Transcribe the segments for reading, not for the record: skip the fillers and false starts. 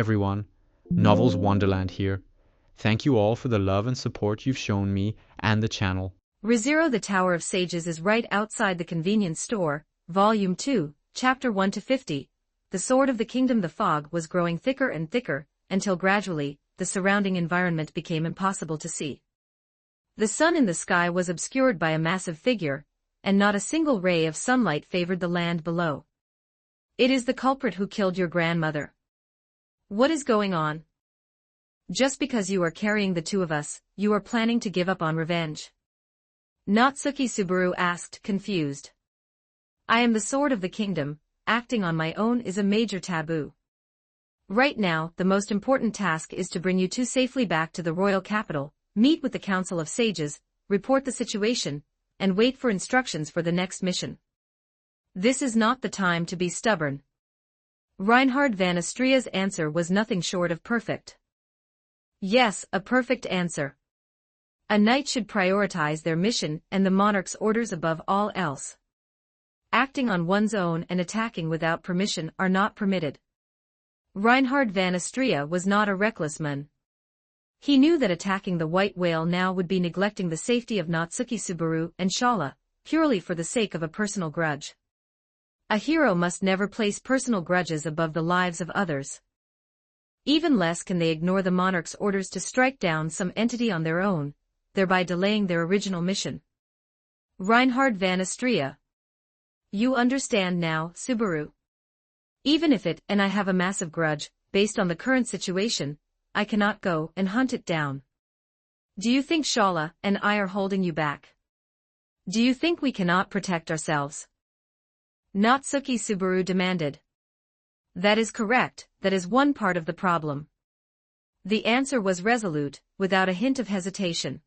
everyone, Novels Wonderland here. Thank you all for the love and support you've shown me and the channel. Rezero, the Tower of Sages is right outside the convenience store, Volume 2, Chapter 1 to 50. The Sword of the Kingdom. The fog was growing thicker and thicker, until gradually, the surrounding environment became impossible to see. The sun in the sky was obscured by a massive figure, and not a single ray of sunlight favored the land below. It is the culprit who killed your grandmother. What is going on? Just because you are carrying the two of us, you are planning to give up on revenge? Natsuki Subaru asked, confused. I am the Sword of the Kingdom. Acting on my own is a major taboo. Right now, the most important task is to bring you two safely back to the royal capital, meet with the Council of Sages, report the situation, and wait for instructions for the next mission. This is not the time to be stubborn. Reinhard van Astria's answer was nothing short of perfect. Yes, a perfect answer. A knight should prioritize their mission and the monarch's orders above all else. Acting on one's own and attacking without permission are not permitted. Reinhard van Astria was not a reckless man. He knew that attacking the white whale now would be neglecting the safety of Natsuki Subaru and Shala, purely for the sake of a personal grudge. A hero must never place personal grudges above the lives of others. Even less can they ignore the monarch's orders to strike down some entity on their own, thereby delaying their original mission. Reinhard van Astria. You understand now, Subaru. Even if it and I have a massive grudge, based on the current situation, I cannot go and hunt it down. Do you think Shala and I are holding you back? Do you think we cannot protect ourselves? Natsuki Subaru demanded. That is correct, that is one part of the problem. The answer was resolute, without a hint of hesitation.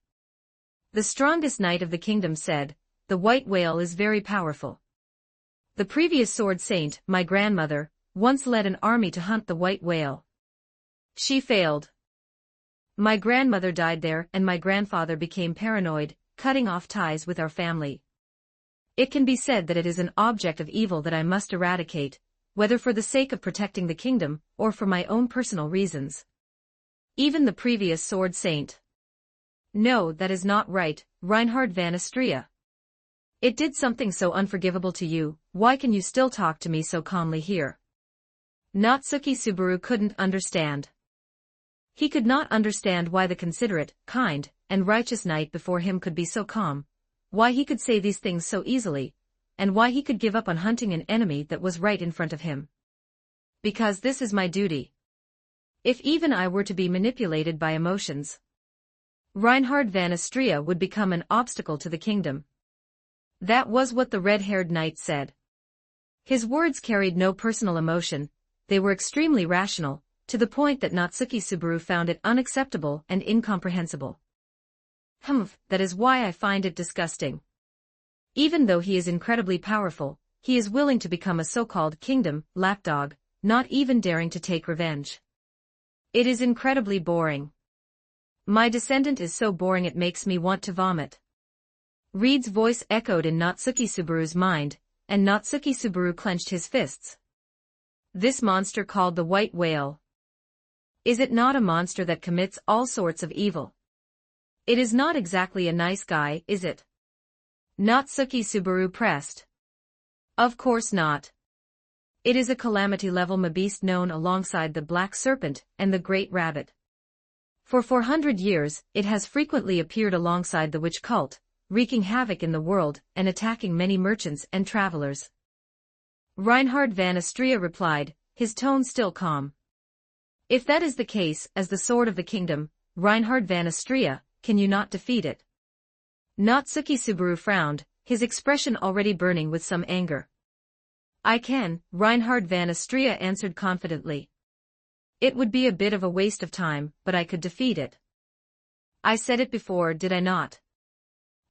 The strongest knight of the kingdom said, the white whale is very powerful. The previous sword saint, my grandmother, once led an army to hunt the white whale. She failed. My grandmother died there and my grandfather became paranoid, cutting off ties with our family. It can be said that it is an object of evil that I must eradicate, whether for the sake of protecting the kingdom, or for my own personal reasons. Even the previous sword saint. No, that is not right, Reinhard van Astria. It did something so unforgivable to you, why can you still talk to me so calmly here? Natsuki Subaru couldn't understand. He could not understand why the considerate, kind, and righteous knight before him could be so calm, why he could say these things so easily, and why he could give up on hunting an enemy that was right in front of him. Because this is my duty. If even I were to be manipulated by emotions, Reinhard van Astria would become an obstacle to the kingdom. That was what the red-haired knight said. His words carried no personal emotion, they were extremely rational, to the point that Natsuki Subaru found it unacceptable and incomprehensible. That is why I find it disgusting. Even though he is incredibly powerful, he is willing to become a so-called kingdom lapdog, not even daring to take revenge. It is incredibly boring. My descendant is so boring it makes me want to vomit. Reed's voice echoed in Natsuki Subaru's mind, and Natsuki Subaru clenched his fists. This monster called the white whale. Is it not a monster that commits all sorts of evil? It is not exactly a nice guy, is it? Natsuki Subaru pressed. Of course not. It is a calamity-level beast known alongside the black serpent and the great rabbit. For 400 years, it has frequently appeared alongside the witch cult, wreaking havoc in the world and attacking many merchants and travelers. Reinhard van Astria replied, his tone still calm. If that is the case, as the sword of the kingdom, Reinhard van Astria, can you not defeat it? Natsuki Subaru frowned, his expression already burning with some anger. I can, Reinhard van Astria answered confidently. It would be a bit of a waste of time, but I could defeat it. I said it before, did I not?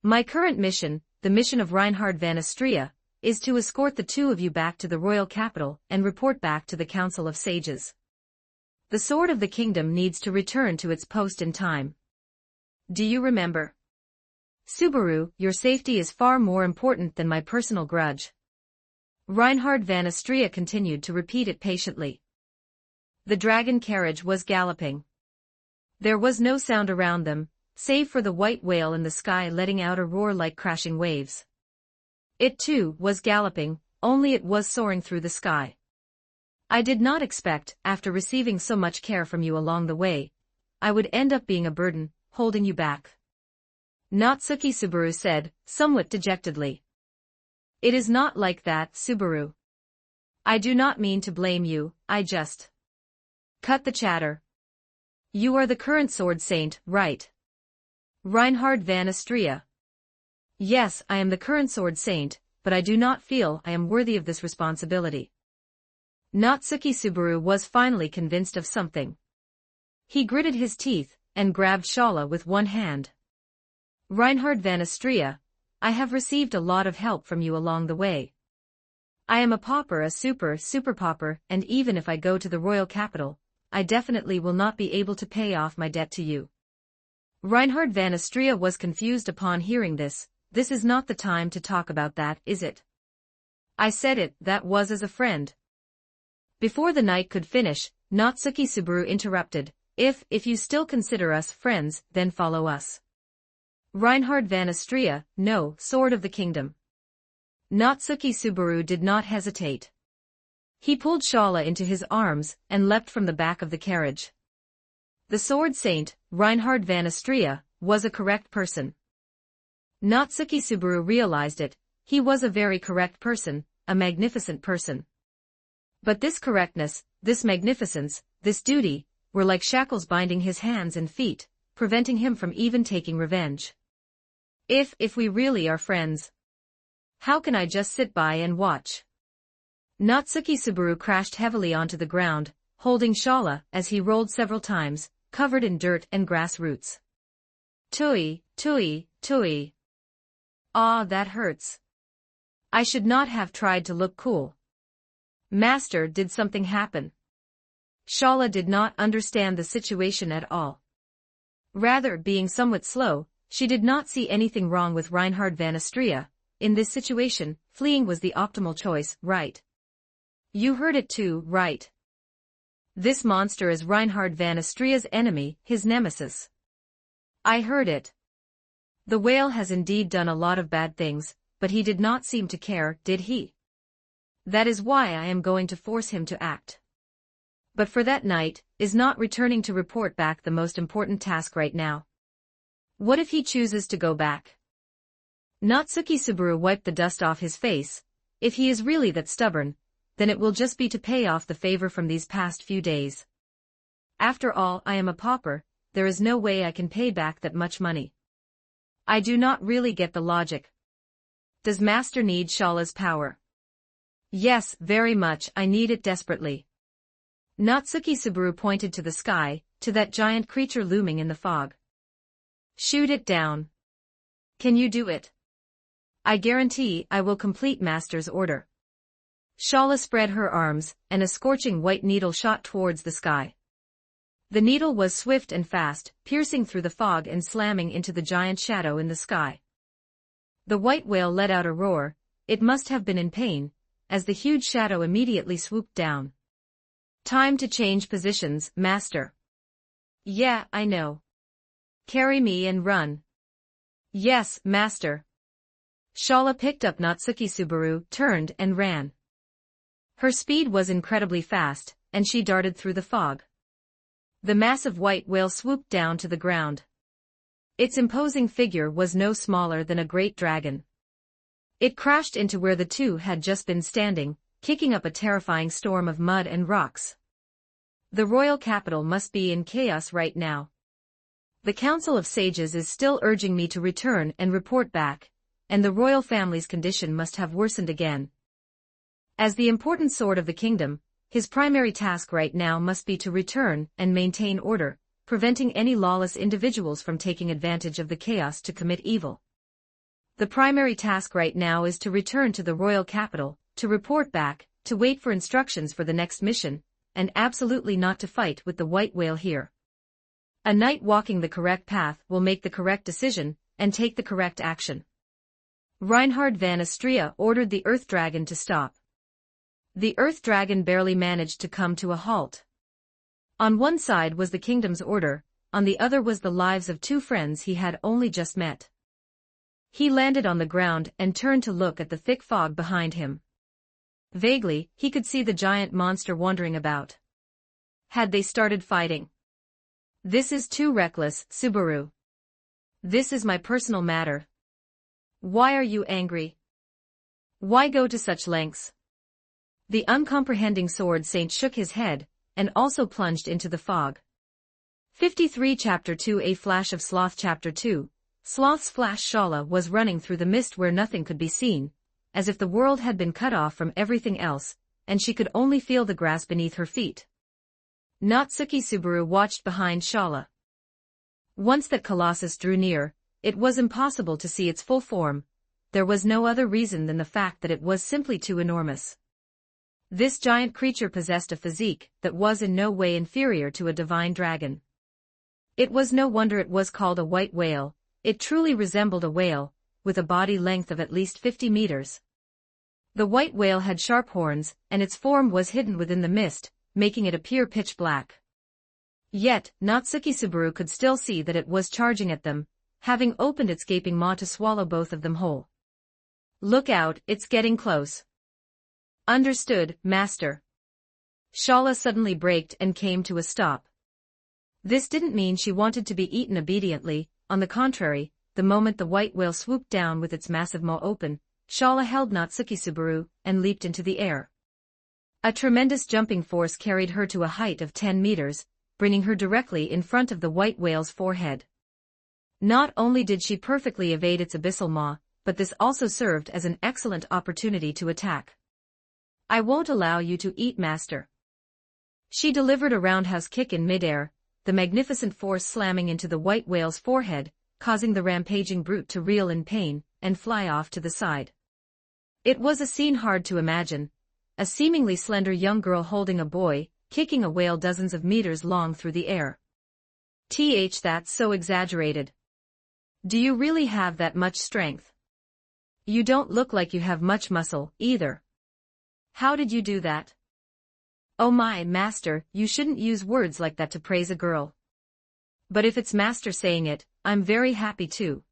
My current mission, the mission of Reinhard van Astria, is to escort the two of you back to the royal capital and report back to the Council of Sages. The sword of the kingdom needs to return to its post in time. Do you remember? Subaru, your safety is far more important than my personal grudge. Reinhard van Astria continued to repeat it patiently. The dragon carriage was galloping. There was no sound around them, save for the white whale in the sky letting out a roar like crashing waves. It too was galloping, only it was soaring through the sky. I did not expect, after receiving so much care from you along the way, I would end up being a burden, holding you back. Natsuki Subaru said, somewhat dejectedly. It is not like that, Subaru. I do not mean to blame you, I just... Cut the chatter. You are the current sword saint, right? Reinhard van Astria. Yes, I am the current sword saint, but I do not feel I am worthy of this responsibility. Natsuki Subaru was finally convinced of something. He gritted his teeth, and grabbed Shala with one hand. Reinhard van Astria, I have received a lot of help from you along the way. I am a pauper, a super pauper, and even if I go to the royal capital, I definitely will not be able to pay off my debt to you. Reinhard van Astria was confused upon hearing this. This is not the time to talk about that, is it? I said it, that was as a friend. Before the knight could finish, Natsuki Subaru interrupted, If you still consider us friends, then follow us. Reinhard van Astria, no, Sword of the Kingdom. Natsuki Subaru did not hesitate. He pulled Shala into his arms and leapt from the back of the carriage. The sword saint, Reinhard van Astria, was a correct person. Natsuki Subaru realized it, he was a very correct person, a magnificent person. But this correctness, this magnificence, this duty, were like shackles binding his hands and feet, preventing him from even taking revenge. If we really are friends, how can I just sit by and watch? Natsuki Subaru crashed heavily onto the ground, holding Shala as he rolled several times, covered in dirt and grass roots. Tui, tui, tui. Ah, that hurts. I should not have tried to look cool. Master, did something happen? Shala did not understand the situation at all. Rather, being somewhat slow, she did not see anything wrong with Reinhard van Astria. In this situation, fleeing was the optimal choice, right? You heard it too, right? This monster is Reinhard van Astria's enemy, his nemesis. I heard it. The whale has indeed done a lot of bad things, but he did not seem to care, did he? That is why I am going to force him to act. But for that night, is not returning to report back the most important task right now? What if he chooses to go back? Natsuki Subaru wiped the dust off his face. If he is really that stubborn, then it will just be to pay off the favor from these past few days. After all, I am a pauper, there is no way I can pay back that much money. I do not really get the logic. Does Master need Shala's power? Yes, very much, I need it desperately. Natsuki Subaru pointed to the sky, to that giant creature looming in the fog. Shoot it down. Can you do it? I guarantee I will complete Master's order. Shala spread her arms, and a scorching white needle shot towards the sky. The needle was swift and fast, piercing through the fog and slamming into the giant shadow in the sky. The white whale let out a roar. It must have been in pain, as the huge shadow immediately swooped down. Time to change positions, Master. Yeah, I know. Carry me and run. Yes, Master. Shala picked up Natsuki Subaru, turned and ran. Her speed was incredibly fast, and she darted through the fog. The massive white whale swooped down to the ground. Its imposing figure was no smaller than a great dragon. It crashed into where the two had just been standing, kicking up a terrifying storm of mud and rocks. The royal capital must be in chaos right now. The Council of Sages is still urging me to return and report back, and the royal family's condition must have worsened again. As the important sword of the kingdom, his primary task right now must be to return and maintain order, preventing any lawless individuals from taking advantage of the chaos to commit evil. The primary task right now is to return to the royal capital, to report back, to wait for instructions for the next mission, and absolutely not to fight with the white whale here. A knight walking the correct path will make the correct decision, and take the correct action. Reinhard van Astria ordered the Earth Dragon to stop. The Earth Dragon barely managed to come to a halt. On one side was the kingdom's order, on the other was the lives of two friends he had only just met. He landed on the ground and turned to look at the thick fog behind him. Vaguely, he could see the giant monster wandering about. Had they started fighting? This is too reckless, Subaru. This is my personal matter. Why are you angry? Why go to such lengths? The uncomprehending sword saint shook his head, and also plunged into the fog. 53 Chapter 2 A Flash of Sloth Chapter 2 Sloth's flash. Shala was running through the mist where nothing could be seen, as if the world had been cut off from everything else, and she could only feel the grass beneath her feet. Natsuki Subaru watched behind Shala. Once that colossus drew near, it was impossible to see its full form. There was no other reason than the fact that it was simply too enormous. This giant creature possessed a physique that was in no way inferior to a divine dragon. It was no wonder it was called a white whale. It truly resembled a whale, with a body length of at least 50 meters. The white whale had sharp horns, and its form was hidden within the mist, making it appear pitch black. Yet, Natsuki Subaru could still see that it was charging at them, having opened its gaping maw to swallow both of them whole. Look out, it's getting close. Understood, Master. Shala suddenly braked and came to a stop. This didn't mean she wanted to be eaten obediently. On the contrary, the moment the white whale swooped down with its massive maw open, Shala held Natsuki Subaru and leaped into the air. A tremendous jumping force carried her to a height of 10 meters, bringing her directly in front of the white whale's forehead. Not only did she perfectly evade its abyssal maw, but this also served as an excellent opportunity to attack. I won't allow you to eat, Master. She delivered a roundhouse kick in midair, the magnificent force slamming into the white whale's forehead, causing the rampaging brute to reel in pain and fly off to the side. It was a scene hard to imagine. A seemingly slender young girl holding a boy, kicking a whale dozens of meters long through the air. That's so exaggerated. Do you really have that much strength? You don't look like you have much muscle, either. How did you do that? Oh my, Master, you shouldn't use words like that to praise a girl. But if it's Master saying it, I'm very happy too.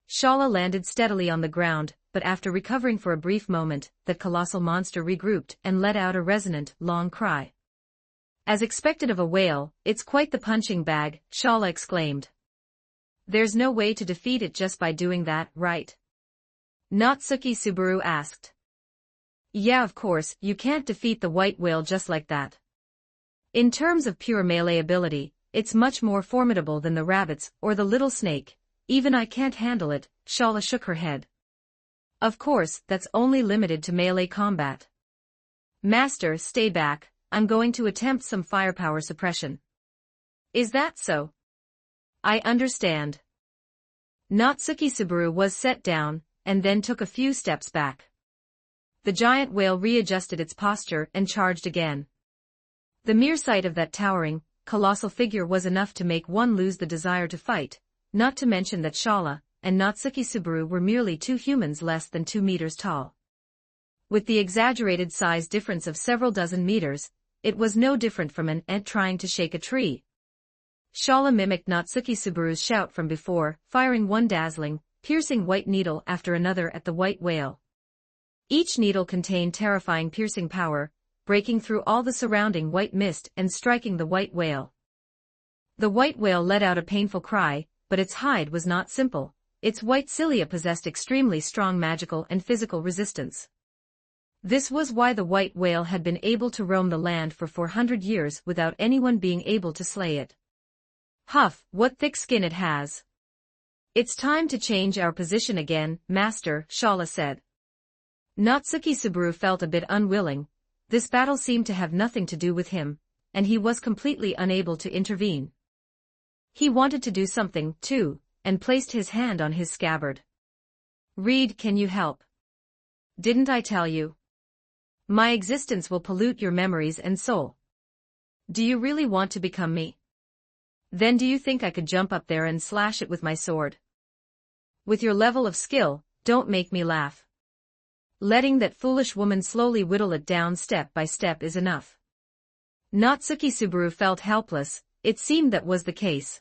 Shala landed steadily on the ground, but after recovering for a brief moment, that colossal monster regrouped and let out a resonant, long cry. As expected of a whale, it's quite the punching bag, Shala exclaimed. There's no way to defeat it just by doing that, right? Natsuki Subaru asked. Yeah, of course, you can't defeat the white whale just like that. In terms of pure melee ability, it's much more formidable than the rabbits or the little snake. Even I can't handle it, Shala shook her head. Of course, that's only limited to melee combat. Master, stay back, I'm going to attempt some firepower suppression. Is that so? I understand. Natsuki Subaru was set down, and then took a few steps back. The giant whale readjusted its posture and charged again. The mere sight of that towering, colossal figure was enough to make one lose the desire to fight, not to mention that Shala and Natsuki Subaru were merely two humans less than 2 meters tall. With the exaggerated size difference of several dozen meters, it was no different from an ant trying to shake a tree. Shala mimicked Natsuki Subaru's shout from before, firing one dazzling, piercing white needle after another at the white whale. Each needle contained terrifying piercing power, breaking through all the surrounding white mist and striking the white whale. The white whale let out a painful cry, but its hide was not simple. Its white cilia possessed extremely strong magical and physical resistance. This was why the white whale had been able to roam the land for 400 years without anyone being able to slay it. Huff, what thick skin it has. It's time to change our position again, Master, Shala said. Natsuki Subaru felt a bit unwilling. This battle seemed to have nothing to do with him, and he was completely unable to intervene. He wanted to do something, too, and placed his hand on his scabbard. Reed, can you help? Didn't I tell you? My existence will pollute your memories and soul. Do you really want to become me? Then do you think I could jump up there and slash it with my sword? With your level of skill, don't make me laugh. Letting that foolish woman slowly whittle it down step by step is enough. Natsuki Subaru felt helpless. It seemed that was the case.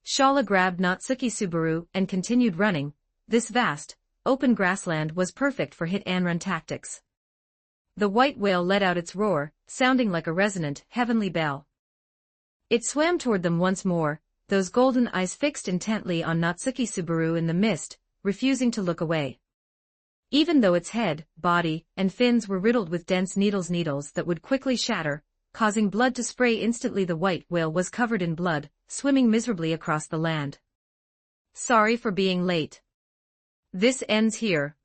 Shala grabbed Natsuki Subaru and continued running. This vast, open grassland was perfect for hit-and-run tactics. The white whale let out its roar, sounding like a resonant, heavenly bell. It swam toward them once more, those golden eyes fixed intently on Natsuki Subaru in the mist, refusing to look away. Even though its head, body, and fins were riddled with dense needles that would quickly shatter, causing blood to spray instantly, the white whale was covered in blood, swimming miserably across the land. Sorry for being late. This ends here.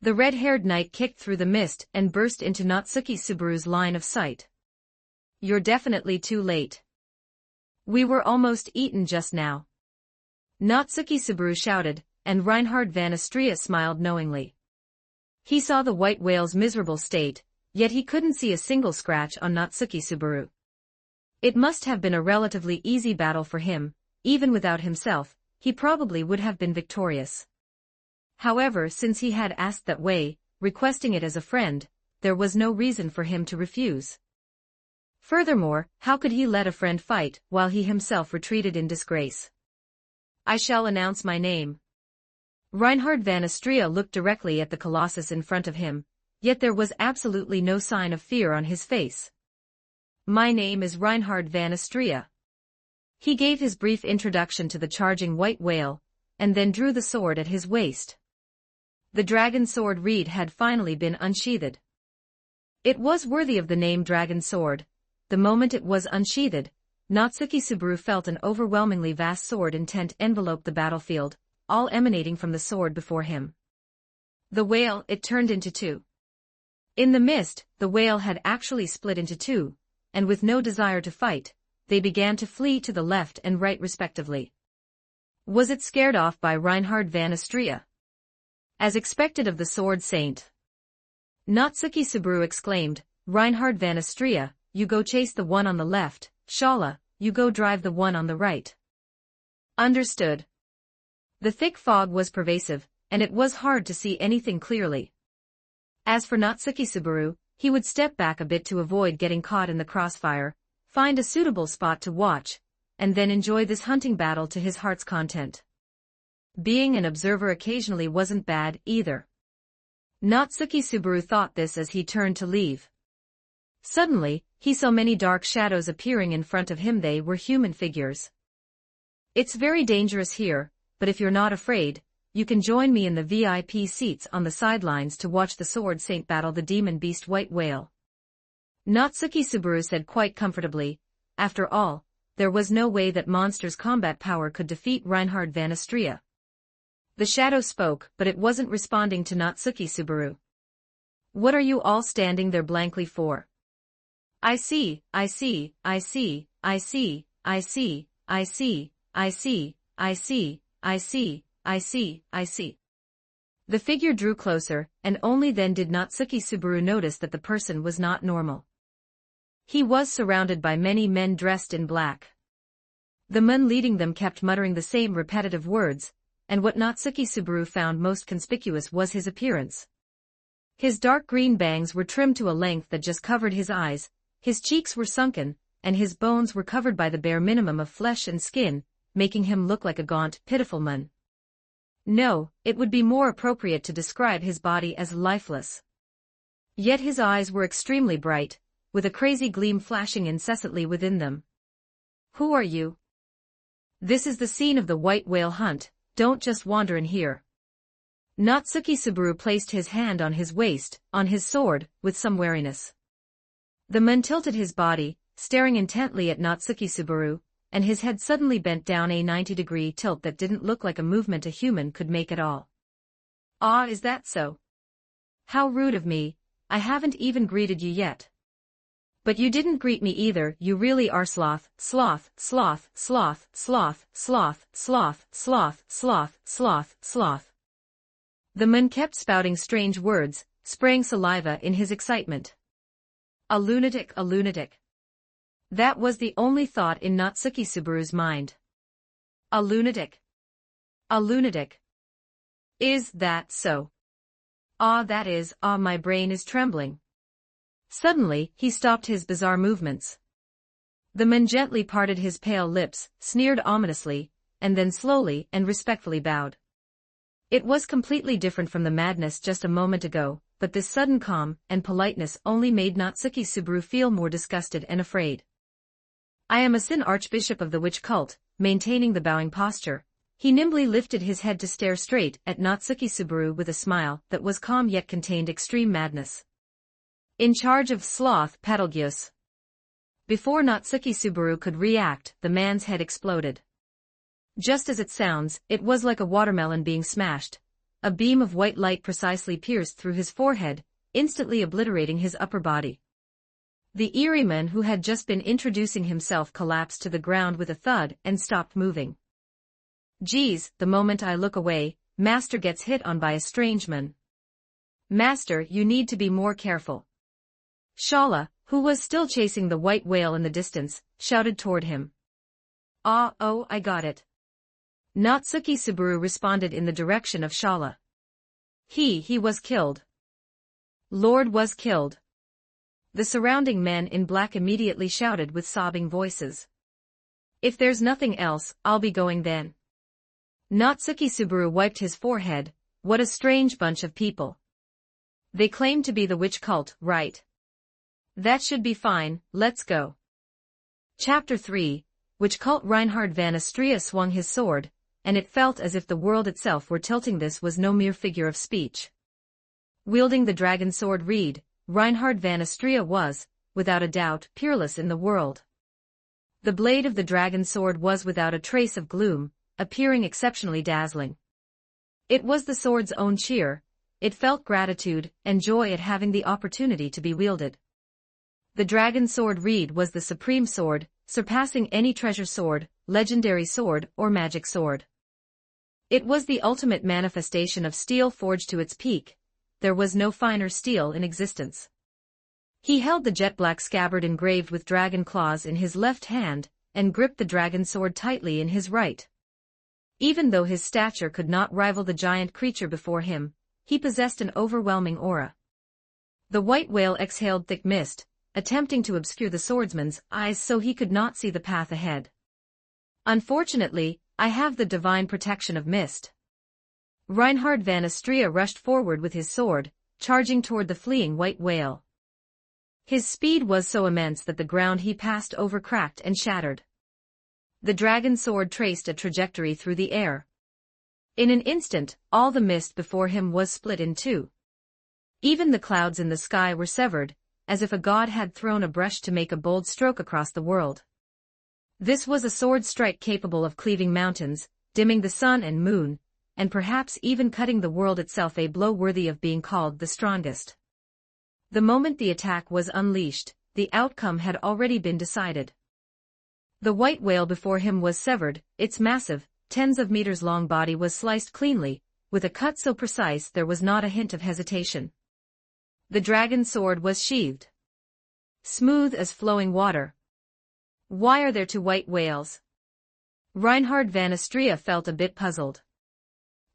The red-haired knight kicked through the mist and burst into Natsuki Subaru's line of sight. You're definitely too late. We were almost eaten just now. Natsuki Subaru shouted, and Reinhard van Astria smiled knowingly. He saw the white whale's miserable state, yet he couldn't see a single scratch on Natsuki Subaru. It must have been a relatively easy battle for him. Even without himself, he probably would have been victorious. However, since he had asked that way, requesting it as a friend, there was no reason for him to refuse. Furthermore, how could he let a friend fight while he himself retreated in disgrace? I shall announce my name. Reinhard van Astria looked directly at the colossus in front of him, yet there was absolutely no sign of fear on his face. My name is Reinhard van Astria. He gave his brief introduction to the charging white whale, and then drew the sword at his waist. The dragon sword reed had finally been unsheathed. It was worthy of the name dragon sword. The moment it was unsheathed, Natsuki Subaru felt an overwhelmingly vast sword intent envelope the battlefield, all emanating from the sword before him. The whale, it turned into two. In the mist, the whale had actually split into two, and with no desire to fight, they began to flee to the left and right respectively. Was it scared off by Reinhard van Astria? As expected of the sword saint. Natsuki Subaru exclaimed, Reinhard van Astria, you go chase the one on the left, Shala, you go drive the one on the right. Understood. The thick fog was pervasive, and it was hard to see anything clearly. As for Natsuki Subaru, he would step back a bit to avoid getting caught in the crossfire, find a suitable spot to watch, and then enjoy this hunting battle to his heart's content. Being an observer occasionally wasn't bad, either. Natsuki Subaru thought this as he turned to leave. Suddenly, he saw many dark shadows appearing in front of him. They were human figures. It's very dangerous here, but if you're not afraid, you can join me in the VIP seats on the sidelines to watch the Sword Saint battle the demon beast white whale. Natsuki Subaru said quite comfortably. After all, there was no way that monster's combat power could defeat Reinhard van Astria. The shadow spoke, but it wasn't responding to Natsuki Subaru. What are you all standing there blankly for? I see, I see, I see, I see, I see, I see, I see, I see, I see, I see, I see. The figure drew closer, and only then did Natsuki Subaru notice that the person was not normal. He was surrounded by many men dressed in black. The men leading them kept muttering the same repetitive words, and what Natsuki Subaru found most conspicuous was his appearance. His dark green bangs were trimmed to a length that just covered his eyes, his cheeks were sunken, and his bones were covered by the bare minimum of flesh and skin, making him look like a gaunt, pitiful man. No, it would be more appropriate to describe his body as lifeless. Yet his eyes were extremely bright, with a crazy gleam flashing incessantly within them. Who are you? This is the scene of the white whale hunt, don't just wander in here. Natsuki Subaru placed his hand on his waist, on his sword, with some wariness. The man tilted his body, staring intently at Natsuki Subaru, and his head suddenly bent down a 90-degree tilt that didn't look like a movement a human could make at all. Ah, is that so? How rude of me, I haven't even greeted you yet. But you didn't greet me either, you really are sloth, sloth, sloth, sloth, sloth, sloth, sloth, sloth, sloth, sloth, sloth. The man kept spouting strange words, spraying saliva in his excitement. A lunatic, a lunatic. That was the only thought in Natsuki Subaru's mind. A lunatic. A lunatic. Is that so? Ah, that is, ah, my brain is trembling. Suddenly, he stopped his bizarre movements. The man gently parted his pale lips, sneered ominously, and then slowly and respectfully bowed. It was completely different from the madness just a moment ago, but this sudden calm and politeness only made Natsuki Subaru feel more disgusted and afraid. I am a Sin Archbishop of the Witch Cult, maintaining the bowing posture. He nimbly lifted his head to stare straight at Natsuki Subaru with a smile that was calm yet contained extreme madness. In charge of Sloth Betelgeuse. Before Natsuki Subaru could react, the man's head exploded. Just as it sounds, it was like a watermelon being smashed. A beam of white light precisely pierced through his forehead, instantly obliterating his upper body. The eerie man who had just been introducing himself collapsed to the ground with a thud and stopped moving. Geez, the moment I look away, Master gets hit on by a strange man. Master, you need to be more careful. Shala, who was still chasing the white whale in the distance, shouted toward him. Oh, I got it. Natsuki Subaru responded in the direction of Shala. He was killed. Lord was killed. The surrounding men in black immediately shouted with sobbing voices. If there's nothing else, I'll be going then. Natsuki Subaru wiped his forehead. What a strange bunch of people. They claim to be the witch cult, right? That should be fine, let's go. Chapter 3, Witch Cult. Reinhard van Astria swung his sword, and it felt as if the world itself were tilting. This was no mere figure of speech. Wielding the dragon sword reed, Reinhard van Astria was, without a doubt, peerless in the world. The blade of the dragon sword was without a trace of gloom, appearing exceptionally dazzling. It was the sword's own cheer. It felt gratitude and joy at having the opportunity to be wielded. The dragon sword reed was the supreme sword, surpassing any treasure sword, legendary sword, or magic sword. It was the ultimate manifestation of steel forged to its peak. There was no finer steel in existence. He held the jet-black scabbard engraved with dragon claws in his left hand, and gripped the dragon sword tightly in his right. Even though his stature could not rival the giant creature before him, he possessed an overwhelming aura. The white whale exhaled thick mist, attempting to obscure the swordsman's eyes so he could not see the path ahead. Unfortunately, I have the divine protection of mist. Reinhard van Astria rushed forward with his sword, charging toward the fleeing white whale. His speed was so immense that the ground he passed over cracked and shattered. The dragon sword traced a trajectory through the air. In an instant, all the mist before him was split in two. Even the clouds in the sky were severed, as if a god had thrown a brush to make a bold stroke across the world. This was a sword strike capable of cleaving mountains, dimming the sun and moon, and perhaps even cutting the world itself, a blow worthy of being called the strongest. The moment the attack was unleashed, the outcome had already been decided. The white whale before him was severed, its massive, tens of meters long body was sliced cleanly, with a cut so precise there was not a hint of hesitation. The dragon sword was sheathed. Smooth as flowing water. Why are there two white whales? Reinhard van Astria felt a bit puzzled.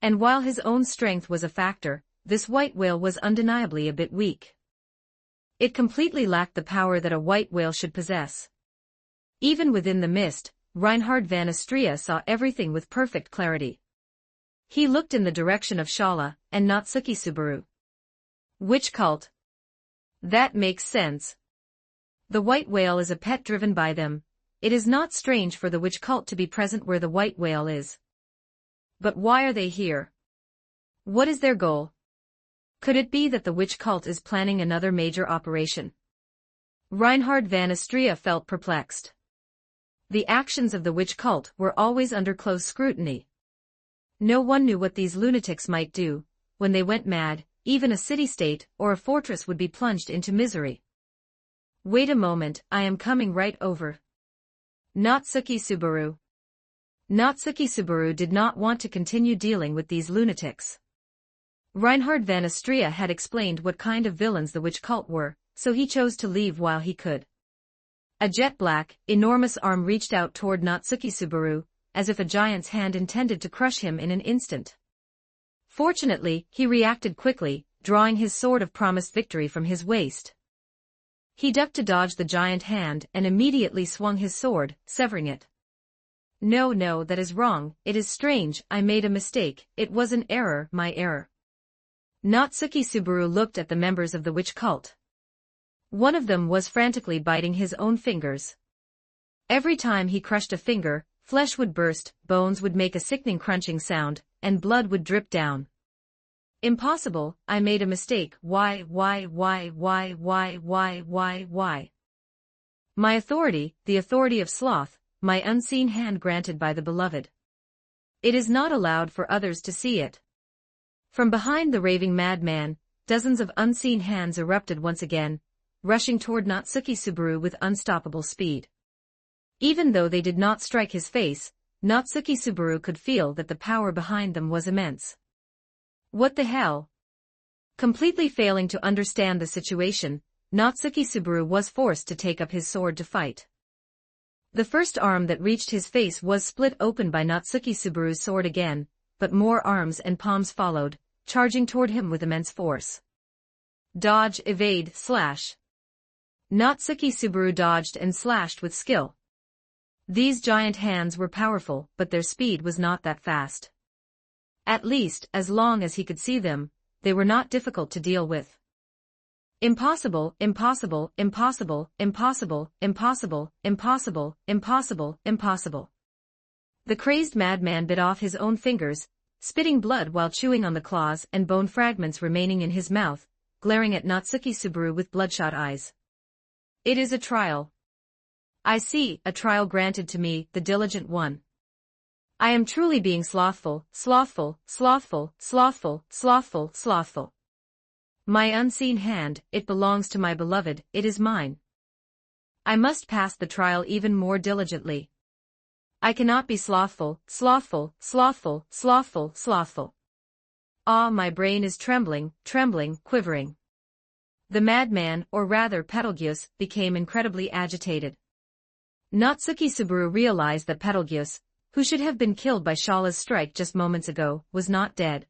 And while his own strength was a factor, this white whale was undeniably a bit weak. It completely lacked the power that a white whale should possess. Even within the mist, Reinhard van Astria saw everything with perfect clarity. He looked in the direction of Shala and Natsuki Subaru. Witch cult. That makes sense. The white whale is a pet driven by them. It is not strange for the witch cult to be present where the white whale is. But why are they here? What is their goal? Could it be that the witch cult is planning another major operation? Reinhard van Astria felt perplexed. The actions of the witch cult were always under close scrutiny. No one knew what these lunatics might do. When they went mad, even a city-state or a fortress would be plunged into misery. Wait a moment, I am coming right over. Natsuki Subaru. Natsuki Subaru did not want to continue dealing with these lunatics. Reinhard van Astria had explained what kind of villains the witch cult were, so he chose to leave while he could. A jet-black, enormous arm reached out toward Natsuki Subaru, as if a giant's hand intended to crush him in an instant. Fortunately, he reacted quickly, drawing his sword of promised victory from his waist. He ducked to dodge the giant hand and immediately swung his sword, severing it. No, no, that is wrong, it is strange, I made a mistake, it was an error, my error. Natsuki Subaru looked at the members of the witch cult. One of them was frantically biting his own fingers. Every time he crushed a finger, flesh would burst, bones would make a sickening crunching sound, and blood would drip down. Impossible, I made a mistake, why? My authority, the authority of sloth, my unseen hand granted by the beloved. It is not allowed for others to see it. From behind the raving madman, dozens of unseen hands erupted once again, rushing toward Natsuki Subaru with unstoppable speed. Even though they did not strike his face, Natsuki Subaru could feel that the power behind them was immense. What the hell? Completely failing to understand the situation, Natsuki Subaru was forced to take up his sword to fight. The first arm that reached his face was split open by Natsuki Subaru's sword again, but more arms and palms followed, charging toward him with immense force. Dodge, evade, slash. Natsuki Subaru dodged and slashed with skill. These giant hands were powerful, but their speed was not that fast. At least, as long as he could see them, they were not difficult to deal with. Impossible, impossible, impossible, impossible, impossible, impossible, impossible, impossible. The crazed madman bit off his own fingers, spitting blood while chewing on the claws and bone fragments remaining in his mouth, glaring at Natsuki Subaru with bloodshot eyes. It is a trial. I see, a trial granted to me, the diligent one. I am truly being slothful, slothful, slothful, slothful, slothful, slothful. My unseen hand, it belongs to my beloved, it is mine. I must pass the trial even more diligently. I cannot be slothful, slothful, slothful, slothful, slothful. Ah, my brain is trembling, trembling, quivering. The madman, or rather Betelgeuse, became incredibly agitated. Natsuki Subaru realized that Betelgeuse, who should have been killed by Shala's strike just moments ago, was not dead.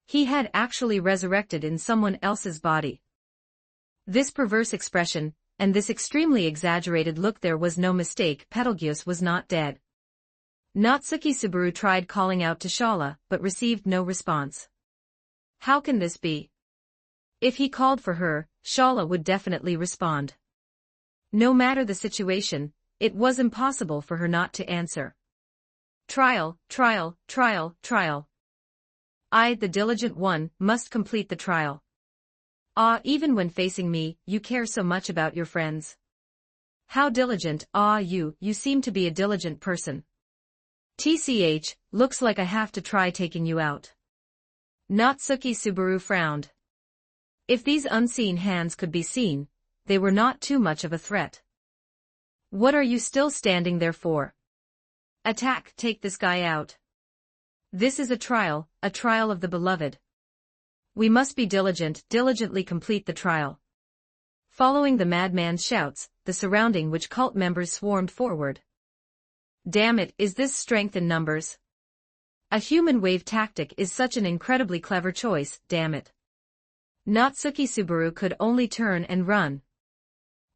He had actually resurrected in someone else's body. This perverse expression, and this extremely exaggerated look, there was no mistake, Betelgeuse was not dead. Natsuki Subaru tried calling out to Shala, but received no response. How can this be? If he called for her, Shala would definitely respond. No matter the situation, it was impossible for her not to answer. Trial, trial, trial, trial. I, the diligent one, must complete the trial. Ah, even when facing me, you care so much about your friends. How diligent, ah, you seem to be a diligent person. TCH, looks like I have to try taking you out. Natsuki Subaru frowned. If these unseen hands could be seen, they were not too much of a threat. What are you still standing there for? Attack, take this guy out. This is a trial of the beloved. We must be diligent, diligently complete the trial. Following the madman's shouts, the surrounding witch cult members swarmed forward. Damn it, is this strength in numbers? A human wave tactic is such an incredibly clever choice, damn it. Natsuki Subaru could only turn and run.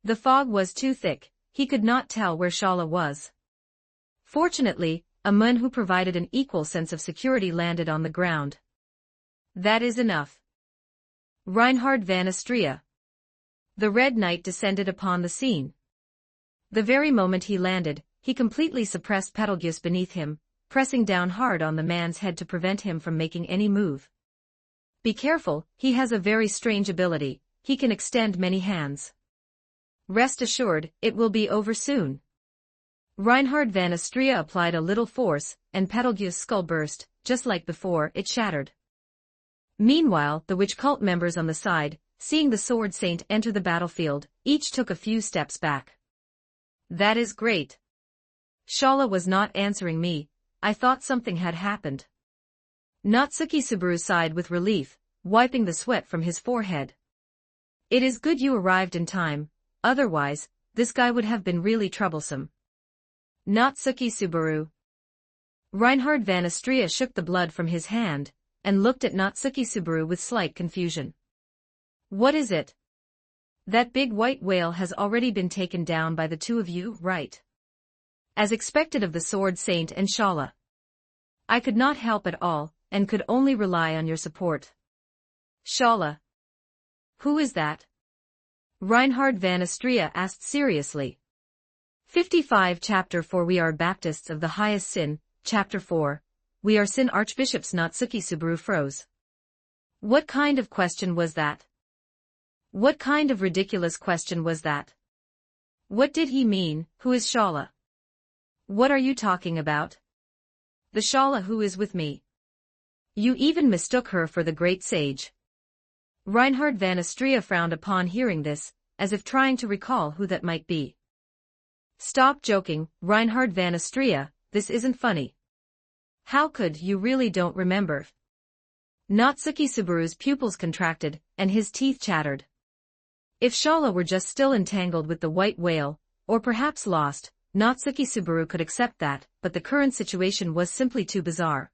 The fog was too thick, he could not tell where Shala was. Fortunately, a man who provided an equal sense of security landed on the ground. That is enough. Reinhard van Astria. The Red Knight descended upon the scene. The very moment he landed, he completely suppressed Betelgeuse beneath him, pressing down hard on the man's head to prevent him from making any move. Be careful, he has a very strange ability, he can extend many hands. Rest assured, it will be over soon. Reinhard van Astria applied a little force, and Betelgeuse's skull burst, just like before, it shattered. Meanwhile, the witch cult members on the side, seeing the sword saint enter the battlefield, each took a few steps back. That is great. Shala was not answering me, I thought something had happened. Natsuki Subaru sighed with relief, wiping the sweat from his forehead. It is good you arrived in time, otherwise, this guy would have been really troublesome. Natsuki Subaru. Reinhard van Astria shook the blood from his hand, and looked at Natsuki Subaru with slight confusion. What is it? That big white whale has already been taken down by the two of you, right? As expected of the Sword Saint and Shala. I could not help at all, and could only rely on your support. Shala. Who is that? Reinhard van Astria asked seriously. 55 Chapter 4 We are Baptists of the highest sin, Chapter 4. We are sin archbishops Natsuki Subaru froze. What kind of question was that? What kind of ridiculous question was that? What did he mean? Who is Shala? What are you talking about? The Shala who is with me. You even mistook her for the great sage. Reinhard van Astria frowned upon hearing this, as if trying to recall who that might be. Stop joking, Reinhard van Astria, this isn't funny. How could you really don't remember? Natsuki Subaru's pupils contracted, and his teeth chattered. If Shala were just still entangled with the white whale, or perhaps lost, Natsuki Subaru could accept that, but the current situation was simply too bizarre.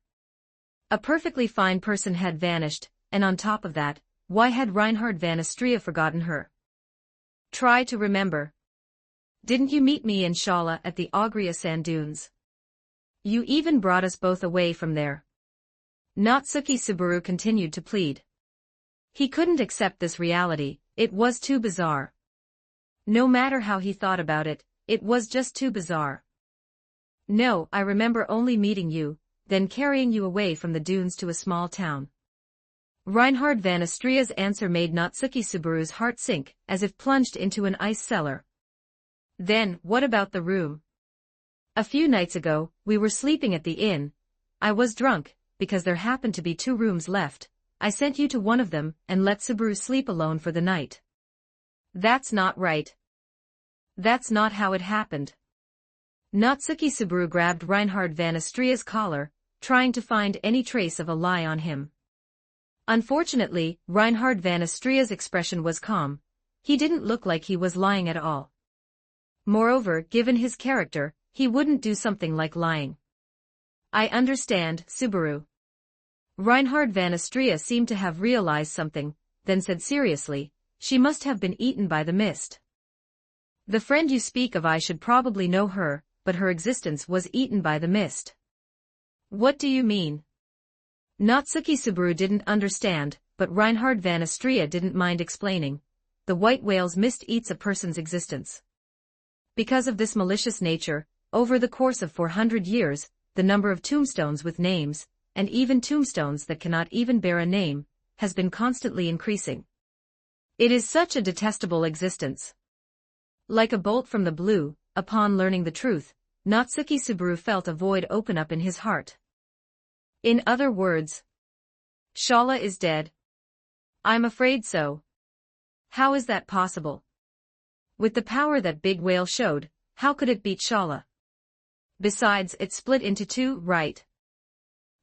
A perfectly fine person had vanished, and on top of that, why had Reinhard van Astria forgotten her? Try to remember. Didn't you meet me and Shala at the Agria Sand Dunes? You even brought us both away from there. Natsuki Subaru continued to plead. He couldn't accept this reality, it was too bizarre. No matter how he thought about it, it was just too bizarre. No, I remember only meeting you, then carrying you away from the dunes to a small town. Reinhard van Astria's answer made Natsuki Subaru's heart sink, as if plunged into an ice cellar. Then, what about the room? A few nights ago, we were sleeping at the inn. I was drunk, because there happened to be 2 rooms left. I sent you to one of them, and let Subaru sleep alone for the night. That's not right. That's not how it happened. Natsuki Subaru grabbed Reinhard van Astria's collar, trying to find any trace of a lie on him. Unfortunately, Reinhard van Astria's expression was calm. He didn't look like he was lying at all. Moreover, given his character, he wouldn't do something like lying. I understand, Subaru. Reinhard van Astria seemed to have realized something, then said seriously, she must have been eaten by the mist. The friend you speak of, I should probably know her, but her existence was eaten by the mist. What do you mean? Natsuki Subaru didn't understand, but Reinhard van Astria didn't mind explaining. The white whale's mist eats a person's existence. Because of this malicious nature, over the course of 400 years, the number of tombstones with names, and even tombstones that cannot even bear a name, has been constantly increasing. It is such a detestable existence. Like a bolt from the blue, upon learning the truth, Natsuki Subaru felt a void open up in his heart. In other words, Shala is dead. I'm afraid so. How is that possible? With the power that big whale showed, how could it beat Shala? Besides, it split into 2, right?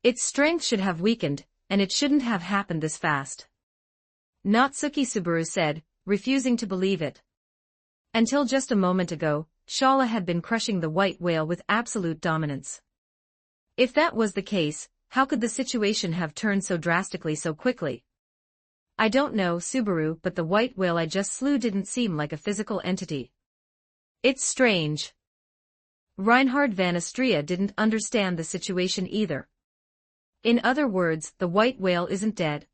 Its strength should have weakened, and it shouldn't have happened this fast. Natsuki Subaru said, refusing to believe it. Until just a moment ago, Shala had been crushing the white whale with absolute dominance. If that was the case, how could the situation have turned so drastically so quickly? I don't know, Subaru, but the white whale I just slew didn't seem like a physical entity. It's strange. Reinhard van Astria didn't understand the situation either. In other words, the white whale isn't dead.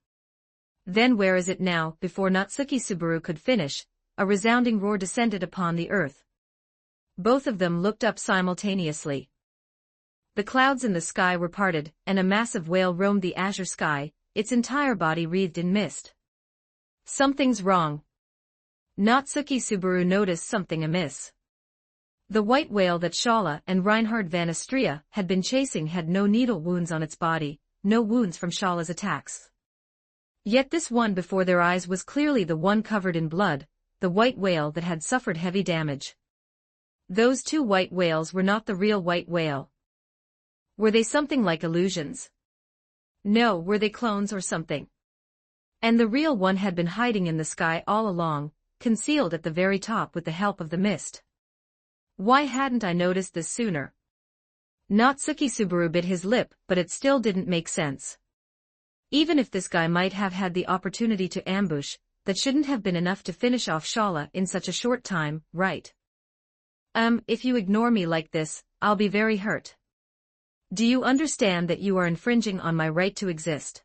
Then where is it now? Before Natsuki Subaru could finish, a resounding roar descended upon the earth. Both of them looked up simultaneously. The clouds in the sky were parted, and a massive whale roamed the azure sky, its entire body wreathed in mist. Something's wrong. Natsuki Subaru noticed something amiss. The white whale that Shala and Reinhard van Astria had been chasing had no needle wounds on its body, no wounds from Shala's attacks. Yet this one before their eyes was clearly the one covered in blood, the white whale that had suffered heavy damage. Those 2 white whales were not the real white whale. Were they something like illusions? No, were they clones or something? And the real one had been hiding in the sky all along, concealed at the very top with the help of the mist. Why hadn't I noticed this sooner? Natsuki Subaru bit his lip, but it still didn't make sense. Even if this guy might have had the opportunity to ambush, that shouldn't have been enough to finish off Shala in such a short time, right? If you ignore me like this, I'll be very hurt. Do you understand that you are infringing on my right to exist?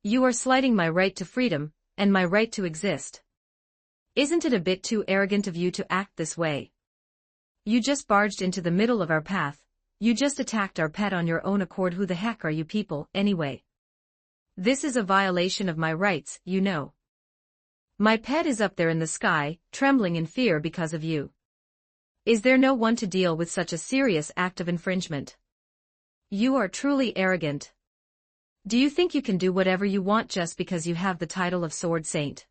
You are slighting my right to freedom, and my right to exist. Isn't it a bit too arrogant of you to act this way? You just barged into the middle of our path, you just attacked our pet on your own accord. Who the heck are you people, anyway? This is a violation of my rights, you know. My pet is up there in the sky, trembling in fear because of you. Is there no one to deal with such a serious act of infringement? You are truly arrogant. Do you think you can do whatever you want just because you have the title of Sword Saint?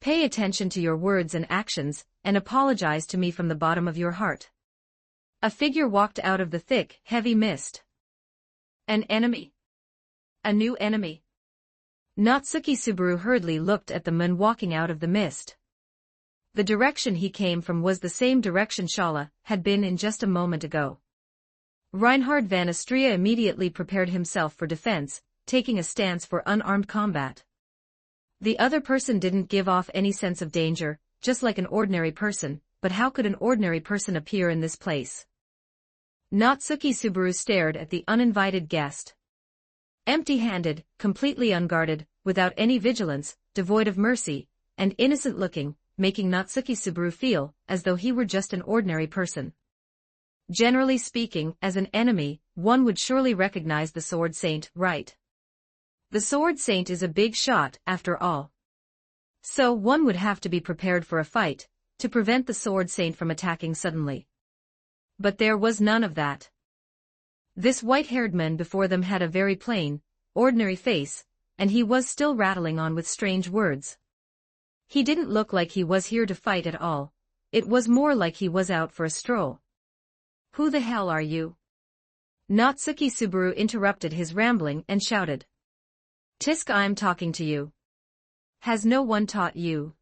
Pay attention to your words and actions, and apologize to me from the bottom of your heart. A figure walked out of the thick, heavy mist. An enemy. A new enemy. Natsuki Subaru hurriedly looked at the man walking out of the mist. The direction he came from was the same direction Shala had been in just a moment ago. Reinhard van Astria immediately prepared himself for defense, taking a stance for unarmed combat. The other person didn't give off any sense of danger, just like an ordinary person, but how could an ordinary person appear in this place? Natsuki Subaru stared at the uninvited guest. Empty-handed, completely unguarded, without any vigilance, devoid of mercy, and innocent-looking, making Natsuki Subaru feel as though he were just an ordinary person. Generally speaking, as an enemy, one would surely recognize the Sword Saint, right? The Sword Saint is a big shot, after all. So one would have to be prepared for a fight, to prevent the Sword Saint from attacking suddenly. But there was none of that. This white-haired man before them had a very plain, ordinary face, and he was still rattling on with strange words. He didn't look like he was here to fight at all. It was more like he was out for a stroll. Who the hell are you? Natsuki Subaru interrupted his rambling and shouted. Tisk, I'm talking to you. Has no one taught you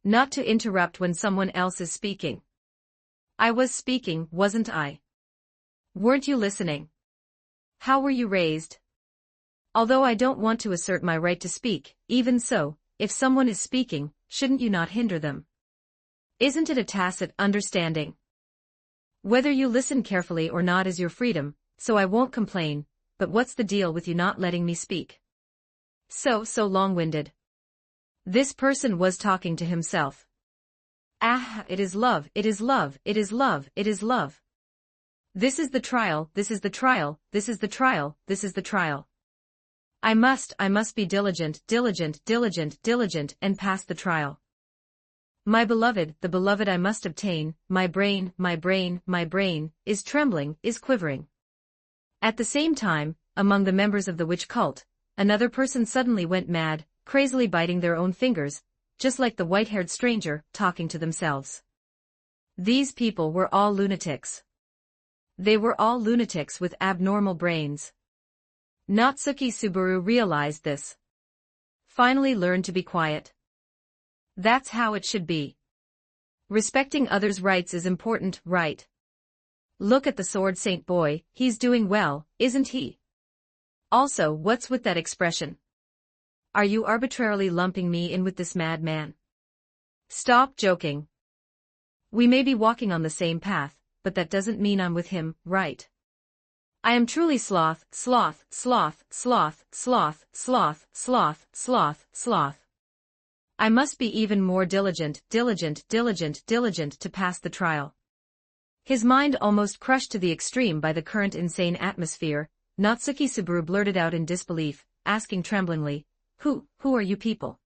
not to interrupt when someone else is speaking? I was speaking, wasn't I? Weren't you listening? How were you raised? Although I don't want to assert my right to speak, even so, if someone is speaking, shouldn't you not hinder them? Isn't it a tacit understanding? Whether you listen carefully or not is your freedom, so I won't complain, but what's the deal with you not letting me speak? So long-winded. This person was talking to himself. Ah, it is love, it is love, it is love, it is love. This is the trial, this is the trial, this is the trial, this is the trial. I must be diligent, diligent, diligent, diligent, and pass the trial. My beloved, the beloved I must obtain, my brain, is trembling, is quivering. At the same time, among the members of the witch cult, another person suddenly went mad, crazily biting their own fingers, just like the white-haired stranger, talking to themselves. These people were all lunatics. They were all lunatics with abnormal brains. Natsuki Subaru realized this. Finally learned to be quiet. That's how it should be. Respecting others' rights is important, right? Look at the Sword Saint boy, he's doing well, isn't he? Also, what's with that expression? Are you arbitrarily lumping me in with this madman? Stop joking. We may be walking on the same path, but that doesn't mean I'm with him, right? I am truly sloth, sloth, sloth, sloth, sloth, sloth, sloth, sloth, sloth. I must be even more diligent, diligent, diligent, diligent to pass the trial. His mind almost crushed to the extreme by the current insane atmosphere, Natsuki Subaru blurted out in disbelief, asking tremblingly, Who are you people?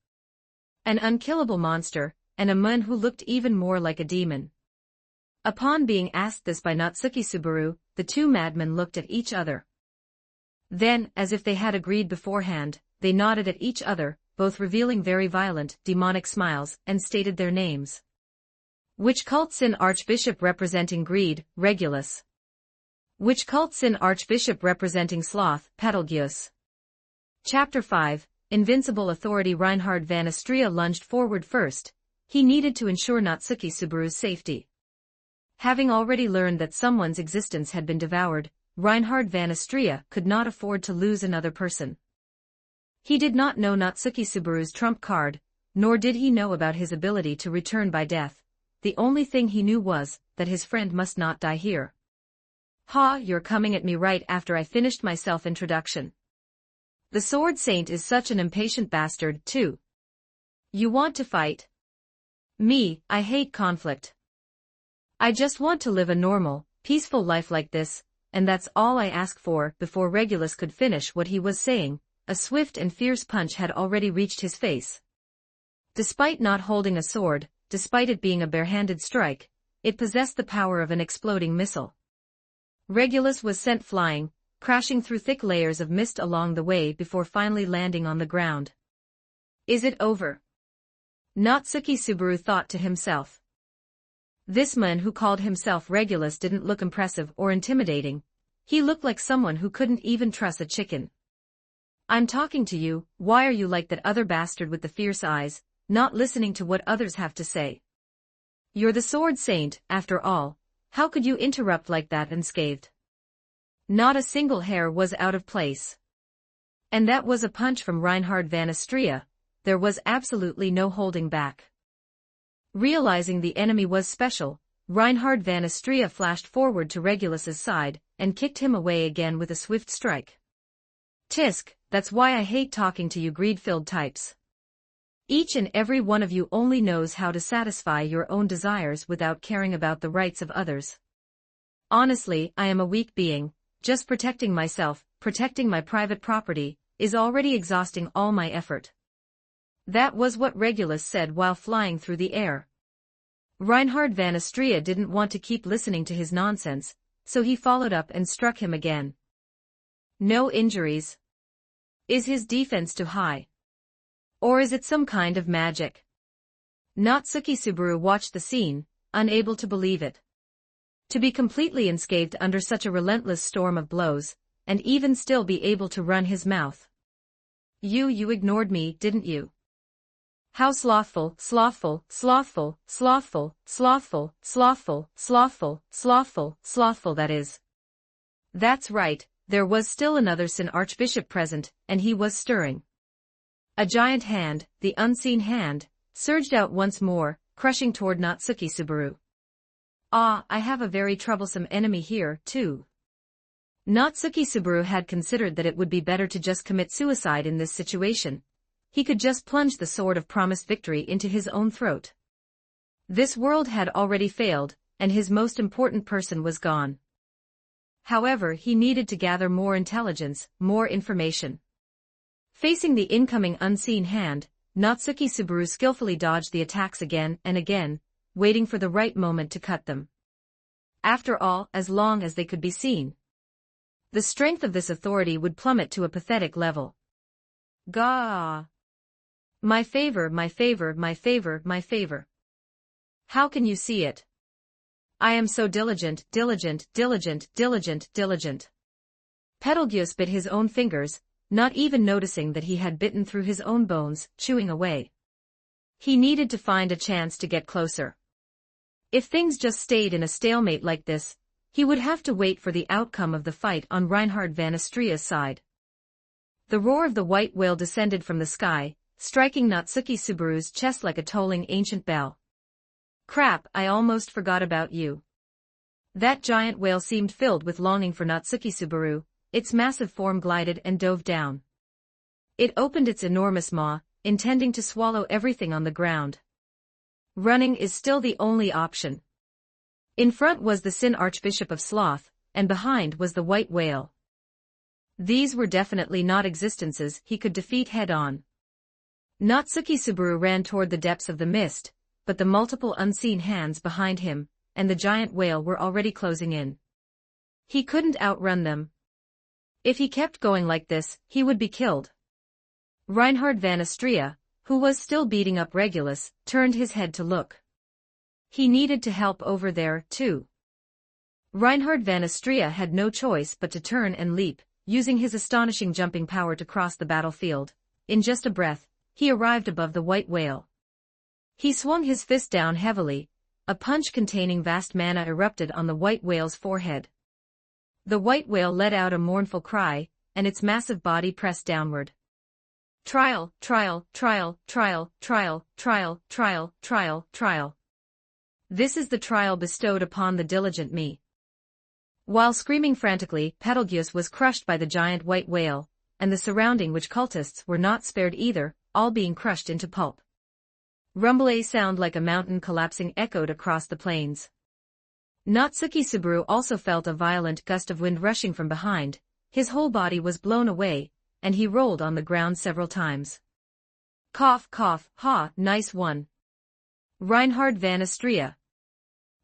An unkillable monster, and a man who looked even more like a demon. Upon being asked this by Natsuki Subaru, the two madmen looked at each other. Then, as if they had agreed beforehand, they nodded at each other, both revealing very violent, demonic smiles, and stated their names. Witch Cult Sin Archbishop representing Greed, Regulus. Witch Cult Sin Archbishop representing Sloth, Petalgius. Chapter 5, Invincible Authority. Reinhard van Astria lunged forward first. He needed to ensure Natsuki Subaru's safety. Having already learned that someone's existence had been devoured, Reinhard van Astria could not afford to lose another person. He did not know Natsuki Subaru's trump card, nor did he know about his ability to return by death. The only thing he knew was that his friend must not die here. Ha, you're coming at me right after I finished my self-introduction. The Sword Saint is such an impatient bastard, too. You want to fight? Me, I hate conflict. I just want to live a normal, peaceful life like this, and that's all I ask for. Before Regulus could finish what he was saying, a swift and fierce punch had already reached his face. Despite not holding a sword, despite it being a barehanded strike, it possessed the power of an exploding missile. Regulus was sent flying, crashing through thick layers of mist along the way before finally landing on the ground. Is it over? Natsuki Subaru thought to himself. This man who called himself Regulus didn't look impressive or intimidating. He looked like someone who couldn't even truss a chicken. I'm talking to you, why are you like that other bastard with the fierce eyes, not listening to what others have to say? You're the Sword Saint, after all, how could you interrupt like that unscathed? Not a single hair was out of place. And that was a punch from Reinhard van Astrea, there was absolutely no holding back. Realizing the enemy was special, Reinhard van Astrea flashed forward to Regulus's side, and kicked him away again with a swift strike. Tisk, that's why I hate talking to you greed-filled types. Each and every one of you only knows how to satisfy your own desires without caring about the rights of others. Honestly, I am a weak being, just protecting myself, protecting my private property, is already exhausting all my effort. That was what Regulus said while flying through the air. Reinhard van Astrea didn't want to keep listening to his nonsense, so he followed up and struck him again. No injuries. Is his defense too high? Or is it some kind of magic? Natsuki Subaru watched the scene, unable to believe it. To be completely unscathed under such a relentless storm of blows, and even still be able to run his mouth. You ignored me, didn't you? How slothful, slothful, slothful, slothful, slothful, slothful, slothful, slothful, slothful that is. That's right, there was still another Sin Archbishop present, and he was stirring. A giant hand, the unseen hand, surged out once more, crushing toward Natsuki Subaru. Ah, I have a very troublesome enemy here, too. Natsuki Subaru had considered that it would be better to just commit suicide in this situation. He could just plunge the sword of promised victory into his own throat. This world had already failed, and his most important person was gone. However, he needed to gather more intelligence, more information. Facing the incoming unseen hand, Natsuki Subaru skillfully dodged the attacks again and again, waiting for the right moment to cut them. After all, as long as they could be seen, the strength of this authority would plummet to a pathetic level. Gah! My favor, my favor, my favor, my favor. How can you see it? I am so diligent, diligent, diligent, diligent, diligent. Betelgeuse bit his own fingers, not even noticing that he had bitten through his own bones, chewing away. He needed to find a chance to get closer. If things just stayed in a stalemate like this, he would have to wait for the outcome of the fight on Reinhard van Astrea's side. The roar of the white whale descended from the sky, striking Natsuki Subaru's chest like a tolling ancient bell. Crap, I almost forgot about you. That giant whale seemed filled with longing for Natsuki Subaru, its massive form glided and dove down. It opened its enormous maw, intending to swallow everything on the ground. Running is still the only option. In front was the Sin Archbishop of Sloth, and behind was the white whale. These were definitely not existences he could defeat head-on. Natsuki Subaru ran toward the depths of the mist, but the multiple unseen hands behind him, and the giant whale were already closing in. He couldn't outrun them. If he kept going like this, he would be killed. Reinhard van Astrea, who was still beating up Regulus, turned his head to look. He needed to help over there, too. Reinhard van Astrea had no choice but to turn and leap, using his astonishing jumping power to cross the battlefield. In just a breath, he arrived above the white whale. He swung his fist down heavily. A punch containing vast mana erupted on the white whale's forehead. The white whale let out a mournful cry, and its massive body pressed downward. Trial, trial, trial, trial, trial, trial, trial, trial, trial. This is the trial bestowed upon the diligent me. While screaming frantically, Betelgeuse was crushed by the giant white whale, and the surrounding witch cultists were not spared either, all being crushed into pulp. Rumble sound like a mountain collapsing echoed across the plains. Natsuki Subaru also felt a violent gust of wind rushing from behind, his whole body was blown away, and he rolled on the ground several times. Cough, cough, ha, nice one. Reinhard van Astria.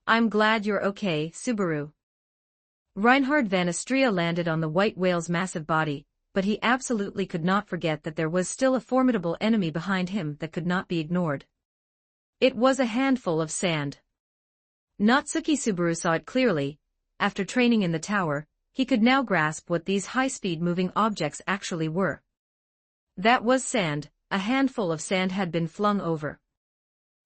I'm glad you're okay, Subaru. Reinhard van Astria landed on the white whale's massive body, but he absolutely could not forget that there was still a formidable enemy behind him that could not be ignored. It was a handful of sand. Natsuki Subaru saw it clearly. After training in the tower, he could now grasp what these high-speed moving objects actually were. That was sand. A handful of sand had been flung over.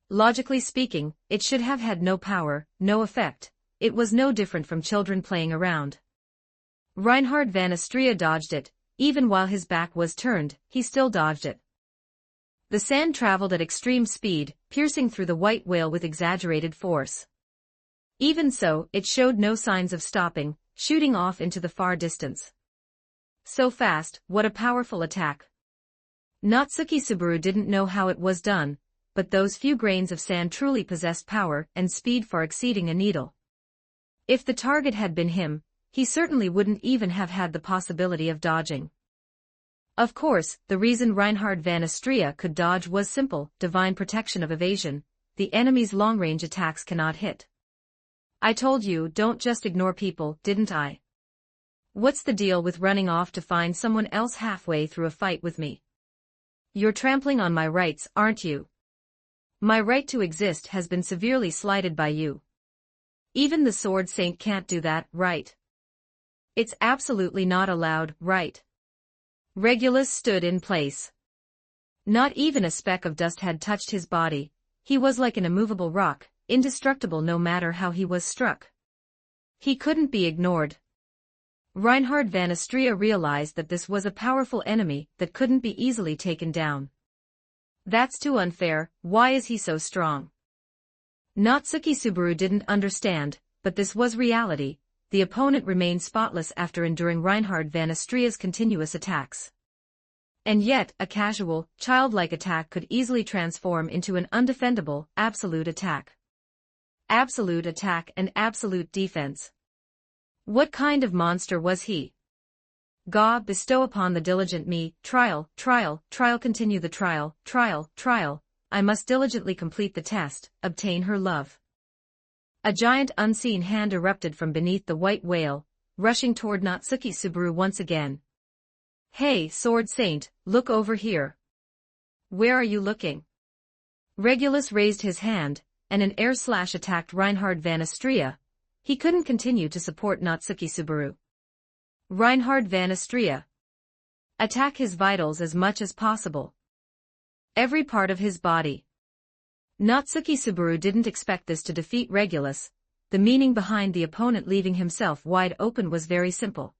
Logically speaking, it should have had no power, no effect. It was no different from children playing around. Reinhard van Astria dodged it. Even while his back was turned, he still dodged it. The sand traveled at extreme speed, piercing through the white whale with exaggerated force. Even so, it showed no signs of stopping, shooting off into the far distance. So fast, what a powerful attack. Natsuki Subaru didn't know how it was done, but those few grains of sand truly possessed power and speed far exceeding a needle. If the target had been him, he certainly wouldn't even have had the possibility of dodging. Of course, the reason Reinhard van Astria could dodge was simple: divine protection of evasion. The enemy's long-range attacks cannot hit. I told you, don't just ignore people, didn't I? What's the deal with running off to find someone else halfway through a fight with me? You're trampling on my rights, aren't you? My right to exist has been severely slighted by you. Even the Sword Saint can't do that, right? It's absolutely not allowed, right? Regulus stood in place. Not even a speck of dust had touched his body. He was like an immovable rock, indestructible no matter how he was struck. He couldn't be ignored. Reinhard van Astria realized that this was a powerful enemy that couldn't be easily taken down. That's too unfair. Why is he so strong? Natsuki Subaru didn't understand, but this was reality. The opponent remained spotless after enduring Reinhard van Astria's continuous attacks. And yet, a casual, childlike attack could easily transform into an undefendable, absolute attack. Absolute attack and absolute defense. What kind of monster was he? God bestow upon the diligent me, trial, trial, trial, continue the trial, trial, trial. I must diligently complete the test, obtain her love. A giant unseen hand erupted from beneath the white whale, rushing toward Natsuki Subaru once again. Hey, Sword Saint, look over here. Where are you looking? Regulus raised his hand, and an air slash attacked Reinhard van Astria. He couldn't continue to support Natsuki Subaru. Reinhard van Astria. Attack his vitals as much as possible. Every part of his body. Natsuki Subaru didn't expect this to defeat Regulus. The meaning behind the opponent leaving himself wide open was very simple.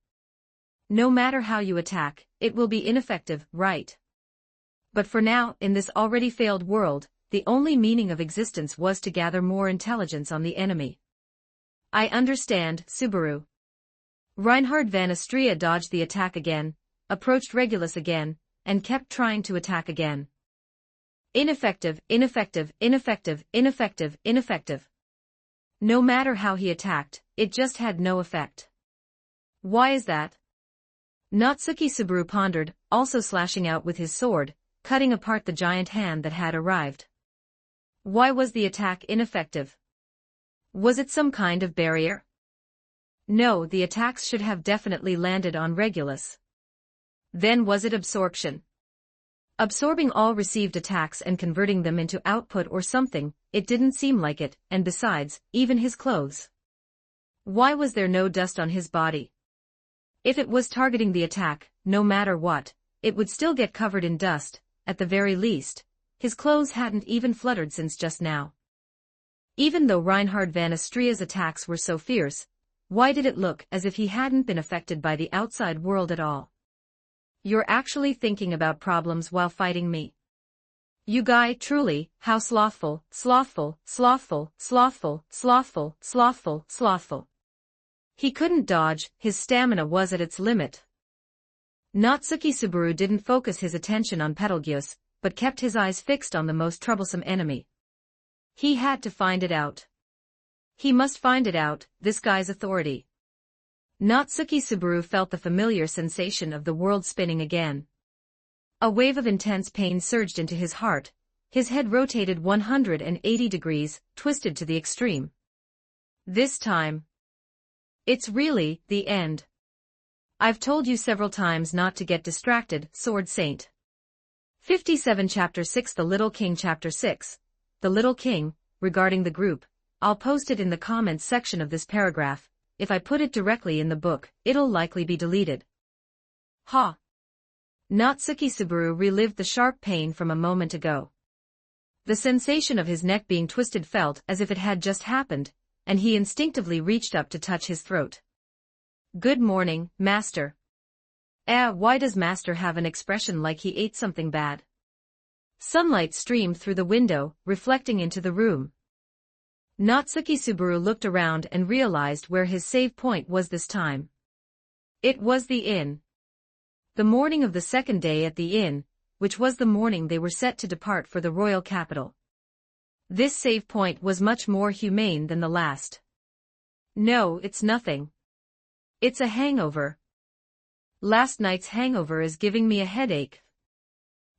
No matter how you attack, it will be ineffective, right? But for now, in this already failed world, the only meaning of existence was to gather more intelligence on the enemy. I understand, Subaru. Reinhard van Astria dodged the attack again, approached Regulus again, and kept trying to attack again. Ineffective, ineffective, ineffective, ineffective, ineffective. No matter how he attacked, it just had no effect. Why is that? Natsuki Subaru pondered, also slashing out with his sword, cutting apart the giant hand that had arrived. Why was the attack ineffective? Was it some kind of barrier? No, the attacks should have definitely landed on Regulus. Then was it absorption? Absorbing all received attacks and converting them into output or something? It didn't seem like it, and besides, even his clothes. Why was there no dust on his body? If it was targeting the attack, no matter what, it would still get covered in dust, at the very least. His clothes hadn't even fluttered since just now. Even though Reinhard van Astria's attacks were so fierce, why did it look as if he hadn't been affected by the outside world at all? You're actually thinking about problems while fighting me. You guy, truly, how slothful, slothful, slothful, slothful, slothful, slothful, slothful. He couldn't dodge, his stamina was at its limit. Natsuki Subaru didn't focus his attention on Betelgeuse, but kept his eyes fixed on the most troublesome enemy. He had to find it out. He must find it out, this guy's authority. Natsuki Subaru felt the familiar sensation of the world spinning again. A wave of intense pain surged into his heart, his head rotated 180 degrees, twisted to the extreme. This time. It's really the end. I've told you several times not to get distracted, Sword Saint. 57 Chapter 6 The Little King Chapter 6 The Little King, regarding the group, I'll post it in the comments section of this paragraph. If I put it directly in the book, it'll likely be deleted. Ha! Natsuki Subaru relived the sharp pain from a moment ago. The sensation of his neck being twisted felt as if it had just happened, and he instinctively reached up to touch his throat. Good morning, Master. Why does Master have an expression like he ate something bad? Sunlight streamed through the window, reflecting into the room. Natsuki Subaru looked around and realized where his save point was this time. It was the inn. The morning of the second day at the inn, which was the morning they were set to depart for the royal capital. This save point was much more humane than the last. No, it's nothing. It's a hangover. Last night's hangover is giving me a headache.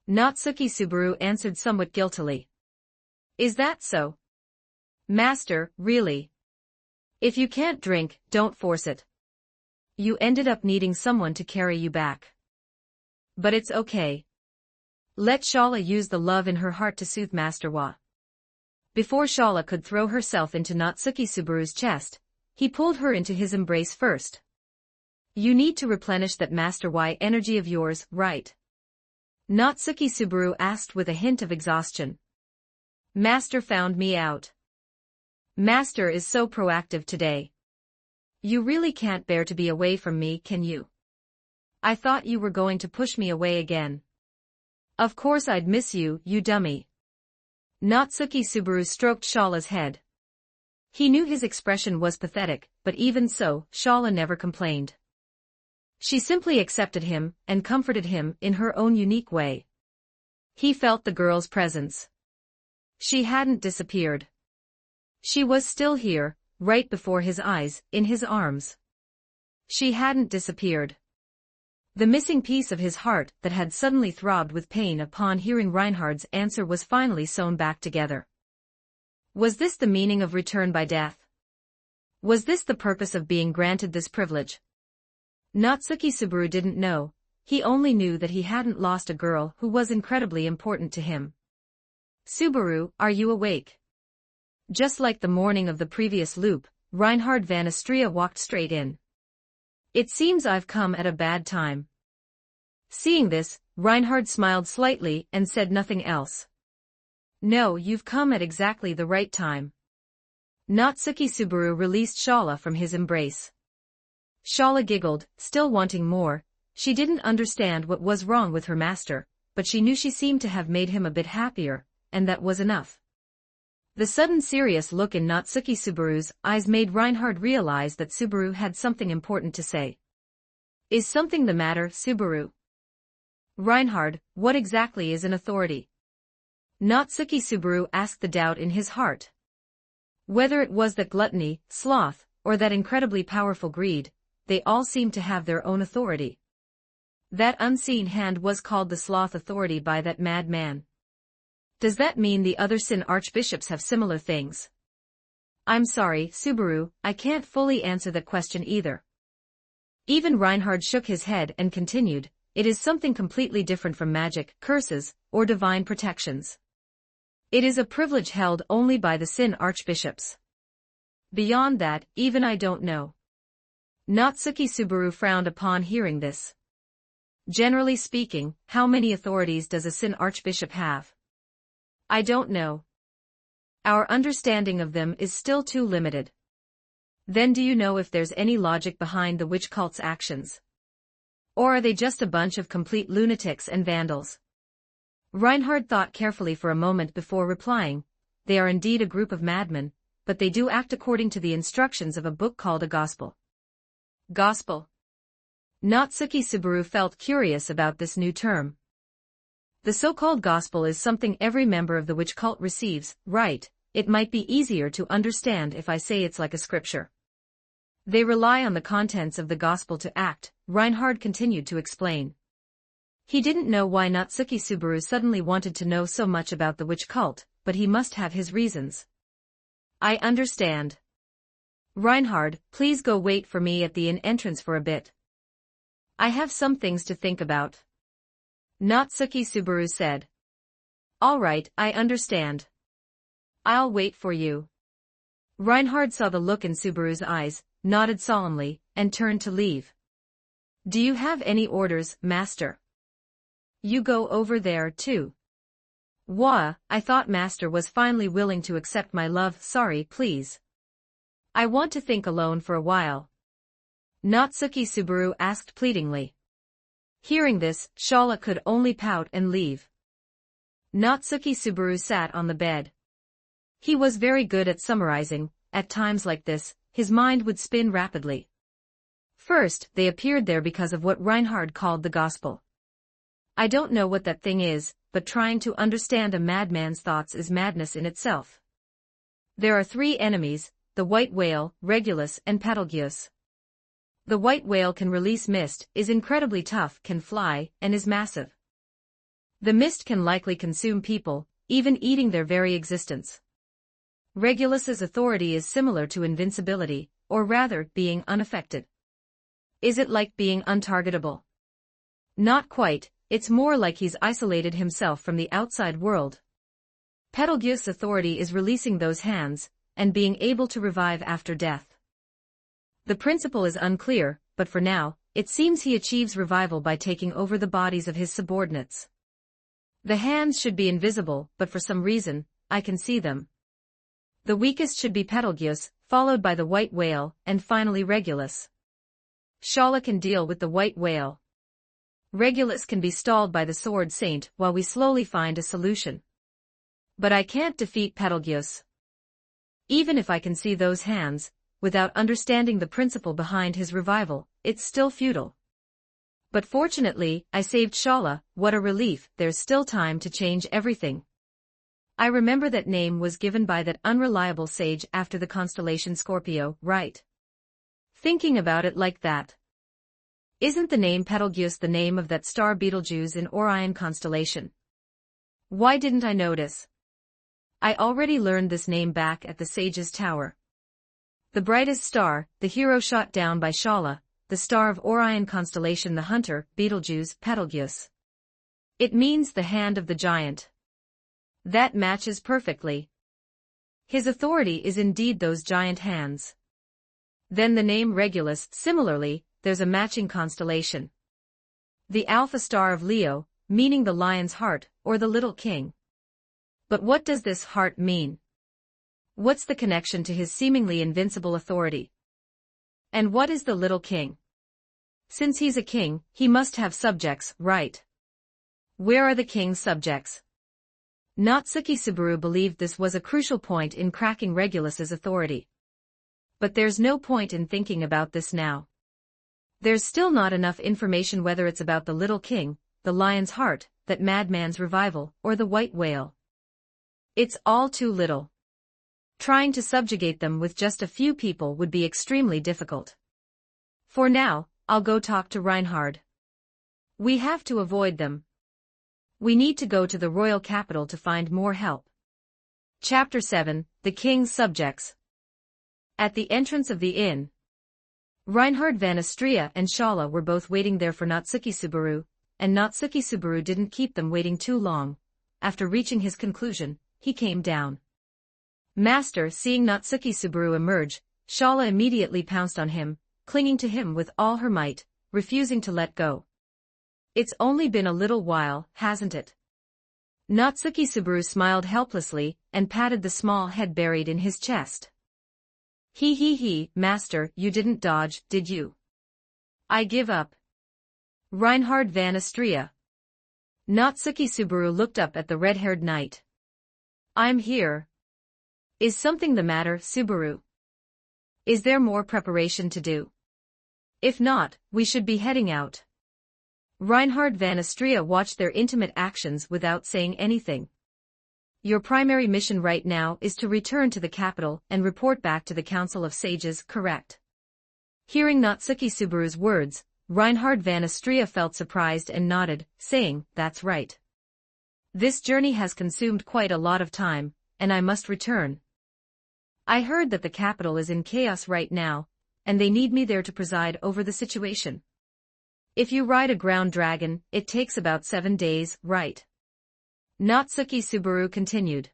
Natsuki Subaru answered somewhat guiltily. Is that so? Master, really? If you can't drink, don't force it. You ended up needing someone to carry you back. But it's okay. Let Shala use the love in her heart to soothe Master Wa. Before Shala could throw herself into Natsuki Subaru's chest, he pulled her into his embrace first. You need to replenish that Master Y energy of yours, right? Natsuki Subaru asked with a hint of exhaustion. Master found me out. Master is so proactive today. You really can't bear to be away from me, can you? I thought you were going to push me away again. Of course I'd miss you, you dummy. Natsuki Subaru stroked Shala's head. He knew his expression was pathetic, but even so, Shala never complained. She simply accepted him and comforted him in her own unique way. He felt the girl's presence. She hadn't disappeared. She was still here, right before his eyes, in his arms. She hadn't disappeared. The missing piece of his heart that had suddenly throbbed with pain upon hearing Reinhard's answer was finally sewn back together. Was this the meaning of return by death? Was this the purpose of being granted this privilege? Natsuki Subaru didn't know, he only knew that he hadn't lost a girl who was incredibly important to him. Subaru, are you awake? Just like the morning of the previous loop, Reinhard van Astria walked straight in. It seems I've come at a bad time. Seeing this, Reinhard smiled slightly and said nothing else. No, you've come at exactly the right time. Natsuki Subaru released Shala from his embrace. Shala giggled, still wanting more. She didn't understand what was wrong with her master, but she knew she seemed to have made him a bit happier, and that was enough. The sudden serious look in Natsuki Subaru's eyes made Reinhard realize that Subaru had something important to say. Is something the matter, Subaru? Reinhard, what exactly is an authority? Natsuki Subaru asked the doubt in his heart. Whether it was that gluttony, sloth, or that incredibly powerful greed, they all seemed to have their own authority. That unseen hand was called the sloth authority by that madman. Does that mean the other Sin archbishops have similar things? I'm sorry, Subaru, I can't fully answer that question either. Even Reinhard shook his head and continued, it is something completely different from magic, curses, or divine protections. It is a privilege held only by the Sin archbishops. Beyond that, even I don't know. Natsuki Subaru frowned upon hearing this. Generally speaking, how many authorities does a Sin archbishop have? I don't know. Our understanding of them is still too limited. Then do you know if there's any logic behind the witch cult's actions? Or are they just a bunch of complete lunatics and vandals? Reinhard thought carefully for a moment before replying. They are indeed a group of madmen, but they do act according to the instructions of a book called a gospel. Gospel? Natsuki Subaru felt curious about this new term. The so-called gospel is something every member of the witch cult receives, right? It might be easier to understand if I say it's like a scripture. They rely on the contents of the gospel to act, Reinhard continued to explain. He didn't know why Natsuki Subaru suddenly wanted to know so much about the witch cult, but he must have his reasons. I understand. Reinhard, please go wait for me at the inn entrance for a bit. I have some things to think about. Natsuki Subaru said. All right, I understand. I'll wait for you. Reinhard saw the look in Subaru's eyes, nodded solemnly, and turned to leave. Do you have any orders, master? You go over there too. Wah, I thought master was finally willing to accept my love. Sorry, please. I want to think alone for a while. Natsuki Subaru asked pleadingly. Hearing this, Shala could only pout and leave. Natsuki Subaru sat on the bed. He was very good at summarizing. At times like this, his mind would spin rapidly. First, they appeared there because of what Reinhard called the gospel. I don't know what that thing is, but trying to understand a madman's thoughts is madness in itself. There are three enemies, the white whale, Regulus and Betelgeuse. The white whale can release mist, is incredibly tough, can fly, and is massive. The mist can likely consume people, even eating their very existence. Regulus's authority is similar to invincibility, or rather, being unaffected. Is it like being untargetable? Not quite, it's more like he's isolated himself from the outside world. Betelgeuse's authority is releasing those hands, and being able to revive after death. The principle is unclear, but for now, it seems he achieves revival by taking over the bodies of his subordinates. The hands should be invisible, but for some reason, I can see them. The weakest should be Betelgeuse, followed by the white whale, and finally Regulus. Shala can deal with the white whale. Regulus can be stalled by the sword saint while we slowly find a solution. But I can't defeat Betelgeuse. Even if I can see those hands, without understanding the principle behind his revival, it's still futile. But fortunately, I saved Shala. What a relief, there's still time to change everything. I remember that name was given by that unreliable sage after the constellation Scorpio, right? Thinking about it like that. Isn't the name Betelgeuse the name of that star Betelgeuse in Orion constellation? Why didn't I notice? I already learned this name back at the sage's tower. The brightest star, the hero shot down by Shala, the star of Orion constellation, the hunter, Betelgeuse, Betelgeuse. It means the hand of the giant. That matches perfectly. His authority is indeed those giant hands. Then the name Regulus, similarly, there's a matching constellation. The alpha star of Leo, meaning the lion's heart, or the little king. But what does this heart mean? What's the connection to his seemingly invincible authority? And what is the little king? Since he's a king, he must have subjects, right? Where are the king's subjects? Natsuki Subaru believed this was a crucial point in cracking Regulus's authority. But there's no point in thinking about this now. There's still not enough information whether it's about the little king, the lion's heart, that madman's revival, or the white whale. It's all too little. Trying to subjugate them with just a few people would be extremely difficult. For now, I'll go talk to Reinhard. We have to avoid them. We need to go to the royal capital to find more help. Chapter 7, The King's Subjects. At the entrance of the inn, Reinhard van Astria and Shala were both waiting there for Natsuki Subaru, and Natsuki Subaru didn't keep them waiting too long. After reaching his conclusion, he came down. Master, seeing Natsuki Subaru emerge, Shala immediately pounced on him, clinging to him with all her might, refusing to let go. It's only been a little while, hasn't it? Natsuki Subaru smiled helplessly, and patted the small head buried in his chest. He, master, you didn't dodge, did you? I give up. Reinhard van Astria. Natsuki Subaru looked up at the red-haired knight. I'm here. Is something the matter, Subaru? Is there more preparation to do? If not, we should be heading out. Reinhard van Astria watched their intimate actions without saying anything. Your primary mission right now is to return to the capital and report back to the Council of Sages, correct? Hearing Natsuki Subaru's words, Reinhard van Astria felt surprised and nodded, saying, that's right. This journey has consumed quite a lot of time, and I must return. I heard that the capital is in chaos right now, and they need me there to preside over the situation. If you ride a ground dragon, it takes about 7 days, right? Natsuki Subaru continued.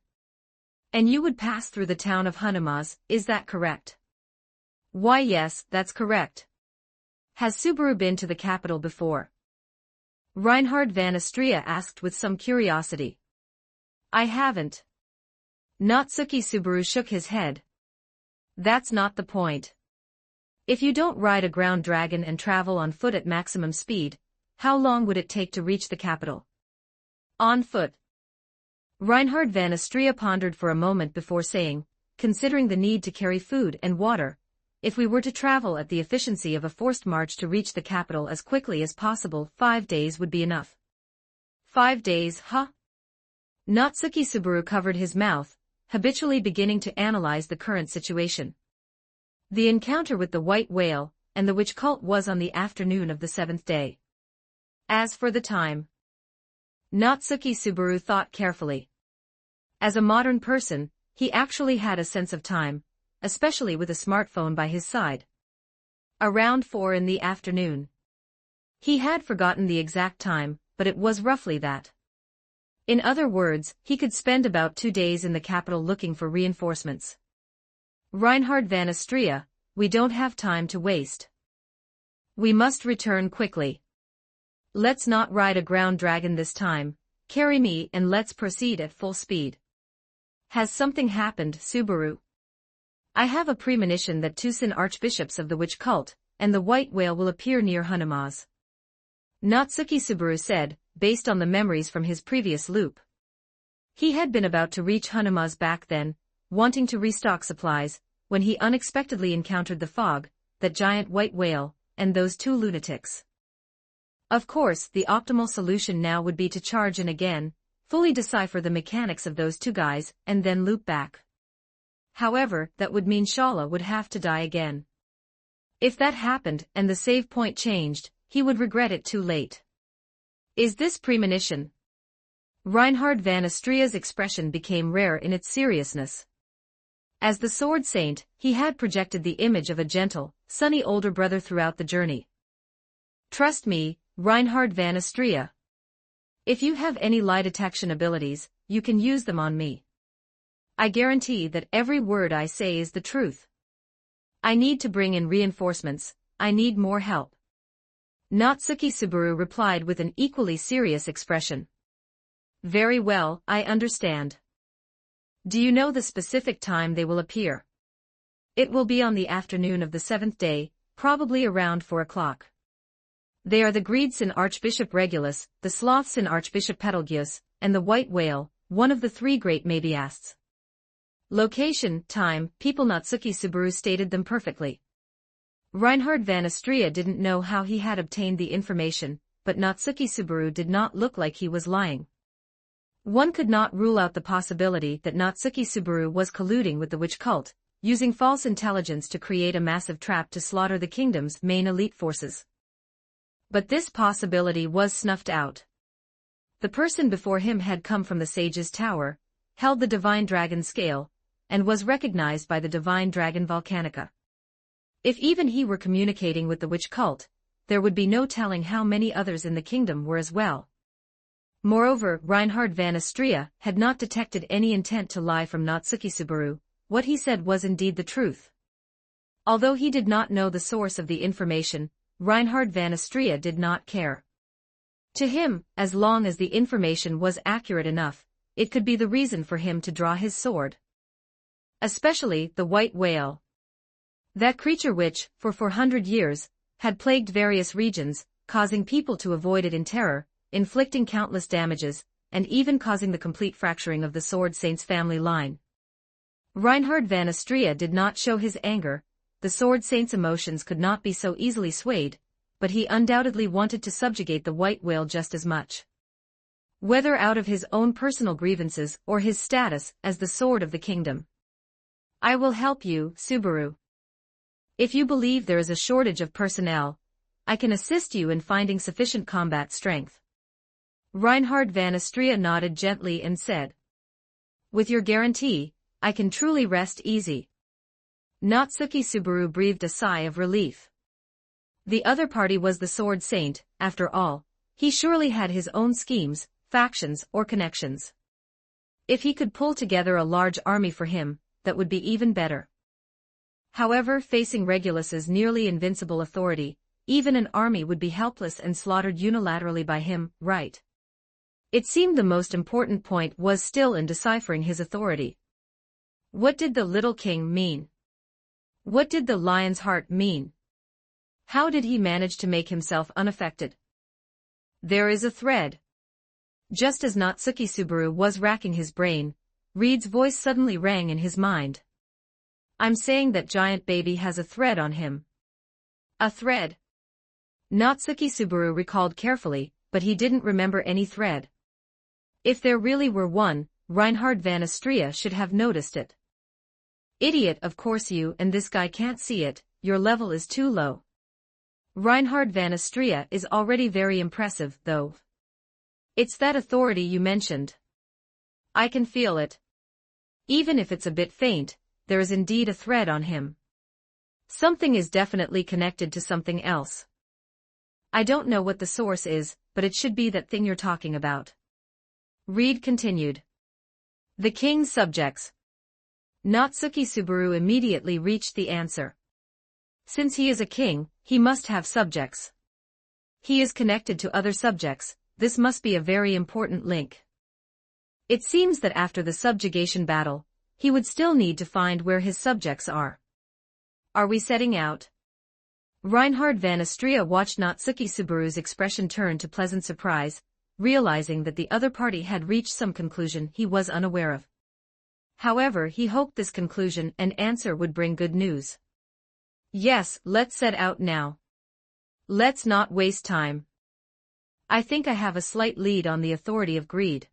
And you would pass through the town of Hunamaz, is that correct? Why yes, that's correct. Has Subaru been to the capital before? Reinhard van Astria asked with some curiosity. I haven't. Natsuki Subaru shook his head. That's not the point. If you don't ride a ground dragon and travel on foot at maximum speed, how long would it take to reach the capital? On foot. Reinhard van Astria pondered for a moment before saying, considering the need to carry food and water, if we were to travel at the efficiency of a forced march to reach the capital as quickly as possible, 5 days would be enough. 5 days, huh? Natsuki Subaru covered his mouth, habitually beginning to analyze the current situation. The encounter with the white whale and the witch cult was on the afternoon of the 7th day. As for the time, Natsuki Subaru thought carefully. As a modern person, he actually had a sense of time, especially with a smartphone by his side. Around 4 in the afternoon. He had forgotten the exact time, but it was roughly that. In other words, he could spend about 2 days in the capital looking for reinforcements. Reinhard van Astria, we don't have time to waste. We must return quickly. Let's not ride a ground dragon this time, carry me and let's proceed at full speed. Has something happened, Subaru? I have a premonition that 2 Sin archbishops of the witch cult and the white whale will appear near Hunamaz. Natsuki Subaru said, based on the memories from his previous loop. He had been about to reach Hunamaz back then, wanting to restock supplies, when he unexpectedly encountered the fog, that giant white whale, and those 2 lunatics. Of course, the optimal solution now would be to charge in again, fully decipher the mechanics of those 2 guys, and then loop back. However, that would mean Shala would have to die again. If that happened and the save point changed, he would regret it too late. Is this premonition? Reinhard van Astria's expression became rare in its seriousness. As the Sword Saint, he had projected the image of a gentle, sunny older brother throughout the journey. Trust me, Reinhard van Astria. If you have any lie detection abilities, you can use them on me. I guarantee that every word I say is the truth. I need to bring in reinforcements, I need more help. Natsuki Subaru replied with an equally serious expression. Very well, I understand. Do you know the specific time they will appear? It will be on the afternoon of the 7th day, probably around 4 o'clock. They are the Greedsin Archbishop Regulus, the Slothsin Archbishop Petalgius, and the White Whale, one of the 3 great Mabiasts. Location, time, people. Natsuki Subaru stated them perfectly. Reinhard van Astria didn't know how he had obtained the information, but Natsuki Subaru did not look like he was lying. One could not rule out the possibility that Natsuki Subaru was colluding with the witch cult, using false intelligence to create a massive trap to slaughter the kingdom's main elite forces. But this possibility was snuffed out. The person before him had come from the Sage's Tower, held the Divine Dragon Scale, and was recognized by the Divine Dragon Volcanica. If even he were communicating with the witch cult, there would be no telling how many others in the kingdom were as well. Moreover, Reinhard van Astria had not detected any intent to lie from Natsuki Subaru. What he said was indeed the truth. Although he did not know the source of the information, Reinhard van Astria did not care. To him, as long as the information was accurate enough, it could be the reason for him to draw his sword. Especially the white whale. That creature which, for 400 years, had plagued various regions, causing people to avoid it in terror, inflicting countless damages, and even causing the complete fracturing of the Sword Saint's family line. Reinhard van Astrea did not show his anger. The Sword Saint's emotions could not be so easily swayed, but he undoubtedly wanted to subjugate the White Whale just as much. Whether out of his own personal grievances or his status as the Sword of the Kingdom. I will help you, Subaru. If you believe there is a shortage of personnel, I can assist you in finding sufficient combat strength. Reinhard van Astrea nodded gently and said, with your guarantee, I can truly rest easy. Natsuki Subaru breathed a sigh of relief. The other party was the Sword Saint, after all. He surely had his own schemes, factions, or connections. If he could pull together a large army for him, that would be even better. However, facing Regulus's nearly invincible authority, even an army would be helpless and slaughtered unilaterally by him, right? It seemed the most important point was still in deciphering his authority. What did the little king mean? What did the lion's heart mean? How did he manage to make himself unaffected? There is a thread. Just as Natsuki Subaru was racking his brain, Reed's voice suddenly rang in his mind. I'm saying that giant baby has a thread on him. A thread? Natsuki Subaru recalled carefully, but he didn't remember any thread. If there really were one, Reinhard van Astrea should have noticed it. Idiot, of course you and this guy can't see it, your level is too low. Reinhard van Astrea is already very impressive, though. It's that authority you mentioned. I can feel it. Even if it's a bit faint, there is indeed a thread on him. Something is definitely connected to something else. I don't know what the source is, but it should be that thing you're talking about. Reed continued. The king's subjects. Natsuki Subaru immediately reached the answer. Since he is a king, he must have subjects. He is connected to other subjects, this must be a very important link. It seems that after the subjugation battle, he would still need to find where his subjects are. Are we setting out? Reinhard van Astrea watched Natsuki Subaru's expression turn to pleasant surprise, realizing that the other party had reached some conclusion he was unaware of. However, he hoped this conclusion and answer would bring good news. Yes, let's set out now. Let's not waste time. I think I have a slight lead on the authority of greed.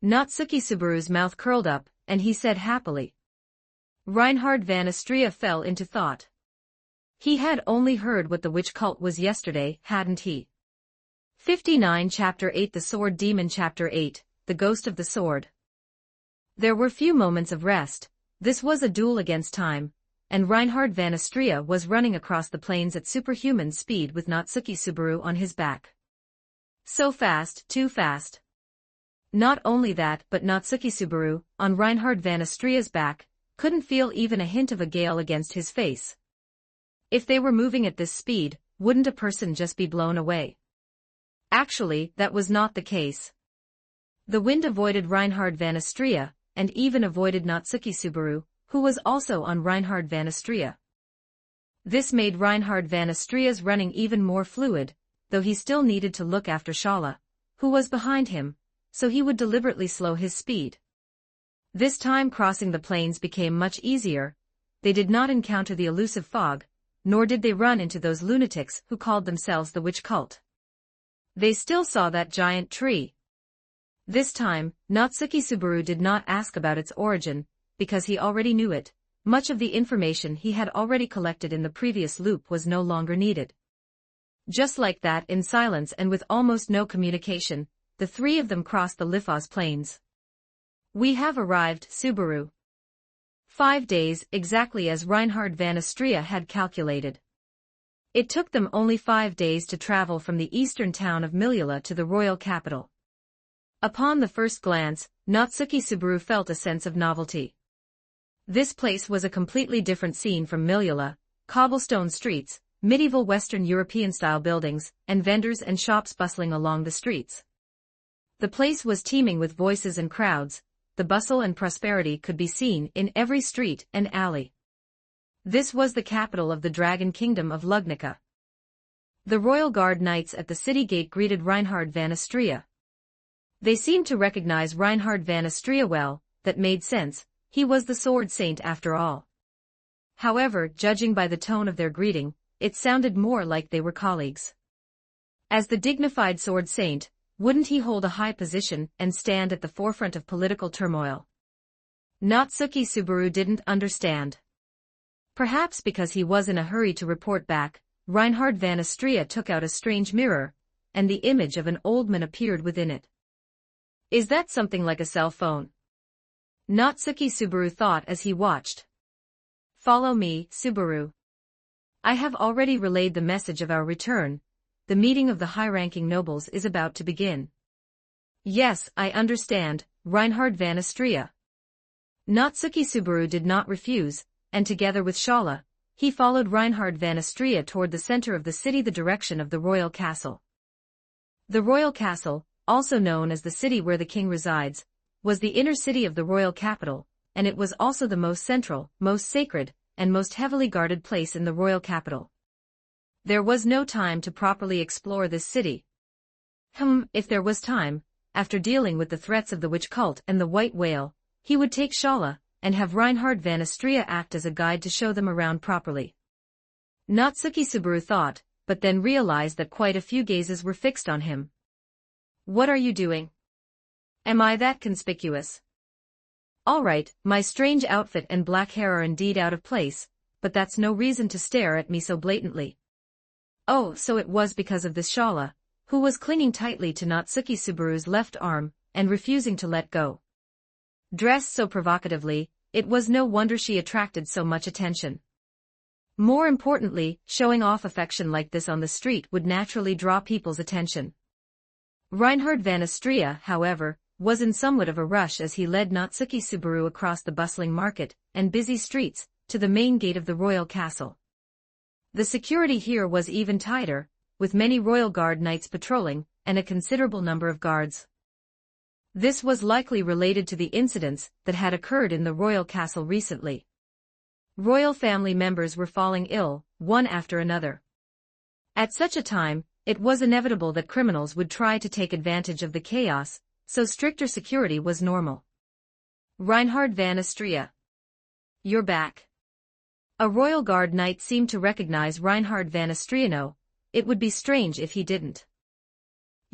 Natsuki Subaru's mouth curled up, and he said happily. Reinhard van Astrea fell into thought. He had only heard what the witch cult was yesterday, hadn't he? 59 Chapter 8 The Sword Demon Chapter 8 The Ghost of the Sword. There were few moments of rest. This was a duel against time, and Reinhard van Astrea was running across the plains at superhuman speed with Natsuki Subaru on his back. So fast, too fast. Not only that, but Natsuki Subaru, on Reinhard van Astrea's back, couldn't feel even a hint of a gale against his face. If they were moving at this speed, wouldn't a person just be blown away? Actually, that was not the case. The wind avoided Reinhard van Astrea, and even avoided Natsuki Subaru, who was also on Reinhard van Astrea. This made Reinhard van Astrea's running even more fluid, though he still needed to look after Shala, who was behind him, so he would deliberately slow his speed. This time crossing the plains became much easier. They did not encounter the elusive fog, nor did they run into those lunatics who called themselves the witch cult. They still saw that giant tree. This time, Natsuki Subaru did not ask about its origin, because he already knew it. Much of the information he had already collected in the previous loop was no longer needed. Just like that, in silence and with almost no communication, the three of them crossed the Lifaz plains. We have arrived, Subaru. 5 days, exactly as Reinhard van Astrea had calculated. It took them only 5 days to travel from the eastern town of Milula to the royal capital. Upon the first glance, Natsuki Subaru felt a sense of novelty. This place was a completely different scene from Milula: cobblestone streets, medieval Western European-style buildings, and vendors and shops bustling along the streets. The place was teeming with voices and crowds. The bustle and prosperity could be seen in every street and alley. This was the capital of the Dragon Kingdom of Lugnica. The royal guard knights at the city gate greeted Reinhard van Astrea. They seemed to recognize Reinhard van Astrea well. That made sense, he was the sword saint after all. However, judging by the tone of their greeting, it sounded more like they were colleagues. As the dignified sword saint, wouldn't he hold a high position and stand at the forefront of political turmoil? Natsuki Subaru didn't understand. Perhaps because he was in a hurry to report back, Reinhard van Astrea took out a strange mirror, and the image of an old man appeared within it. Is that something like a cell phone? Natsuki Subaru thought as he watched. Follow me, Subaru. I have already relayed the message of our return. The meeting of the high-ranking nobles is about to begin. Yes, I understand, Reinhard van Astrea. Natsuki Subaru did not refuse, and together with Shala, he followed Reinhard van Astrea toward the center of the city, the direction of the royal castle. The royal castle, also known as the city where the king resides, was the inner city of the royal capital, and it was also the most central, most sacred, and most heavily guarded place in the royal capital. There was no time to properly explore this city. If there was time, after dealing with the threats of the witch cult and the white whale, he would take Shala, and have Reinhard van Astrea act as a guide to show them around properly. Natsuki Subaru thought, but then realized that quite a few gazes were fixed on him. What are you doing? Am I that conspicuous? All right, my strange outfit and black hair are indeed out of place, but that's no reason to stare at me so blatantly. Oh, so it was because of this Shala, who was clinging tightly to Natsuki Subaru's left arm, and refusing to let go. Dressed so provocatively, it was no wonder she attracted so much attention. More importantly, showing off affection like this on the street would naturally draw people's attention. Reinhard van Astrea, however, was in somewhat of a rush as he led Natsuki Subaru across the bustling market and busy streets, to the main gate of the royal castle. The security here was even tighter, with many royal guard knights patrolling, and a considerable number of guards. This was likely related to the incidents that had occurred in the royal castle recently. Royal family members were falling ill, one after another. At such a time, it was inevitable that criminals would try to take advantage of the chaos, so stricter security was normal. Reinhard van Astrea. You're back. A royal guard knight seemed to recognize Reinhard van Astrea. No, it would be strange if he didn't.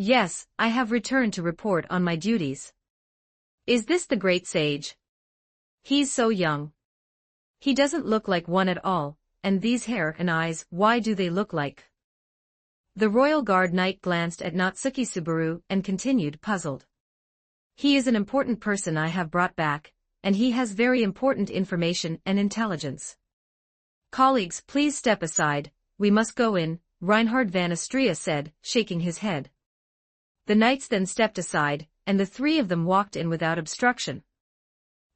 Yes, I have returned to report on my duties. Is this the great sage? He's so young. He doesn't look like one at all, and these hair and eyes, why do they look like? The royal guard knight glanced at Natsuki Subaru and continued, puzzled. He is an important person I have brought back, and he has very important information and intelligence. Colleagues, please step aside, we must go in, Reinhard van Astrea said, shaking his head. The knights then stepped aside, and the three of them walked in without obstruction.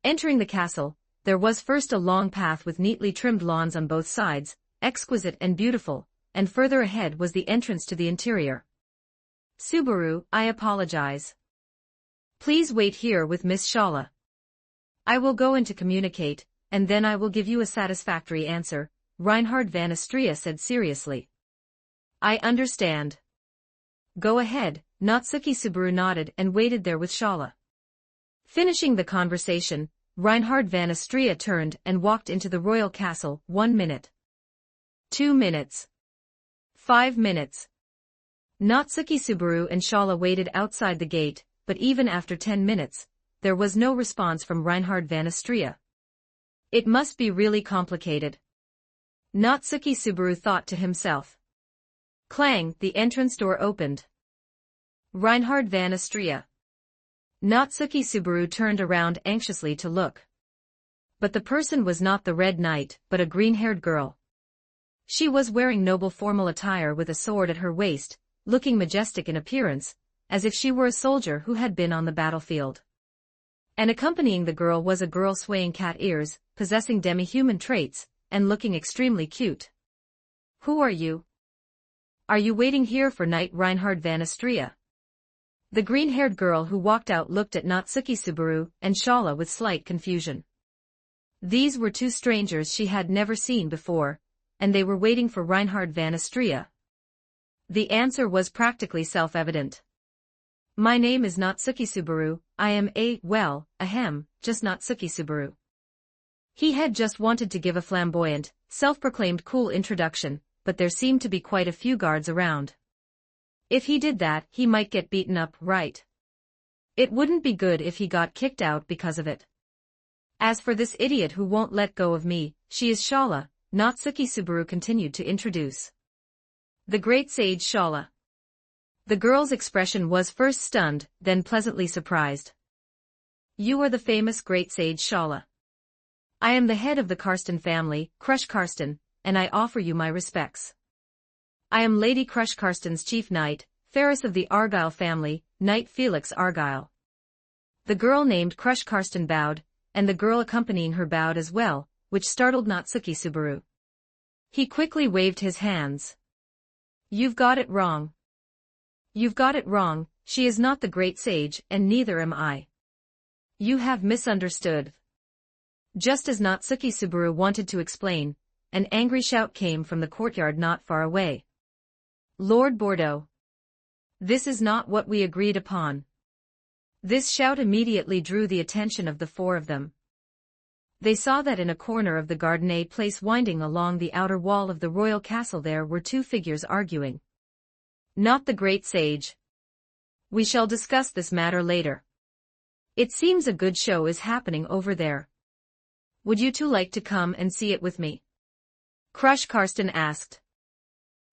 Entering the castle, there was first a long path with neatly trimmed lawns on both sides, exquisite and beautiful, and further ahead was the entrance to the interior. Subaru, I apologize. Please wait here with Miss Shala. I will go in to communicate, and then I will give you a satisfactory answer, Reinhard van Astrea said seriously. I understand. Go ahead, Natsuki Subaru nodded and waited there with Shala. Finishing the conversation, Reinhard van Astrea turned and walked into the royal castle. 1 minute. 2 minutes. 5 minutes. Natsuki Subaru and Shala waited outside the gate, but even after 10 minutes, there was no response from Reinhard van Astrea. It must be really complicated. Natsuki Subaru thought to himself. Clang, the entrance door opened. Reinhard van Astrea. Natsuki Subaru turned around anxiously to look. But the person was not the Red Knight, but a green-haired girl. She was wearing noble formal attire with a sword at her waist, looking majestic in appearance, as if she were a soldier who had been on the battlefield. And accompanying the girl was a girl swaying cat ears, possessing demi-human traits, and looking extremely cute. Who are you? Are you waiting here for Knight Reinhard van Astrea? The green-haired girl who walked out looked at Natsuki Subaru and Shala with slight confusion. These were two strangers she had never seen before, and they were waiting for Reinhard van Astrea. The answer was practically self-evident. My name is Natsuki Subaru, I am just Natsuki Subaru. He had just wanted to give a flamboyant, self-proclaimed cool introduction, but there seemed to be quite a few guards around. If he did that, he might get beaten up, right? It wouldn't be good if he got kicked out because of it. As for this idiot who won't let go of me, she is Shala, Natsuki Subaru continued to introduce. The great sage Shala. The girl's expression was first stunned, then pleasantly surprised. You are the famous great sage Shala. I am the head of the Karsten family, Crush Karsten, and I offer you my respects. I am Lady Crush Karsten's chief knight, Ferris of the Argyle family, Knight Felix Argyle. The girl named Crush Karsten bowed, and the girl accompanying her bowed as well, which startled Natsuki Subaru. He quickly waved his hands. You've got it wrong. You've got it wrong, she is not the great sage, and neither am I. You have misunderstood. Just as Natsuki Subaru wanted to explain, an angry shout came from the courtyard not far away. Lord Bordeaux. This is not what we agreed upon. This shout immediately drew the attention of the four of them. They saw that in a corner of the Gardenie place winding along the outer wall of the royal castle there were two figures arguing. Not the great sage. We shall discuss this matter later. It seems a good show is happening over there. Would you two like to come and see it with me? Crush Karsten asked.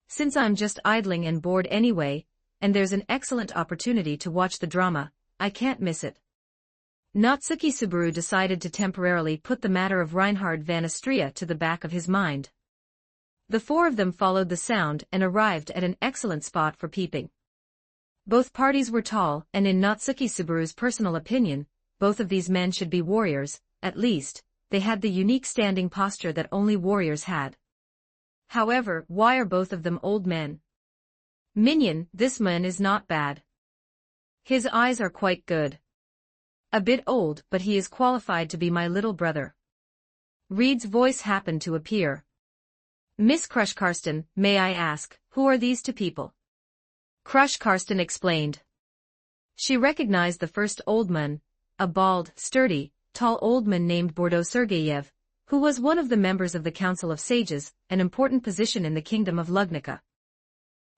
Since I'm just idling and bored anyway, and there's an excellent opportunity to watch the drama, I can't miss it. Natsuki Subaru decided to temporarily put the matter of Reinhard van Astria to the back of his mind. The four of them followed the sound and arrived at an excellent spot for peeping. Both parties were tall, and in Natsuki Subaru's personal opinion, both of these men should be warriors, at least, they had the unique standing posture that only warriors had. However, why are both of them old men? Minion, this man is not bad. His eyes are quite good. A bit old, but he is qualified to be my little brother. Reed's voice happened to appear. Miss Crush Karsten, may I ask, who are these two people? Crush Karsten explained. She recognized the first old man, a bald, sturdy, tall old man named Bordeaux Sergeyev, who was one of the members of the Council of Sages, an important position in the Kingdom of Lugnica.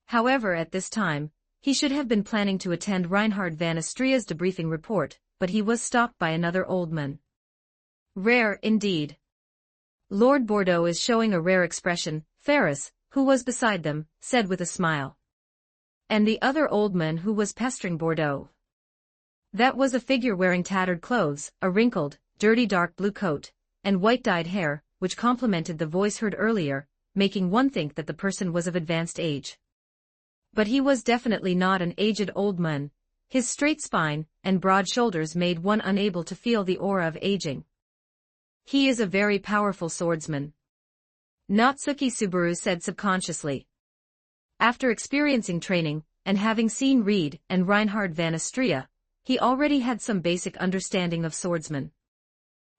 However, at this time, he should have been planning to attend Reinhard van Astria's debriefing report, but he was stopped by another old man. Rare, indeed. Lord Bordeaux is showing a rare expression, Ferris, who was beside them, said with a smile. And the other old man who was pestering Bordeaux. That was a figure wearing tattered clothes, a wrinkled, dirty dark blue coat, and white-dyed hair, which complemented the voice heard earlier, making one think that the person was of advanced age. But he was definitely not an aged old man. His straight spine and broad shoulders made one unable to feel the aura of aging. He is a very powerful swordsman. Natsuki Subaru said subconsciously. After experiencing training, and having seen Reed and Reinhard van Astria, he already had some basic understanding of swordsmen.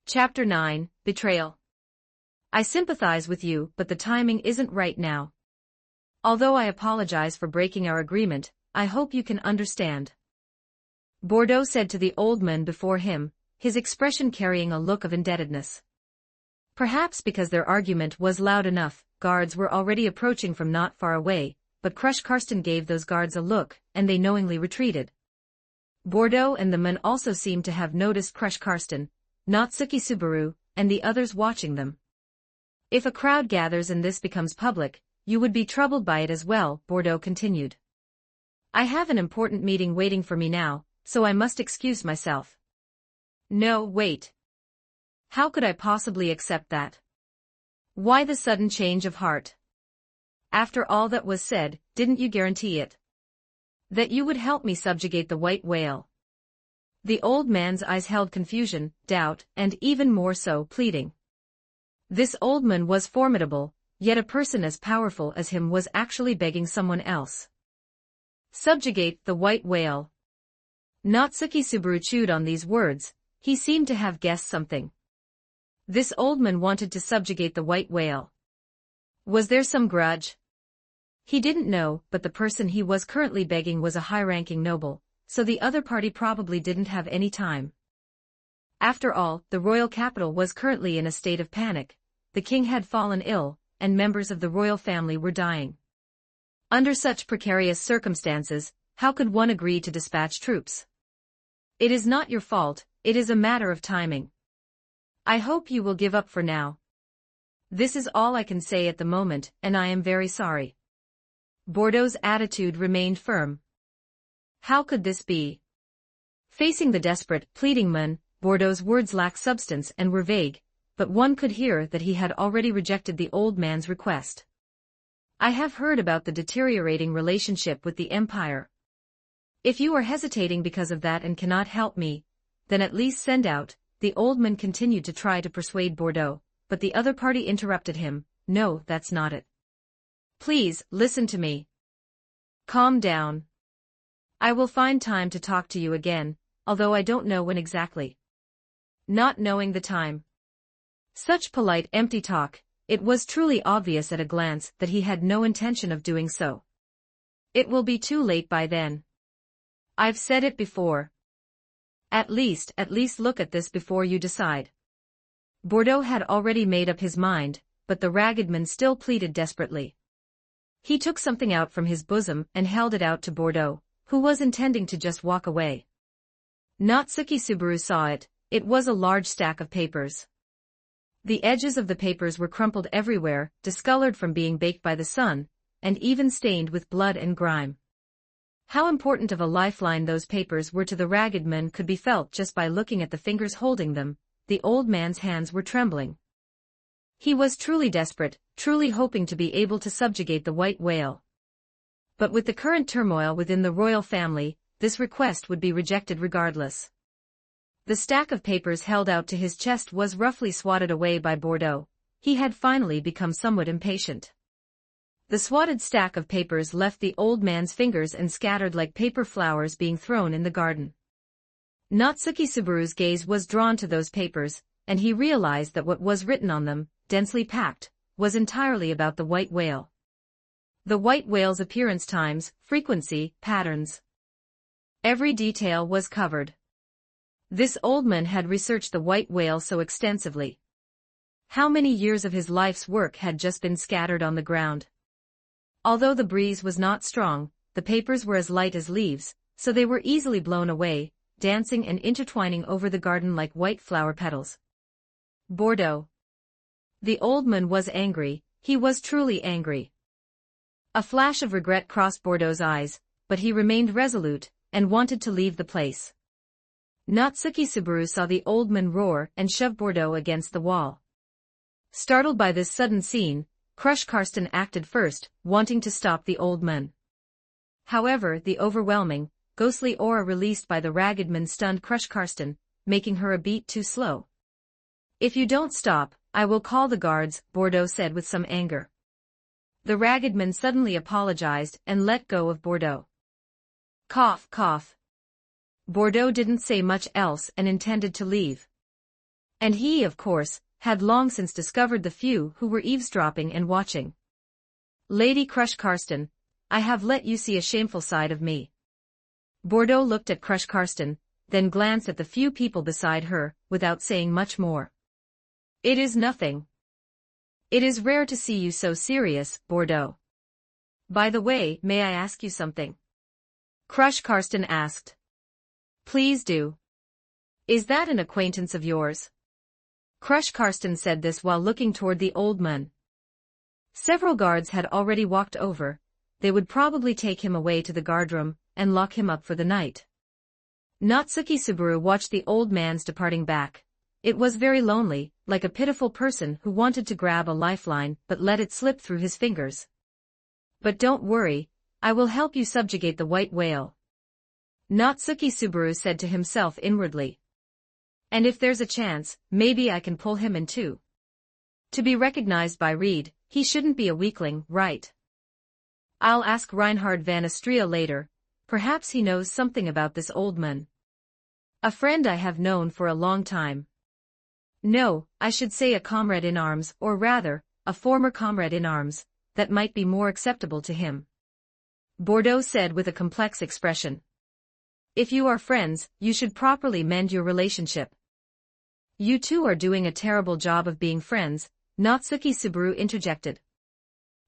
Chapter 9, Betrayal. I sympathize with you, but the timing isn't right now. Although I apologize for breaking our agreement, I hope you can understand. Bordeaux said to the old man before him, his expression carrying a look of indebtedness. Perhaps because their argument was loud enough, guards were already approaching from not far away, but Crush Karsten gave those guards a look, and they knowingly retreated. Bordeaux and the men also seemed to have noticed Crush Karsten, Natsuki Subaru, and the others watching them. If a crowd gathers and this becomes public, you would be troubled by it as well, Bordeaux continued. I have an important meeting waiting for me now, so I must excuse myself. No, wait. How could I possibly accept that? Why the sudden change of heart? After all that was said, didn't you guarantee it? That you would help me subjugate the white whale? The old man's eyes held confusion, doubt, and even more so, pleading. This old man was formidable, yet a person as powerful as him was actually begging someone else. Subjugate the white whale. Natsuki Subaru chewed on these words. He seemed to have guessed something. This old man wanted to subjugate the white whale. Was there some grudge? He didn't know, but the person he was currently begging was a high-ranking noble, so the other party probably didn't have any time. After all, the royal capital was currently in a state of panic. The king had fallen ill, and members of the royal family were dying. Under such precarious circumstances, how could one agree to dispatch troops? It is not your fault, it is a matter of timing. I hope you will give up for now. This is all I can say at the moment, and I am very sorry. Bordeaux's attitude remained firm. How could this be? Facing the desperate, pleading man, Bordeaux's words lacked substance and were vague, but one could hear that he had already rejected the old man's request. I have heard about the deteriorating relationship with the Empire. If you are hesitating because of that and cannot help me, then at least send out. The old man continued to try to persuade Bordeaux, but the other party interrupted him. No, that's not it. Please, listen to me. Calm down. I will find time to talk to you again, although I don't know when exactly. Not knowing the time. Such polite, empty talk, it was truly obvious at a glance that he had no intention of doing so. It will be too late by then. I've said it before. At least look at this before you decide. Bordeaux had already made up his mind, but the ragged man still pleaded desperately. He took something out from his bosom and held it out to Bordeaux, who was intending to just walk away. Natsuki Subaru saw it. It was a large stack of papers. The edges of the papers were crumpled everywhere, discolored from being baked by the sun, and even stained with blood and grime. How important of a lifeline those papers were to the ragged man could be felt just by looking at the fingers holding them. The old man's hands were trembling. He was truly desperate, truly hoping to be able to subjugate the white whale. But with the current turmoil within the royal family, this request would be rejected regardless. The stack of papers held out to his chest was roughly swatted away by Bordeaux. He had finally become somewhat impatient. The swatted stack of papers left the old man's fingers and scattered like paper flowers being thrown in the garden. Natsuki Subaru's gaze was drawn to those papers, and he realized that what was written on them, densely packed, was entirely about the white whale. The white whale's appearance times, frequency, patterns. Every detail was covered. This old man had researched the white whale so extensively. How many years of his life's work had just been scattered on the ground? Although the breeze was not strong, the papers were as light as leaves, so they were easily blown away, dancing and intertwining over the garden like white flower petals. Bordeaux. The old man was angry, he was truly angry. A flash of regret crossed Bordeaux's eyes, but he remained resolute, and wanted to leave the place. Natsuki Subaru saw the old man roar and shove Bordeaux against the wall. Startled by this sudden scene, Crush Karsten acted first, wanting to stop the old man. However, the overwhelming, ghostly aura released by the ragged man stunned Crush Karsten, making her a beat too slow. If you don't stop, I will call the guards, Bordeaux said with some anger. The ragged man suddenly apologized and let go of Bordeaux. Cough, cough. Bordeaux didn't say much else and intended to leave. And he, of course, had long since discovered the few who were eavesdropping and watching. Lady Crush Karsten, I have let you see a shameful side of me. Bordeaux looked at Crush Karsten, then glanced at the few people beside her, without saying much more. It is nothing. It is rare to see you so serious, Bordeaux. By the way, may I ask you something? Crush Karsten asked. Please do. Is that an acquaintance of yours? Crush Karsten said this while looking toward the old man. Several guards had already walked over. They would probably take him away to the guardroom and lock him up for the night. Natsuki Subaru watched the old man's departing back. It was very lonely, like a pitiful person who wanted to grab a lifeline but let it slip through his fingers. But don't worry, I will help you subjugate the white whale. Natsuki Subaru said to himself inwardly. And if there's a chance, maybe I can pull him in too. To be recognized by Reed, he shouldn't be a weakling, right? I'll ask Reinhard van Astria later, perhaps he knows something about this old man. A friend I have known for a long time. No, I should say a comrade in arms, or rather, a former comrade in arms, that might be more acceptable to him. Bordeaux said with a complex expression. If you are friends, you should properly mend your relationship. You two are doing a terrible job of being friends, Natsuki Subaru interjected.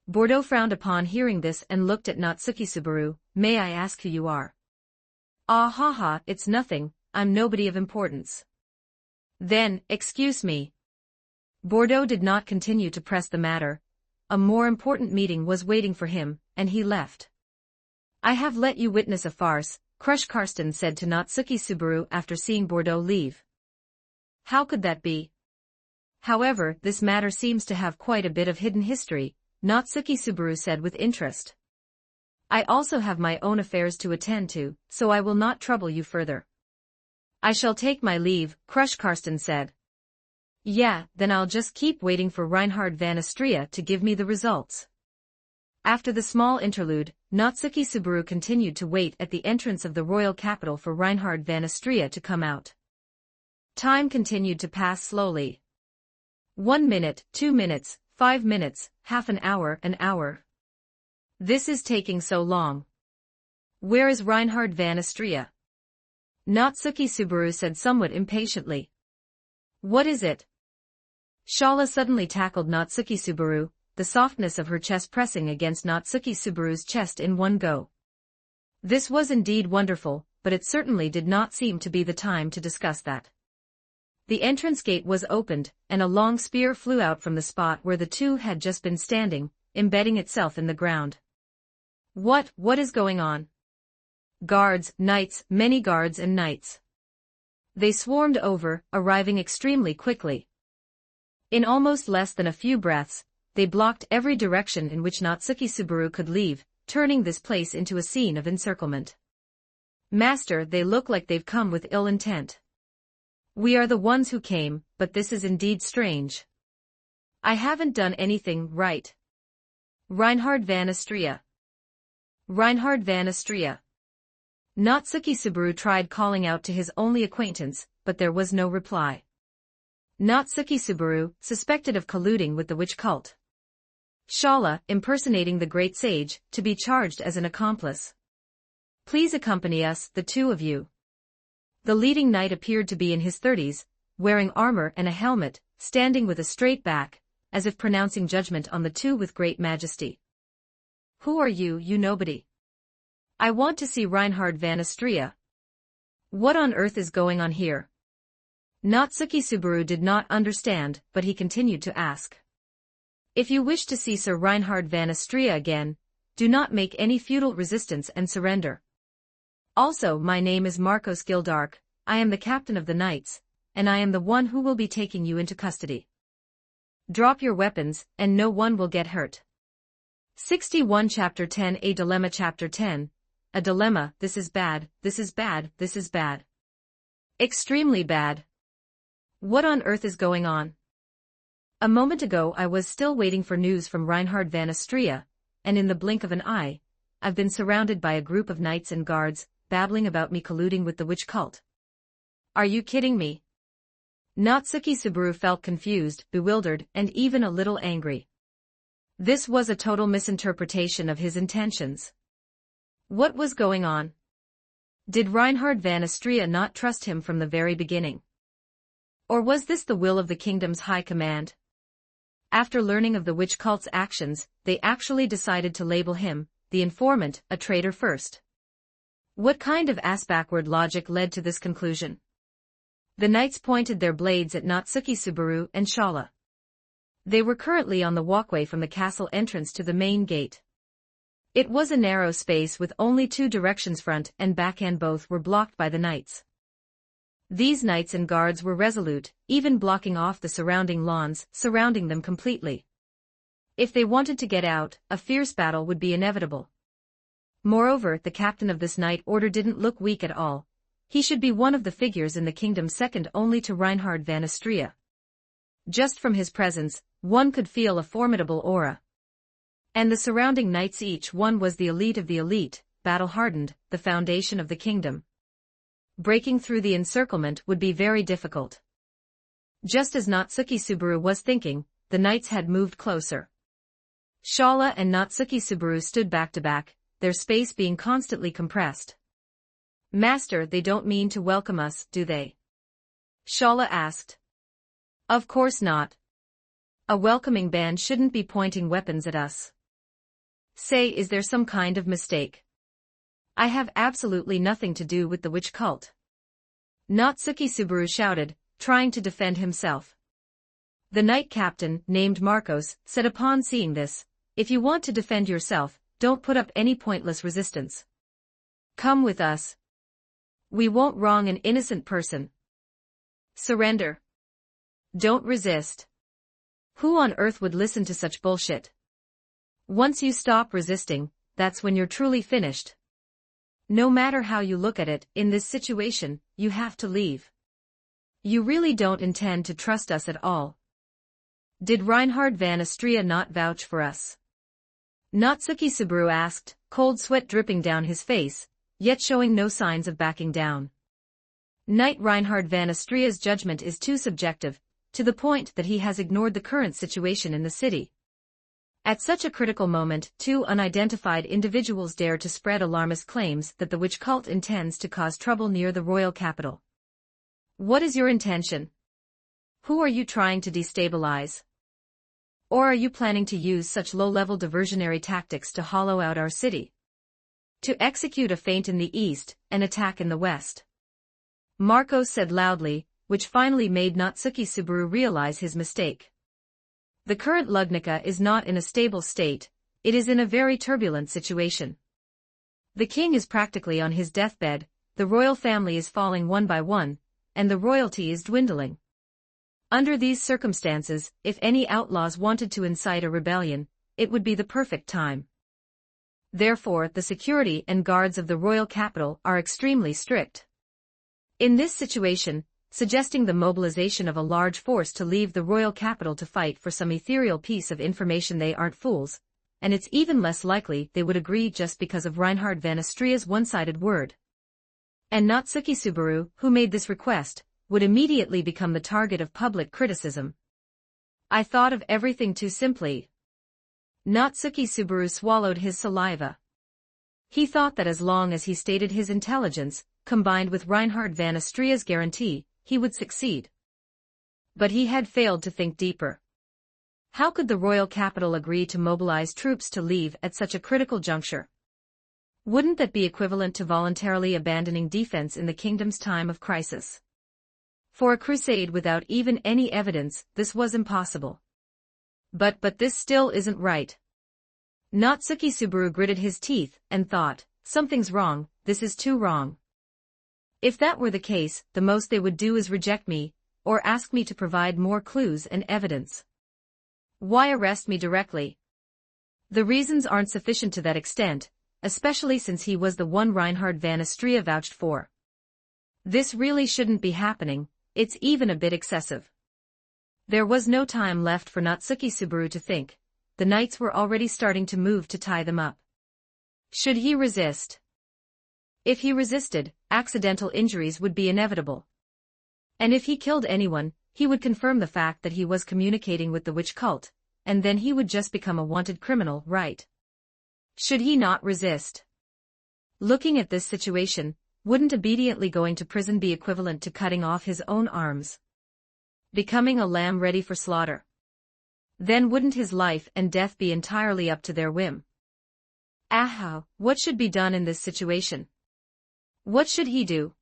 Bordeaux frowned upon hearing this and looked at Natsuki Subaru. May I ask who you are? Ah ha ha, it's nothing, I'm nobody of importance. Then, excuse me. Bordeaux did not continue to press the matter. A more important meeting was waiting for him, and he left. I have let you witness a farce, Crush Karsten said to Natsuki Subaru after seeing Bordeaux leave. How could that be? However, this matter seems to have quite a bit of hidden history, Natsuki Subaru said with interest. I also have my own affairs to attend to, so I will not trouble you further. I shall take my leave, Crush Karsten said. Yeah, then I'll just keep waiting for Reinhard van Astria to give me the results. After the small interlude, Natsuki Subaru continued to wait at the entrance of the royal capital for Reinhard van Astria to come out. Time continued to pass slowly. 1 minute, 2 minutes, 5 minutes, half an hour. This is taking so long. Where is Reinhard van Astria? Natsuki Subaru said somewhat impatiently. What is it? Shala suddenly tackled Natsuki Subaru, the softness of her chest pressing against Natsuki Subaru's chest in one go. This was indeed wonderful, but it certainly did not seem to be the time to discuss that. The entrance gate was opened, and a long spear flew out from the spot where the two had just been standing, embedding itself in the ground. What is going on? Guards, knights, many guards and knights. They swarmed over, arriving extremely quickly. In almost less than a few breaths, they blocked every direction in which Natsuki Subaru could leave, turning this place into a scene of encirclement. Master, they look like they've come with ill intent. We are the ones who came, but this is indeed strange. I haven't done anything right. Reinhard van Astria. Reinhard van Astria. Natsuki Subaru tried calling out to his only acquaintance, but there was no reply. Natsuki Subaru, suspected of colluding with the witch cult. Shala, impersonating the great sage, to be charged as an accomplice. Please accompany us, the two of you. The leading knight appeared to be in his 30s, wearing armor and a helmet, standing with a straight back, as if pronouncing judgment on the two with great majesty. Who are you, you nobody? I want to see Reinhard van Astria. What on earth is going on here? Natsuki Subaru did not understand, but he continued to ask. If you wish to see Sir Reinhard van Astria again, do not make any futile resistance and surrender. Also, my name is Marcos Gildark, I am the captain of the knights, and I am the one who will be taking you into custody. Drop your weapons, and no one will get hurt. 61 Chapter 10 A Dilemma Chapter 10 A dilemma, this is bad, this is bad, this is bad. Extremely bad. What on earth is going on? A moment ago I was still waiting for news from Reinhard van Astria, and in the blink of an eye, I've been surrounded by a group of knights and guards, babbling about me colluding with the witch cult. Are you kidding me? Natsuki Subaru felt confused, bewildered, and even a little angry. This was a total misinterpretation of his intentions. What was going on? Did Reinhard van Astria not trust him from the very beginning? Or was this the will of the kingdom's high command? After learning of the witch cult's actions, they actually decided to label him, the informant, a traitor first. What kind of ass-backward logic led to this conclusion? The knights pointed their blades at Natsuki Subaru and Shala. They were currently on the walkway from the castle entrance to the main gate. It was a narrow space with only two directions, front and back, and both were blocked by the knights. These knights and guards were resolute, even blocking off the surrounding lawns, surrounding them completely. If they wanted to get out, a fierce battle would be inevitable. Moreover, the captain of this knight order didn't look weak at all. He should be one of the figures in the kingdom second only to Reinhard van Astria. Just from his presence, one could feel a formidable aura. And the surrounding knights, each one was the elite of the elite, battle-hardened, the foundation of the kingdom. Breaking through the encirclement would be very difficult. Just as Natsuki Subaru was thinking, the knights had moved closer. Shala and Natsuki Subaru stood back to back, their space being constantly compressed. Master, they don't mean to welcome us, do they? Shala asked. Of course not. A welcoming band shouldn't be pointing weapons at us. Say, is there some kind of mistake? I have absolutely nothing to do with the witch cult. Natsuki Subaru shouted, trying to defend himself. The knight captain, named Marcos, said upon seeing this, if you want to defend yourself, don't put up any pointless resistance. Come with us. We won't wrong an innocent person. Surrender. Don't resist. Who on earth would listen to such bullshit? Once you stop resisting, that's when you're truly finished. No matter how you look at it, in this situation, you have to leave. You really don't intend to trust us at all. Did Reinhard van Astria not vouch for us? Natsuki Subaru asked, cold sweat dripping down his face, yet showing no signs of backing down. Knight Reinhard van Astria's judgment is too subjective, to the point that he has ignored the current situation in the city. At such a critical moment, two unidentified individuals dare to spread alarmist claims that the witch cult intends to cause trouble near the royal capital. What is your intention? Who are you trying to destabilize? Or are you planning to use such low-level diversionary tactics to hollow out our city? To execute a feint in the east, and attack in the west? Marcos said loudly, which finally made Natsuki Subaru realize his mistake. The current Lugnica is not in a stable state, it is in a very turbulent situation. The king is practically on his deathbed, the royal family is falling one by one, and the royalty is dwindling. Under these circumstances, if any outlaws wanted to incite a rebellion, it would be the perfect time. Therefore, the security and guards of the royal capital are extremely strict. In this situation, suggesting the mobilization of a large force to leave the royal capital to fight for some ethereal piece of information, they aren't fools, and it's even less likely they would agree just because of Reinhard van Astria's one-sided word. And Natsuki Subaru, who made this request, would immediately become the target of public criticism. I thought of everything too simply. Natsuki Subaru swallowed his saliva. He thought that as long as he stated his intelligence, combined with Reinhard van Astria's guarantee, he would succeed. But he had failed to think deeper. How could the royal capital agree to mobilize troops to leave at such a critical juncture? Wouldn't that be equivalent to voluntarily abandoning defense in the kingdom's time of crisis? For a crusade without even any evidence, this was impossible. But this still isn't right. Natsuki Subaru gritted his teeth and thought, something's wrong, this is too wrong. If that were the case, the most they would do is reject me, or ask me to provide more clues and evidence. Why arrest me directly? The reasons aren't sufficient to that extent, especially since he was the one Reinhard van Astria vouched for. This really shouldn't be happening, it's even a bit excessive. There was no time left for Natsuki Subaru to think. The knights were already starting to move to tie them up. Should he resist? If he resisted, accidental injuries would be inevitable. And if he killed anyone, he would confirm the fact that he was communicating with the witch cult, and then he would just become a wanted criminal, right? Should he not resist? Looking at this situation, wouldn't obediently going to prison be equivalent to cutting off his own arms? Becoming a lamb ready for slaughter? Then wouldn't his life and death be entirely up to their whim? What should be done in this situation? What should he do?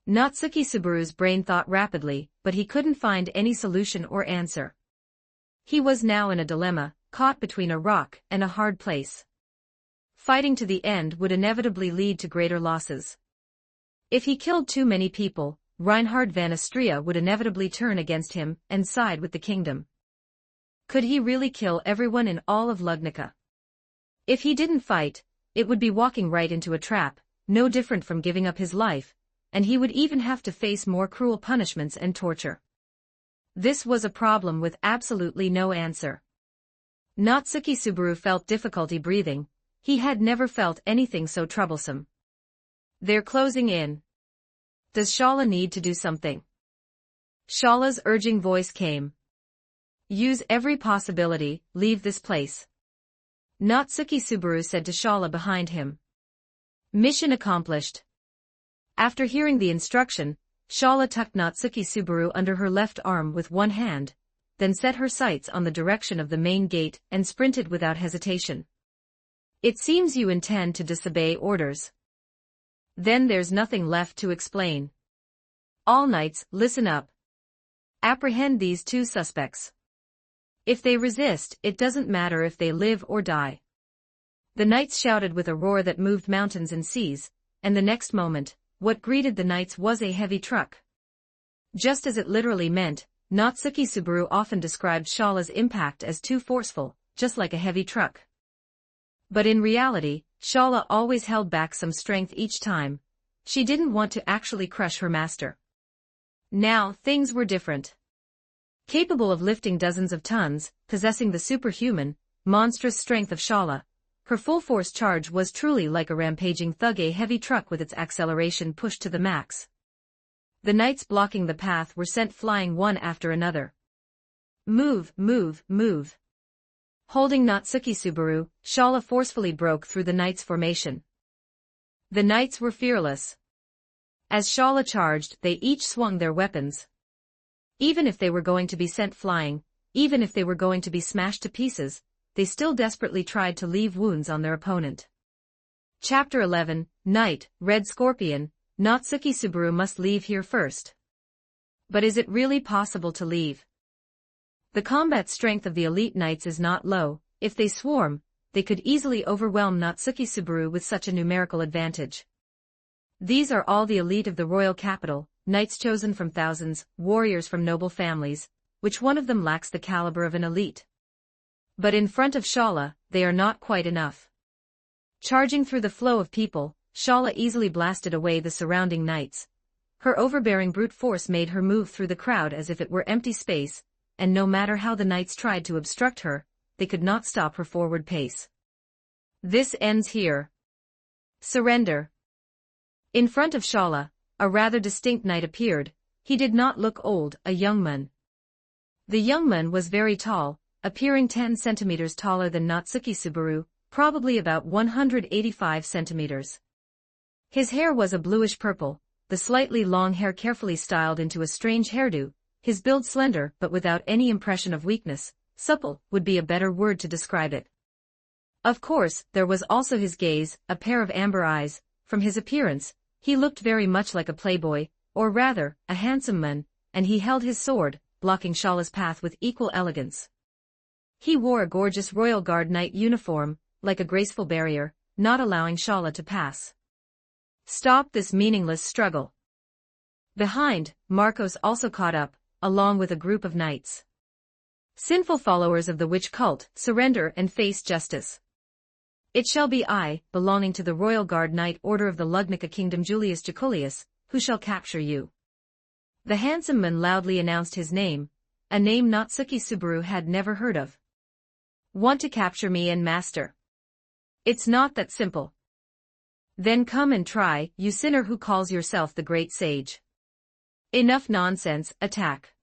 Natsuki Subaru's brain thought rapidly, but he couldn't find any solution or answer. He was now in a dilemma, caught between a rock and a hard place. Fighting to the end would inevitably lead to greater losses. If he killed too many people, Reinhard van Astria would inevitably turn against him and side with the kingdom. Could he really kill everyone in all of Lugnica? If he didn't fight, it would be walking right into a trap, no different from giving up his life, and he would even have to face more cruel punishments and torture. This was a problem with absolutely no answer. Natsuki Subaru felt difficulty breathing. He had never felt anything so troublesome. They're closing in. Does Shala need to do something? Shala's urging voice came. Use every possibility, leave this place. Natsuki Subaru said to Shala behind him. Mission accomplished. After hearing the instruction, Shala tucked Natsuki Subaru under her left arm with one hand, then set her sights on the direction of the main gate and sprinted without hesitation. It seems you intend to disobey orders. Then there's nothing left to explain. All knights, listen up. Apprehend these two suspects. If they resist, it doesn't matter if they live or die. The knights shouted with a roar that moved mountains and seas, and the next moment, what greeted the knights was a heavy truck. Just as it literally meant, Natsuki Subaru often described Shala's impact as too forceful, just like a heavy truck. But in reality, Shala always held back some strength each time. She didn't want to actually crush her master. Now, things were different. Capable of lifting dozens of tons, possessing the superhuman, monstrous strength of Shala, her full-force charge was truly like a rampaging thug, a heavy truck with its acceleration pushed to the max. The knights blocking the path were sent flying one after another. Move, move, move. Holding Natsuki Subaru, Shala forcefully broke through the knights' formation. The knights were fearless. As Shala charged, they each swung their weapons. Even if they were going to be sent flying, even if they were going to be smashed to pieces, they still desperately tried to leave wounds on their opponent. Chapter 11, Knight, Red Scorpion, Natsuki Subaru must leave here first. But is it really possible to leave? The combat strength of the elite knights is not low. If they swarm, they could easily overwhelm Natsuki Subaru with such a numerical advantage. These are all the elite of the royal capital, knights chosen from thousands, warriors from noble families. Which one of them lacks the caliber of an elite? But in front of Shala, they are not quite enough. Charging through the flow of people, Shala easily blasted away the surrounding knights. Her overbearing brute force made her move through the crowd as if it were empty space, and no matter how the knights tried to obstruct her, they could not stop her forward pace. This ends here. Surrender. In front of Shala, a rather distinct knight appeared. He did not look old, a young man. The young man was very tall, appearing 10 centimeters taller than Natsuki Subaru, probably about 185 centimeters. His hair was a bluish purple, the slightly long hair carefully styled into a strange hairdo, his build slender but without any impression of weakness. Supple would be a better word to describe it. Of course, there was also his gaze, a pair of amber eyes. From his appearance, he looked very much like a playboy, or rather, a handsome man, and he held his sword, blocking Shala's path with equal elegance. He wore a gorgeous Royal Guard knight uniform, like a graceful barrier, not allowing Shala to pass. Stop this meaningless struggle. Behind, Marcos also caught up, along with a group of knights. Sinful followers of the witch cult, surrender and face justice. It shall be I, belonging to the Royal Guard Knight Order of the Lugnica Kingdom Julius Jaculius, who shall capture you. The handsome man loudly announced his name, a name Natsuki Subaru had never heard of. Want to capture me and master? It's not that simple. Then come and try, you sinner who calls yourself the great sage. Enough nonsense, attack.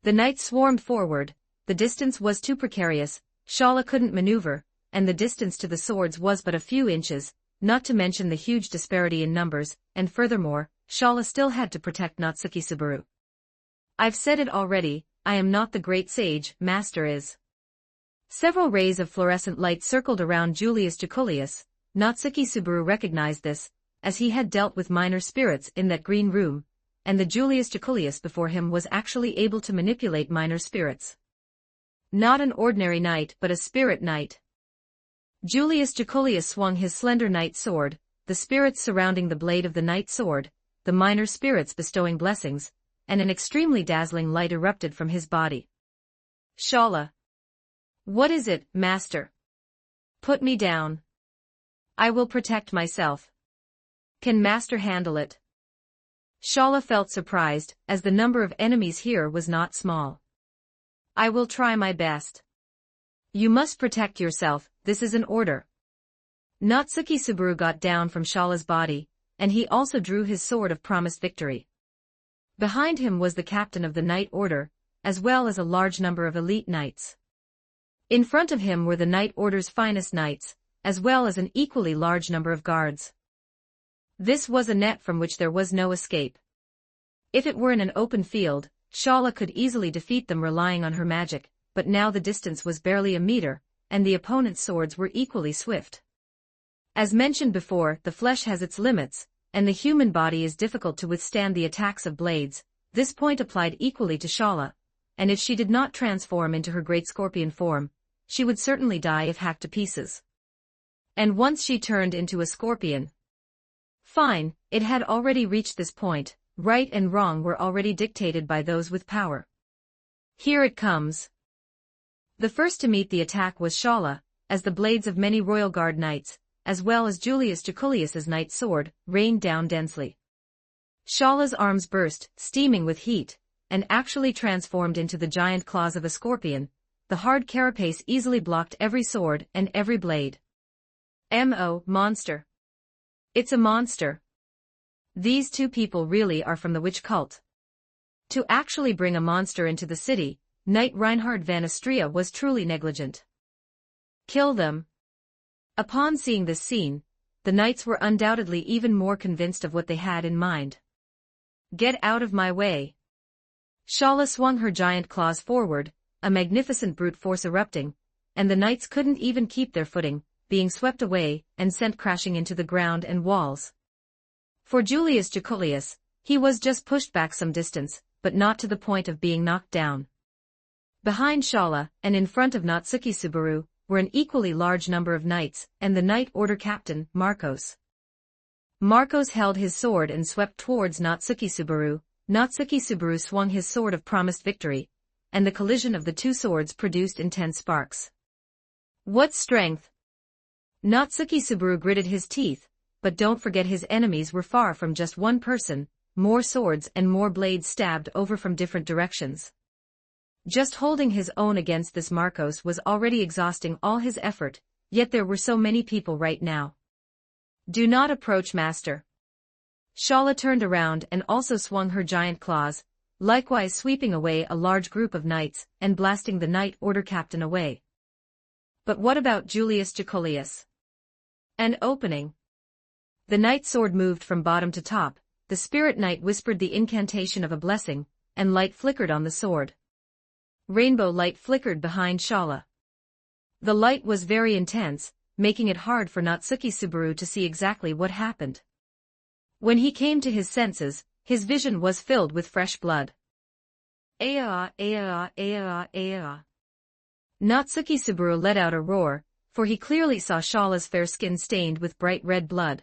The knights swarmed forward. The distance was too precarious, Shala couldn't maneuver, and the distance to the swords was but a few inches, not to mention the huge disparity in numbers, and furthermore, Shala still had to protect Natsuki Subaru. I've said it already, I am not the great sage, master is. Several rays of fluorescent light circled around Julius Jaculius. Natsuki Subaru recognized this, as he had dealt with minor spirits in that green room, and the Julius Jaculius before him was actually able to manipulate minor spirits. Not an ordinary knight but a spirit knight. Julius Jaculius swung his slender knight sword, the spirits surrounding the blade of the knight sword, the minor spirits bestowing blessings, and an extremely dazzling light erupted from his body. Shala. What is it, master? Put me down. I will protect myself. Can master handle it? Shala felt surprised, as the number of enemies here was not small. I will try my best. You must protect yourself, this is an order. Natsuki Subaru got down from Shala's body, and he also drew his sword of promised victory. Behind him was the captain of the Knight Order, as well as a large number of elite knights. In front of him were the Night Order's finest knights, as well as an equally large number of guards. This was a net from which there was no escape. If it were in an open field, Shala could easily defeat them relying on her magic, but now the distance was barely a meter, and the opponent's swords were equally swift. As mentioned before, the flesh has its limits, and the human body is difficult to withstand the attacks of blades. This point applied equally to Shala, and if she did not transform into her great scorpion form, she would certainly die if hacked to pieces. And once she turned into a scorpion. Fine, it had already reached this point. Right and wrong were already dictated by those with power. Here it comes. The first to meet the attack was Shala, as the blades of many royal guard knights, as well as Julius Jaculius's knight's sword, rained down densely. Shala's arms burst, steaming with heat, and actually transformed into the giant claws of a scorpion. The hard carapace easily blocked every sword and every blade. Monster. It's a monster. These two people really are from the witch cult. To actually bring a monster into the city, Knight Reinhard van Astria was truly negligent. Kill them. Upon seeing this scene, the knights were undoubtedly even more convinced of what they had in mind. Get out of my way. Shala swung her giant claws forward, a magnificent brute force erupting, and the knights couldn't even keep their footing, being swept away and sent crashing into the ground and walls. For Julius Jaculius, he was just pushed back some distance, but not to the point of being knocked down. Behind Shala, and in front of Natsuki Subaru, were an equally large number of knights, and the Knight Order captain, Marcos. Marcos held his sword and swept towards Natsuki Subaru. Natsuki Subaru swung his sword of promised victory, and the collision of the two swords produced intense sparks. What strength! Natsuki Subaru gritted his teeth, but don't forget his enemies were far from just one person, more swords and more blades stabbed over from different directions. Just holding his own against this Marcos was already exhausting all his effort, yet there were so many people right now. Do not approach, master. Shala turned around and also swung her giant claws, likewise sweeping away a large group of knights and blasting the Knight Order captain away. But what about Julius Jaculius? An opening. The knight's sword moved from bottom to top, the spirit knight whispered the incantation of a blessing, and light flickered on the sword. Rainbow light flickered behind Shala. The light was very intense, making it hard for Natsuki Subaru to see exactly what happened. When he came to his senses, his vision was filled with fresh blood. Natsuki Subaru let out a roar, for he clearly saw Shala's fair skin stained with bright red blood.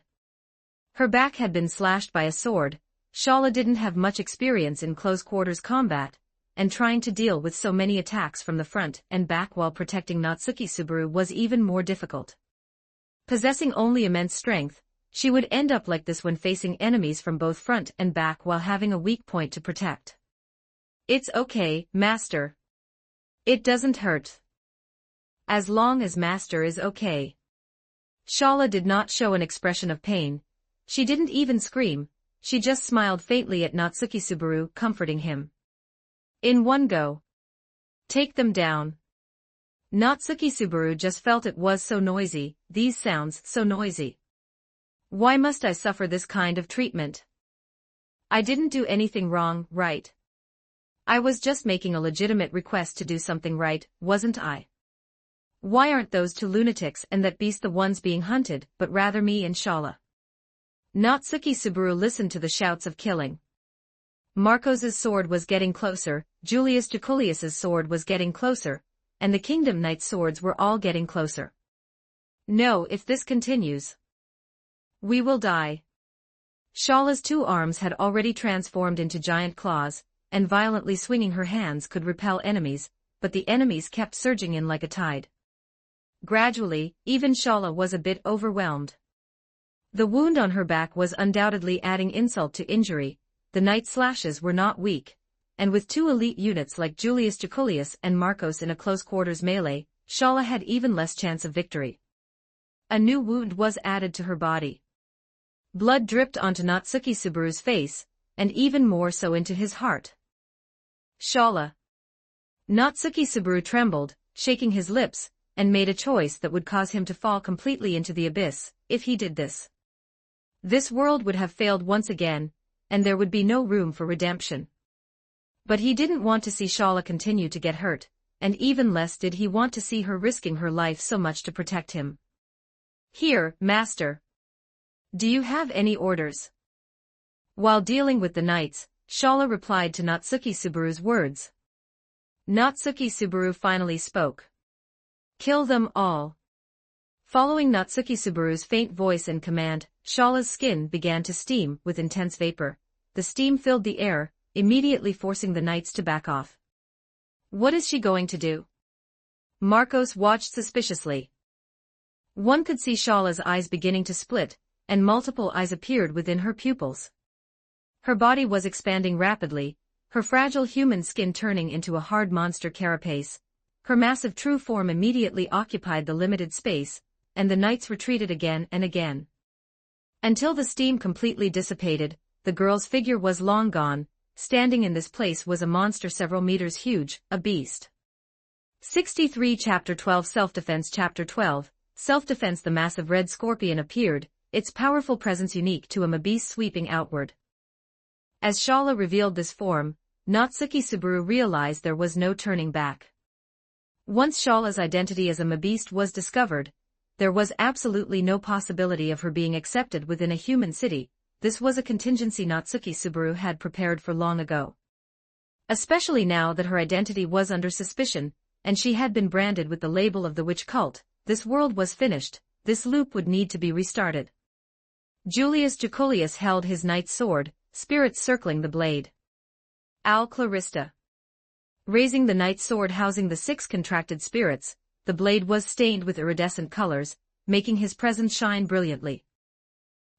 Her back had been slashed by a sword. Shala didn't have much experience in close-quarters combat, and trying to deal with so many attacks from the front and back while protecting Natsuki Subaru was even more difficult. Possessing only immense strength, she would end up like this when facing enemies from both front and back while having a weak point to protect. It's okay, master. It doesn't hurt. As long as master is okay. Shala did not show an expression of pain. She didn't even scream, she just smiled faintly at Natsuki Subaru, comforting him. In one go. Take them down. Natsuki Subaru just felt it was so noisy, these sounds so noisy. Why must I suffer this kind of treatment? I didn't do anything wrong, right? I was just making a legitimate request to do something right, wasn't I? Why aren't those two lunatics and that beast the ones being hunted, but rather me and Shala? Natsuki Subaru listened to the shouts of killing. Marcos's sword was getting closer, Julius Jaculius's sword was getting closer, and the Kingdom Knight's swords were all getting closer. No, if this continues, we will die. Shala's two arms had already transformed into giant claws, and violently swinging her hands could repel enemies, but the enemies kept surging in like a tide. Gradually, even Shala was a bit overwhelmed. The wound on her back was undoubtedly adding insult to injury. The knight's slashes were not weak, and with two elite units like Julius Jaculius and Marcos in a close-quarters melee, Shala had even less chance of victory. A new wound was added to her body. Blood dripped onto Natsuki Subaru's face, and even more so into his heart. Shala. Natsuki Subaru trembled, shaking his lips, and made a choice that would cause him to fall completely into the abyss. If he did this, this world would have failed once again, and there would be no room for redemption. But he didn't want to see Shala continue to get hurt, and even less did he want to see her risking her life so much to protect him. "Here, master. Do you have any orders?" While dealing with the knights, Shala replied to Natsuki Subaru's words. Natsuki Subaru finally spoke. "Kill them all." Following Natsuki Subaru's faint voice and command, Shala's skin began to steam with intense vapor. The steam filled the air, immediately forcing the knights to back off. What is she going to do? Marcos watched suspiciously. One could see Shala's eyes beginning to split, and multiple eyes appeared within her pupils. Her body was expanding rapidly, her fragile human skin turning into a hard monster carapace. Her massive true form immediately occupied the limited space, and the knights retreated again and again. Until the steam completely dissipated, the girl's figure was long gone. Standing in this place was a monster several meters huge, a beast. 63 Chapter 12 Self-Defense Chapter 12 Self-Defense. The massive red scorpion appeared, its powerful presence unique to a beast sweeping outward. As Shala revealed this form, Natsuki Subaru realized there was no turning back. Once Shala's identity as a beast was discovered, there was absolutely no possibility of her being accepted within a human city. This was a contingency Natsuki Subaru had prepared for long ago. Especially now that her identity was under suspicion, and she had been branded with the label of the witch cult, this world was finished, this loop would need to be restarted. Julius Jaculius held his knight's sword, spirits circling the blade. Al Clarista. Raising the knight's sword housing the 6 contracted spirits, the blade was stained with iridescent colors, making his presence shine brilliantly.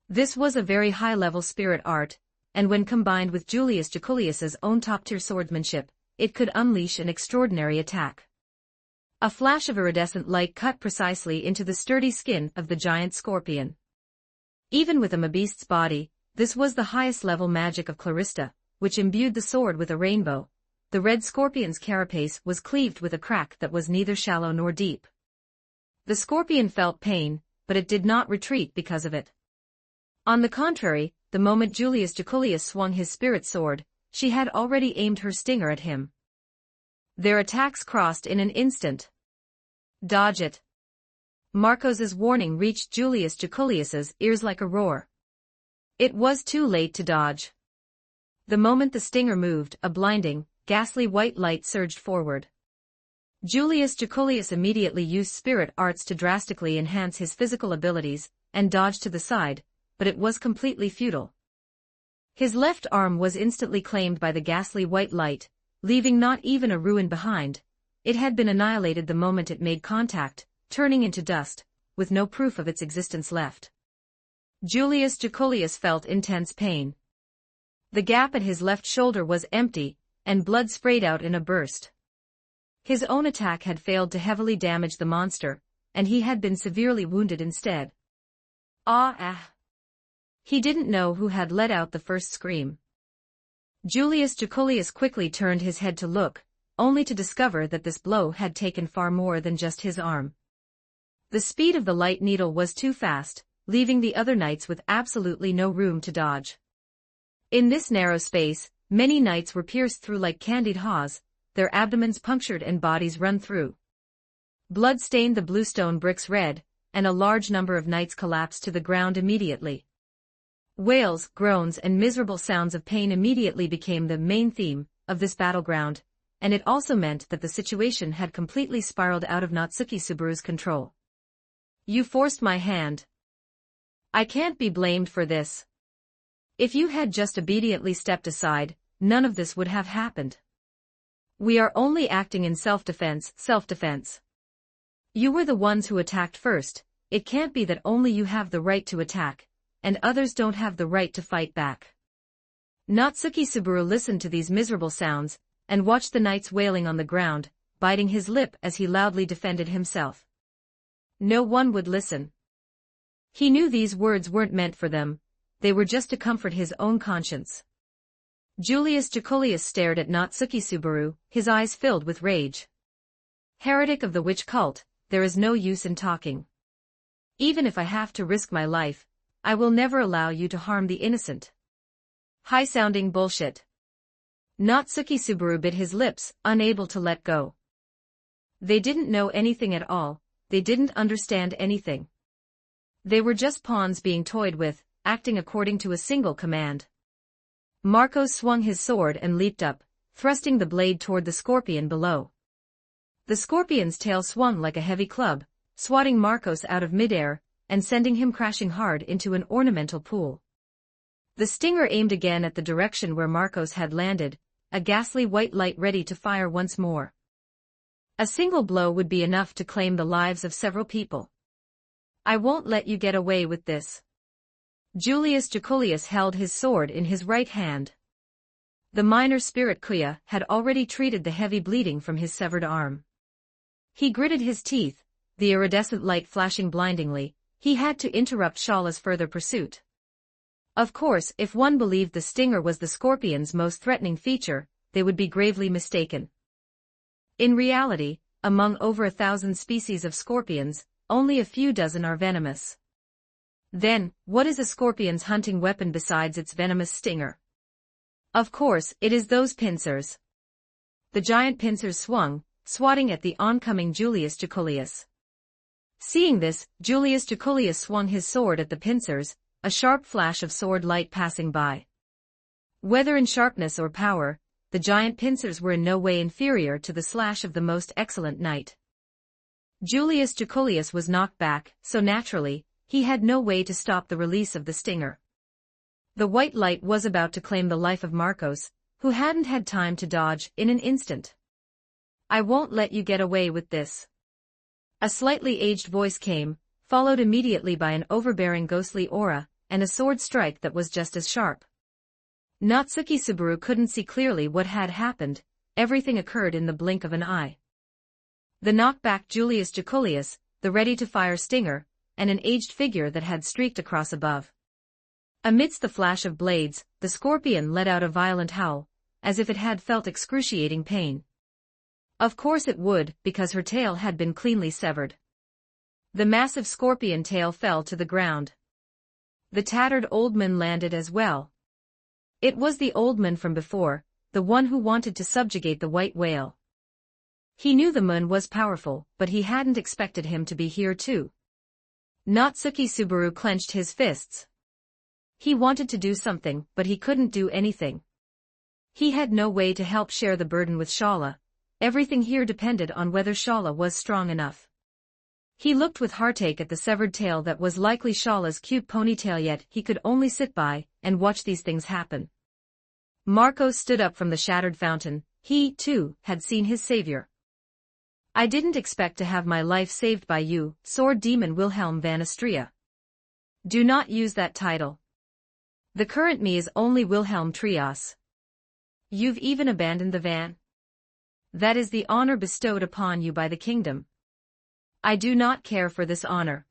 This was a very high-level spirit art, and when combined with Julius Jaculius's own top-tier swordsmanship, it could unleash an extraordinary attack. A flash of iridescent light cut precisely into the sturdy skin of the giant scorpion. Even with a beast's body, this was the highest-level magic of Clarista, which imbued the sword with a rainbow. The red scorpion's carapace was cleaved with a crack that was neither shallow nor deep. The scorpion felt pain, but it did not retreat because of it. On the contrary, the moment Julius Jaculius swung his spirit sword, she had already aimed her stinger at him. Their attacks crossed in an instant. "Dodge it." Marcos's warning reached Julius Jaculius's ears like a roar. It was too late to dodge. The moment the stinger moved, a blinding, ghastly white light surged forward. Julius Jaculius immediately used spirit arts to drastically enhance his physical abilities, and dodged to the side, but it was completely futile. His left arm was instantly claimed by the ghastly white light, leaving not even a ruin behind. It had been annihilated the moment it made contact, turning into dust, with no proof of its existence left. Julius Jaculius felt intense pain. The gap at his left shoulder was empty, and blood sprayed out in a burst. His own attack had failed to heavily damage the monster, and he had been severely wounded instead. Ah! He didn't know who had let out the first scream. Julius Jaculius quickly turned his head to look, only to discover that this blow had taken far more than just his arm. The speed of the light needle was too fast, leaving the other knights with absolutely no room to dodge. In this narrow space, many knights were pierced through like candied haws, their abdomens punctured and bodies run through. Blood stained the bluestone bricks red, and a large number of knights collapsed to the ground immediately. Wails, groans and miserable sounds of pain immediately became the main theme of this battleground, and it also meant that the situation had completely spiraled out of Natsuki Subaru's control. "You forced my hand. I can't be blamed for this. If you had just obediently stepped aside, none of this would have happened. We are only acting in self-defense, self-defense. You were the ones who attacked first. It can't be that only you have the right to attack, and others don't have the right to fight back." Natsuki Subaru listened to these miserable sounds, and watched the knights wailing on the ground, biting his lip as he loudly defended himself. No one would listen. He knew these words weren't meant for them, they were just to comfort his own conscience. Julius Jaculius stared at Natsuki Subaru, his eyes filled with rage. Heretic of the witch cult, there is no use in talking. Even if I have to risk my life, I will never allow you to harm the innocent. High-sounding bullshit. Natsuki Subaru bit his lips, unable to let go. They didn't know anything at all, they didn't understand anything. They were just pawns being toyed with, acting according to a single command. Marcos swung his sword and leaped up, thrusting the blade toward the scorpion below. The scorpion's tail swung like a heavy club, swatting Marcos out of midair, and sending him crashing hard into an ornamental pool. The stinger aimed again at the direction where Marcos had landed, a ghastly white light ready to fire once more. A single blow would be enough to claim the lives of several people. I won't let you get away with this. Julius Jaculius held his sword in his right hand. The minor spirit Kuya had already treated the heavy bleeding from his severed arm. He gritted his teeth, the iridescent light flashing blindingly. He had to interrupt Shala's further pursuit. Of course, if one believed the stinger was the scorpion's most threatening feature, they would be gravely mistaken. In reality, among over 1,000 species of scorpions, only a few dozen are venomous. Then, what is a scorpion's hunting weapon besides its venomous stinger? Of course, it is those pincers. The giant pincers swung, swatting at the oncoming Julius Jaculius. Seeing this, Julius Jaculius swung his sword at the pincers, a sharp flash of sword light passing by. Whether in sharpness or power, the giant pincers were in no way inferior to the slash of the most excellent knight. Julius Jaculius was knocked back, so naturally, he had no way to stop the release of the stinger. The white light was about to claim the life of Marcos, who hadn't had time to dodge, in an instant. I won't let you get away with this. A slightly aged voice came, followed immediately by an overbearing ghostly aura, and a sword strike that was just as sharp. Natsuki Subaru couldn't see clearly what had happened, everything occurred in the blink of an eye. The knockback Julius Jaculius, the ready-to-fire stinger, and an aged figure that had streaked across above. Amidst the flash of blades, the scorpion let out a violent howl, as if it had felt excruciating pain. Of course it would, because her tail had been cleanly severed. The massive scorpion tail fell to the ground. The tattered old man landed as well. It was the old man from before, the one who wanted to subjugate the white whale. He knew the moon was powerful, but he hadn't expected him to be here too. Natsuki Subaru clenched his fists. He wanted to do something, but he couldn't do anything. He had no way to help share the burden with Shala. Everything here depended on whether Shala was strong enough. He looked with heartache at the severed tail that was likely Shala's cute ponytail, yet he could only sit by and watch these things happen. Marcos stood up from the shattered fountain. He, too, had seen his savior. I didn't expect to have my life saved by you, sword demon Wilhelm van Astrea. Do not use that title. The current me is only Wilhelm Trias. You've even abandoned the van? That is the honor bestowed upon you by the kingdom. I do not care for this honor.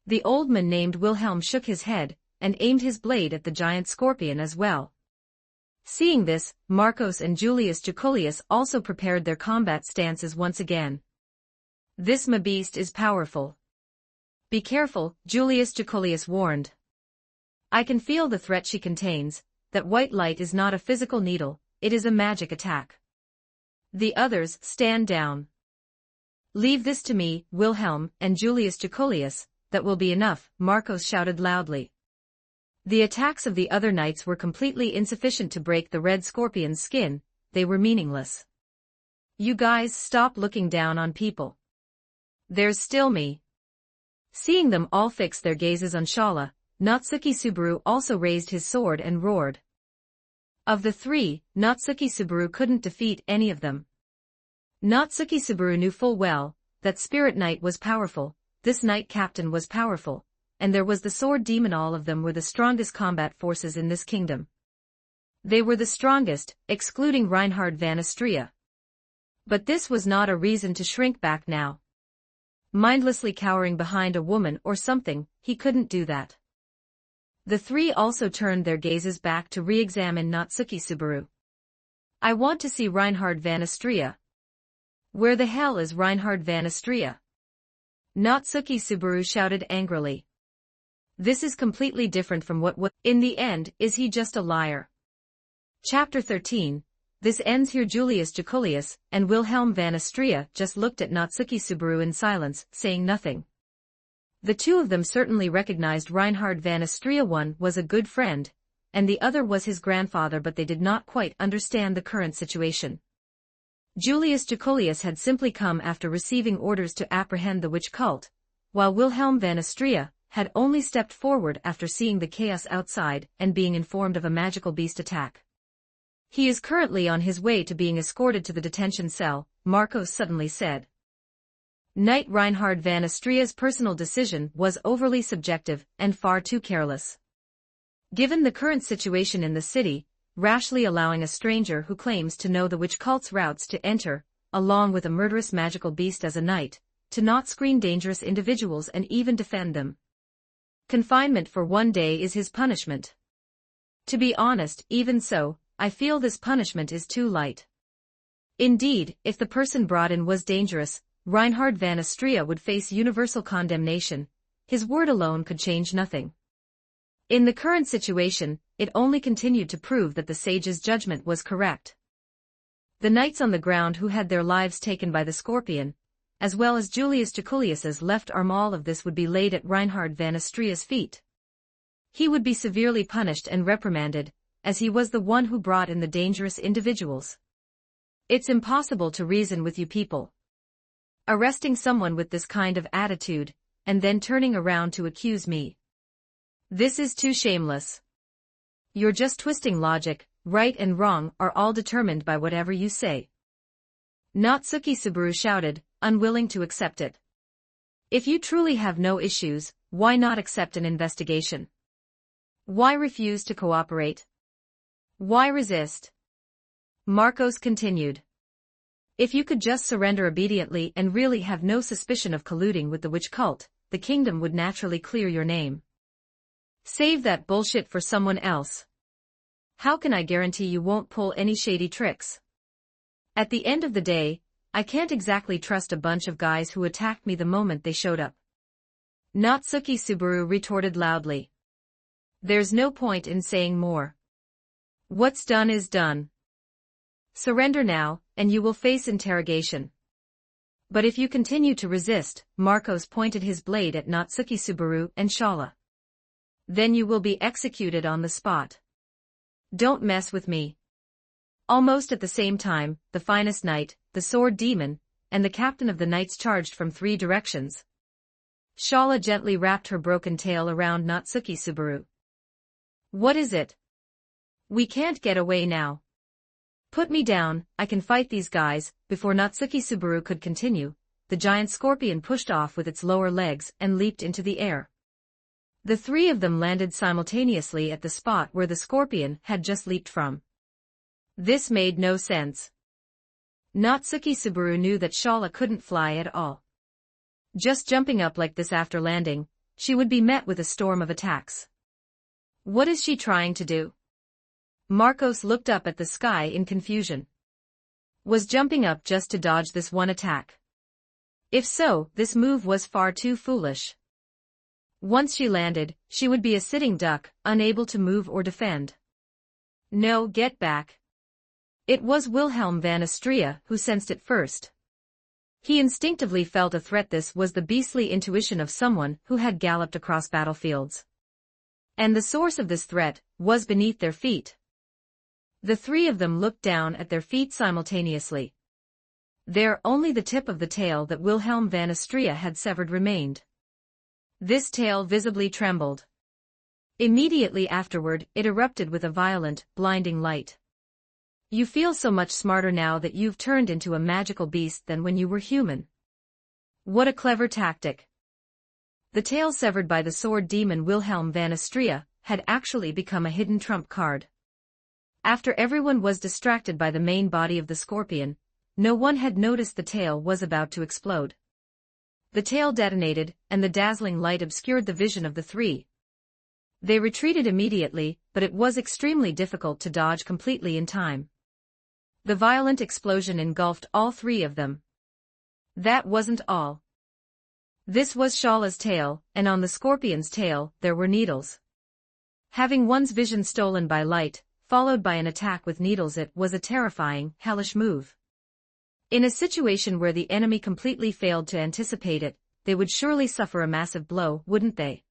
The old man named Wilhelm shook his head, and aimed his blade at the giant scorpion as well. Seeing this, Marcos and Julius Jaculius also prepared their combat stances once again. This beast is powerful. Be careful, Julius Jaculius warned. I can feel the threat she contains. That white light is not a physical needle, it is a magic attack. The others, stand down. Leave this to me, Wilhelm and Julius Jaculius, that will be enough, Marcos shouted loudly. The attacks of the other knights were completely insufficient to break the red scorpion's skin, they were meaningless. You guys stop looking down on people. There's still me. Seeing them all fix their gazes on Shala, Natsuki Subaru also raised his sword and roared. Of the three, Natsuki Subaru couldn't defeat any of them. Natsuki Subaru knew full well that Spirit Knight was powerful, this Knight Captain was powerful, and there was the Sword Demon. All of them were the strongest combat forces in this kingdom. They were the strongest, excluding Reinhard van Astrea. But this was not a reason to shrink back now. Mindlessly cowering behind a woman or something, he couldn't do that. The three also turned their gazes back to re-examine Natsuki Subaru. I want to see Reinhard van Astrea. Where the hell is Reinhard van Astrea? Natsuki Subaru shouted angrily. This is completely different from what was. In the end, is he just a liar? Chapter 13. This ends here. Julius Jacolius and Wilhelm van Astrea just looked at Natsuki Subaru in silence, saying nothing. The two of them certainly recognized Reinhard van Astrea. One was a good friend, and the other was his grandfather, but they did not quite understand the current situation. Julius Jacolius had simply come after receiving orders to apprehend the witch cult, while Wilhelm van Astrea had only stepped forward after seeing the chaos outside and being informed of a magical beast attack. He is currently on his way to being escorted to the detention cell, Marcos suddenly said. Knight Reinhard van Astrea's personal decision was overly subjective and far too careless. Given the current situation in the city, rashly allowing a stranger who claims to know the witch cult's routes to enter, along with a murderous magical beast as a knight, to not screen dangerous individuals and even defend them. Confinement for 1 day is his punishment. To be honest, even so, I feel this punishment is too light. Indeed, if the person brought in was dangerous, Reinhard van Astrea would face universal condemnation. His word alone could change nothing. In the current situation, it only continued to prove that the sage's judgment was correct. The knights on the ground who had their lives taken by the scorpion, as well as Julius Jacolius's left arm, all of this would be laid at Reinhard van Astrea's feet. He would be severely punished and reprimanded, as he was the one who brought in the dangerous individuals. It's impossible to reason with you people. Arresting someone with this kind of attitude, and then turning around to accuse me. This is too shameless. You're just twisting logic. Right and wrong are all determined by whatever you say. Natsuki Subaru shouted, unwilling to accept it. If you truly have no issues, why not accept an investigation? Why refuse to cooperate? Why resist? Marcos continued. If you could just surrender obediently and really have no suspicion of colluding with the witch cult, the kingdom would naturally clear your name. Save that bullshit for someone else. How can I guarantee you won't pull any shady tricks? At the end of the day, I can't exactly trust a bunch of guys who attacked me the moment they showed up. Natsuki Subaru retorted loudly. There's no point in saying more. What's done is done. Surrender now, and you will face interrogation. But if you continue to resist, Marcos pointed his blade at Natsuki Subaru and Shala. Then you will be executed on the spot. Don't mess with me. Almost at the same time, the finest knight, the sword demon, and the captain of the knights charged from 3 directions. Shala gently wrapped her broken tail around Natsuki Subaru. What is it? We can't get away now. Put me down, I can fight these guys. Before Natsuki Subaru could continue, the giant scorpion pushed off with its lower legs and leaped into the air. The 3 of them landed simultaneously at the spot where the scorpion had just leaped from. This made no sense. Natsuki Subaru knew that Shala couldn't fly at all. Just jumping up like this after landing, she would be met with a storm of attacks. What is she trying to do? Marcos looked up at the sky in confusion. Was jumping up just to dodge this one attack? If so, this move was far too foolish. Once she landed, she would be a sitting duck, unable to move or defend. No, get back. It was Wilhelm van Astrea who sensed it first. He instinctively felt a threat. This was the beastly intuition of someone who had galloped across battlefields. And the source of this threat was beneath their feet. The 3 of them looked down at their feet simultaneously. There only the tip of the tail that Wilhelm van Astrea had severed remained. This tail visibly trembled. Immediately afterward, it erupted with a violent, blinding light. You feel so much smarter now that you've turned into a magical beast than when you were human. What a clever tactic. The tail severed by the sword demon Wilhelm van Astrea had actually become a hidden trump card. After everyone was distracted by the main body of the scorpion, no one had noticed the tail was about to explode. The tail detonated, and the dazzling light obscured the vision of the 3. They retreated immediately, but it was extremely difficult to dodge completely in time. The violent explosion engulfed all 3 of them. That wasn't all. This was Shala's tail, and on the scorpion's tail, there were needles. Having one's vision stolen by light, followed by an attack with needles, it was a terrifying, hellish move. In a situation where the enemy completely failed to anticipate it, they would surely suffer a massive blow, wouldn't they?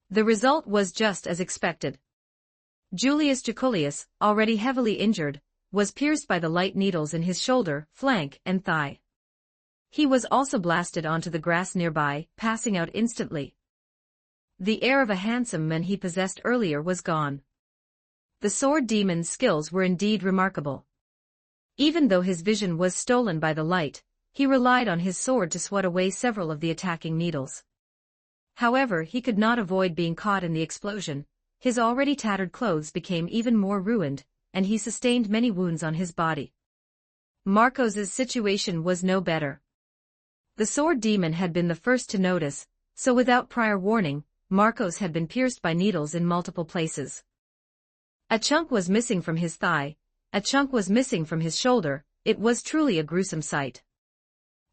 The result was just as expected. Julius Jaculius, already heavily injured, was pierced by the light needles in his shoulder, flank, and thigh. He was also blasted onto the grass nearby, passing out instantly. The air of a handsome man he possessed earlier was gone. The sword demon's skills were indeed remarkable. Even though his vision was stolen by the light, he relied on his sword to swat away several of the attacking needles. However, he could not avoid being caught in the explosion. His already tattered clothes became even more ruined, and he sustained many wounds on his body. Marcos's situation was no better. The sword demon had been the first to notice, so without prior warning, Marcos had been pierced by needles in multiple places. A chunk was missing from his thigh, a chunk was missing from his shoulder. It was truly a gruesome sight.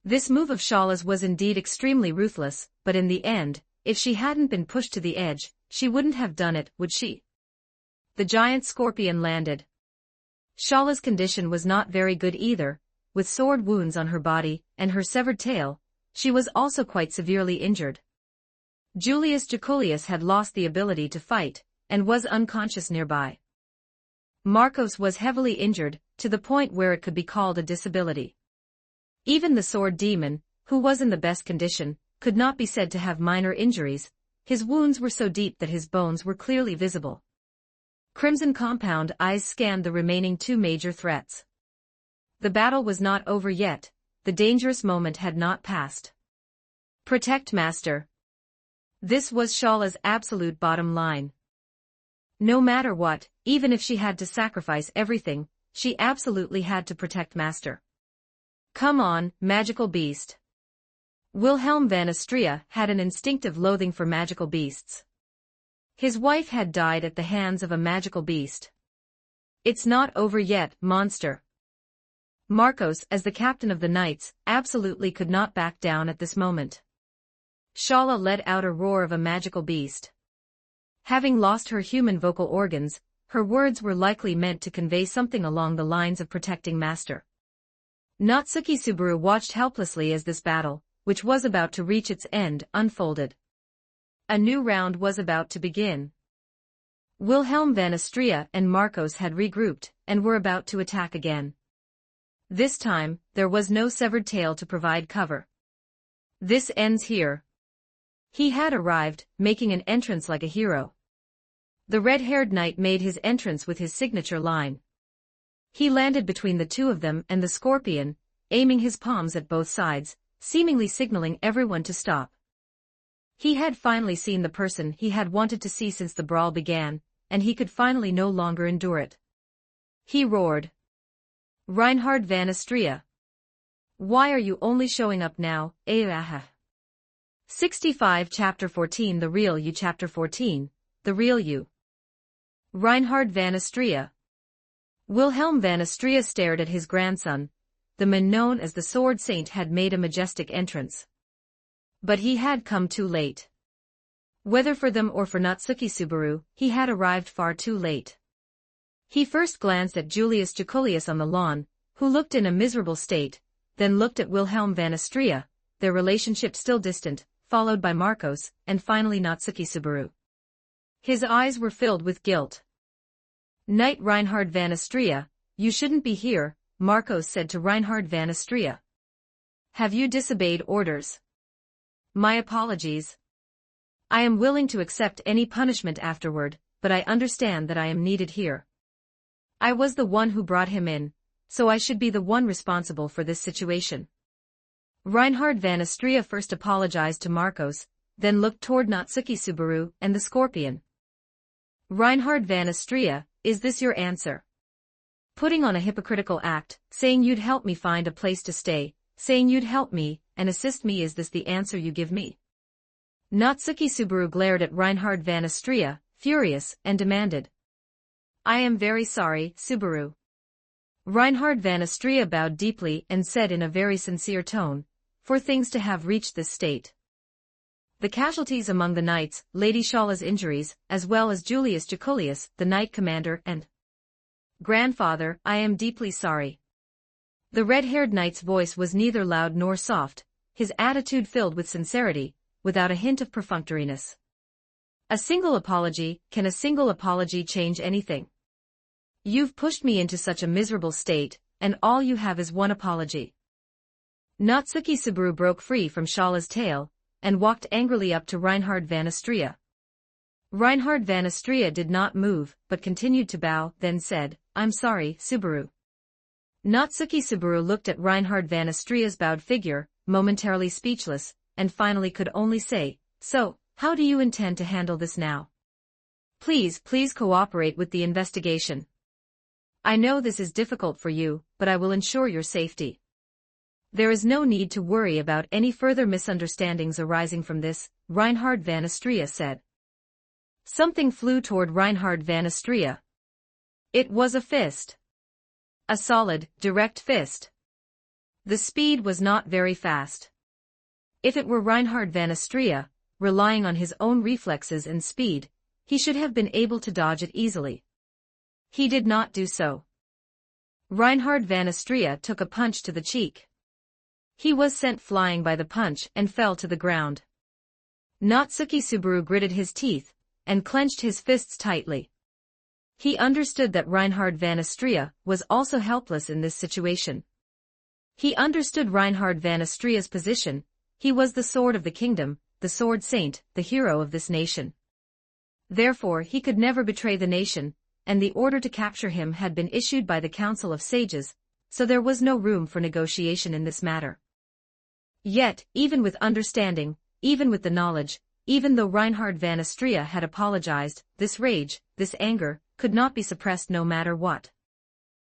This move of Shala's was indeed extremely ruthless, but in the end, if she hadn't been pushed to the edge, she wouldn't have done it, would she? The giant scorpion landed. Shala's condition was not very good either, with sword wounds on her body and her severed tail. She was also quite severely injured. Julius Jaculius had lost the ability to fight, and was unconscious nearby. Marcos was heavily injured, to the point where it could be called a disability. Even the sword demon, who was in the best condition, could not be said to have minor injuries. His wounds were so deep that his bones were clearly visible. Crimson Compound eyes scanned the remaining two major threats. The battle was not over yet, the dangerous moment had not passed. Protect Master. This was Shala's absolute bottom line. No matter what, even if she had to sacrifice everything, she absolutely had to protect Master. Come on, magical beast. Wilhelm van Astrea had an instinctive loathing for magical beasts. His wife had died at the hands of a magical beast. It's not over yet, monster. Marcos, as the captain of the knights, absolutely could not back down at this moment. Shala let out a roar of a magical beast. Having lost her human vocal organs, her words were likely meant to convey something along the lines of protecting Master. Natsuki Subaru watched helplessly as this battle, which was about to reach its end, unfolded. A new round was about to begin. Wilhelm van Astrea and Marcos had regrouped, and were about to attack again. This time, there was no severed tail to provide cover. This ends here. He had arrived, making an entrance like a hero. The red-haired knight made his entrance with his signature line. He landed between the two of them and the scorpion, aiming his palms at both sides, seemingly signaling everyone to stop. He had finally seen the person he had wanted to see since the brawl began, and he could finally no longer endure it. He roared. Reinhard van Astrea. Why are you only showing up now, eh? 65 Chapter 14 The Real You Chapter 14, The Real You. Reinhard van Astrea. Wilhelm van Astrea stared at his grandson. The man known as the Sword Saint had made a majestic entrance. But he had come too late. Whether for them or for Natsuki Subaru, he had arrived far too late. He first glanced at Julius Jaculius on the lawn, who looked in a miserable state, then looked at Wilhelm van Astrea, their relationship still distant, followed by Marcos, and finally Natsuki Subaru. His eyes were filled with guilt. Knight Reinhard van Astrea, you shouldn't be here, Marcos said to Reinhard van Astrea. Have you disobeyed orders? My apologies. I am willing to accept any punishment afterward, but I understand that I am needed here. I was the one who brought him in, so I should be the one responsible for this situation. Reinhard van Astrea first apologized to Marcos, then looked toward Natsuki Subaru and the scorpion. Reinhard van Astrea, is this your answer? Putting on a hypocritical act, saying you'd help me find a place to stay, saying you'd help me and assist me, is this the answer you give me? Natsuki Subaru glared at Reinhard van Astrea, furious, and demanded. I am very sorry, Subaru. Reinhard van Astrea bowed deeply and said in a very sincere tone, for things to have reached this state. The casualties among the knights, Lady Shala's injuries, as well as Julius Jacolius, the knight commander, and grandfather, I am deeply sorry. The red-haired knight's voice was neither loud nor soft, his attitude filled with sincerity, without a hint of perfunctoriness. Can a single apology change anything? You've pushed me into such a miserable state, and all you have is one apology. Natsuki Subaru broke free from Shala's tail, and walked angrily up to Reinhard van Astrea. Reinhard van Astrea did not move, but continued to bow, then said, I'm sorry, Subaru. Natsuki Subaru looked at Reinhard van Astrea's bowed figure, momentarily speechless, and finally could only say, So, how do you intend to handle this now? Please cooperate with the investigation. I know this is difficult for you, but I will ensure your safety. There is no need to worry about any further misunderstandings arising from this, Reinhard van Astrea said. Something flew toward Reinhard van Astrea. It was a fist. A solid, direct fist. The speed was not very fast. If it were Reinhard van Astrea, relying on his own reflexes and speed, he should have been able to dodge it easily. He did not do so. Reinhard van Astrea took a punch to the cheek. He was sent flying by the punch and fell to the ground. Natsuki Subaru gritted his teeth, and clenched his fists tightly. He understood that Reinhard van Astrea was also helpless in this situation. He understood Reinhard van Astrea's position. He was the sword of the kingdom, the sword saint, the hero of this nation. Therefore he could never betray the nation, and the order to capture him had been issued by the Council of Sages, so there was no room for negotiation in this matter. Yet, even with understanding, even with the knowledge, even though Reinhard van Astrea had apologized, this rage, this anger, could not be suppressed no matter what.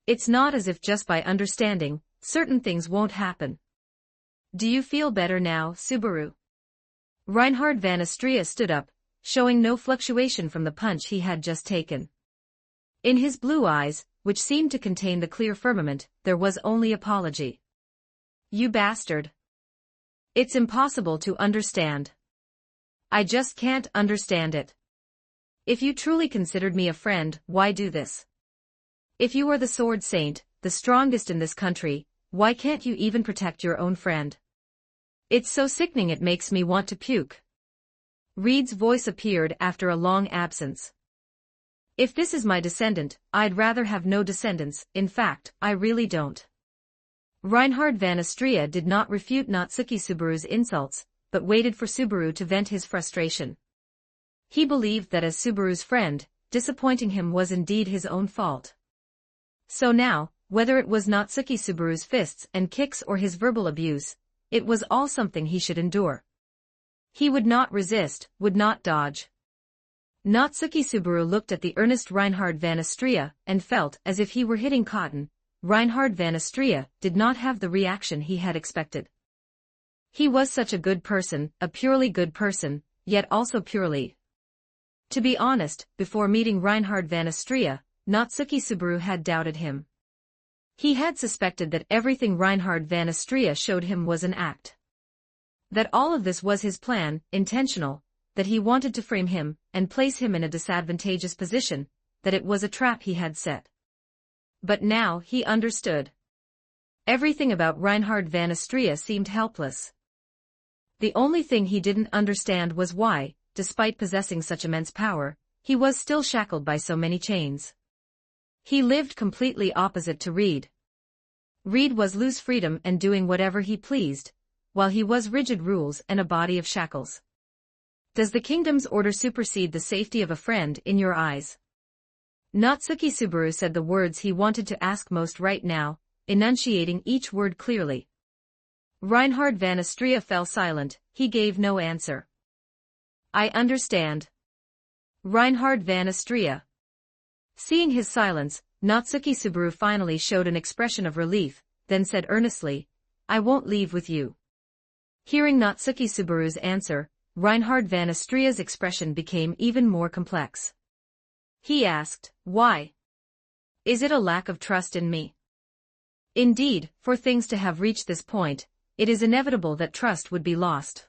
It's not as if just by understanding, certain things won't happen. Do you feel better now, Subaru? Reinhard van Astrea stood up, showing no fluctuation from the punch he had just taken. In his blue eyes, which seemed to contain the clear firmament, there was only apology. You bastard. It's impossible to understand. I just can't understand it. If you truly considered me a friend, why do this? If you are the sword saint, the strongest in this country, why can't you even protect your own friend? It's so sickening it makes me want to puke. Reed's voice appeared after a long absence. If this is my descendant, I'd rather have no descendants, in fact, I really don't. Reinhard van Astrea did not refute Natsuki Subaru's insults, but waited for Subaru to vent his frustration. He believed that as Subaru's friend, disappointing him was indeed his own fault. So now, whether it was Natsuki Subaru's fists and kicks or his verbal abuse, it was all something he should endure. He would not resist, would not dodge. Natsuki Subaru looked at the earnest Reinhard van Astrea and felt as if he were hitting cotton. Reinhard van Astrea did not have the reaction he had expected. He was such a good person, a purely good person, yet also purely. To be honest, before meeting Reinhard van Astrea, Natsuki Subaru had doubted him. He had suspected that everything Reinhard van Astrea showed him was an act. That all of this was his plan, intentional, that he wanted to frame him and place him in a disadvantageous position, that it was a trap he had set. But now he understood. Everything about Reinhard van Astrea seemed helpless. The only thing he didn't understand was why, despite possessing such immense power, he was still shackled by so many chains. He lived completely opposite to Reed. Reed was loose freedom and doing whatever he pleased, while he was rigid rules and a body of shackles. Does the kingdom's order supersede the safety of a friend in your eyes? Natsuki Subaru said the words he wanted to ask most right now, enunciating each word clearly. Reinhard van Astrea fell silent, he gave no answer. I understand. Reinhard van Astrea. Seeing his silence, Natsuki Subaru finally showed an expression of relief, then said earnestly, I won't leave with you. Hearing Natsuki Subaru's answer, Reinhard van Astrea's expression became even more complex. He asked, why? Is it a lack of trust in me? Indeed, for things to have reached this point, it is inevitable that trust would be lost.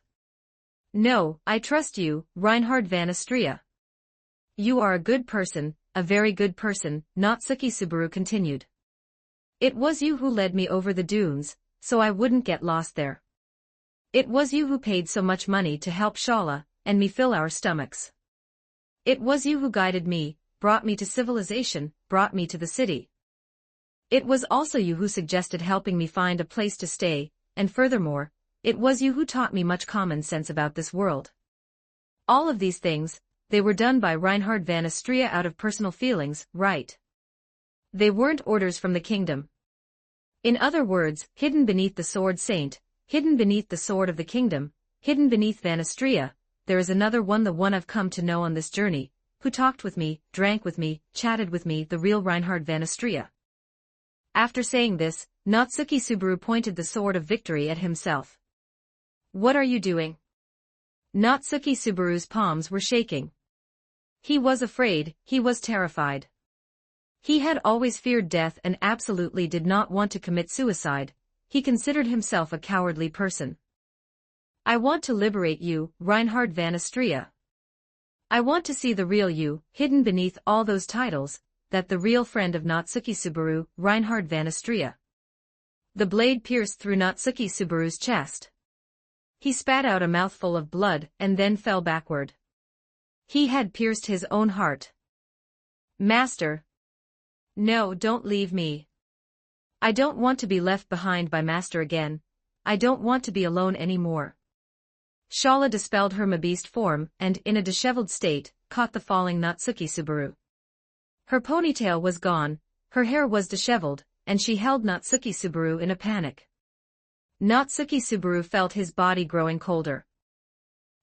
No, I trust you, Reinhard van Astrea. You are a good person, a very good person, Natsuki Subaru continued. It was you who led me over the dunes, so I wouldn't get lost there. It was you who paid so much money to help Shala and me fill our stomachs. It was you who guided me, brought me to civilization, brought me to the city. It was also you who suggested helping me find a place to stay, and furthermore, it was you who taught me much common sense about this world. All of these things, they were done by Reinhard van Astrea out of personal feelings, right? They weren't orders from the kingdom. In other words, hidden beneath the sword saint, hidden beneath the sword of the kingdom, hidden beneath van Astrea, there is another one, the one I've come to know on this journey, who talked with me, drank with me, chatted with me, the real Reinhard van Astrea. After saying this, Natsuki Subaru pointed the sword of victory at himself. What are you doing? Natsuki Subaru's palms were shaking. He was afraid, he was terrified. He had always feared death and absolutely did not want to commit suicide. He considered himself a cowardly person. I want to liberate you, Reinhard van Astrea. I want to see the real you, hidden beneath all those titles, that the real friend of Natsuki Subaru, Reinhard van Astrea. The blade pierced through Natsuki Subaru's chest. He spat out a mouthful of blood and then fell backward. He had pierced his own heart. Master. No, don't leave me. I don't want to be left behind by Master again. I don't want to be alone anymore. Shala dispelled her mabeast form and, in a disheveled state, caught the falling Natsuki Subaru. Her ponytail was gone, her hair was disheveled, and she held Natsuki Subaru in a panic. Natsuki Subaru felt his body growing colder.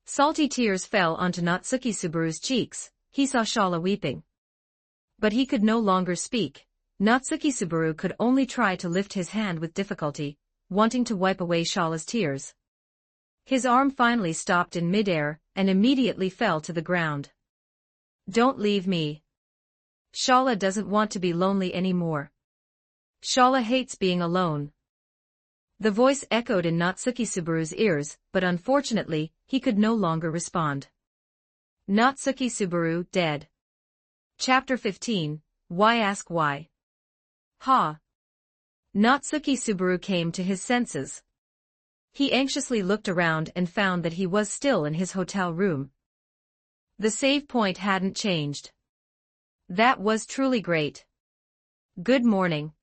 Salty tears fell onto Natsuki Subaru's cheeks. He saw Shala weeping. But he could no longer speak. Natsuki Subaru could only try to lift his hand with difficulty, wanting to wipe away Shala's tears. His arm finally stopped in midair, and immediately fell to the ground. Don't leave me. Shala doesn't want to be lonely anymore. Shala hates being alone. The voice echoed in Natsuki Subaru's ears, but unfortunately, he could no longer respond. Natsuki Subaru, dead. Chapter 15, Why Ask Why? Ha! Natsuki Subaru came to his senses. He anxiously looked around and found that he was still in his hotel room. The save point hadn't changed. That was truly great. Good morning.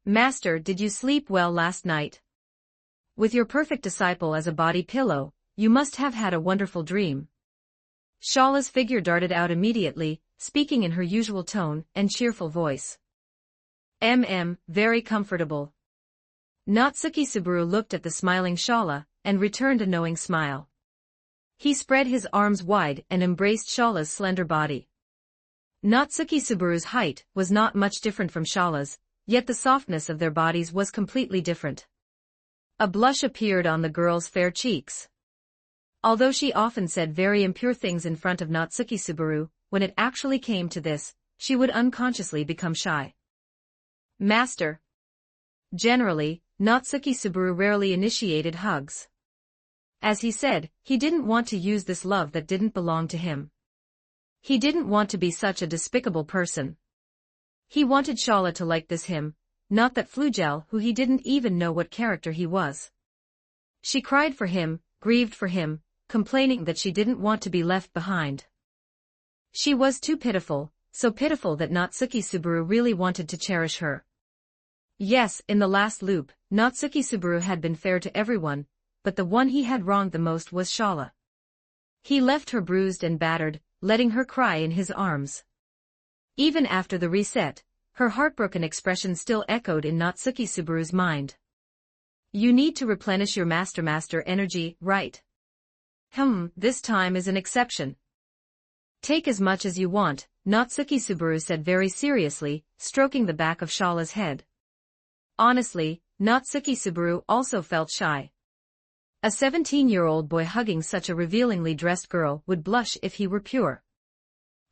Master, did you sleep well last night? With your perfect disciple as a body pillow, you must have had a wonderful dream. Shala's figure darted out immediately, speaking in her usual tone and cheerful voice. Very comfortable. Natsuki Subaru looked at the smiling Shala, and returned a knowing smile. He spread his arms wide and embraced Shala's slender body. Natsuki Subaru's height was not much different from Shala's, yet the softness of their bodies was completely different. A blush appeared on the girl's fair cheeks. Although she often said very impure things in front of Natsuki Subaru, when it actually came to this, she would unconsciously become shy. Master. Generally, Natsuki Subaru rarely initiated hugs. As he said, he didn't want to use this love that didn't belong to him. He didn't want to be such a despicable person. He wanted Shala to like this him, not that Flugel who he didn't even know what character he was. She cried for him, grieved for him, complaining that she didn't want to be left behind. She was too pitiful, so pitiful that Natsuki Subaru really wanted to cherish her. Yes, in the last loop, Natsuki Subaru had been fair to everyone, but the one he had wronged the most was Shala. He left her bruised and battered, letting her cry in his arms. Even after the reset, her heartbroken expression still echoed in Natsuki Subaru's mind. You need to replenish your master energy, right? This time is an exception. Take as much as you want, Natsuki Subaru said very seriously, stroking the back of Shala's head. Honestly, Natsuki Subaru also felt shy. A 17-year-old boy hugging such a revealingly dressed girl would blush if he were pure.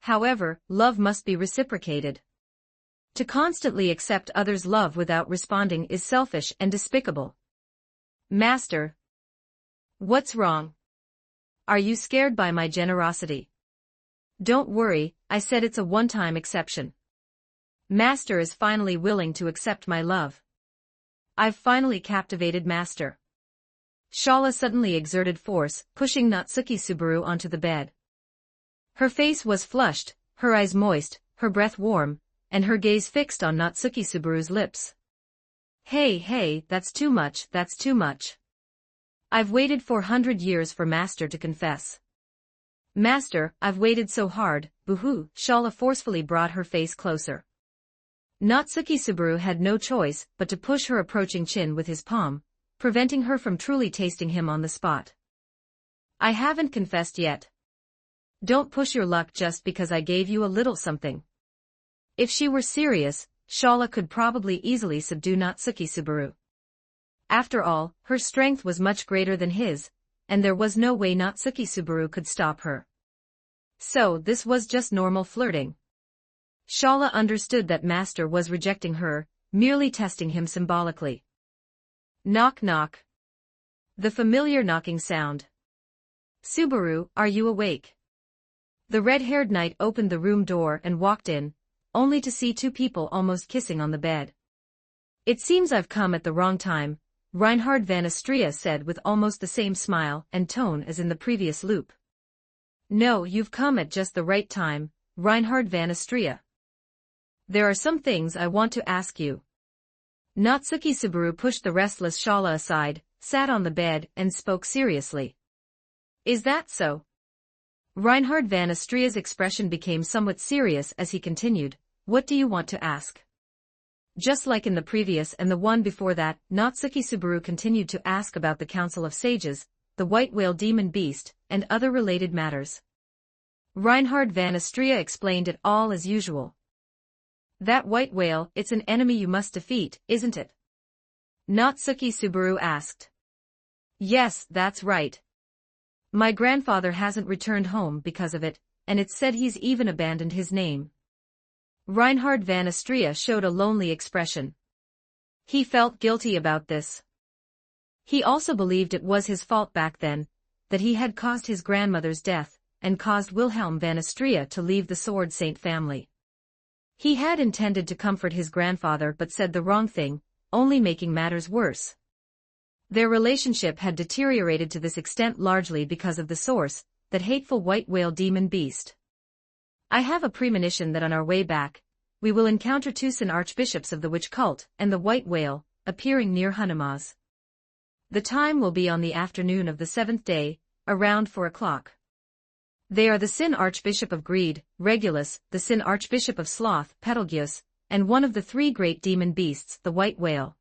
However, love must be reciprocated. To constantly accept others' love without responding is selfish and despicable. Master. What's wrong? Are you scared by my generosity? Don't worry, I said it's a one-time exception. Master is finally willing to accept my love. I've finally captivated Master. Shala suddenly exerted force, pushing Natsuki Subaru onto the bed. Her face was flushed, her eyes moist, her breath warm, and her gaze fixed on Natsuki Subaru's lips. Hey, that's too much, that's too much. I've waited 400 years for Master to confess. Master, I've waited so hard, boo-hoo. Shala forcefully brought her face closer. Natsuki Subaru had no choice but to push her approaching chin with his palm, preventing her from truly tasting him on the spot. I haven't confessed yet. Don't push your luck just because I gave you a little something. If she were serious, Shala could probably easily subdue Natsuki Subaru. After all, her strength was much greater than his, and there was no way Natsuki Subaru could stop her. So this was just normal flirting. Shala understood that Master was rejecting her, merely testing him symbolically. Knock knock. The familiar knocking sound. Subaru, are you awake? The red-haired knight opened the room door and walked in, only to see two people almost kissing on the bed. It seems I've come at the wrong time, Reinhard van Astria said with almost the same smile and tone as in the previous loop. No, you've come at just the right time, Reinhard van Astria. There are some things I want to ask you. Natsuki Subaru pushed the restless Shala aside, sat on the bed, and spoke seriously. Is that so? Reinhard van Astria's expression became somewhat serious as he continued, what do you want to ask? Just like in the previous and the one before that, Natsuki Subaru continued to ask about the Council of Sages, the white whale demon beast, and other related matters. Reinhard van Astria explained it all as usual. That white whale, it's an enemy you must defeat, isn't it? Natsuki Subaru asked. Yes, that's right. My grandfather hasn't returned home because of it, and it's said he's even abandoned his name. Reinhard van Astria showed a lonely expression. He felt guilty about this. He also believed it was his fault back then, that he had caused his grandmother's death, and caused Wilhelm van Astria to leave the Sword Saint family. He had intended to comfort his grandfather but said the wrong thing, only making matters worse. Their relationship had deteriorated to this extent largely because of the source, that hateful white whale demon beast. I have a premonition that on our way back, we will encounter two Sin archbishops of the witch cult and the white whale, appearing near Hunamaz. The time will be on the afternoon of the 7th day, around 4 o'clock. They are the Sin archbishop of greed, Regulus, the Sin archbishop of sloth, Petalgius, and one of the three great demon beasts, the white whale.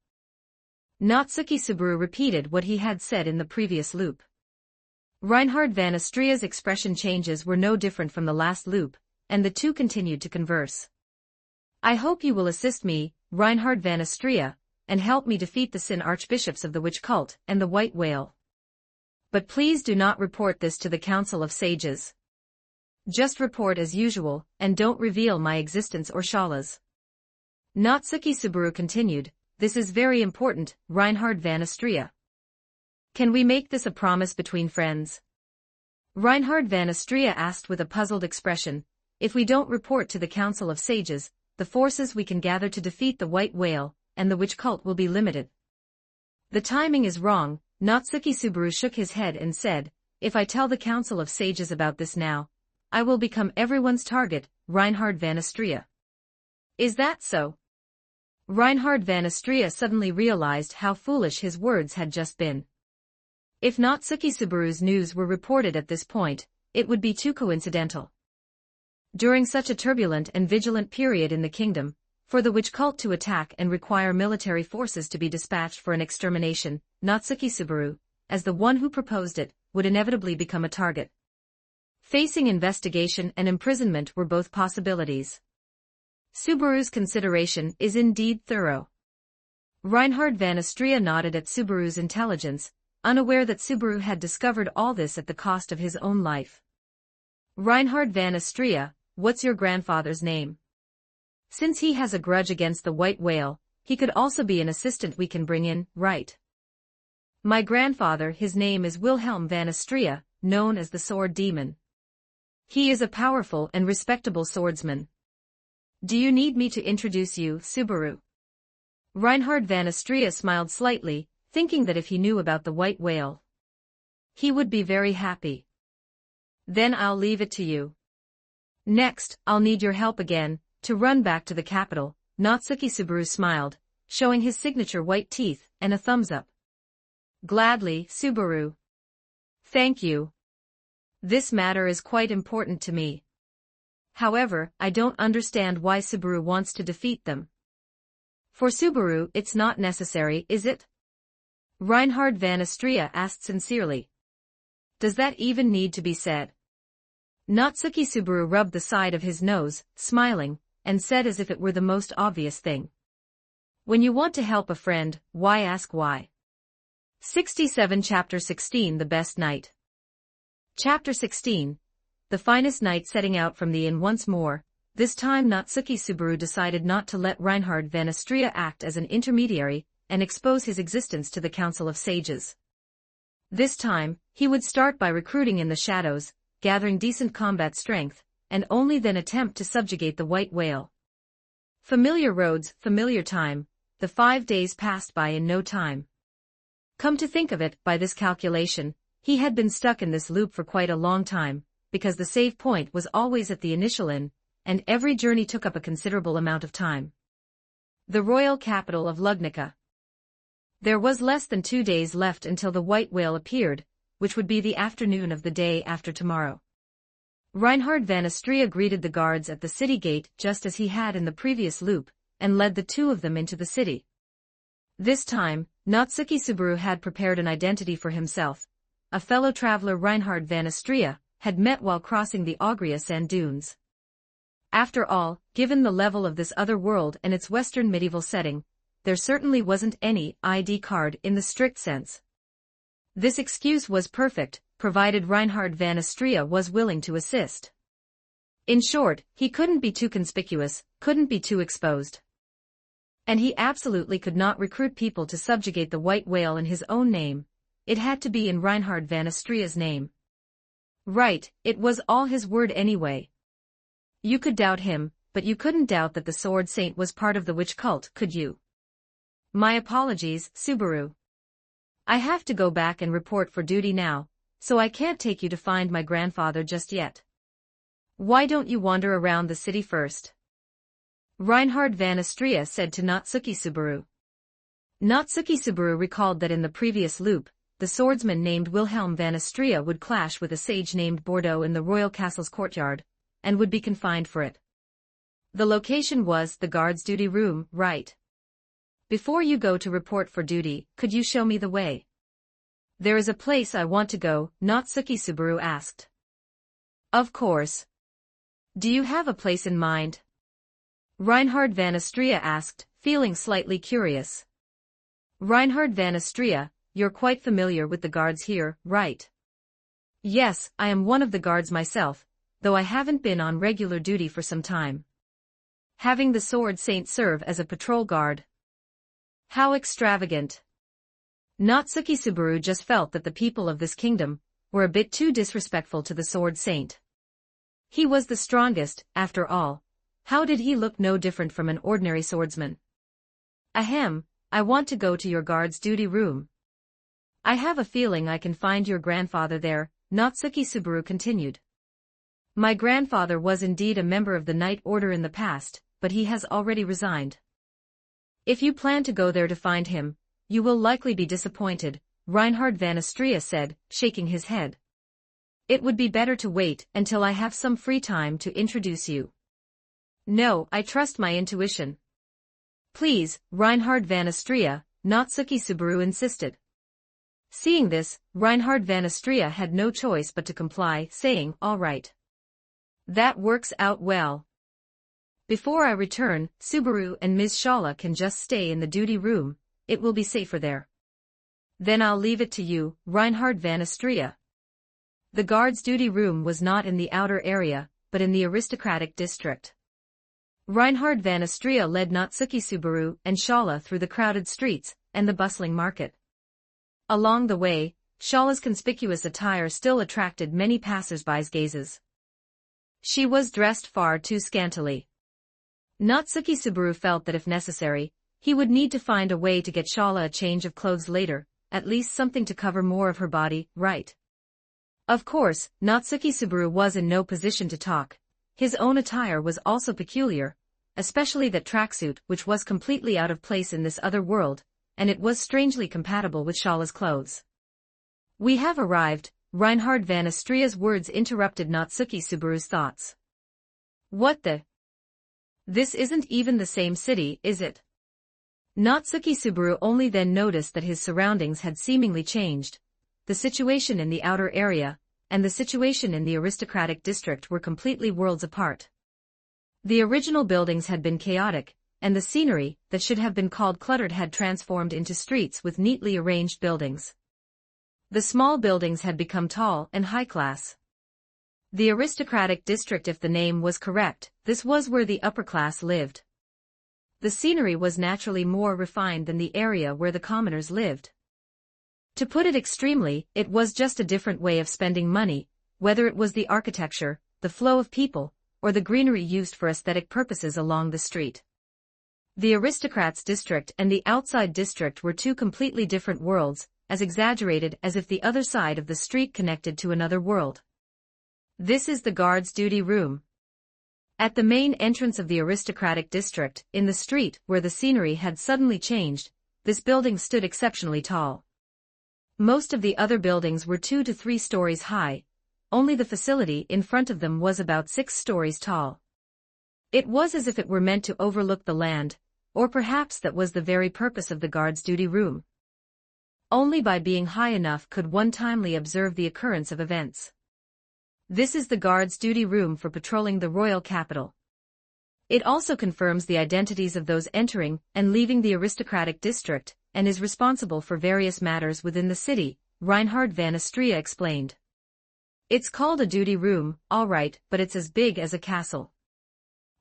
Natsuki Subaru repeated what he had said in the previous loop. Reinhard van Astria's expression changes were no different from the last loop, and the two continued to converse. I hope you will assist me, Reinhard van Astria, and help me defeat the Sin archbishops of the witch cult and the white whale. But please do not report this to the Council of Sages. Just report as usual, and don't reveal my existence or Shala's. Natsuki Subaru continued, this is very important, Reinhard van Astria. Can we make this a promise between friends? Reinhard van Astria asked with a puzzled expression, if we don't report to the Council of Sages, the forces we can gather to defeat the white whale and the witch cult will be limited. The timing is wrong, Natsuki Subaru shook his head and said, if I tell the Council of Sages about this now, I will become everyone's target, Reinhard van Astria. Is that so? Reinhard van Astria suddenly realized how foolish his words had just been. If Natsuki Subaru's news were reported at this point, it would be too coincidental. During such a turbulent and vigilant period in the kingdom, for the witch cult to attack and require military forces to be dispatched for an extermination, Natsuki Subaru, as the one who proposed it, would inevitably become a target. Facing investigation and imprisonment were both possibilities. Subaru's consideration is indeed thorough. Reinhard van Astria nodded at Subaru's intelligence, unaware that Subaru had discovered all this at the cost of his own life. Reinhard van Astria, what's your grandfather's name? Since he has a grudge against the white whale, he could also be an assistant we can bring in, right? My grandfather, his name is Wilhelm van Astrea, known as the Sword Demon. He is a powerful and respectable swordsman. Do you need me to introduce you, Subaru? Reinhard van Astrea smiled slightly, thinking that if he knew about the white whale, he would be very happy. Then I'll leave it to you. Next, I'll need your help again, to run back to the capital. Natsuki Subaru smiled, showing his signature white teeth, and a thumbs up. Gladly, Subaru. Thank you. This matter is quite important to me. However, I don't understand why Subaru wants to defeat them. For Subaru, it's not necessary, is it? Reinhard van Astrea asked sincerely. Does that even need to be said? Natsuki Subaru rubbed the side of his nose, smiling, and said as if it were the most obvious thing. When you want to help a friend, why ask why? 67 Chapter 16 The Best Night. Chapter 16. The finest night. Setting out from the inn once more, this time Natsuki Subaru decided not to let Reinhard van Astrea act as an intermediary and expose his existence to the Council of Sages. This time, he would start by recruiting in the shadows, gathering decent combat strength, and only then attempt to subjugate the white whale. Familiar roads, familiar time, the 5 days passed by in no time. Come to think of it, by this calculation, he had been stuck in this loop for quite a long time, because the save point was always at the initial inn, and every journey took up a considerable amount of time. The royal capital of Lugnica. There was less than 2 days left until the white whale appeared, which would be the afternoon of the day after tomorrow. Reinhard van Astrea greeted the guards at the city gate just as he had in the previous loop, and led the two of them into the city. This time, Natsuki Subaru had prepared an identity for himself. A fellow traveler, Reinhard van Astrea, had met while crossing the Augria sand dunes. After all, given the level of this other world and its Western medieval setting, there certainly wasn't any ID card in the strict sense. This excuse was perfect, provided Reinhard van Astrea was willing to assist. In short, he couldn't be too conspicuous, couldn't be too exposed. And he absolutely could not recruit people to subjugate the white whale in his own name. It had to be in Reinhard van Astrea's name. Right, it was all his word anyway. You could doubt him, but you couldn't doubt that the Sword Saint was part of the witch cult, could you? My apologies, Subaru. I have to go back and report for duty now, so I can't take you to find my grandfather just yet. Why don't you wander around the city first? Reinhard van Astrea said to Natsuki Subaru. Natsuki Subaru recalled that in the previous loop, the swordsman named Wilhelm van Astrea would clash with a sage named Bordeaux in the royal castle's courtyard, and would be confined for it. The location was the guard's duty room, right? Before you go to report for duty, could you show me the way? There is a place I want to go, Natsuki Subaru asked. Of course. Do you have a place in mind? Reinhard van Astrea asked, feeling slightly curious. Reinhard van Astrea, you're quite familiar with the guards here, right? Yes, I am one of the guards myself, though I haven't been on regular duty for some time. Having the Sword Saint serve as a patrol guard. How extravagant. Natsuki Subaru just felt that the people of this kingdom were a bit too disrespectful to the Sword Saint. He was the strongest, after all. How did he look no different from an ordinary swordsman? Ahem, I want to go to your guard's duty room. I have a feeling I can find your grandfather there, Natsuki Subaru continued. My grandfather was indeed a member of the Knight Order in the past, but he has already resigned. If you plan to go there to find him, you will likely be disappointed, Reinhard van Astrea said, shaking his head. It would be better to wait until I have some free time to introduce you. No, I trust my intuition. Please, Reinhard van Astrea, Natsuki Subaru insisted. Seeing this, Reinhard van Astrea had no choice but to comply, saying, all right. That works out well. Before I return, Subaru and Ms. Shala can just stay in the duty room, it will be safer there. Then I'll leave it to you, Reinhard van Astrea. The guard's duty room was not in the outer area, but in the aristocratic district. Reinhard van Astrea led Natsuki Subaru and Shala through the crowded streets and the bustling market. Along the way, Shala's conspicuous attire still attracted many passers-by's gazes. She was dressed far too scantily. Natsuki Subaru felt that if necessary, he would need to find a way to get Shala a change of clothes later, at least something to cover more of her body, right? Of course, Natsuki Subaru was in no position to talk. His own attire was also peculiar, especially that tracksuit which was completely out of place in this other world, and it was strangely compatible with Shala's clothes. "We have arrived," Reinhard van Astria's words interrupted Natsuki Subaru's thoughts. "What the? This isn't even the same city, is it?" Natsuki Subaru only then noticed that his surroundings had seemingly changed. The situation in the outer area, and the situation in the aristocratic district were completely worlds apart. The original buildings had been chaotic, and the scenery, that should have been called cluttered, had transformed into streets with neatly arranged buildings. The small buildings had become tall and high-class. The aristocratic district, if the name was correct, this was where the upper class lived. The scenery was naturally more refined than the area where the commoners lived. To put it extremely, it was just a different way of spending money, whether it was the architecture, the flow of people, or the greenery used for aesthetic purposes along the street. The aristocrats' district and the outside district were two completely different worlds, as exaggerated as if the other side of the street connected to another world. "This is the guard's duty room." At the main entrance of the aristocratic district, in the street where the scenery had suddenly changed, this building stood exceptionally tall. Most of the other buildings were 2 to 3 stories high, only the facility in front of them was about 6 stories tall. It was as if it were meant to overlook the land, or perhaps that was the very purpose of the guard's duty room. Only by being high enough could one timely observe the occurrence of events. This is the guard's duty room for patrolling the royal capital. It also confirms the identities of those entering and leaving the aristocratic district, and is responsible for various matters within the city, Reinhard van Astria explained. "It's called a duty room, all right, but it's as big as a castle.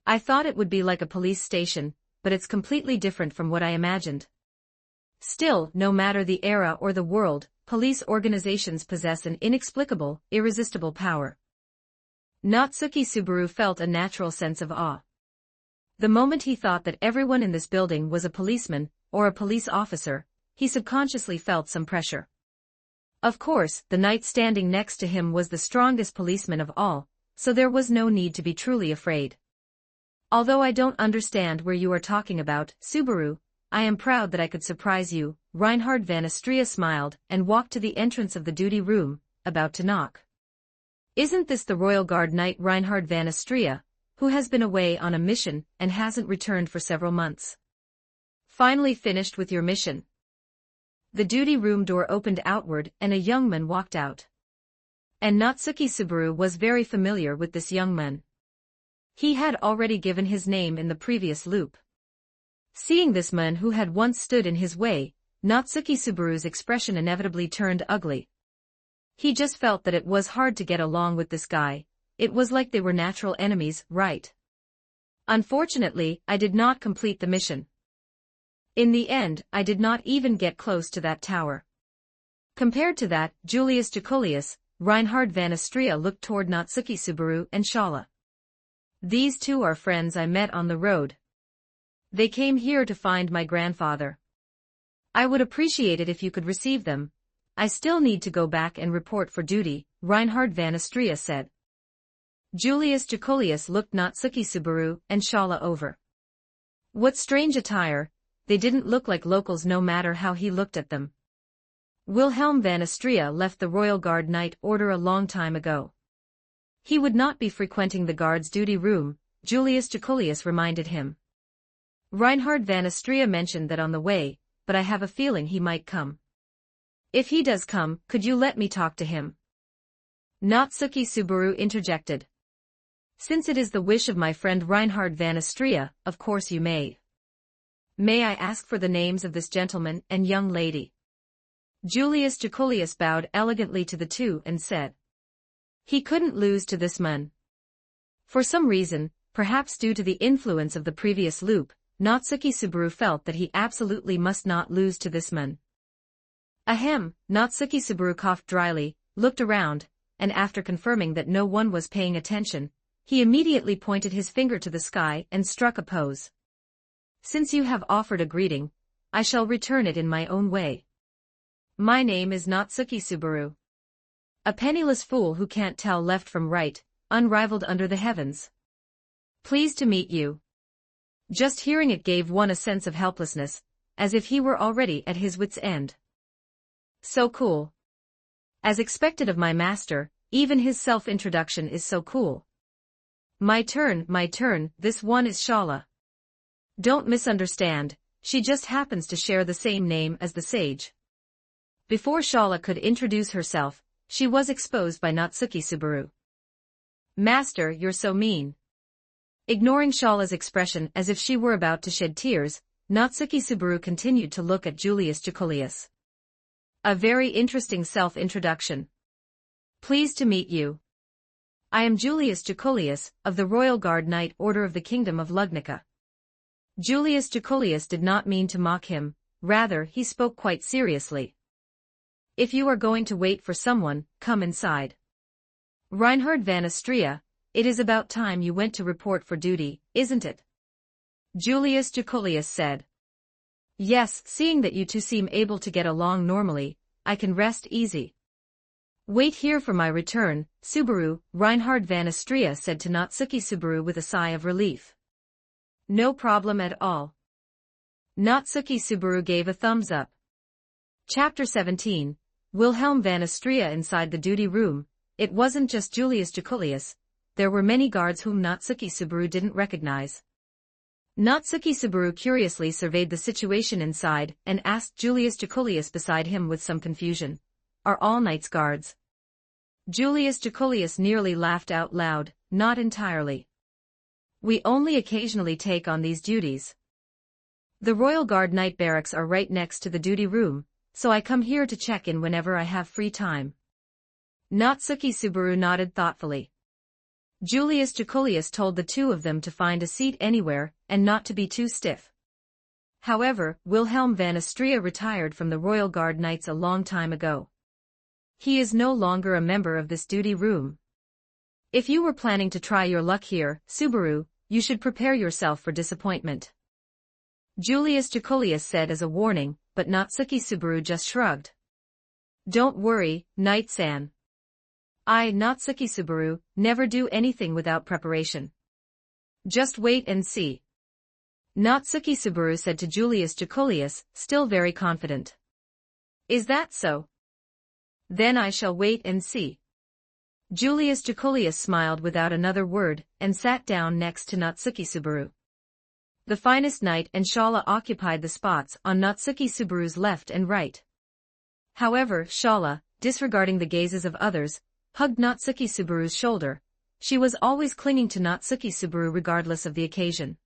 I thought it would be like a police station, but it's completely different from what I imagined." Still, no matter the era or the world, police organizations possess an inexplicable, irresistible power. Natsuki Subaru felt a natural sense of awe. The moment he thought that everyone in this building was a policeman, or a police officer, he subconsciously felt some pressure. Of course, the knight standing next to him was the strongest policeman of all, so there was no need to be truly afraid. "Although I don't understand where you are talking about, Subaru, I am proud that I could surprise you." Reinhard van Astria smiled and walked to the entrance of the duty room, about to knock. "Isn't this the Royal Guard Knight Reinhard van Astria, who has been away on a mission and hasn't returned for several months? Finally finished with your mission?" The duty room door opened outward and a young man walked out. And Natsuki Subaru was very familiar with this young man. He had already given his name in the previous loop. Seeing this man who had once stood in his way, Natsuki Subaru's expression inevitably turned ugly. He just felt that it was hard to get along with this guy. It was like they were natural enemies, right? "Unfortunately, I did not complete the mission. In the end, I did not even get close to that tower." Compared to that, Julius Jacolius, Reinhard van Astria looked toward Natsuki Subaru and Shala. "These two are friends I met on the road. They came here to find my grandfather. I would appreciate it if you could receive them. I still need to go back and report for duty," Reinhard van Astria said. Julius Jacolius looked Natsuki Subaru and Shala over. What strange attire, they didn't look like locals no matter how he looked at them. Wilhelm van Astria left the Royal Guard Knight Order a long time ago. He would not be frequenting the guard's duty room, Julius Jacolius reminded him. Reinhard van Astria mentioned that on the way, but I have a feeling he might come. If he does come, could you let me talk to him? Natsuki Subaru interjected. Since it is the wish of my friend Reinhard van Astria, of course you may. May I ask for the names of this gentleman and young lady? Julius Jacolius bowed elegantly to the two and said. He couldn't lose to this man. For some reason, perhaps due to the influence of the previous loop, Natsuki Subaru felt that he absolutely must not lose to this man. Ahem, Natsuki Subaru coughed dryly, looked around, and after confirming that no one was paying attention, he immediately pointed his finger to the sky and struck a pose. Since you have offered a greeting, I shall return it in my own way. My name is Natsuki Subaru. A penniless fool who can't tell left from right, unrivaled under the heavens. Pleased to meet you. Just hearing it gave one a sense of helplessness, as if he were already at his wit's end. So cool. As expected of my master, even his self-introduction is so cool. My turn, this one is Shala. Don't misunderstand, she just happens to share the same name as the sage. Before Shala could introduce herself, she was exposed by Natsuki Subaru. Master, you're so mean. Ignoring Shala's expression as if she were about to shed tears, Natsuki Subaru continued to look at Julius Jacolius. A very interesting self-introduction. Pleased to meet you. I am Julius Jacolius, of the Royal Guard Knight Order of the Kingdom of Lugnica. Julius Jacolius did not mean to mock him, rather he spoke quite seriously. If you are going to wait for someone, come inside. Reinhard van Astria, it is about time you went to report for duty, isn't it? Julius Jacolius said. Yes, seeing that you two seem able to get along normally, I can rest easy. Wait here for my return, Subaru, Reinhard van Astria said to Natsuki Subaru with a sigh of relief. No problem at all. Natsuki Subaru gave a thumbs up. Chapter 17, Wilhelm van Astria inside the duty room. It wasn't just Julius Jacolius, there were many guards whom Natsuki Subaru didn't recognize. Natsuki Subaru curiously surveyed the situation inside and asked Julius Jacolius beside him with some confusion. Are all knights guards? Julius Jacolius nearly laughed out loud, not entirely. We only occasionally take on these duties. The Royal Guard Knight barracks are right next to the duty room, so I come here to check in whenever I have free time. Natsuki Subaru nodded thoughtfully. Julius Jacolius told the two of them to find a seat anywhere, and not to be too stiff. However, Wilhelm van Astria retired from the Royal Guard Knights a long time ago. He is no longer a member of this duty room. If you were planning to try your luck here, Subaru, you should prepare yourself for disappointment. Julius Jacolius said as a warning, but Natsuki Subaru just shrugged. Don't worry, Knight-san. I, Natsuki Subaru, never do anything without preparation. Just wait and see. Natsuki Subaru said to Julius Jacolius, still very confident. Is that so? Then I shall wait and see. Julius Jacolius smiled without another word, and sat down next to Natsuki Subaru. The finest knight and Shala occupied the spots on Natsuki Subaru's left and right. However, Shala, disregarding the gazes of others, hugged Natsuki Subaru's shoulder. She was always clinging to Natsuki Subaru regardless of the occasion.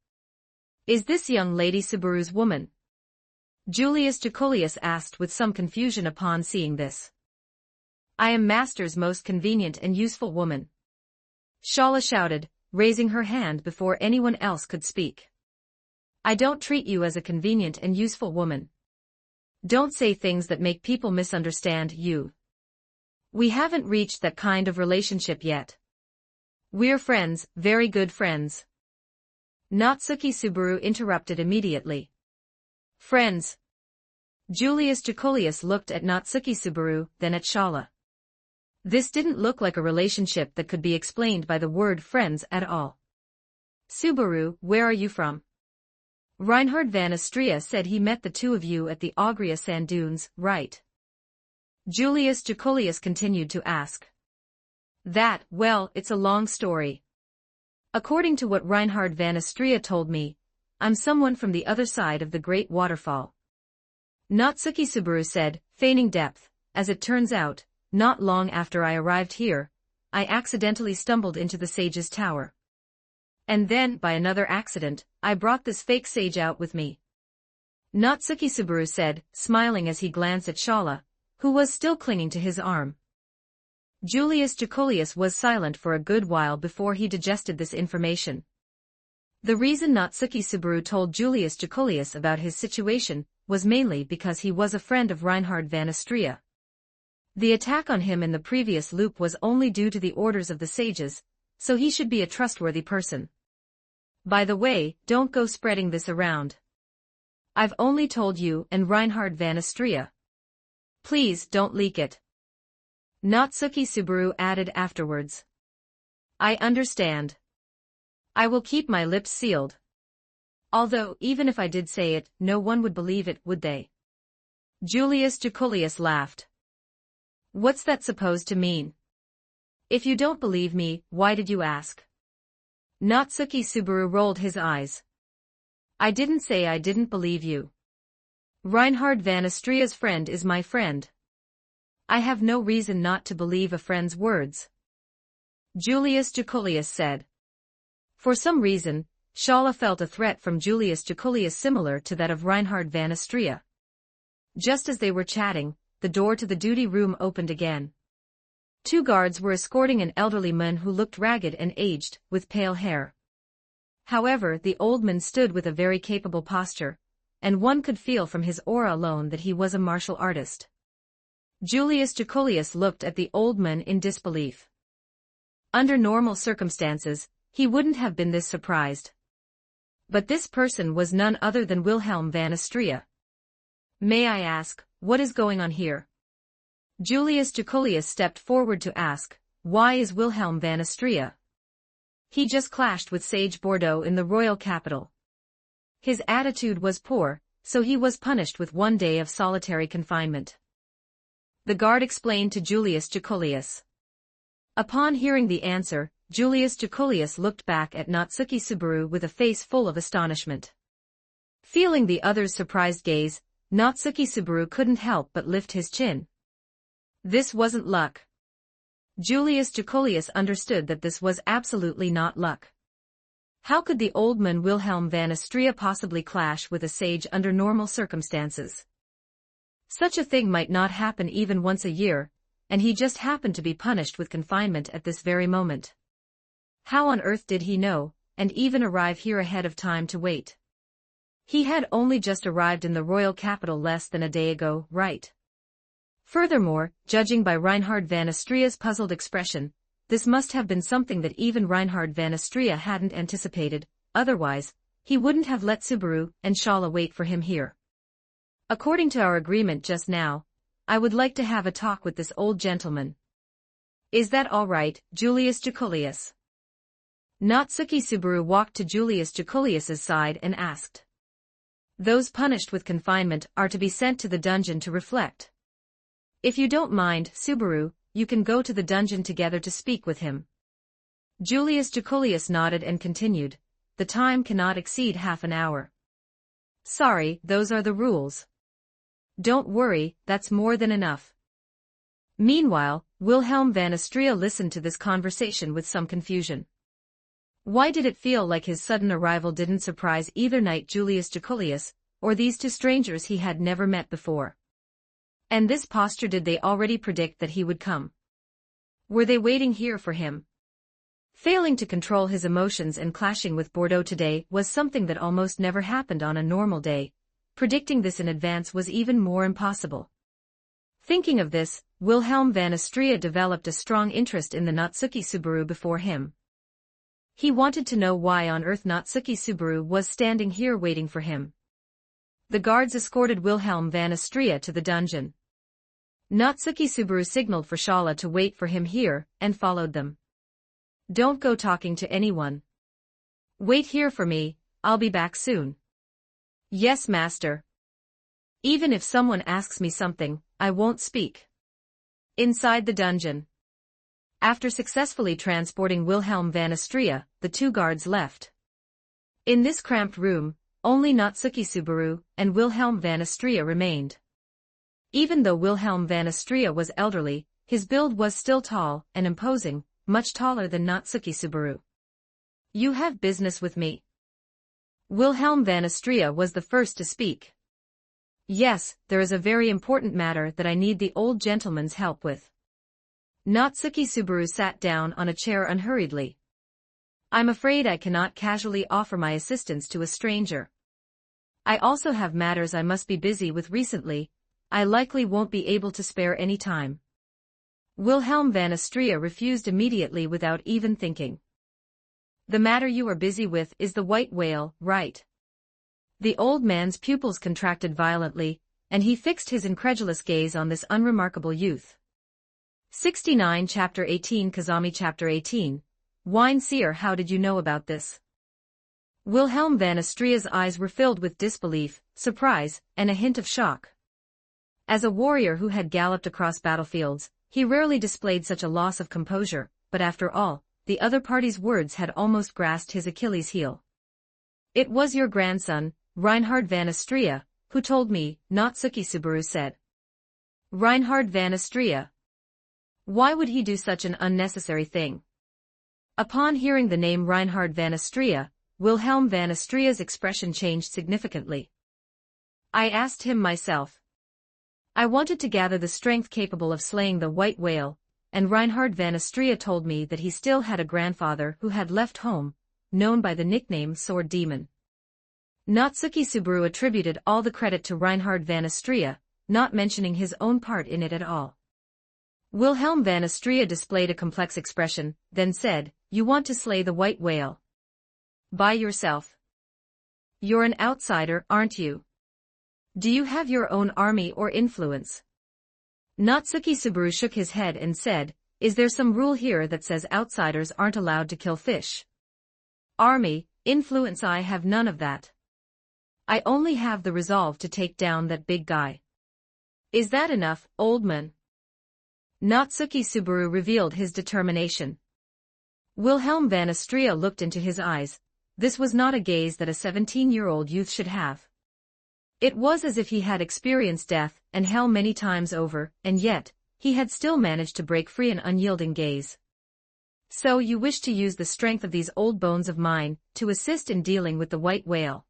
Is this young lady Subaru's woman? Julius Jacolius asked with some confusion upon seeing this. I am Master's most convenient and useful woman. Shala shouted, raising her hand before anyone else could speak. I don't treat you as a convenient and useful woman. Don't say things that make people misunderstand you. We haven't reached that kind of relationship yet. We're friends, very good friends. Natsuki Subaru interrupted immediately. Friends. Julius Jacolius looked at Natsuki Subaru, then at Shala. This didn't look like a relationship that could be explained by the word friends at all. Subaru, where are you from? Reinhard van Astria said he met the two of you at the Augria Sand Dunes, right? Julius Jacolius continued to ask. That, well, it's a long story. According to what Reinhard van Astria told me, I'm someone from the other side of the Great Waterfall. Natsuki Subaru said, feigning depth. As it turns out, not long after I arrived here, I accidentally stumbled into the sage's tower. And then, by another accident, I brought this fake sage out with me. Natsuki Subaru said, smiling as he glanced at Shala, who was still clinging to his arm. Julius Jacolius was silent for a good while before he digested this information. The reason Natsuki Subaru told Julius Jacolius about his situation was mainly because he was a friend of Reinhard van Astrea. The attack on him in the previous loop was only due to the orders of the sages, so he should be a trustworthy person. By the way, don't go spreading this around. I've only told you and Reinhard van Astrea. Please don't leak it. Natsuki Subaru added afterwards. I understand. I will keep my lips sealed. Although, even if I did say it, no one would believe it, would they? Julius Jaculius laughed. What's that supposed to mean? If you don't believe me, why did you ask? Natsuki Subaru rolled his eyes. I didn't say I didn't believe you. Reinhard van Astrea's friend is my friend. I have no reason not to believe a friend's words. Julius Jaculius said. For some reason, Schala felt a threat from Julius Jaculius similar to that of Reinhard van Astrea. Just as they were chatting, the door to the duty room opened again. 2 guards were escorting an elderly man who looked ragged and aged, with pale hair. However, the old man stood with a very capable posture, and one could feel from his aura alone that he was a martial artist. Julius Jaculius looked at the old man in disbelief. Under normal circumstances, he wouldn't have been this surprised. But this person was none other than Wilhelm van Astrea. May I ask, what is going on here? Julius Jaculius stepped forward to ask, why is Wilhelm van Astrea? He just clashed with Sage Bordeaux in the royal capital. His attitude was poor, so he was punished with 1 day of solitary confinement. The guard explained to Julius Jaculius. Upon hearing the answer, Julius Jaculius looked back at Natsuki Subaru with a face full of astonishment. Feeling the other's surprised gaze, Natsuki Subaru couldn't help but lift his chin. This wasn't luck. Julius Jaculius understood that this was absolutely not luck. How could the old man Wilhelm van Astrea possibly clash with a sage under normal circumstances? Such a thing might not happen even once a year, and he just happened to be punished with confinement at this very moment. How on earth did he know, and even arrive here ahead of time to wait? He had only just arrived in the royal capital less than a day ago, right? Furthermore, judging by Reinhard van Astrea's puzzled expression, this must have been something that even Reinhard van Astrea hadn't anticipated, otherwise, he wouldn't have let Subaru and Schala wait for him here. According to our agreement just now, I would like to have a talk with this old gentleman. Is that all right, Julius Jaculius? Natsuki Subaru walked to Julius Jaculius's side and asked. Those punished with confinement are to be sent to the dungeon to reflect. If you don't mind, Subaru, you can go to the dungeon together to speak with him. Julius Jaculius nodded and continued, the time cannot exceed half an hour. Sorry, those are the rules. Don't worry, that's more than enough. Meanwhile, Wilhelm van Astrea listened to this conversation with some confusion. Why did it feel like his sudden arrival didn't surprise either Knight Julius Jaculius, or these 2 strangers he had never met before? And this posture, did they already predict that he would come? Were they waiting here for him? Failing to control his emotions and clashing with Bordeaux today was something that almost never happened on a normal day. Predicting this in advance was even more impossible. Thinking of this, Wilhelm van Astrea developed a strong interest in the Natsuki Subaru before him. He wanted to know why on earth Natsuki Subaru was standing here waiting for him. The guards escorted Wilhelm van Astrea to the dungeon. Natsuki Subaru signaled for Schala to wait for him here, and followed them. Don't go talking to anyone. Wait here for me, I'll be back soon. Yes, master. Even if someone asks me something, I won't speak. Inside the dungeon. After successfully transporting Wilhelm van Astrea, the 2 guards left. In this cramped room, only Natsuki Subaru and Wilhelm van Astrea remained. Even though Wilhelm van Astrea was elderly, his build was still tall and imposing, much taller than Natsuki Subaru. You have business with me? Wilhelm van Astrea was the first to speak. Yes, there is a very important matter that I need the old gentleman's help with. Natsuki Subaru sat down on a chair unhurriedly. I'm afraid I cannot casually offer my assistance to a stranger. I also have matters I must be busy with recently. I likely won't be able to spare any time. Wilhelm van Astrea refused immediately without even thinking. The matter you are busy with is the white whale, right? The old man's pupils contracted violently, and he fixed his incredulous gaze on this unremarkable youth. 69 Chapter 18 Kazami Chapter 18 Wine Seer, how did you know about this? Wilhelm van Astrea's eyes were filled with disbelief, surprise, and a hint of shock. As a warrior who had galloped across battlefields, he rarely displayed such a loss of composure, but after all, the other party's words had almost grasped his Achilles' heel. It was your grandson, Reinhard van Astrea, who told me, Natsuki Subaru said. Reinhard van Astrea. Why would he do such an unnecessary thing? Upon hearing the name Reinhard van Astrea, Wilhelm van Astrea's expression changed significantly. I asked him myself. I wanted to gather the strength capable of slaying the white whale, and Reinhard van Astrea told me that he still had a grandfather who had left home, known by the nickname Sword Demon. Natsuki Subaru attributed all the credit to Reinhard van Astrea, not mentioning his own part in it at all. Wilhelm van Astrea displayed a complex expression, then said, You want to slay the white whale. By yourself. You're an outsider, aren't you? Do you have your own army or influence? Natsuki Subaru shook his head and said, Is there some rule here that says outsiders aren't allowed to kill fish? Army, influence, I have none of that. I only have the resolve to take down that big guy. Is that enough, old man? Natsuki Subaru revealed his determination. Wilhelm van Astrea looked into his eyes. This was not a gaze that a 17-year-old youth should have. It was as if he had experienced death and hell many times over, and yet, he had still managed to break free an unyielding gaze. So you wish to use the strength of these old bones of mine to assist in dealing with the white whale?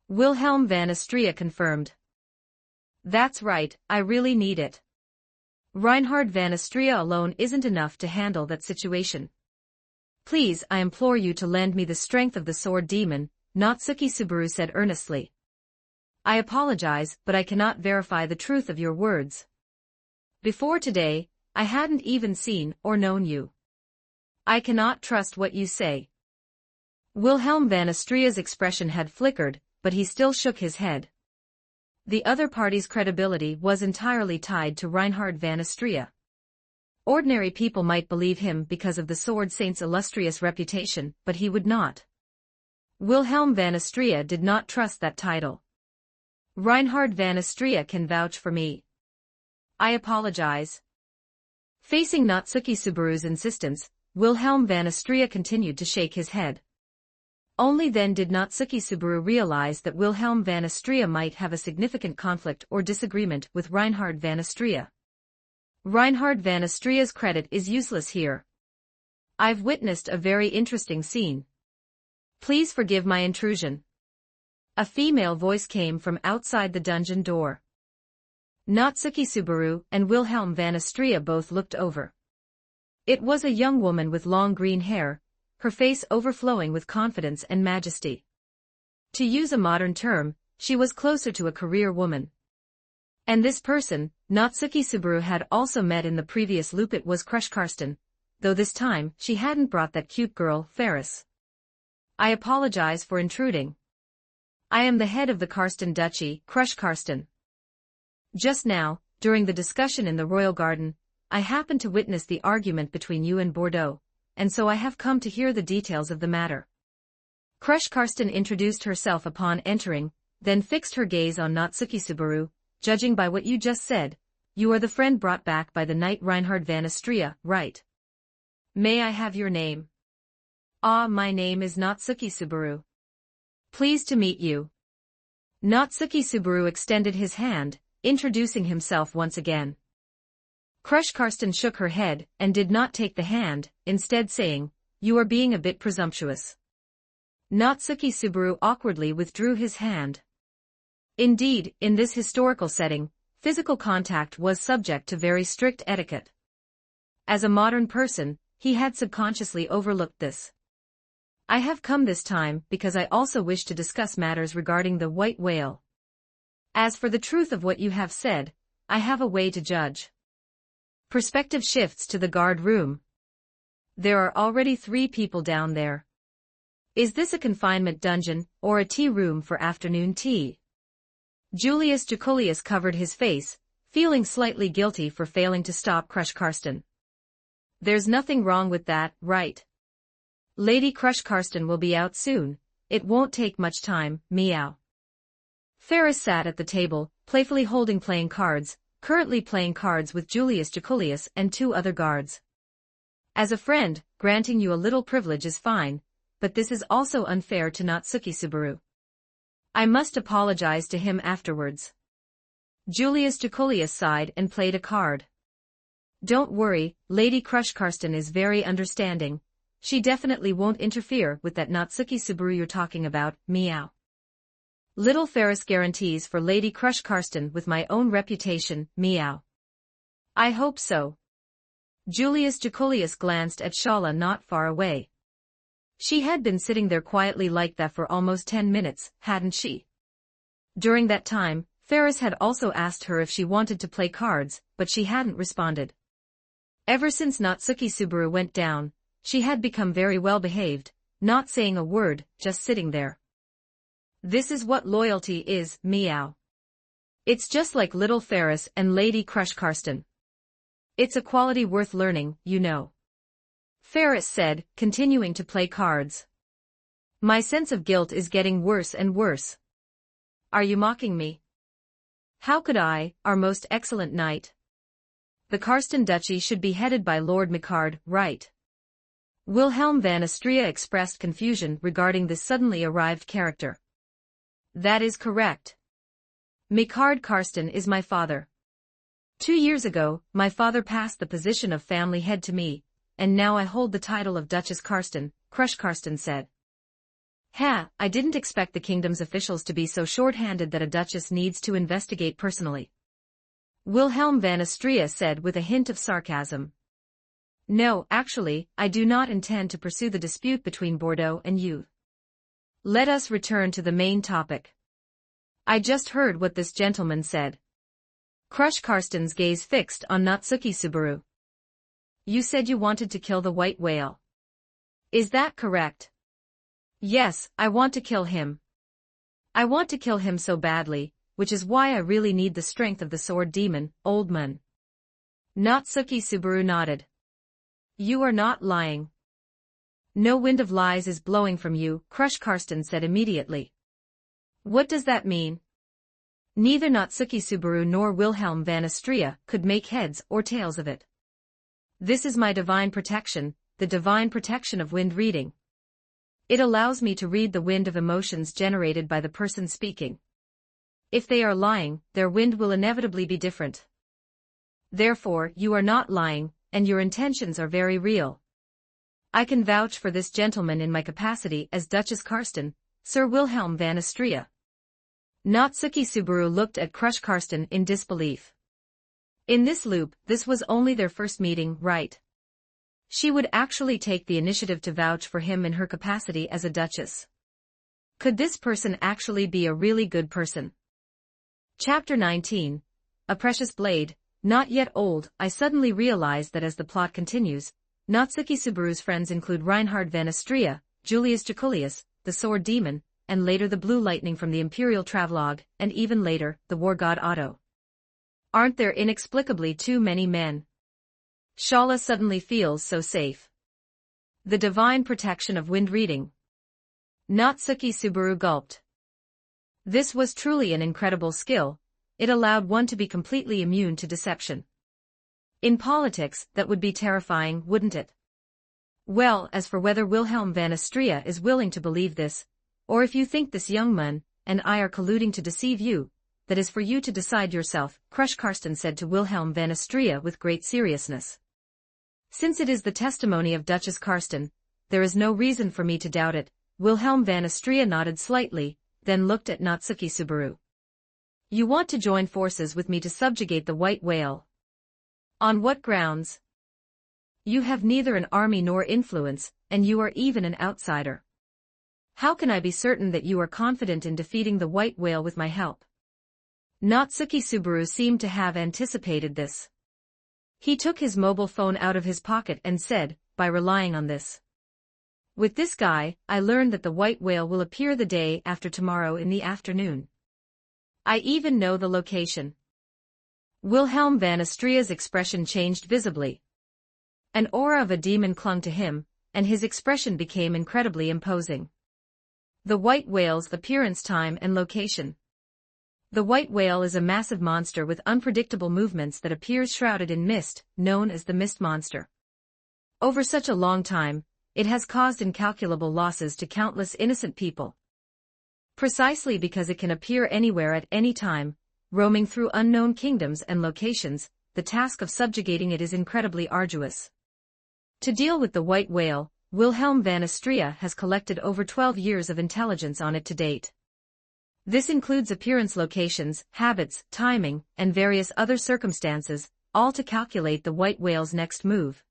Wilhelm van Astrea confirmed. That's right, I really need it. Reinhard van Astrea alone isn't enough to handle that situation. Please, I implore you to lend me the strength of the sword demon, Natsuki Subaru said earnestly. I apologize, but I cannot verify the truth of your words. Before today, I hadn't even seen or known you. I cannot trust what you say. Wilhelm van Astrea's expression had flickered, but he still shook his head. The other party's credibility was entirely tied to Reinhard van Astrea. Ordinary people might believe him because of the Sword Saint's illustrious reputation, but he would not. Wilhelm van Astrea did not trust that title. Reinhard van Astrea can vouch for me. I apologize. Facing Natsuki Subaru's insistence, Wilhelm van Astrea continued to shake his head. Only then did Natsuki Subaru realize that Wilhelm van Astrea might have a significant conflict or disagreement with Reinhard van Astrea. Reinhard van Astrea's credit is useless here. I've witnessed a very interesting scene. Please forgive my intrusion. A female voice came from outside the dungeon door. Natsuki Subaru and Wilhelm van Astrea both looked over. It was a young woman with long green hair, her face overflowing with confidence and majesty. To use a modern term, she was closer to a career woman. And this person, Natsuki Subaru had also met in the previous loop. It was Crush Karsten, though this time she hadn't brought that cute girl, Ferris. I apologize for intruding. I am the head of the Karsten Duchy, Crush Karsten. Just now, during the discussion in the royal garden, I happened to witness the argument between you and Bordeaux, and so I have come to hear the details of the matter. Crush Karsten introduced herself upon entering, then fixed her gaze on Natsuki Subaru. Judging by what you just said, you are the friend brought back by the knight Reinhard van Astrea, right? May I have your name? Ah, my name is Natsuki Subaru. Pleased to meet you. Natsuki Subaru extended his hand, introducing himself once again. Crush Karsten shook her head and did not take the hand, instead saying, You are being a bit presumptuous. Natsuki Subaru awkwardly withdrew his hand. Indeed, in this historical setting, physical contact was subject to very strict etiquette. As a modern person, he had subconsciously overlooked this. I have come this time because I also wish to discuss matters regarding the white whale. As for the truth of what you have said, I have a way to judge. Perspective shifts to the guard room. There are already 3 people down there. Is this a confinement dungeon, or a tea room for afternoon tea? Julius Jacolius covered his face, feeling slightly guilty for failing to stop Crush Karsten. There's nothing wrong with that, right? Lady Crush Karsten will be out soon. It won't take much time, meow. Ferris sat at the table, playfully playing cards, currently playing cards with Julius Jacolius and 2 other guards. As a friend, granting you a little privilege is fine, but this is also unfair to Natsuki Subaru. I must apologize to him afterwards. Julius Jacolius sighed and played a card. Don't worry, Lady Crush Karsten is very understanding. She definitely won't interfere with that Natsuki Subaru you're talking about, meow. Little Ferris guarantees for Lady Crush Karsten with my own reputation, meow. I hope so. Julius Jacolius glanced at Shala not far away. She had been sitting there quietly like that for almost 10 minutes, hadn't she? During that time, Ferris had also asked her if she wanted to play cards, but she hadn't responded. Ever since Natsuki Subaru went down, she had become very well behaved, not saying a word, just sitting there. This is what loyalty is, meow. It's just like little Ferris and Lady Crush Karsten. It's a quality worth learning, you know. Ferris said, continuing to play cards. My sense of guilt is getting worse and worse. Are you mocking me? How could I, our most excellent knight? The Karsten Duchy should be headed by Lord Micard, right? Wilhelm van Astria expressed confusion regarding this suddenly arrived character. That is correct. Micard Karsten is my father. 2 years ago, my father passed the position of family head to me, and now I hold the title of Duchess Karsten, Crush Karsten said. I didn't expect the kingdom's officials to be so short-handed that a duchess needs to investigate personally. Wilhelm van Astria said with a hint of sarcasm. No, actually, I do not intend to pursue the dispute between Bordeaux and you. Let us return to the main topic. I just heard what this gentleman said. Crush Karsten's gaze fixed on Natsuki Subaru. You said you wanted to kill the white whale. Is that correct? Yes, I want to kill him. I want to kill him so badly, which is why I really need the strength of the sword demon, old man. Natsuki Subaru nodded. You are not lying. No wind of lies is blowing from you, Crush Karsten said immediately. What does that mean? Neither Natsuki Subaru nor Wilhelm van Astria could make heads or tails of it. This is my divine protection, the divine protection of wind reading. It allows me to read the wind of emotions generated by the person speaking. If they are lying, their wind will inevitably be different. Therefore, you are not lying, and your intentions are very real. I can vouch for this gentleman in my capacity as Duchess Karsten, Sir Wilhelm van Astria. Natsuki Subaru looked at Crush Karsten in disbelief. In this loop, this was only their first meeting, right? She would actually take the initiative to vouch for him in her capacity as a duchess. Could this person actually be a really good person? Chapter 19. A Precious Blade. Not yet old, I suddenly realized that as the plot continues, Natsuki Subaru's friends include Reinhard van Astria, Julius Jacolius, the Sword Demon, and later the Blue Lightning from the Imperial Travelogue, and even later, the War God Otto. Aren't there inexplicably too many men? Shala suddenly feels so safe. The divine protection of wind reading. Natsuki Subaru gulped. This was truly an incredible skill. It allowed one to be completely immune to deception. In politics, that would be terrifying, wouldn't it? Well, as for whether Wilhelm van Astria is willing to believe this, or if you think this young man and I are colluding to deceive you, that is for you to decide yourself, Crush Karsten said to Wilhelm van Astria with great seriousness. Since it is the testimony of Duchess Karsten, there is no reason for me to doubt it. Wilhelm van Astria nodded slightly, then looked at Natsuki Subaru. You want to join forces with me to subjugate the white whale? On what grounds? You have neither an army nor influence, and you are even an outsider. How can I be certain that you are confident in defeating the white whale with my help? Natsuki Subaru seemed to have anticipated this. He took his mobile phone out of his pocket and said, by relying on this. With this guy, I learned that the white whale will appear the day after tomorrow in the afternoon. I even know the location. Wilhelm van Astria's expression changed visibly. An aura of a demon clung to him, and his expression became incredibly imposing. The white whale's appearance, time and location. The white whale is a massive monster with unpredictable movements that appears shrouded in mist, known as the mist monster. Over such a long time, it has caused incalculable losses to countless innocent people. Precisely because it can appear anywhere at any time, roaming through unknown kingdoms and locations, the task of subjugating it is incredibly arduous. To deal with the white whale, Wilhelm van Astria has collected over 12 years of intelligence on it to date. This includes appearance, locations, habits, timing, and various other circumstances, all to calculate the white whale's next move.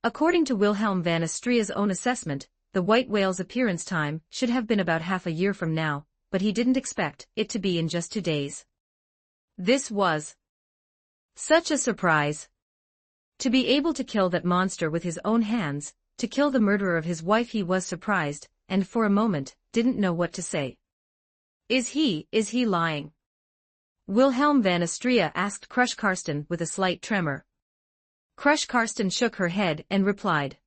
According to Wilhelm van Astria's own assessment, the white whale's appearance time should have been about half a year from now, but he didn't expect it to be in just 2 days. This was such a surprise. To be able to kill that monster with his own hands, to kill the murderer of his wife, he was surprised, and for a moment, didn't know what to say. Is he lying? Wilhelm van Astria asked Crush Karsten with a slight tremor. Crush Karsten shook her head and replied.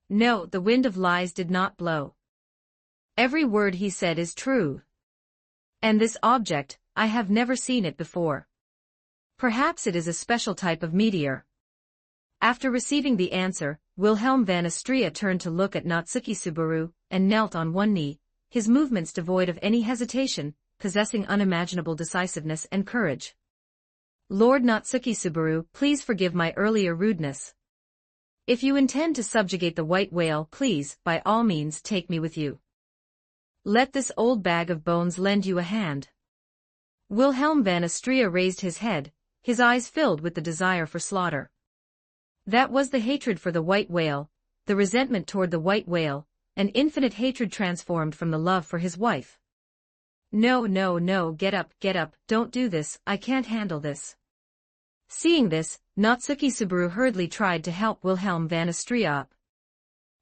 No, the wind of lies did not blow. Every word he said is true. And this object, I have never seen it before. Perhaps it is a special type of meteor. After receiving the answer, Wilhelm van Astria turned to look at Natsuki Subaru, and knelt on one knee, his movements devoid of any hesitation, possessing unimaginable decisiveness and courage. Lord Natsuki Subaru, please forgive my earlier rudeness. If you intend to subjugate the white whale, please, by all means, take me with you. Let this old bag of bones lend you a hand. Wilhelm van Astria raised his head, his eyes filled with the desire for slaughter. That was the hatred for the white whale, the resentment toward the white whale, an infinite hatred transformed from the love for his wife. No, no, no, get up, don't do this, I can't handle this. Seeing this, Natsuki Subaru hurriedly tried to help Wilhelm van Astria up.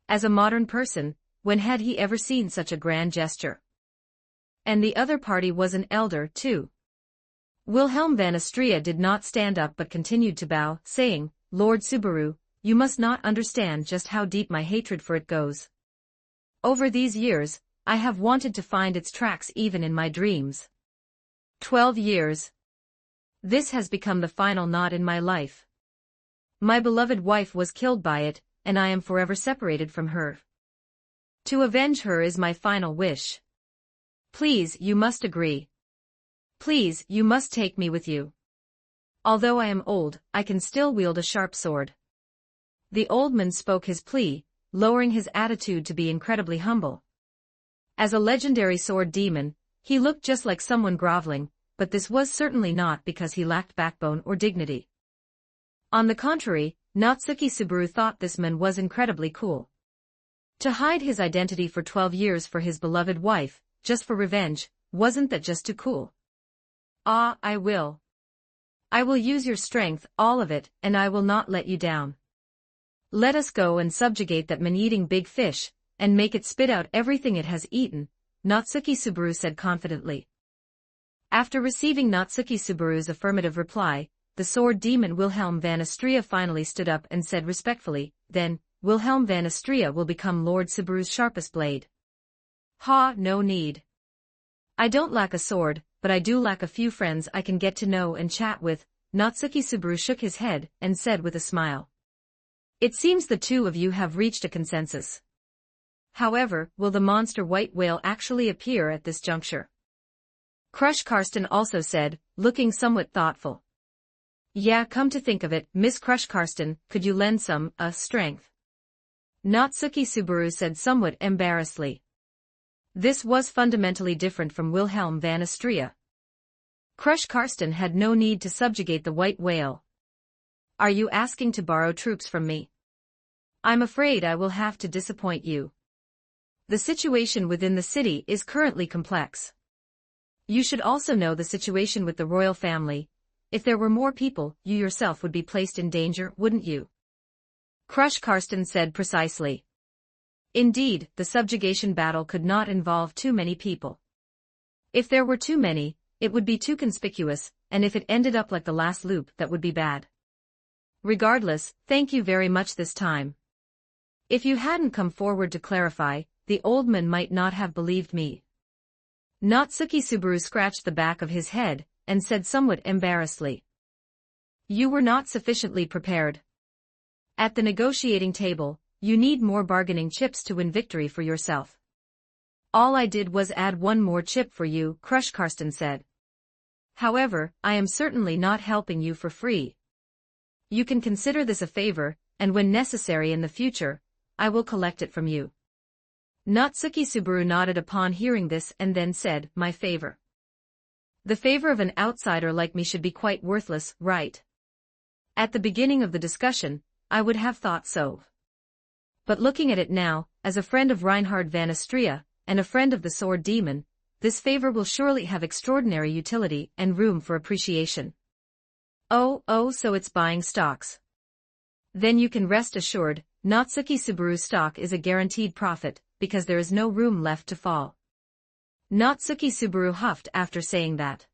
As a modern person, when had he ever seen such a grand gesture? And the other party was an elder, too. Wilhelm van Astria did not stand up but continued to bow, saying, Lord Subaru, you must not understand just how deep my hatred for it goes. Over these years, I have wanted to find its tracks even in my dreams. 12 years. This has become the final knot in my life. My beloved wife was killed by it, and I am forever separated from her. To avenge her is my final wish. Please, you must agree. Please, you must take me with you. Although I am old, I can still wield a sharp sword. The old man spoke his plea, lowering his attitude to be incredibly humble. As a legendary sword demon, he looked just like someone groveling, but this was certainly not because he lacked backbone or dignity. On the contrary, Natsuki Subaru thought this man was incredibly cool. To hide his identity for 12 years for his beloved wife, just for revenge, wasn't that just too cool? Ah, I will. I will use your strength, all of it, and I will not let you down. Let us go and subjugate that man-eating big fish, and make it spit out everything it has eaten, Natsuki Subaru said confidently. After receiving Natsuki Subaru's affirmative reply, the sword demon Wilhelm van Astria finally stood up and said respectfully, then, Wilhelm van Astria will become Lord Subaru's sharpest blade. Ha, no need. I don't lack a sword, but I do lack a few friends I can get to know and chat with. Natsuki Subaru shook his head and said with a smile. It seems the two of you have reached a consensus. However, will the monster white whale actually appear at this juncture? Crush Karsten also said, looking somewhat thoughtful. Yeah, come to think of it, Miss Crush Karsten, could you lend some, strength? Natsuki Subaru said somewhat embarrassedly. This was fundamentally different from Wilhelm van Astria. Crush Karsten had no need to subjugate the white whale. Are you asking to borrow troops from me? I'm afraid I will have to disappoint you. The situation within the city is currently complex. You should also know the situation with the royal family. If there were more people, you yourself would be placed in danger, wouldn't you? Crush Karsten said precisely. Indeed, the subjugation battle could not involve too many people. If there were too many, it would be too conspicuous, and if it ended up like the last loop, that would be bad. Regardless, thank you very much this time. If you hadn't come forward to clarify, the old man might not have believed me. Natsuki Subaru scratched the back of his head, and said somewhat embarrassedly. You were not sufficiently prepared. At the negotiating table, you need more bargaining chips to win victory for yourself. All I did was add one more chip for you, Crush Karsten said. However, I am certainly not helping you for free. You can consider this a favor, and when necessary in the future, I will collect it from you. Natsuki Subaru nodded upon hearing this and then said, my favor. The favor of an outsider like me should be quite worthless, right? At the beginning of the discussion, I would have thought so. But looking at it now, as a friend of Reinhard van Astria, and a friend of the Sword Demon, this favor will surely have extraordinary utility and room for appreciation. Oh, so it's buying stocks. Then you can rest assured, Natsuki Subaru's stock is a guaranteed profit, because there is no room left to fall. Natsuki Subaru huffed after saying that.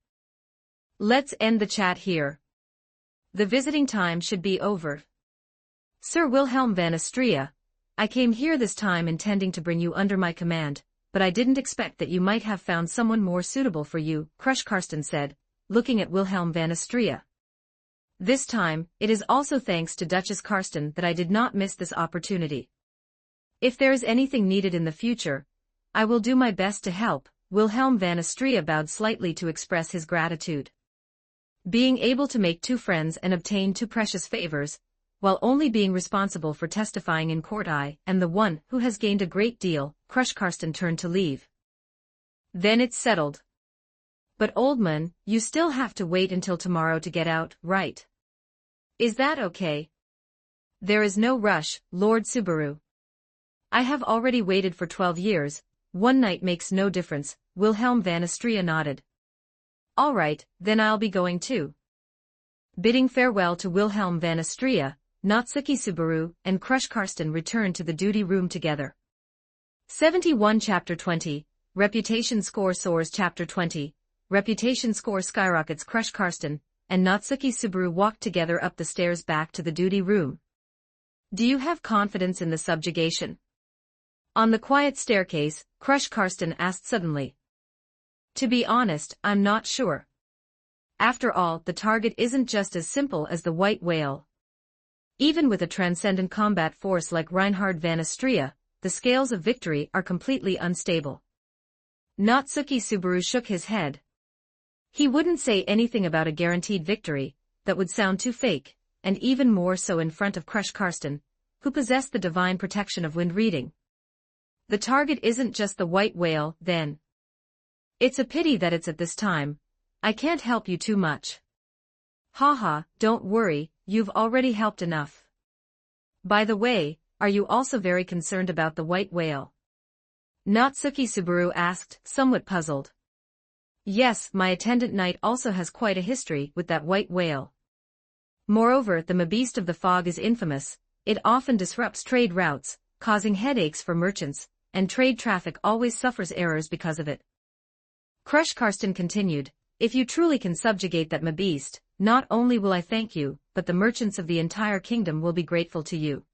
Let's end the chat here. The visiting time should be over. Sir Wilhelm van Astria, I came here this time intending to bring you under my command, but I didn't expect that you might have found someone more suitable for you, Crush Karsten said, looking at Wilhelm van Astria. This time, it is also thanks to Duchess Karsten that I did not miss this opportunity. If there is anything needed in the future, I will do my best to help. Wilhelm van Astria bowed slightly to express his gratitude. Being able to make two friends and obtain two precious favors, while only being responsible for testifying in court, I am the one who has gained a great deal. Crush Karsten turned to leave. Then it's settled. But old man, you still have to wait until tomorrow to get out, right? Is that okay? There is no rush, Lord Subaru. I have already waited for 12 years, one night makes no difference, Wilhelm van Astria nodded. All right, then I'll be going too. Bidding farewell to Wilhelm van Astria, Natsuki Subaru and Crush Karsten returned to the duty room together. 71 Chapter 20, Reputation Score Soars. Chapter 20, Reputation Score Skyrockets. Crush Karsten and Natsuki Subaru walked together up the stairs back to the duty room. Do you have confidence in the subjugation? On the quiet staircase, Crush Karsten asked suddenly. To be honest, I'm not sure. After all, the target isn't just as simple as the white whale. Even with a transcendent combat force like Reinhard van Astria, the scales of victory are completely unstable. Natsuki Subaru shook his head. He wouldn't say anything about a guaranteed victory, that would sound too fake, and even more so in front of Crush Karsten, who possessed the divine protection of wind reading. The target isn't just the white whale, then. It's a pity that it's at this time. I can't help you too much. Haha, don't worry, you've already helped enough. By the way, are you also very concerned about the white whale? Natsuki Subaru asked, somewhat puzzled. Yes, my attendant knight also has quite a history with that white whale. Moreover, the beast of the fog is infamous. It often disrupts trade routes, causing headaches for merchants, and trade traffic always suffers errors because of it. Crush Karsten continued, if you truly can subjugate that beast, not only will I thank you, but the merchants of the entire kingdom will be grateful to you.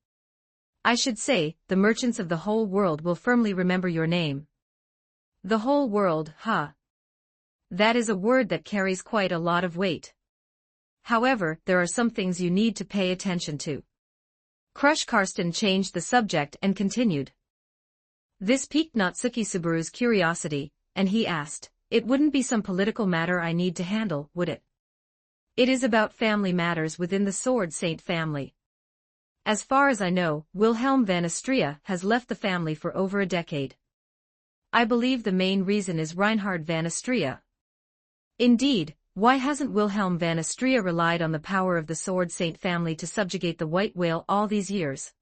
I should say, the merchants of the whole world will firmly remember your name. The whole world, huh? That is a word that carries quite a lot of weight. However, there are some things you need to pay attention to. Crush Karsten changed the subject and continued. This piqued Natsuki Subaru's curiosity, and he asked, it wouldn't be some political matter I need to handle, would it? It is about family matters within the Sword Saint family. As far as I know, Wilhelm van Astria has left the family for over a decade. I believe the main reason is Reinhard van Astria. Indeed, why hasn't Wilhelm van Astria relied on the power of the Sword Saint family to subjugate the white whale all these years?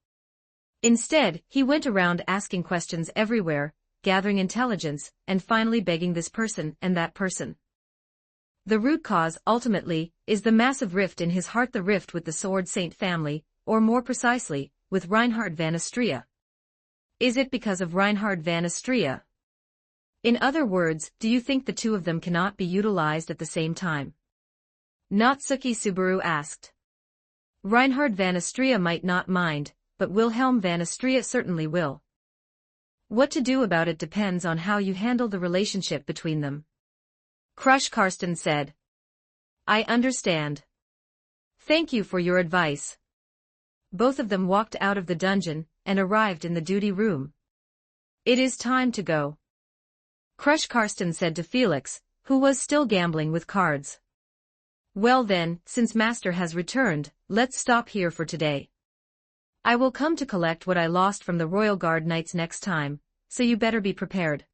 Instead, he went around asking questions everywhere, gathering intelligence, and finally begging this person and that person. The root cause, ultimately, is the massive rift in his heart, the rift with the Sword Saint family, or more precisely, with Reinhard van Astrea. Is it because of Reinhard van Astrea? In other words, do you think the two of them cannot be utilized at the same time? Natsuki Subaru asked. Reinhard van Astrea might not mind, but Wilhelm van Astrea certainly will. What to do about it depends on how you handle the relationship between them. Crush Karsten said. I understand. Thank you for your advice. Both of them walked out of the dungeon and arrived in the duty room. It is time to go. Crush Karsten said to Felix, who was still gambling with cards. Well then, since Master has returned, let's stop here for today. I will come to collect what I lost from the Royal Guard Knights next time, so you better be prepared.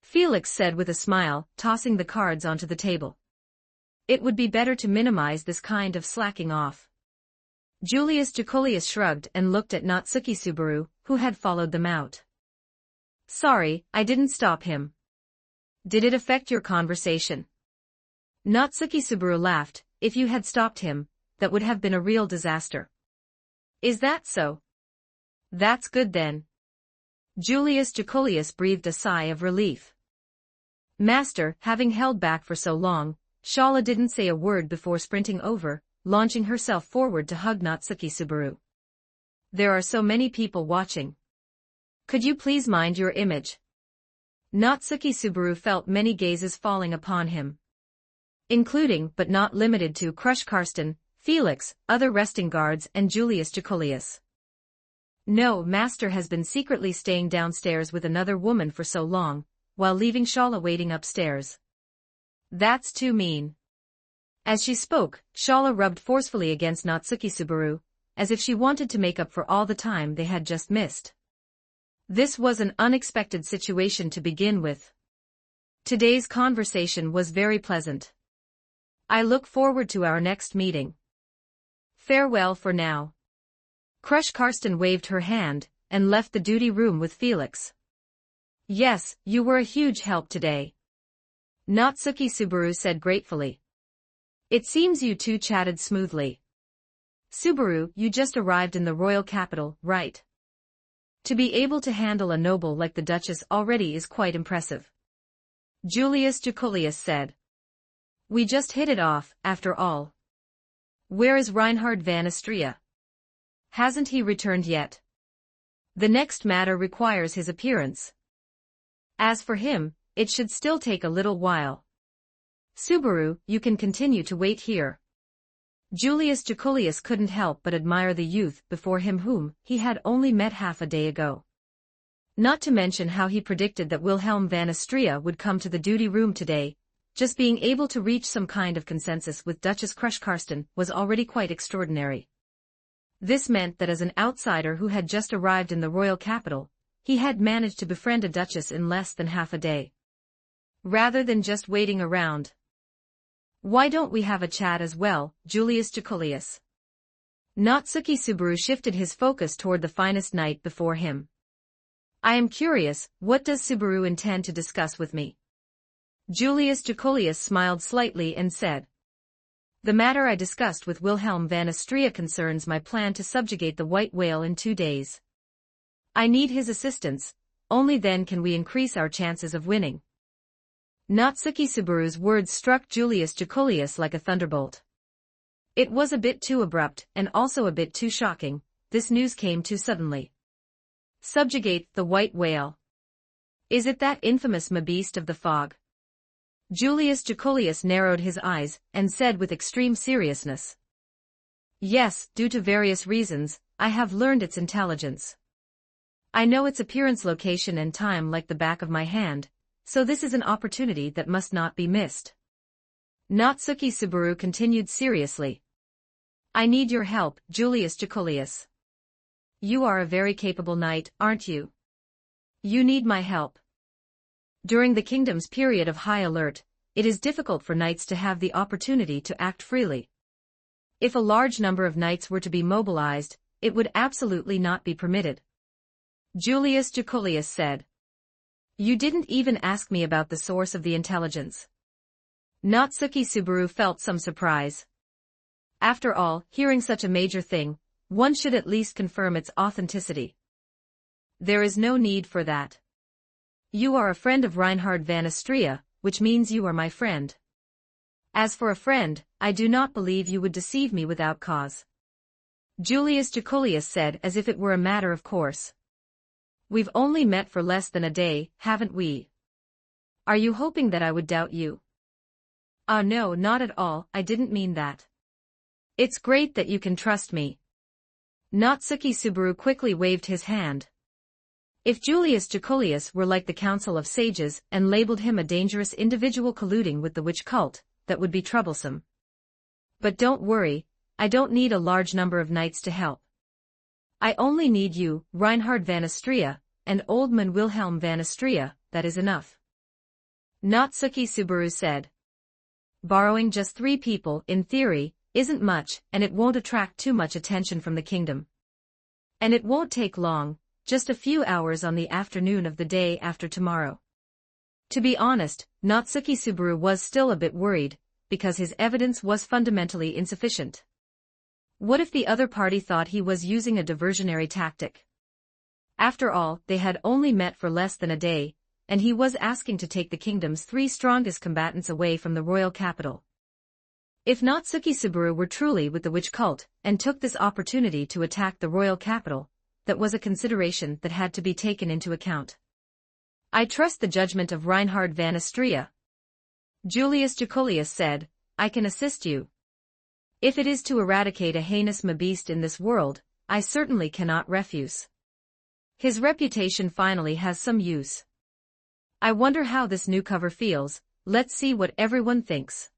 Felix said with a smile, tossing the cards onto the table. It would be better to minimize this kind of slacking off. Julius Jacolius shrugged and looked at Natsuki Subaru, who had followed them out. Sorry, I didn't stop him. Did it affect your conversation? Natsuki Subaru laughed. If you had stopped him, that would have been a real disaster. Is that so? That's good then. Julius Jacolius breathed a sigh of relief. Master, having held back for so long, Shala didn't say a word before sprinting over, launching herself forward to hug Natsuki Subaru. There are so many people watching. Could you please mind your image? Natsuki Subaru felt many gazes falling upon him. Including but not limited to Crush Karsten, Felix, other resting guards and Julius Jacolius. No, Master has been secretly staying downstairs with another woman for so long, while leaving Shala waiting upstairs. That's too mean. As she spoke, Shala rubbed forcefully against Natsuki Subaru, as if she wanted to make up for all the time they had just missed. This was an unexpected situation to begin with. Today's conversation was very pleasant. I look forward to our next meeting. Farewell for now. Crush Karsten waved her hand, and left the duty room with Felix. Yes, you were a huge help today. Natsuki Subaru said gratefully. It seems you two chatted smoothly. Subaru, you just arrived in the royal capital, right? To be able to handle a noble like the Duchess already is quite impressive. Julius Jacolius said. We just hit it off, after all. Where is Reinhard van Astrea? Hasn't he returned yet? The next matter requires his appearance. As for him, it should still take a little while. Subaru, you can continue to wait here. Julius Jacolius couldn't help but admire the youth before him whom he had only met half a day ago. Not to mention how he predicted that Wilhelm van Astrea would come to the duty room today. Just being able to reach some kind of consensus with Duchess Crush Karsten was already quite extraordinary. This meant that as an outsider who had just arrived in the royal capital, he had managed to befriend a duchess in less than half a day. Rather than just waiting around. Why don't we have a chat as well, Julius Jacolius? Natsuki Subaru shifted his focus toward the finest knight before him. I am curious, what does Subaru intend to discuss with me? Julius Jacolius smiled slightly and said. The matter I discussed with Wilhelm van Astrea concerns my plan to subjugate the White Whale in 2 days. I need his assistance, only then can we increase our chances of winning. Natsuki Subaru's words struck Julius Jacolius like a thunderbolt. It was a bit too abrupt and also a bit too shocking, this news came too suddenly. Subjugate the White Whale. Is it that infamous beast of the fog? Julius Jacolius narrowed his eyes and said with extreme seriousness. Yes, due to various reasons, I have learned its intelligence. I know its appearance, location and time like the back of my hand, so this is an opportunity that must not be missed. Natsuki Subaru continued seriously. I need your help, Julius Jacolius. You are a very capable knight, aren't you? You need my help. During the kingdom's period of high alert, it is difficult for knights to have the opportunity to act freely. If a large number of knights were to be mobilized, it would absolutely not be permitted. Julius Jacolius said. You didn't even ask me about the source of the intelligence. Natsuki Subaru felt some surprise. After all, hearing such a major thing, one should at least confirm its authenticity. There is no need for that. You are a friend of Reinhard van Astria, which means you are my friend. As for a friend, I do not believe you would deceive me without cause. Julius Jacolius said as if it were a matter of course. We've only met for less than a day, haven't we? Are you hoping that I would doubt you? No, not at all, I didn't mean that. It's great that you can trust me. Natsuki Subaru quickly waved his hand. If Julius Jacolius were like the Council of Sages and labeled him a dangerous individual colluding with the witch cult, that would be troublesome. But don't worry, I don't need a large number of knights to help. I only need you, Reinhard van Astria, and old man Wilhelm van Astria, that is enough. Natsuki Subaru said. Borrowing just 3 people, in theory, isn't much, and it won't attract too much attention from the kingdom. And it won't take long, just a few hours on the afternoon of the day after tomorrow. To be honest, Natsuki Subaru was still a bit worried, because his evidence was fundamentally insufficient. What if the other party thought he was using a diversionary tactic? After all, they had only met for less than a day, and he was asking to take the kingdom's 3 strongest combatants away from the royal capital. If Natsuki Subaru were truly with the witch cult, and took this opportunity to attack the royal capital, that was a consideration that had to be taken into account. I trust the judgment of Reinhard van Astria. Julius Jacolius said, I can assist you. If it is to eradicate a heinous beast in this world, I certainly cannot refuse. His reputation finally has some use. I wonder how this newcomer feels, let's see what everyone thinks.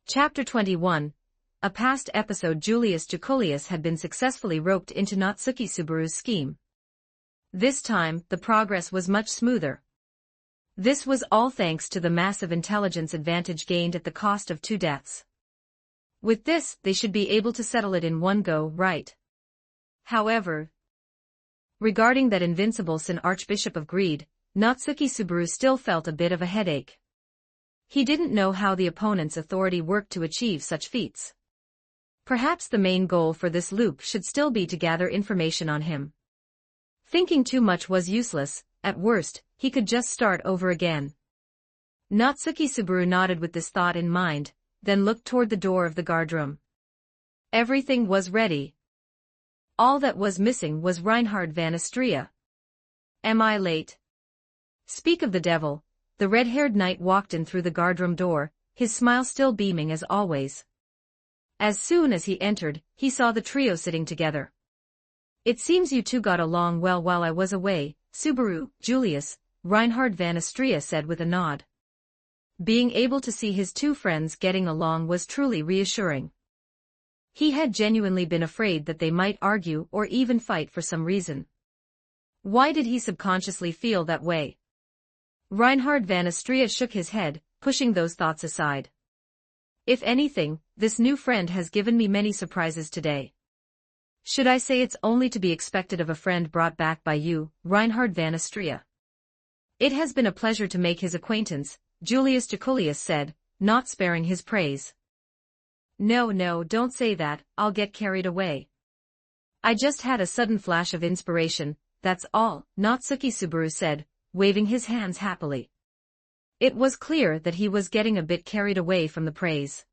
Chapter 21. A past episode. Julius Jacolius had been successfully roped into Natsuki Subaru's scheme. This time, the progress was much smoother. This was all thanks to the massive intelligence advantage gained at the cost of 2 deaths. With this, they should be able to settle it in one go, right? However, regarding that invincible Sin Archbishop of Greed, Natsuki Subaru still felt a bit of a headache. He didn't know how the opponent's authority worked to achieve such feats. Perhaps the main goal for this loop should still be to gather information on him. Thinking too much was useless, at worst, he could just start over again. Natsuki Subaru nodded with this thought in mind, then looked toward the door of the guardroom. Everything was ready. All that was missing was Reinhard van Astria. Am I late? Speak of the devil, the red-haired knight walked in through the guardroom door, his smile still beaming as always. As soon as he entered, he saw the trio sitting together. It seems you two got along well while I was away, Subaru, Julius, Reinhard van Astria said with a nod. Being able to see his 2 friends getting along was truly reassuring. He had genuinely been afraid that they might argue or even fight for some reason. Why did he subconsciously feel that way? Reinhard van Astria shook his head, pushing those thoughts aside. If anything, this new friend has given me many surprises today. Should I say it's only to be expected of a friend brought back by you, Reinhard van Astria? It has been a pleasure to make his acquaintance, Julius Jacolius said, not sparing his praise. No, don't say that, I'll get carried away. I just had a sudden flash of inspiration, that's all, Natsuki Subaru said, waving his hands happily. It was clear that he was getting a bit carried away from the praise.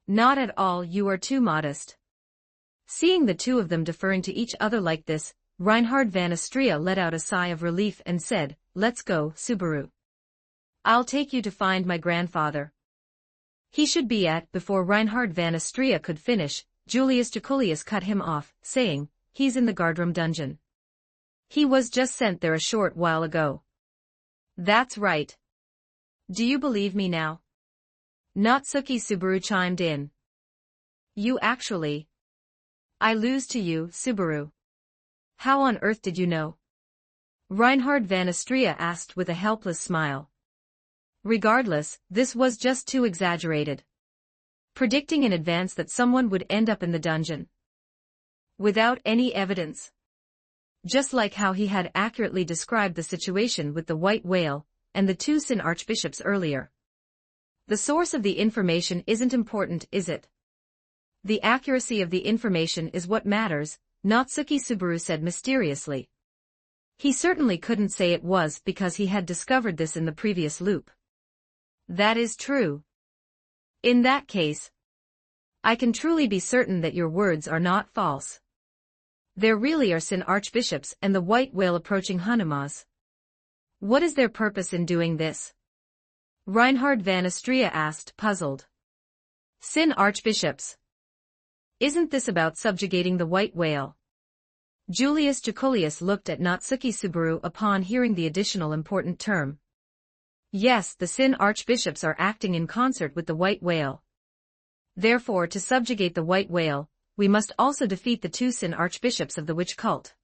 Not at all, you are too modest. Seeing the 2 of them deferring to each other like this, Reinhard van Astria let out a sigh of relief and said, Let's go, Subaru. I'll take you to find my grandfather. He should be at. Before Reinhard van Astria could finish, Julius Jacolius cut him off, saying, He's in the guardroom dungeon. He was just sent there a short while ago. That's right. Do you believe me now? Natsuki Subaru chimed in. You actually. I lose to you, Subaru. How on earth did you know? Reinhard van Astria asked with a helpless smile. Regardless, this was just too exaggerated. Predicting in advance that someone would end up in the dungeon. Without any evidence. Just like how he had accurately described the situation with the white whale and the two Sin archbishops earlier. The source of the information isn't important, is it? The accuracy of the information is what matters, Natsuki Subaru said mysteriously. He certainly couldn't say it was because he had discovered this in the previous loop. That is true. In that case, I can truly be certain that your words are not false. There really are Sin archbishops and the white whale approaching Hunamaz. What is their purpose in doing this? Reinhard van Astria asked, puzzled. Sin archbishops. Isn't this about subjugating the white whale? Julius Jaculius looked at Natsuki Subaru upon hearing the additional important term. Yes, the Sin archbishops are acting in concert with the white whale. Therefore, to subjugate the white whale, we must also defeat the two Sin archbishops of the witch cult.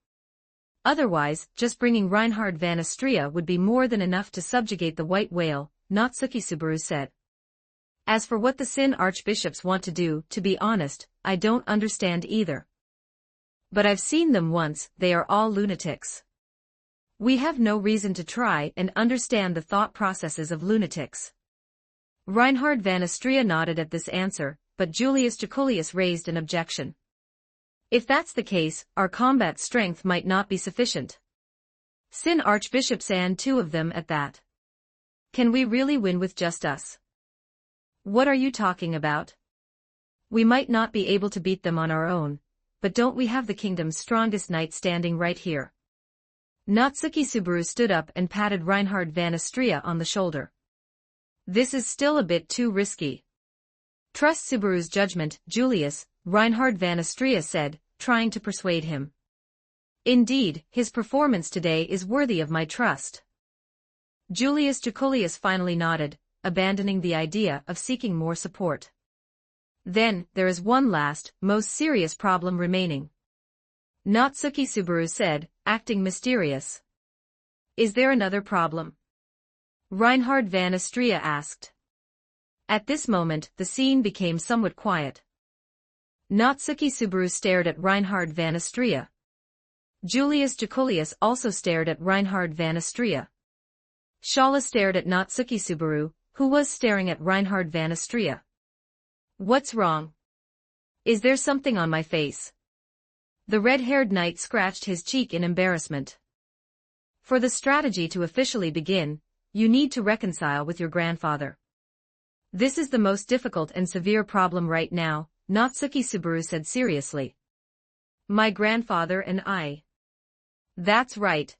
Otherwise, just bringing Reinhard van Astria would be more than enough to subjugate the white whale, Natsuki Subaru said. As for what the Sin archbishops want to do, to be honest, I don't understand either. But I've seen them once, they are all lunatics. We have no reason to try and understand the thought processes of lunatics. Reinhard van Astria nodded at this answer, but Julius Jaculius raised an objection. If that's the case, our combat strength might not be sufficient. Sin archbishops and two of them at that. Can we really win with just us? What are you talking about? We might not be able to beat them on our own, but don't we have the kingdom's strongest knight standing right here? Natsuki Subaru stood up and patted Reinhard van Astria on the shoulder. This is still a bit too risky. Trust Subaru's judgment, Julius, Reinhard van Astria said, trying to persuade him. Indeed, his performance today is worthy of my trust. Julius Jaculius finally nodded, abandoning the idea of seeking more support. Then, there is one last, most serious problem remaining. Natsuki Subaru said, acting mysterious. Is there another problem? Reinhard van Astria asked. At this moment, the scene became somewhat quiet. Natsuki Subaru stared at Reinhard van Astria. Julius Jaculius also stared at Reinhard van Astria. Shala stared at Natsuki Subaru, who was staring at Reinhard van Astria. What's wrong? Is there something on my face? The red-haired knight scratched his cheek in embarrassment. For the strategy to officially begin, you need to reconcile with your grandfather. This is the most difficult and severe problem right now, Natsuki Subaru said seriously. My grandfather and I. That's right.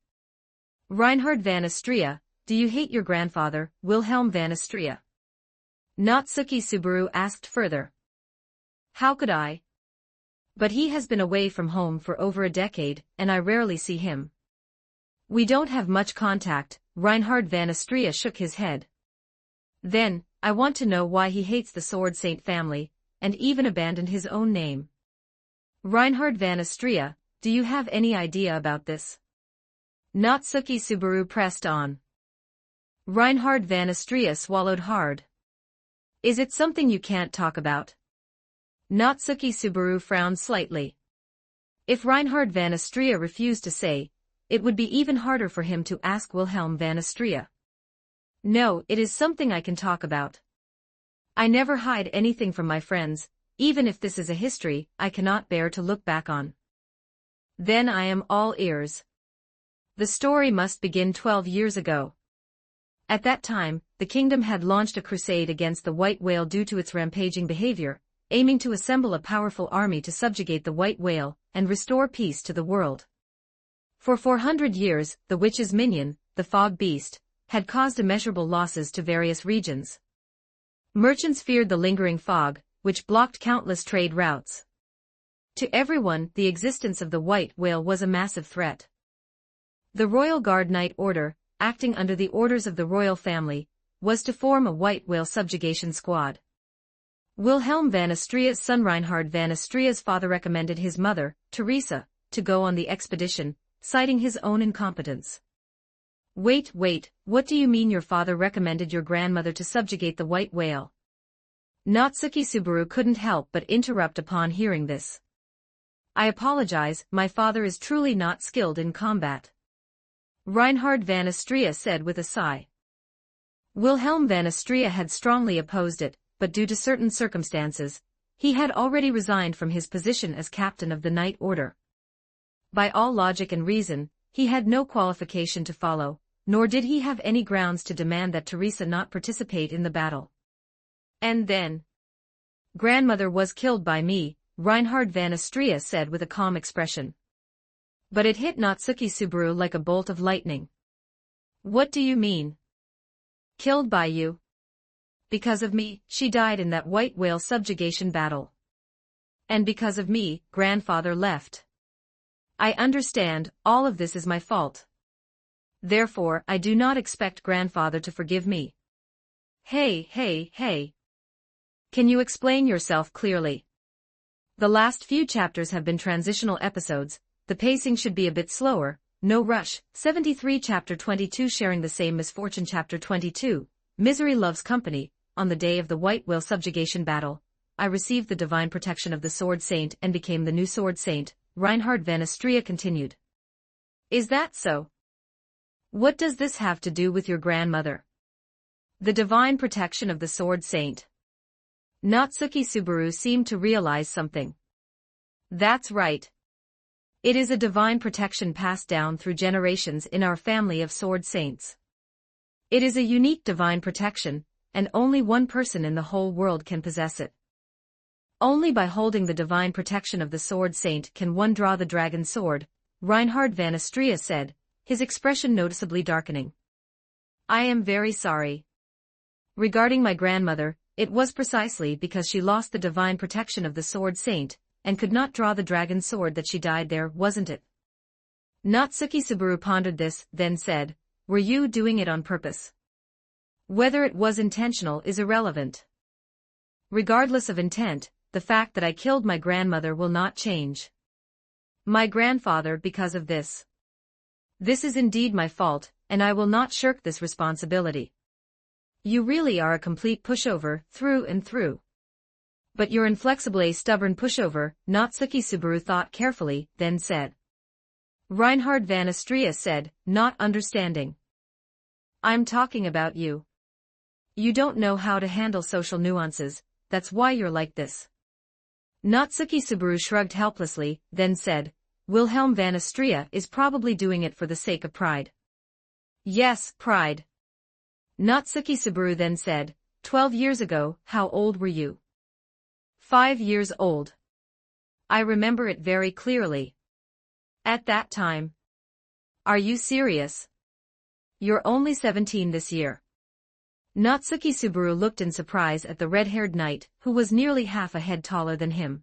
Reinhard van Astria, do you hate your grandfather, Wilhelm van Astria? Natsuki Subaru asked further. How could I? But he has been away from home for over a decade, and I rarely see him. We don't have much contact, Reinhard van Astria shook his head. Then, I want to know why he hates the Sword Saint family, and even abandoned his own name. Reinhard van Astria, do you have any idea about this? Natsuki Subaru pressed on. Reinhard van Astria swallowed hard. Is it something you can't talk about? Natsuki Subaru frowned slightly. If Reinhard van Astria refused to say, it would be even harder for him to ask Wilhelm van Astria. No, it is something I can talk about. I never hide anything from my friends, even if this is a history I cannot bear to look back on. Then I am all ears. The story must begin 12 years ago. At that time, the kingdom had launched a crusade against the white whale due to its rampaging behavior, aiming to assemble a powerful army to subjugate the white whale and restore peace to the world. For 400 years, the witch's minion, the fog beast, had caused immeasurable losses to various regions. Merchants feared the lingering fog, which blocked countless trade routes. To everyone, the existence of the white whale was a massive threat. The Royal Guard Knight Order, acting under the orders of the royal family, was to form a white whale subjugation squad. Wilhelm van Astria's son Reinhard van Astria's father recommended his mother, Teresa, to go on the expedition, citing his own incompetence. Wait, what do you mean your father recommended your grandmother to subjugate the white whale? Natsuki Subaru couldn't help but interrupt upon hearing this. I apologize, my father is truly not skilled in combat. Reinhard van Astria said with a sigh. Wilhelm van Astria had strongly opposed it, but due to certain circumstances, he had already resigned from his position as captain of the Knight Order. By all logic and reason, he had no qualification to follow, nor did he have any grounds to demand that Teresa not participate in the battle. And then, grandmother was killed by me, Reinhard van Astria said with a calm expression. But it hit Natsuki Subaru like a bolt of lightning. What do you mean? Killed by you? Because of me, she died in that white whale subjugation battle. And because of me, grandfather left. I understand, all of this is my fault. Therefore, I do not expect grandfather to forgive me. Hey. Can you explain yourself clearly? The last few chapters have been transitional episodes, the pacing should be a bit slower, no rush. 73 Chapter 22 Sharing the Same Misfortune Chapter 22, Misery Loves Company. On the day of the White Whale subjugation battle, I received the divine protection of the Sword Saint and became the new Sword Saint, Reinhard van Astria continued. Is that so? What does this have to do with your grandmother? The divine protection of the Sword Saint. Natsuki Subaru seemed to realize something. That's right. It is a divine protection passed down through generations in our family of Sword Saints. It is a unique divine protection, and only one person in the whole world can possess it. Only by holding the divine protection of the Sword Saint can one draw the dragon sword, Reinhard van Astria said, his expression noticeably darkening. I am very sorry. Regarding my grandmother, it was precisely because she lost the divine protection of the Sword Saint, and could not draw the dragon sword that she died there, wasn't it? Natsuki Subaru pondered this, then said, were you doing it on purpose? Whether it was intentional is irrelevant. Regardless of intent, the fact that I killed my grandmother will not change. My grandfather because of this. This is indeed my fault, and I will not shirk this responsibility. You really are a complete pushover, through and through. But you're inflexibly a stubborn pushover, Natsuki Subaru thought carefully, then said. Reinhard van Astria said, not understanding. I'm talking about you. You don't know how to handle social nuances, that's why you're like this. Natsuki Subaru shrugged helplessly, then said, Wilhelm van Astria is probably doing it for the sake of pride. Yes, pride. Natsuki Subaru then said, 12 years ago, how old were you? 5 years old. I remember it very clearly. At that time. Are you serious? You're only 17 this year. Natsuki Subaru looked in surprise at the red-haired knight, who was nearly half a head taller than him.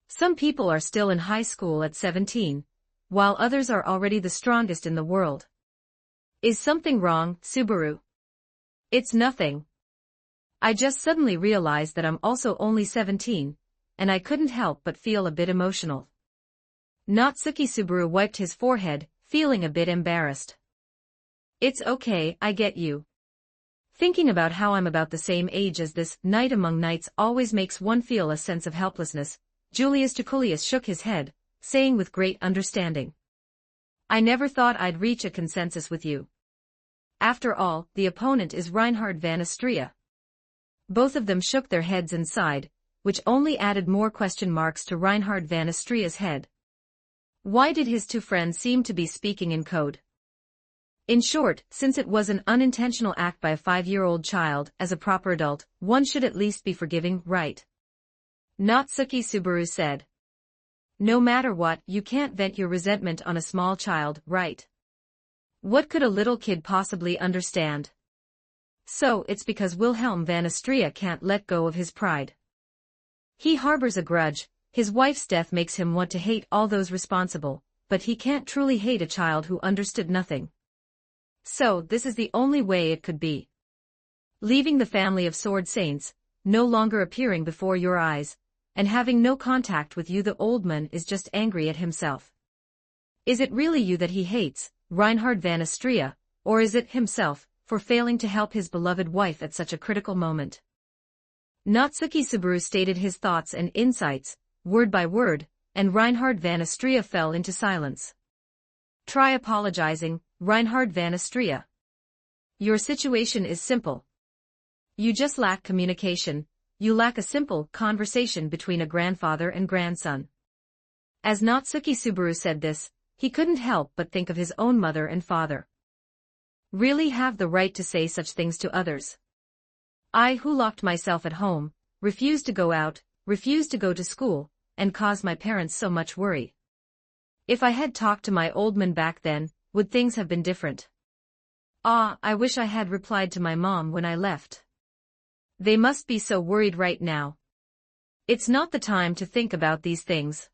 Some people are still in high school at 17, while others are already the strongest in the world. Is something wrong, Subaru? It's nothing. I just suddenly realized that I'm also only 17, and I couldn't help but feel a bit emotional. Natsuki Subaru wiped his forehead, feeling a bit embarrassed. It's okay, I get you. Thinking about how I'm about the same age as this knight among knights always makes one feel a sense of helplessness. Julius Jaculius shook his head, saying with great understanding. I never thought I'd reach a consensus with you. After all, the opponent is Reinhard van Astria. Both of them shook their heads and sighed, which only added more question marks to Reinhard van Astria's head. Why did his two friends seem to be speaking in code? In short, since it was an unintentional act by a 5-year-old child, as a proper adult, one should at least be forgiving, right? Natsuki Subaru said. No matter what, you can't vent your resentment on a small child, right? What could a little kid possibly understand? So it's because Wilhelm van Astria can't let go of his pride. He harbors a grudge, his wife's death makes him want to hate all those responsible, but he can't truly hate a child who understood nothing. So this is the only way it could be. Leaving the family of Sword Saints, no longer appearing before your eyes, and having no contact with you, the old man is just angry at himself. Is it really you that he hates, Reinhard van Astria, or is it himself, for failing to help his beloved wife at such a critical moment? Natsuki Subaru stated his thoughts and insights, word by word, and Reinhard van Astrea fell into silence. Try apologizing, Reinhard van Astrea. Your situation is simple. You just lack communication, you lack a simple conversation between a grandfather and grandson. As Natsuki Subaru said this, he couldn't help but think of his own mother and father. Really have the right to say such things to others. I who locked myself at home, refused to go out, refused to go to school, and caused my parents so much worry. If I had talked to my old man back then, would things have been different? Ah, I wish I had replied to my mom when I left. They must be so worried right now. It's not the time to think about these things.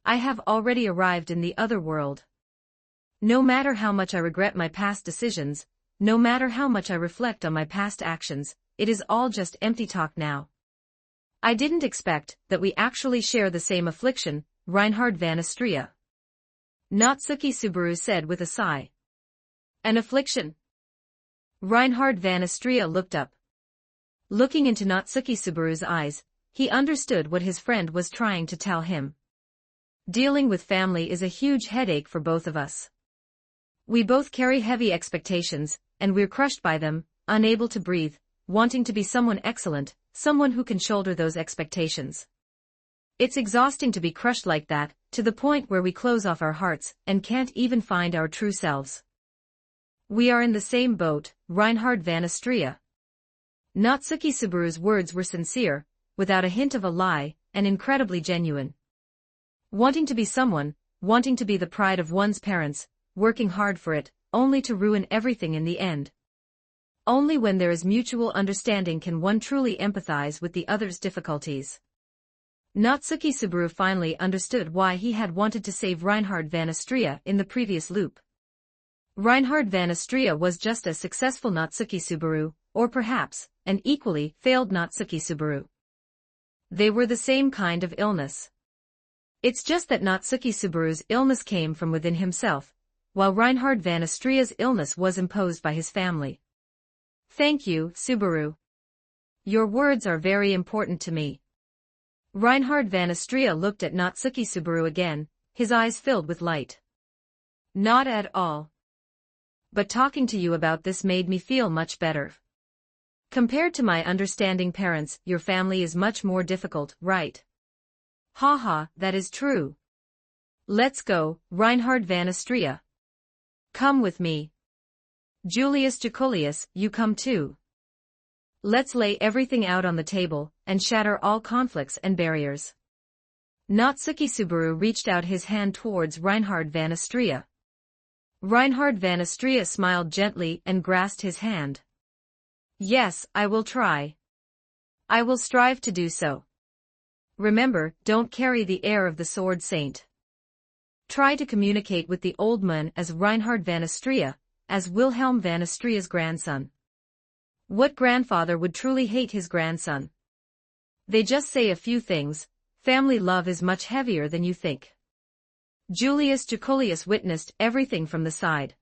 I have already arrived in the other world. No matter how much I regret my past decisions, no matter how much I reflect on my past actions, it is all just empty talk now. I didn't expect that we actually share the same affliction, Reinhard van Astrea. Natsuki Subaru said with a sigh. An affliction? Reinhard van Astrea looked up. Looking into Natsuki Subaru's eyes, he understood what his friend was trying to tell him. Dealing with family is a huge headache for both of us. We both carry heavy expectations, and we're crushed by them, unable to breathe, wanting to be someone excellent, someone who can shoulder those expectations. It's exhausting to be crushed like that, to the point where we close off our hearts and can't even find our true selves. We are in the same boat, Reinhard van Astrea. Natsuki Subaru's words were sincere, without a hint of a lie, and incredibly genuine. Wanting to be someone, wanting to be the pride of one's parents, working hard for it, only to ruin everything in the end. Only when there is mutual understanding can one truly empathize with the other's difficulties. Natsuki Subaru finally understood why he had wanted to save Reinhard van Astrea in the previous loop. Reinhard van Astrea was just as successful Natsuki Subaru, or perhaps, an equally failed Natsuki Subaru. They were the same kind of illness. It's just that Natsuki Subaru's illness came from within himself, while Reinhard van Astrea's illness was imposed by his family. Thank you, Subaru. Your words are very important to me. Reinhard van Astrea looked at Natsuki Subaru again, his eyes filled with light. Not at all. But talking to you about this made me feel much better. Compared to my understanding parents, your family is much more difficult, right? Haha, that is true. Let's go, Reinhard van Astrea. Come with me. Julius Jaculius, you come too. Let's lay everything out on the table, and shatter all conflicts and barriers. Natsuki Subaru reached out his hand towards Reinhard van Astrea. Reinhard van Astrea smiled gently and grasped his hand. Yes, I will try. I will strive to do so. Remember, don't carry the air of the sword saint. Try to communicate with the old man as Reinhard van Astrea, as Wilhelm van Astrea's grandson. What grandfather would truly hate his grandson? They just say a few things. Family love is much heavier than you think. Julius Jaculius witnessed everything from the side.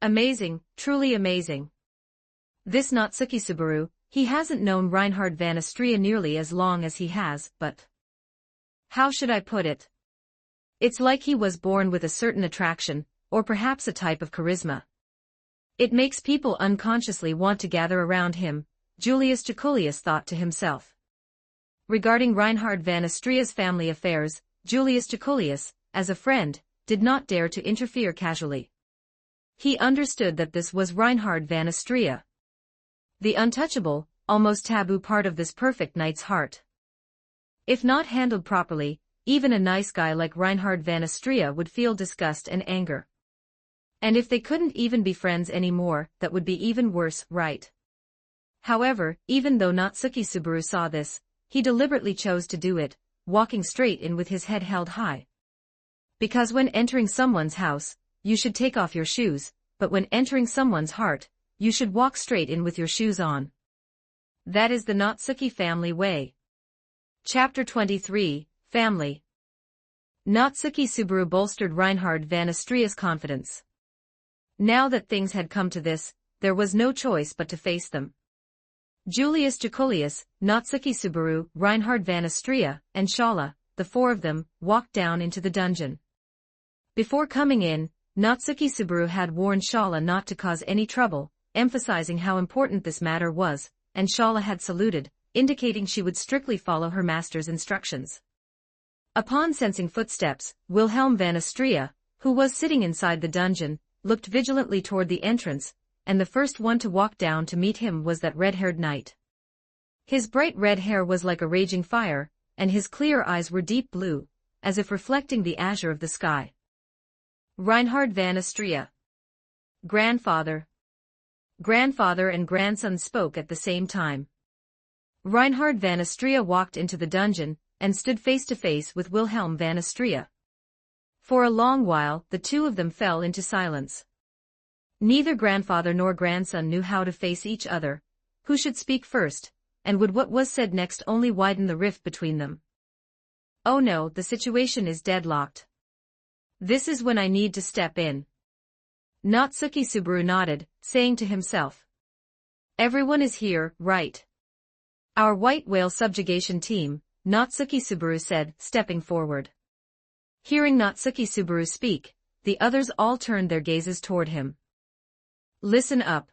Amazing, truly amazing. This Natsuki Subaru, he hasn't known Reinhard van Astrea nearly as long as he has, but how should I put it? It's like he was born with a certain attraction, or perhaps a type of charisma. It makes people unconsciously want to gather around him, Julius Jaculius thought to himself. Regarding Reinhard van Astrea's family affairs, Julius Jaculius, as a friend, did not dare to interfere casually. He understood that this was Reinhard van Astrea, the untouchable, almost taboo part of this perfect knight's heart. If not handled properly, even a nice guy like Reinhard van Astrea would feel disgust and anger. And if they couldn't even be friends anymore, that would be even worse, right? However, even though Natsuki Subaru saw this, he deliberately chose to do it, walking straight in with his head held high. Because when entering someone's house, you should take off your shoes, but when entering someone's heart, you should walk straight in with your shoes on. That is the Natsuki family way. Chapter 23, Family. Natsuki Subaru bolstered Reinhard van Astrea's confidence. Now that things had come to this, there was no choice but to face them. Julius Jaculius, Natsuki Subaru, Reinhard van Astrea, and Shala, the four of them walked down into the dungeon. Before coming in, Natsuki Subaru had warned Shala not to cause any trouble, emphasizing how important this matter was, and Shala had saluted, indicating she would strictly follow her master's instructions. Upon sensing footsteps, Wilhelm van Astrea, who was sitting inside the dungeon, looked vigilantly toward the entrance, and the first one to walk down to meet him was that red-haired knight. His bright red hair was like a raging fire, and his clear eyes were deep blue, as if reflecting the azure of the sky. Reinhard van Astrea. Grandfather. Grandfather and grandson spoke at the same time. Reinhard van Astrea walked into the dungeon, and stood face to face with Wilhelm van Astrea. For a long while, the two of them fell into silence. Neither grandfather nor grandson knew how to face each other, who should speak first, and would what was said next only widen the rift between them. Oh no, the situation is deadlocked. This is when I need to step in. Natsuki Subaru nodded, saying to himself. Everyone is here, right? Our white whale subjugation team, Natsuki Subaru said, stepping forward. Hearing Natsuki Subaru speak, the others all turned their gazes toward him. Listen up.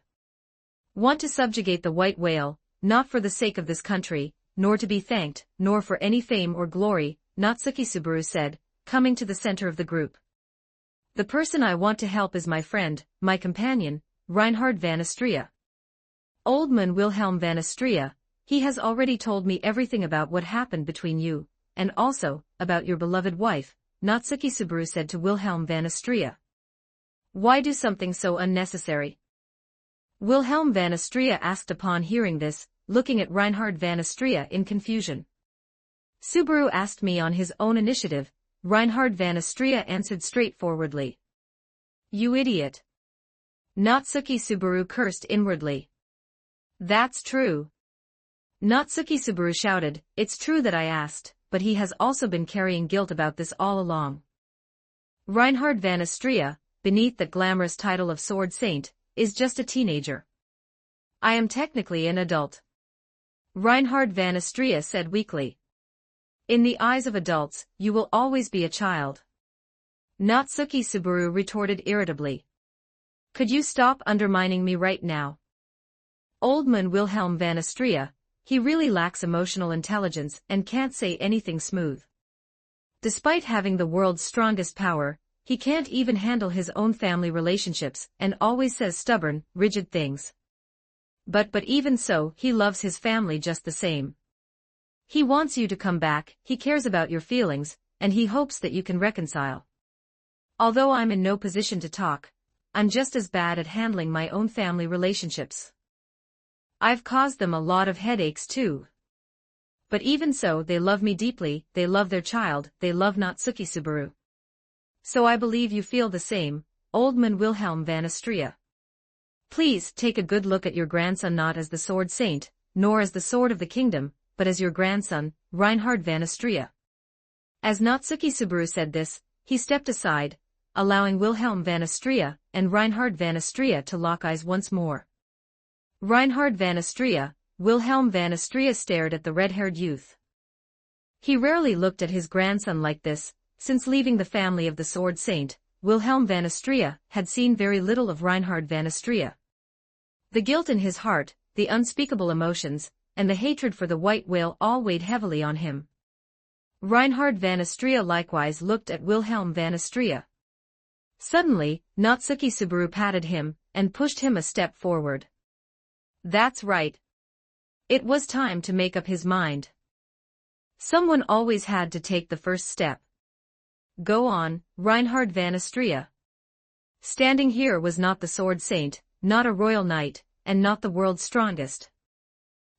Want to subjugate the white whale, not for the sake of this country, nor to be thanked, nor for any fame or glory, Natsuki Subaru said, coming to the center of the group. The person I want to help is my friend, my companion, Reinhard van Astrea. Old man Wilhelm van Astrea, he has already told me everything about what happened between you, and also, about your beloved wife, Natsuki Subaru said to Wilhelm van Astrea. Why do something so unnecessary? Wilhelm van Astrea asked upon hearing this, looking at Reinhard van Astrea in confusion. Subaru asked me on his own initiative, Reinhard van Astrea answered straightforwardly. You idiot. Natsuki Subaru cursed inwardly. That's true. Natsuki Subaru shouted, it's true that I asked, but he has also been carrying guilt about this all along. Reinhard van Astrea, beneath the glamorous title of Sword Saint, is just a teenager. I am technically an adult. Reinhard van Astrea said weakly. In the eyes of adults, you will always be a child. Natsuki Subaru retorted irritably. Could you stop undermining me right now? Old man Wilhelm van Astrea, he really lacks emotional intelligence and can't say anything smooth. Despite having the world's strongest power, he can't even handle his own family relationships and always says stubborn, rigid things. But even so, he loves his family just the same. He wants you to come back, he cares about your feelings, and he hopes that you can reconcile. Although I'm in no position to talk, I'm just as bad at handling my own family relationships. I've caused them a lot of headaches too. But even so, they love me deeply, they love their child, they love Natsuki Subaru. So I believe you feel the same, old man Wilhelm van Astrea. Please take a good look at your grandson, not as the Sword Saint, nor as the Sword of the Kingdom, but as your grandson, Reinhard van Astrea. As Natsuki Subaru said this, he stepped aside, allowing Wilhelm van Astrea and Reinhard van Astrea to lock eyes once more. Reinhard van Astrea, Wilhelm van Astrea stared at the red-haired youth. He rarely looked at his grandson like this. Since leaving the family of the Sword Saint, Wilhelm van Astrea had seen very little of Reinhard van Astrea. The guilt in his heart, the unspeakable emotions, and the hatred for the white whale all weighed heavily on him. Reinhard van Astrea likewise looked at Wilhelm van Astrea. Suddenly, Natsuki Subaru patted him, and pushed him a step forward. That's right. It was time to make up his mind. Someone always had to take the first step. Go on, Reinhard van Astrea. Standing here was not the Sword Saint, not a royal knight, and not the world's strongest.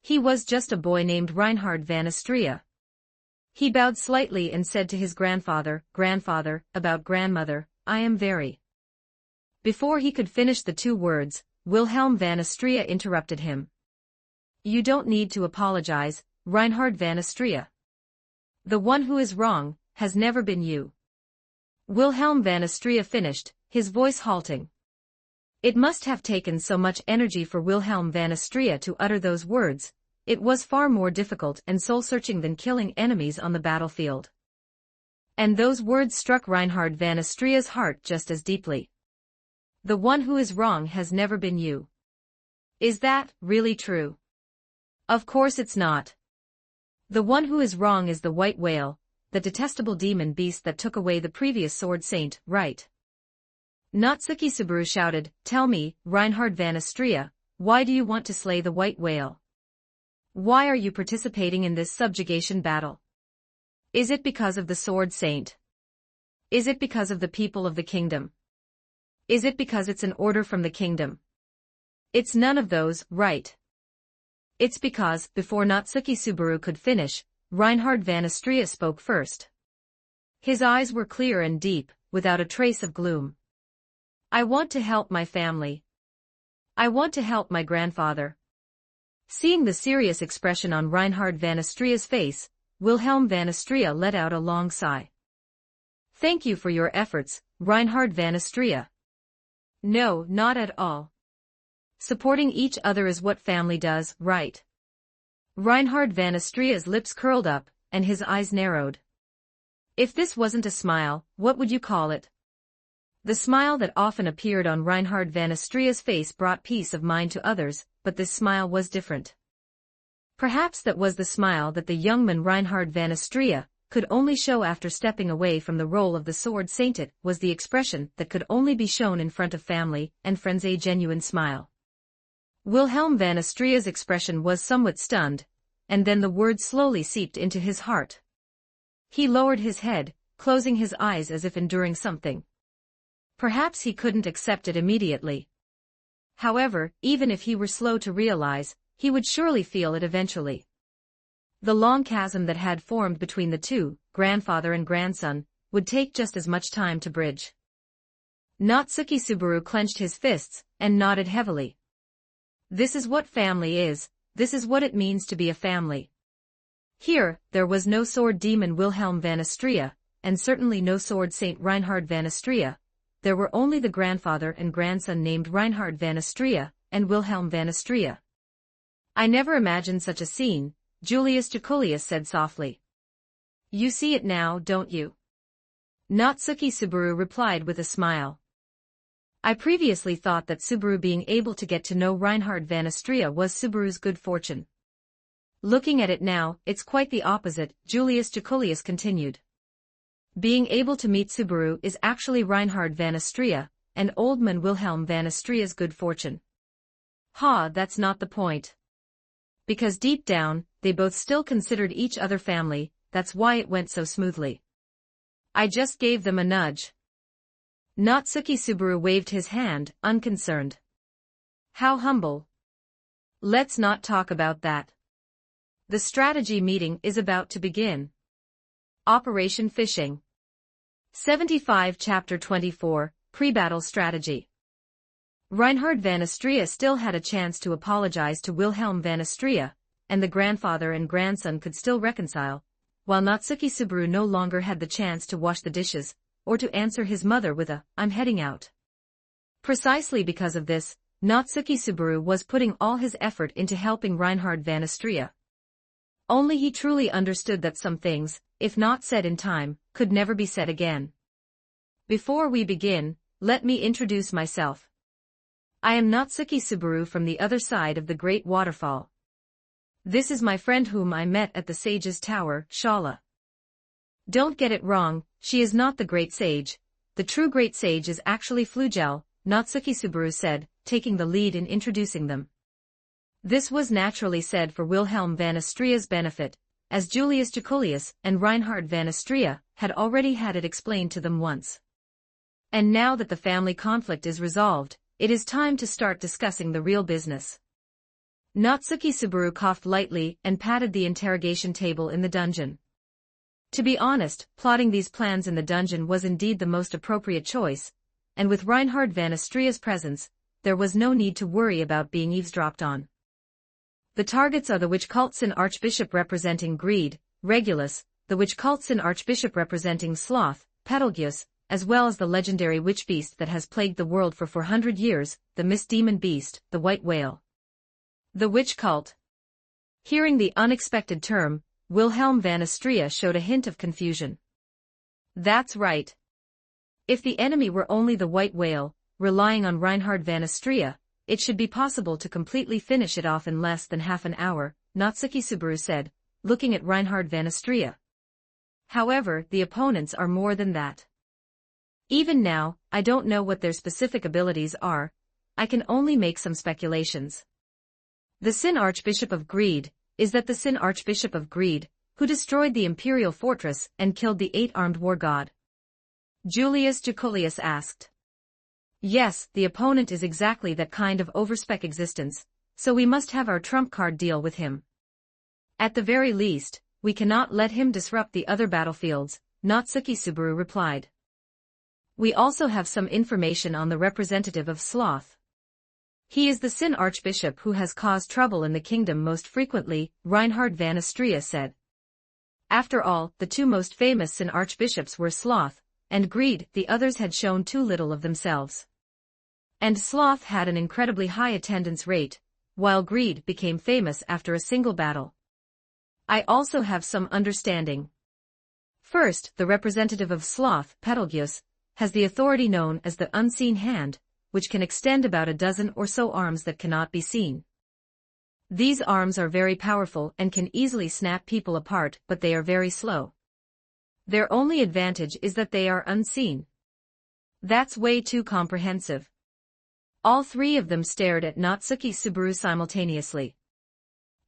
He was just a boy named Reinhard van Astrea. He bowed slightly and said to his grandfather, Grandfather, about grandmother, I am very. Before he could finish the two words, Wilhelm van Astrea interrupted him. You don't need to apologize, Reinhard van Astrea. The one who is wrong has never been you. Wilhelm van Astrea finished, his voice halting. It must have taken so much energy for Wilhelm van Astrea to utter those words. It was far more difficult and soul-searching than killing enemies on the battlefield. And those words struck Reinhard van Astria's heart just as deeply. The one who is wrong has never been you. Is that really true? Of course it's not. The one who is wrong is the white whale, the detestable demon beast that took away the previous sword saint, right? Natsuki Subaru shouted, "Tell me, Reinhard van Astria, why do you want to slay the white whale? Why are you participating in this subjugation battle? Is it because of the sword saint? Is it because of the people of the kingdom? Is it because it's an order from the kingdom? It's none of those, right? It's because, before Natsuki Subaru could finish, Reinhard van Astria spoke first. His eyes were clear and deep, without a trace of gloom. I want to help my family. I want to help my grandfather. Seeing the serious expression on Reinhard van Astria's face, Wilhelm van Astria let out a long sigh. Thank you for your efforts, Reinhard van Astria. No, not at all. Supporting each other is what family does, right? Reinhard van Astria's lips curled up, and his eyes narrowed. If this wasn't a smile, what would you call it? The smile that often appeared on Reinhard van Astria's face brought peace of mind to others, but this smile was different. Perhaps that was the smile that the young man Reinhard van Astria could only show after stepping away from the role of the sword saint. It was the expression that could only be shown in front of family and friends, a genuine smile. Wilhelm van Astria's expression was somewhat stunned, and then the words slowly seeped into his heart. He lowered his head, closing his eyes as if enduring something. Perhaps he couldn't accept it immediately. However, even if he were slow to realize, he would surely feel it eventually. The long chasm that had formed between the two, grandfather and grandson, would take just as much time to bridge. Natsuki Subaru clenched his fists and nodded heavily. This is what family is, this is what it means to be a family. Here, there was no sword demon Wilhelm van Astria, and certainly no sword saint Reinhard van Astria. There were only the grandfather and grandson named Reinhard van Astria, and Wilhelm van Astria. I never imagined such a scene, Julius Jaculius said softly. You see it now, don't you? Natsuki Subaru replied with a smile. I previously thought that Subaru being able to get to know Reinhard van Astria was Subaru's good fortune. Looking at it now, it's quite the opposite, Julius Jaculius continued. Being able to meet Subaru is actually Reinhard van Astria, and old man Wilhelm van Astria's good fortune. Ha, that's not the point. Because deep down, they both still considered each other family, that's why it went so smoothly. I just gave them a nudge. Natsuki Subaru waved his hand, unconcerned. How humble. Let's not talk about that. The strategy meeting is about to begin. Operation Fishing. 75 Chapter 24, Pre-Battle Strategy. Reinhard van Astria still had a chance to apologize to Wilhelm van Astria, and the grandfather and grandson could still reconcile, while Natsuki Subaru no longer had the chance to wash the dishes, or to answer his mother with a, "I'm heading out." Precisely because of this, Natsuki Subaru was putting all his effort into helping Reinhard van Astria. Only he truly understood that some things, if not said in time, could never be said again. Before we begin, let me introduce myself. I am Natsuki Subaru from the other side of the Great Waterfall. This is my friend whom I met at the Sage's Tower, Shala. Don't get it wrong, she is not the Great Sage. The true Great Sage is actually Flugel, Natsuki Subaru said, taking the lead in introducing them. This was naturally said for Wilhelm van Astria's benefit, as Julius Jaculius and Reinhard van Astria had already had it explained to them once. And now that the family conflict is resolved, it is time to start discussing the real business. Natsuki Subaru coughed lightly and patted the interrogation table in the dungeon. To be honest, plotting these plans in the dungeon was indeed the most appropriate choice, and with Reinhard van Astria's presence, there was no need to worry about being eavesdropped on. The targets are the witch Kultsin Archbishop representing Greed, Regulus, the witch Kultsin Archbishop representing Sloth, Petalgius, as well as the legendary witch beast that has plagued the world for 400 years, the mist demon beast, the white whale. The witch cult. Hearing the unexpected term, Wilhelm van Astria showed a hint of confusion. That's right. If the enemy were only the white whale, relying on Reinhard van Astria, it should be possible to completely finish it off in less than half an hour, Natsuki Subaru said, looking at Reinhard van Astria. However, the opponents are more than that. Even now, I don't know what their specific abilities are. I can only make some speculations. The Sin Archbishop of Greed, is that the Sin Archbishop of Greed, who destroyed the imperial fortress and killed the 8-armed war god? Julius Jaculius asked. Yes, the opponent is exactly that kind of overspec existence, so we must have our trump card deal with him. At the very least, we cannot let him disrupt the other battlefields, Natsuki Subaru replied. We also have some information on the representative of Sloth. He is the Sin Archbishop who has caused trouble in the kingdom most frequently, Reinhard van Astria said. After all, the two most famous Sin Archbishops were Sloth and Greed. The others had shown too little of themselves. And Sloth had an incredibly high attendance rate, while Greed became famous after a single battle. I also have some understanding. First, the representative of Sloth, Betelgeuse, has the authority known as the Unseen Hand, which can extend about a dozen or so arms that cannot be seen. These arms are very powerful and can easily snap people apart, but they are very slow. Their only advantage is that they are unseen. That's way too comprehensive. All three of them stared at Natsuki Subaru simultaneously.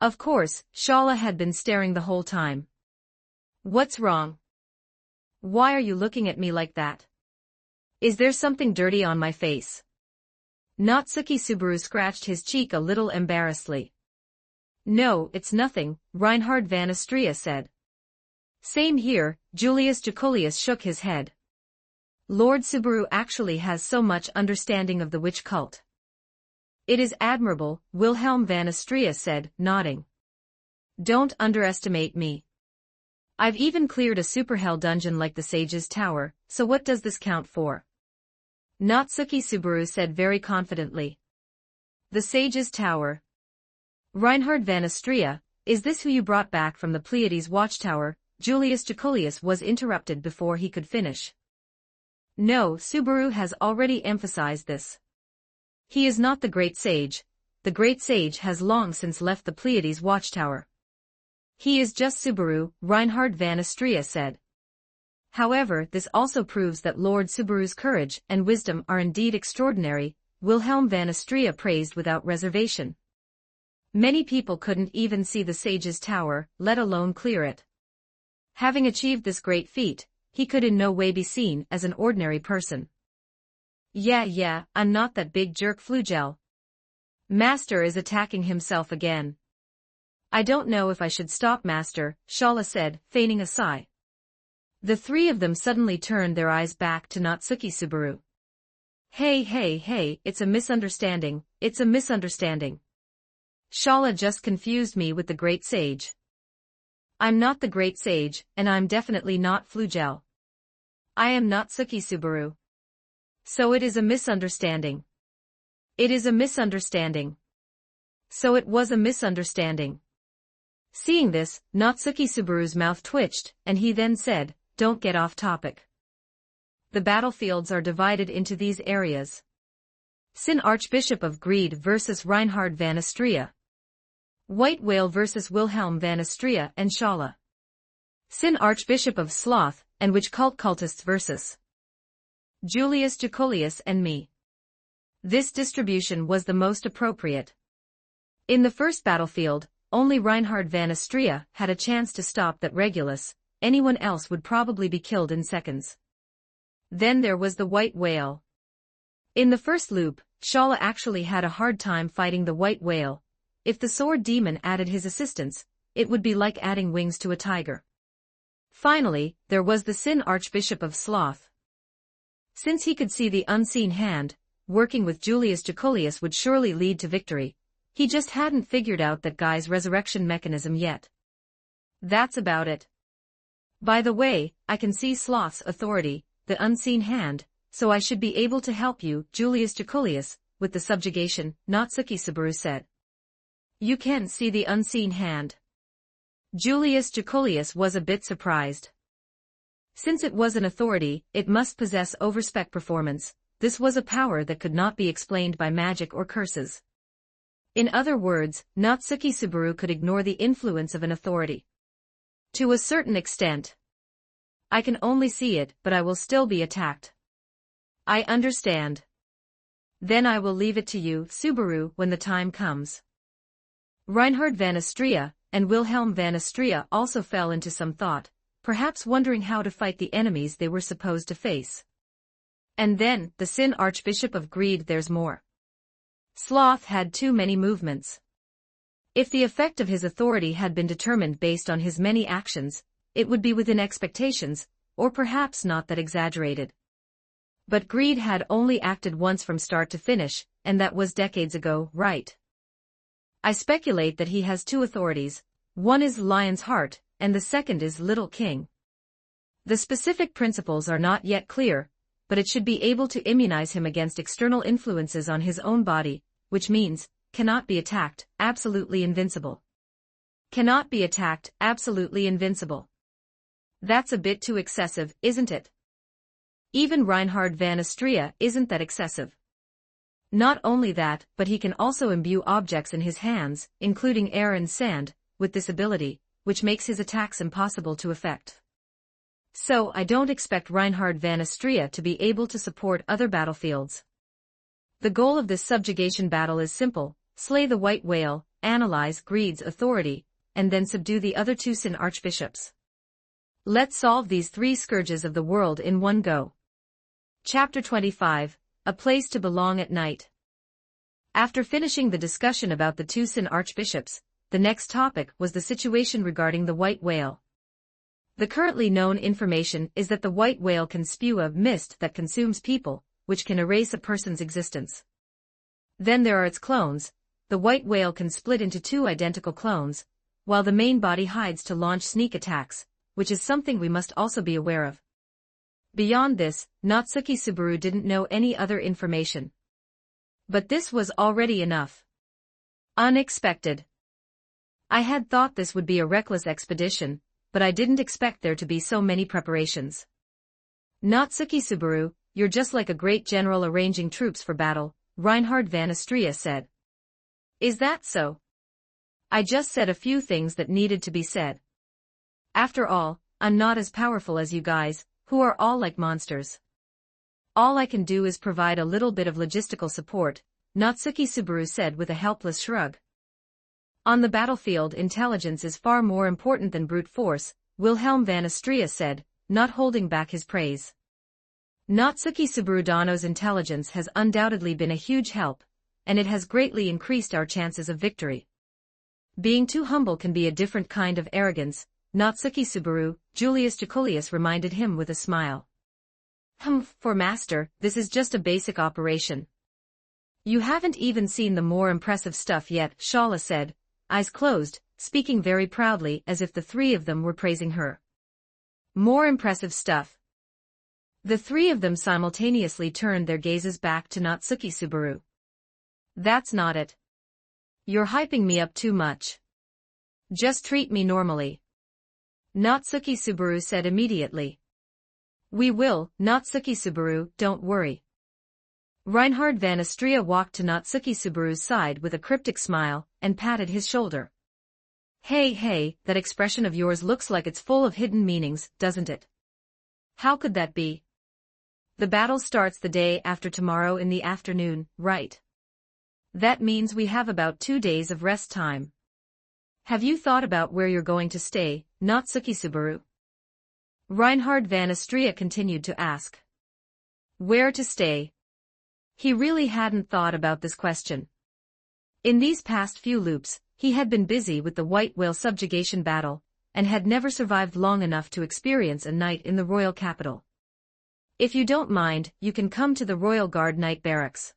Of course, Shala had been staring the whole time. What's wrong? Why are you looking at me like that? Is there something dirty on my face? Natsuki Subaru scratched his cheek a little embarrassedly. No, it's nothing, Reinhard van Astria said. Same here, Julius Jaculius shook his head. Lord Subaru actually has so much understanding of the witch cult. It is admirable, Wilhelm van Astria said, nodding. Don't underestimate me. I've even cleared a superhell dungeon like the Sage's Tower, so what does this count for? Natsuki Subaru said very confidently. The Sage's Tower. Reinhard van Astria, is this who you brought back from the Pleiades watchtower? Julius Jaculius was interrupted before he could finish. No, Subaru has already emphasized this. He is not the Great Sage. The Great Sage has long since left the Pleiades watchtower. He is just Subaru, Reinhard van Astria said. However, this also proves that Lord Subaru's courage and wisdom are indeed extraordinary, Wilhelm van Astria praised without reservation. Many people couldn't even see the Sage's Tower, let alone clear it. Having achieved this great feat, he could in no way be seen as an ordinary person. Yeah, I'm not that big jerk Flugel. Master is attacking himself again. I don't know if I should stop Master, Shala said, feigning a sigh. The three of them suddenly turned their eyes back to Natsuki Subaru. Hey, it's a misunderstanding, it's a misunderstanding. Shala just confused me with the Great Sage. I'm not the Great Sage, and I'm definitely not Flugel. I am Natsuki Subaru. So it is a misunderstanding. It is a misunderstanding. So it was a misunderstanding. Seeing this, Natsuki Subaru's mouth twitched, and he then said, don't get off topic. The battlefields are divided into these areas. Sin Archbishop of Greed versus Reinhard van Astria. White Whale versus Wilhelm van Astria and Shala. Sin Archbishop of Sloth and Witch Cult cultists versus Julius Jaculius and me. This distribution was the most appropriate. In the first battlefield, only Reinhard van Astria had a chance to stop that Regulus. Anyone else would probably be killed in seconds. Then there was the White Whale. In the first loop, Shala actually had a hard time fighting the White Whale. If the Sword Demon added his assistance, it would be like adding wings to a tiger. Finally, there was the Sin Archbishop of Sloth. Since he could see the Unseen Hand, working with Julius Jaculius would surely lead to victory. He just hadn't figured out that guy's resurrection mechanism yet. That's about it. By the way, I can see Sloth's authority, the Unseen Hand, so I should be able to help you, Julius Jaculius, with the subjugation, Natsuki Subaru said. You can see the Unseen Hand. Julius Jaculius was a bit surprised. Since it was an authority, it must possess overspec performance. This was a power that could not be explained by magic or curses. In other words, Natsuki Subaru could ignore the influence of an authority. To a certain extent. I can only see it, but I will still be attacked. I understand. Then I will leave it to you, Subaru, when the time comes. Reinhard van Astria and Wilhelm van Astria also fell into some thought, perhaps wondering how to fight the enemies they were supposed to face. And then, the Sin Archbishop of Greed. There's more. Sloth had too many movements. If the effect of his authority had been determined based on his many actions, it would be within expectations, or perhaps not that exaggerated. But Greed had only acted once from start to finish, and that was decades ago, right? I speculate that he has two authorities, one is Lion's Heart, and the second is Little King. The specific principles are not yet clear, but it should be able to immunize him against external influences on his own body, which means, cannot be attacked, absolutely invincible. Cannot be attacked, absolutely invincible. That's a bit too excessive, isn't it? Even Reinhard van Astria isn't that excessive. Not only that, but he can also imbue objects in his hands, including air and sand, with this ability, which makes his attacks impossible to effect. So I don't expect Reinhard van Astria to be able to support other battlefields. The goal of this subjugation battle is simple: slay the White Whale, analyze Greed's authority, and then subdue the other two Sin Archbishops. Let's solve these three scourges of the world in one go. Chapter 25, A Place to Belong at Night. After finishing the discussion about the two Sin Archbishops, the next topic was the situation regarding the White Whale. The currently known information is that the White Whale can spew a mist that consumes people, which can erase a person's existence. Then there are its clones. The White Whale can split into two identical clones, while the main body hides to launch sneak attacks, which is something we must also be aware of. Beyond this, Natsuki Subaru didn't know any other information. But this was already enough. Unexpected. I had thought this would be a reckless expedition, but I didn't expect there to be so many preparations. Natsuki Subaru, you're just like a great general arranging troops for battle, Reinhard van Astria said. Is that so? I just said a few things that needed to be said. After all, I'm not as powerful as you guys, who are all like monsters. All I can do is provide a little bit of logistical support, Natsuki Subaru said with a helpless shrug. On the battlefield, intelligence is far more important than brute force, Wilhelm van Astria said, not holding back his praise. Natsuki Subaru Dano's intelligence has undoubtedly been a huge help, and it has greatly increased our chances of victory. Being too humble can be a different kind of arrogance, Natsuki Subaru, Julius Jaculius reminded him with a smile. For master, this is just a basic operation. You haven't even seen the more impressive stuff yet, Shala said, eyes closed, speaking very proudly as if the three of them were praising her. More impressive stuff. The three of them simultaneously turned their gazes back to Natsuki Subaru. That's not it. You're hyping me up too much. Just treat me normally. Natsuki Subaru said immediately. We will, Natsuki Subaru, don't worry. Reinhard van Astria walked to Natsuki Subaru's side with a cryptic smile, and patted his shoulder. Hey, that expression of yours looks like it's full of hidden meanings, doesn't it? How could that be? The battle starts the day after tomorrow in the afternoon, right? That means we have about 2 days of rest time. Have you thought about where you're going to stay, Natsuki Subaru? Reinhard van Astria continued to ask. Where to stay? He really hadn't thought about this question. In these past few loops, he had been busy with the White Whale subjugation battle, and had never survived long enough to experience a night in the royal capital. If you don't mind, you can come to the Royal Guard night barracks.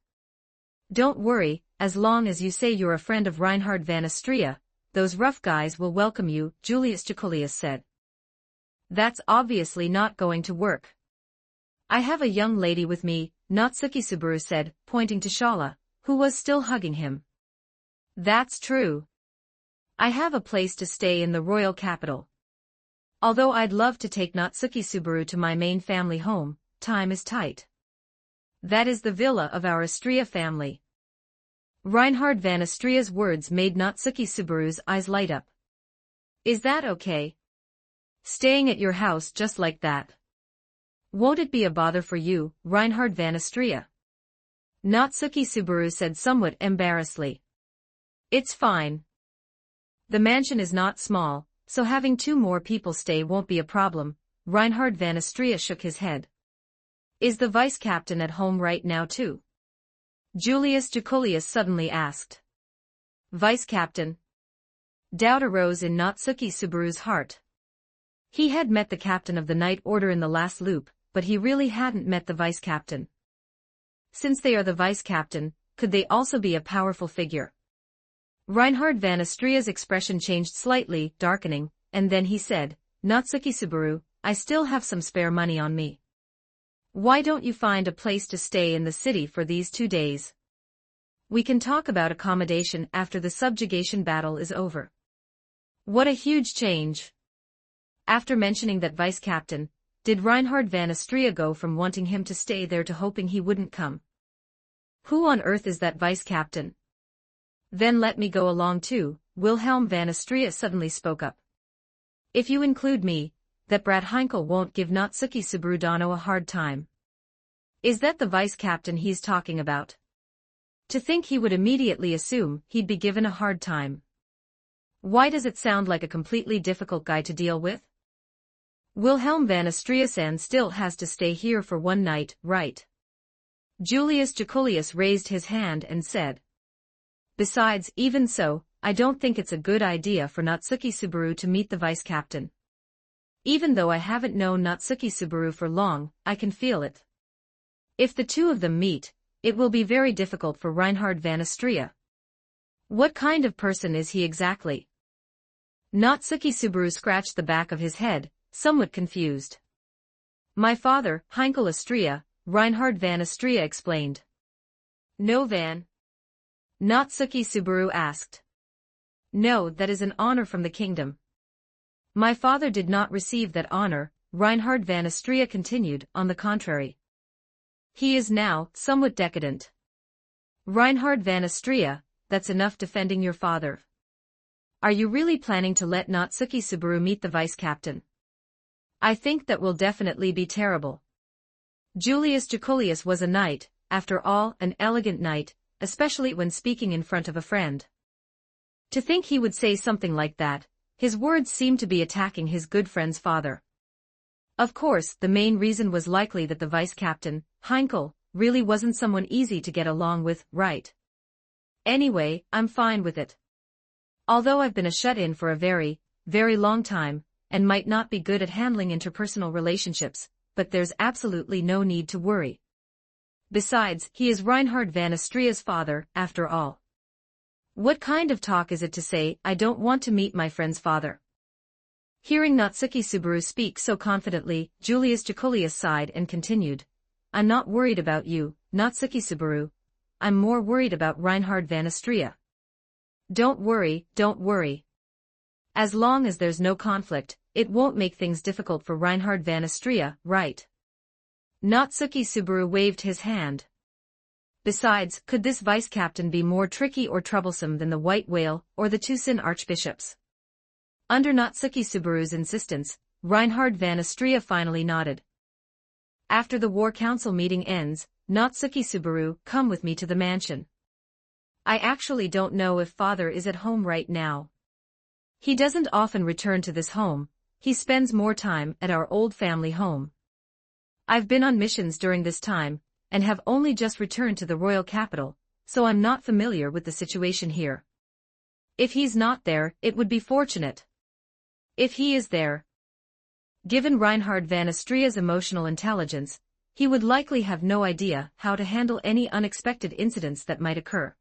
Don't worry, as long as you say you're a friend of Reinhard van Astria, those rough guys will welcome you, Julius Jaculius said. That's obviously not going to work. I have a young lady with me, Natsuki Subaru said, pointing to Shala, who was still hugging him. That's true. I have a place to stay in the royal capital. Although I'd love to take Natsuki Subaru to my main family home, time is tight. That is the villa of our Astria family. Reinhard van Astria's words made Natsuki Subaru's eyes light up. Is that okay? Staying at your house just like that? Won't it be a bother for you, Reinhard van Astria? Natsuki Subaru said somewhat embarrassedly. It's fine. The mansion is not small, so having 2 more people stay won't be a problem. Reinhard van Astria shook his head. Is the vice captain at home right now too? Julius Jaculius suddenly asked. Vice captain? Doubt arose in Natsuki Subaru's heart. He had met the captain of the night order in the last loop, but he really hadn't met the vice captain. Since they are the vice captain, could they also be a powerful figure? Reinhard van Astria's expression changed slightly, darkening, and then he said, Natsuki Subaru, I still have some spare money on me. Why don't you find a place to stay in the city for these 2 days? We can talk about accommodation after the subjugation battle is over. What a huge change. After mentioning that vice captain, did Reinhard van Astria go from wanting him to stay there to hoping he wouldn't come? Who on earth is that vice captain? Then let me go along too, Wilhelm van Astria suddenly spoke up. If you include me, that brat Heinkel won't give Natsuki Subaru-dano a hard time. Is that the vice captain he's talking about? To think he would immediately assume he'd be given a hard time. Why does it sound like a completely difficult guy to deal with? Wilhelm van Astriasan still has to stay here for 1 night, right? Julius Jaculius raised his hand and said. Besides, even so, I don't think it's a good idea for Natsuki Subaru to meet the vice captain. Even though I haven't known Natsuki Subaru for long, I can feel it. If the 2 of them meet, it will be very difficult for Reinhard van Astria. What kind of person is he exactly? Natsuki Subaru scratched the back of his head, somewhat confused. My father, Heinkel Astria, Reinhard van Astria explained. No van? Natsuki Subaru asked. No, that is an honor from the kingdom. My father did not receive that honor, Reinhard van Astria continued, on the contrary. He is now somewhat decadent. Reinhard van Astria, that's enough defending your father. Are you really planning to let Natsuki Subaru meet the vice captain? I think that will definitely be terrible. Julius Jaculius was a knight, after all, an elegant knight, especially when speaking in front of a friend. To think he would say something like that, his words seemed to be attacking his good friend's father. Of course, the main reason was likely that the vice captain, Heinkel, really wasn't someone easy to get along with, right? Anyway, I'm fine with it. Although I've been a shut-in for a very, very long time, and might not be good at handling interpersonal relationships, but there's absolutely no need to worry. Besides, he is Reinhard van Astria's father, after all. What kind of talk is it to say, I don't want to meet my friend's father? Hearing Natsuki Subaru speak so confidently, Julius Jaculius sighed and continued. I'm not worried about you, Natsuki Subaru. I'm more worried about Reinhard van Astria. Don't worry, don't worry. As long as there's no conflict, it won't make things difficult for Reinhard van Astria, right? Natsuki Subaru waved his hand. Besides, could this vice captain be more tricky or troublesome than the White Whale or the 2 Sin archbishops? Under Natsuki Subaru's insistence, Reinhard van Astria finally nodded. After the War Council meeting ends, Natsuki Subaru, come with me to the mansion. I actually don't know if father is at home right now. He doesn't often return to this home, he spends more time at our old family home. I've been on missions during this time, and have only just returned to the royal capital, so I'm not familiar with the situation here. If he's not there, it would be fortunate. If he is there. Given Reinhard van Astria's emotional intelligence, he would likely have no idea how to handle any unexpected incidents that might occur.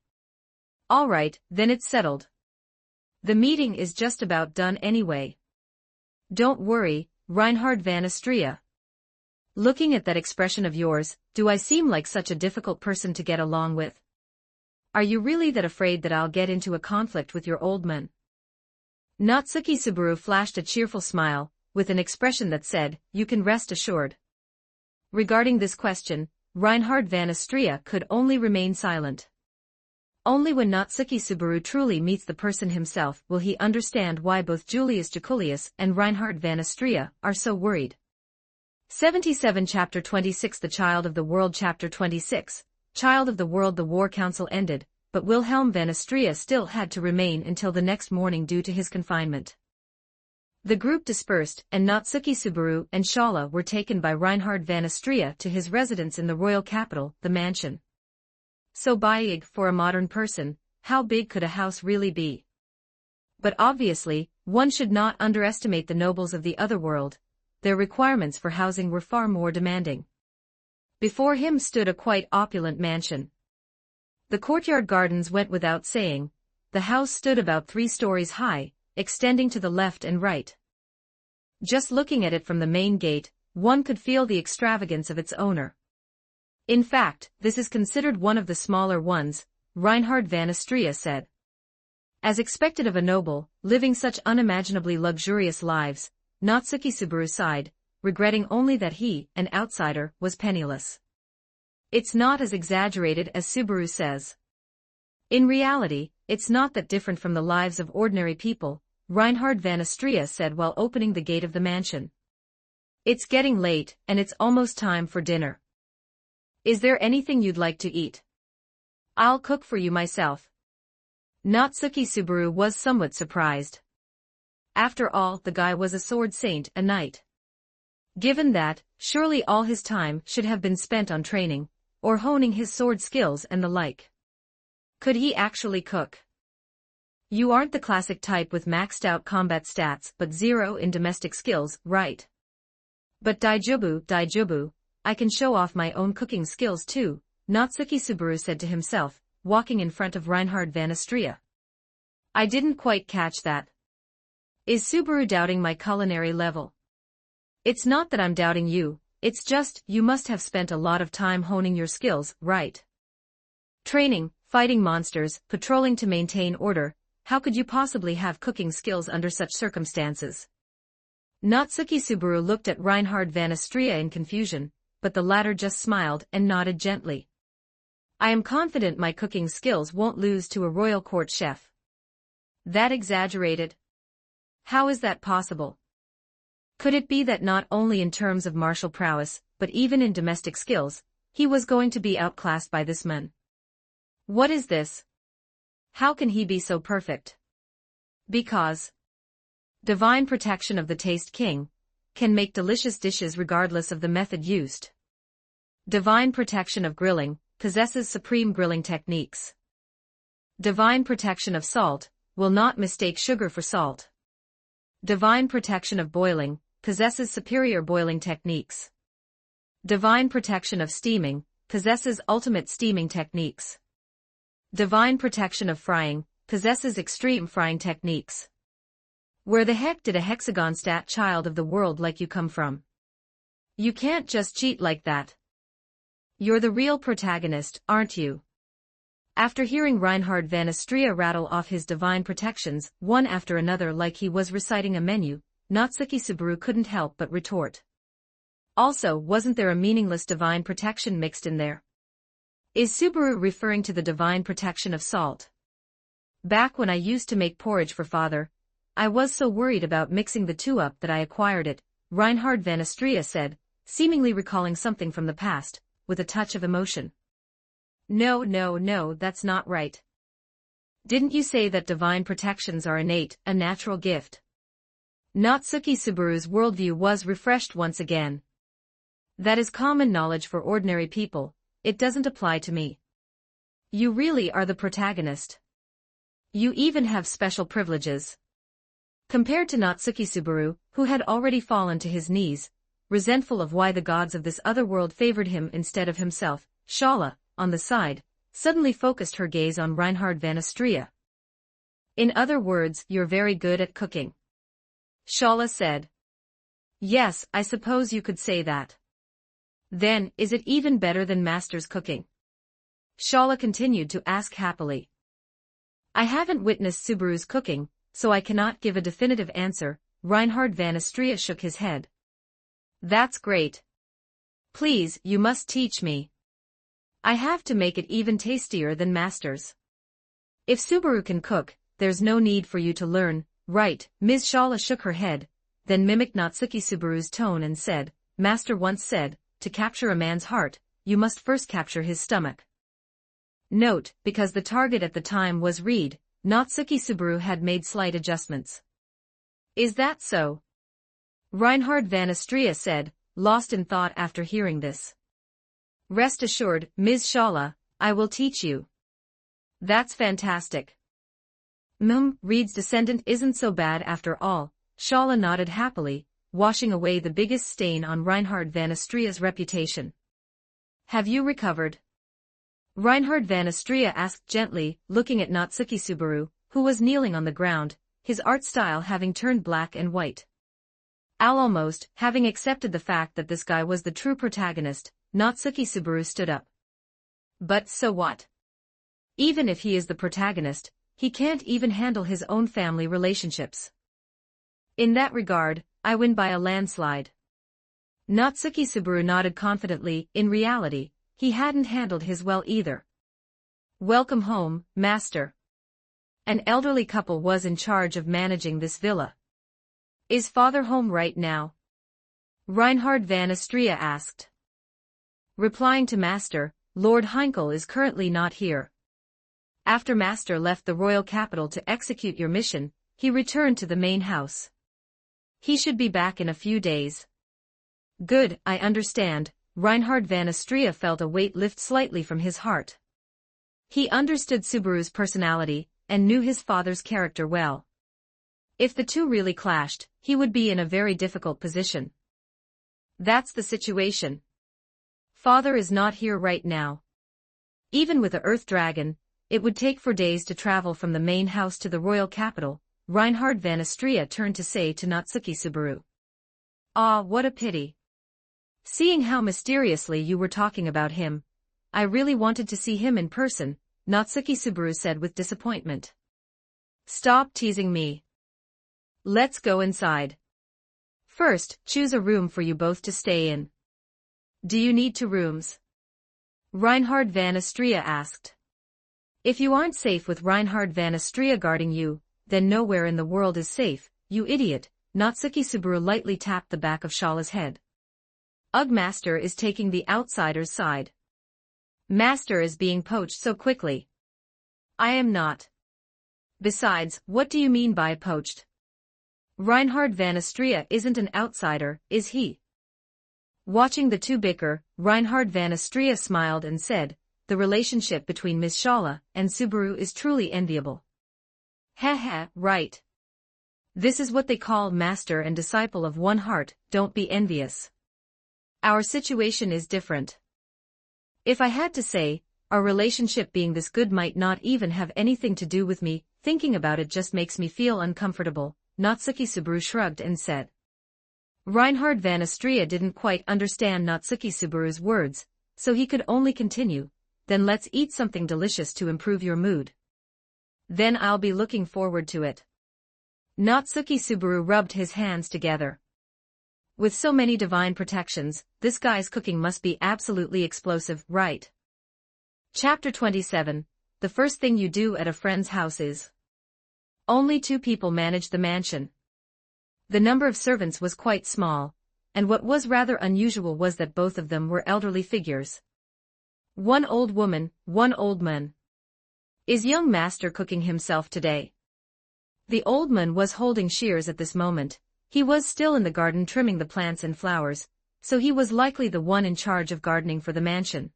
All right, then it's settled. The meeting is just about done anyway. Don't worry, Reinhard van Astria. Looking at that expression of yours, do I seem like such a difficult person to get along with? Are you really that afraid that I'll get into a conflict with your old man? Natsuki Subaru flashed a cheerful smile, with an expression that said, "You can rest assured." Regarding this question, Reinhard van Astrea could only remain silent. Only when Natsuki Subaru truly meets the person himself will he understand why both Julius Jaculius and Reinhard van Astrea are so worried. 77 Chapter 26 The Child of the World Chapter 26 Child of the World. The war council ended, but Wilhelm van Astrea still had to remain until the next morning due to his confinement. The group dispersed, and Natsuki Subaru and Shala were taken by Reinhard van Astrea to his residence in the royal capital, the mansion. So big for a modern person, how big could a house really be? But obviously, one should not underestimate the nobles of the other world. Their requirements for housing were far more demanding. Before him stood a quite opulent mansion. The courtyard gardens went without saying. The house stood about 3 stories high, extending to the left and right. Just looking at it from the main gate, one could feel the extravagance of its owner. In fact, this is considered one of the smaller ones, Reinhard van Astrea said. As expected of a noble, living such unimaginably luxurious lives, Natsuki Subaru sighed, regretting only that he, an outsider, was penniless. It's not as exaggerated as Subaru says. In reality, it's not that different from the lives of ordinary people, Reinhard van Astrea said while opening the gate of the mansion. It's getting late, and it's almost time for dinner. Is there anything you'd like to eat? I'll cook for you myself. Natsuki Subaru was somewhat surprised. After all, the guy was a sword saint, a knight. Given that, surely all his time should have been spent on training, or honing his sword skills and the like. Could he actually cook? You aren't the classic type with maxed out combat stats but 0 in domestic skills, right? But Daijobu, I can show off my own cooking skills too, Natsuki Subaru said to himself, walking in front of Reinhard van Astrea. I didn't quite catch that. Is Subaru doubting my culinary level? It's not that I'm doubting you, it's just, you must have spent a lot of time honing your skills, right? Training, fighting monsters, patrolling to maintain order, how could you possibly have cooking skills under such circumstances? Natsuki Subaru looked at Reinhard van Astrea in confusion, but the latter just smiled and nodded gently. I am confident my cooking skills won't lose to a royal court chef. That exaggerated? How is that possible? Could it be that not only in terms of martial prowess, but even in domestic skills, he was going to be outclassed by this man? What is this? How can he be so perfect? Because divine protection of the Taste King can make delicious dishes regardless of the method used. Divine protection of grilling possesses supreme grilling techniques. Divine protection of salt will not mistake sugar for salt. Divine protection of boiling possesses superior boiling techniques. Divine protection of steaming possesses ultimate steaming techniques. Divine protection of frying possesses extreme frying techniques. Where the heck did a hexagon stat child of the world like you come from? You can't just cheat like that. You're the real protagonist, aren't you? After hearing Reinhard van Astrea rattle off his divine protections, one after another like he was reciting a menu, Natsuki Subaru couldn't help but retort. Also, wasn't there a meaningless divine protection mixed in there? Is Subaru referring to the divine protection of salt? Back when I used to make porridge for father, I was so worried about mixing the two up that I acquired it, Reinhard van Astrea said, seemingly recalling something from the past, with a touch of emotion. No, that's not right. Didn't you say that divine protections are innate, a natural gift? Natsuki Subaru's worldview was refreshed once again. That is common knowledge for ordinary people, it doesn't apply to me. You really are the protagonist. You even have special privileges. Compared to Natsuki Subaru, who had already fallen to his knees, resentful of why the gods of this other world favored him instead of himself, Shala, on the side, suddenly focused her gaze on Reinhard van Astrea. In other words, you're very good at cooking. Shala said. Yes, I suppose you could say that. Then, is it even better than master's cooking? Shala continued to ask happily. I haven't witnessed Subaru's cooking, so I cannot give a definitive answer, Reinhard van Astrea shook his head. That's great. Please, you must teach me. I have to make it even tastier than Master's. If Subaru can cook, there's no need for you to learn, right? Ms. Shala shook her head, then mimicked Natsuki Subaru's tone and said, Master once said, to capture a man's heart, you must first capture his stomach. Note, because the target at the time was Reed, Natsuki Subaru had made slight adjustments. Is that so? Reinhard van Astrea said, lost in thought after hearing this. Rest assured, Ms. Shala, I will teach you. That's fantastic. Reed's descendant isn't so bad after all, Shala nodded happily, washing away the biggest stain on Reinhard van Astrea's reputation. Have you recovered? Reinhard van Astrea asked gently, looking at Natsuki Subaru, who was kneeling on the ground, his art style having turned black and white. Almost, having accepted the fact that this guy was the true protagonist, Natsuki Subaru stood up. But so what? Even if he is the protagonist, he can't even handle his own family relationships. In that regard, I win by a landslide. Natsuki Subaru nodded confidently. In reality, he hadn't handled his well either. Welcome home, Master. An elderly couple was in charge of managing this villa. Is father home right now? Reinhard van Astrea asked. Replying to Master, Lord Heinkel is currently not here. After Master left the royal capital to execute your mission, he returned to the main house. He should be back in a few days. Good, I understand. Reinhard van Astrea felt a weight lift slightly from his heart. He understood Subaru's personality, and knew his father's character well. If the two really clashed, he would be in a very difficult position. That's the situation. Father is not here right now. Even with the Earth Dragon, it would take 4 days to travel from the main house to the royal capital, Reinhard van Astrea turned to say to Natsuki Subaru. Ah, what a pity. Seeing how mysteriously you were talking about him, I really wanted to see him in person, Natsuki Subaru said with disappointment. Stop teasing me. Let's go inside. First, choose a room for you both to stay in. Do you need 2 rooms? Reinhard van Astrea asked. If you aren't safe with Reinhard van Astrea guarding you, then nowhere in the world is safe, you idiot, Natsuki Subaru lightly tapped the back of Shala's head. Ugh, Master is taking the outsider's side. Master is being poached so quickly. I am not. Besides, what do you mean by poached? Reinhard van Astrea isn't an outsider, is he? Watching the two bicker, Reinhard van Astrea smiled and said, the relationship between Miss Shala and Subaru is truly enviable. Heh, right. This is what they call master and disciple of one heart, don't be envious. Our situation is different. If I had to say, our relationship being this good might not even have anything to do with me, thinking about it just makes me feel uncomfortable, Natsuki Subaru shrugged and said. Reinhard van Astrea didn't quite understand Natsuki Subaru's words, so he could only continue, then let's eat something delicious to improve your mood. Then I'll be looking forward to it. Natsuki Subaru rubbed his hands together. With so many divine protections, this guy's cooking must be absolutely explosive, right? Chapter 27, the first thing you do at a friend's house is. Only 2 people managed the mansion. The number of servants was quite small, and what was rather unusual was that both of them were elderly figures. 1 old woman, 1 old man. Is young master cooking himself today? The old man was holding shears at this moment. He was still in the garden trimming the plants and flowers, so he was likely the one in charge of gardening for the mansion.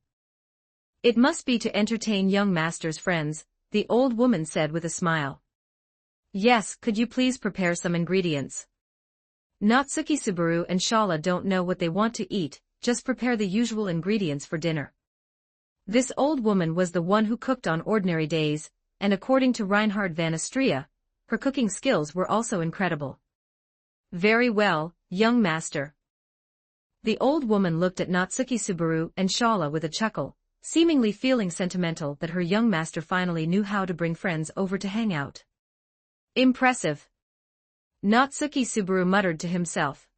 It must be to entertain young master's friends, the old woman said with a smile. Yes, could you please prepare some ingredients? Natsuki Subaru and Shala don't know what they want to eat, just prepare the usual ingredients for dinner. This old woman was the one who cooked on ordinary days, and according to Reinhard van Astrea, her cooking skills were also incredible. Very well, young master. The old woman looked at Natsuki Subaru and Shala with a chuckle, seemingly feeling sentimental that her young master finally knew how to bring friends over to hang out. Impressive. Natsuki Subaru muttered to himself.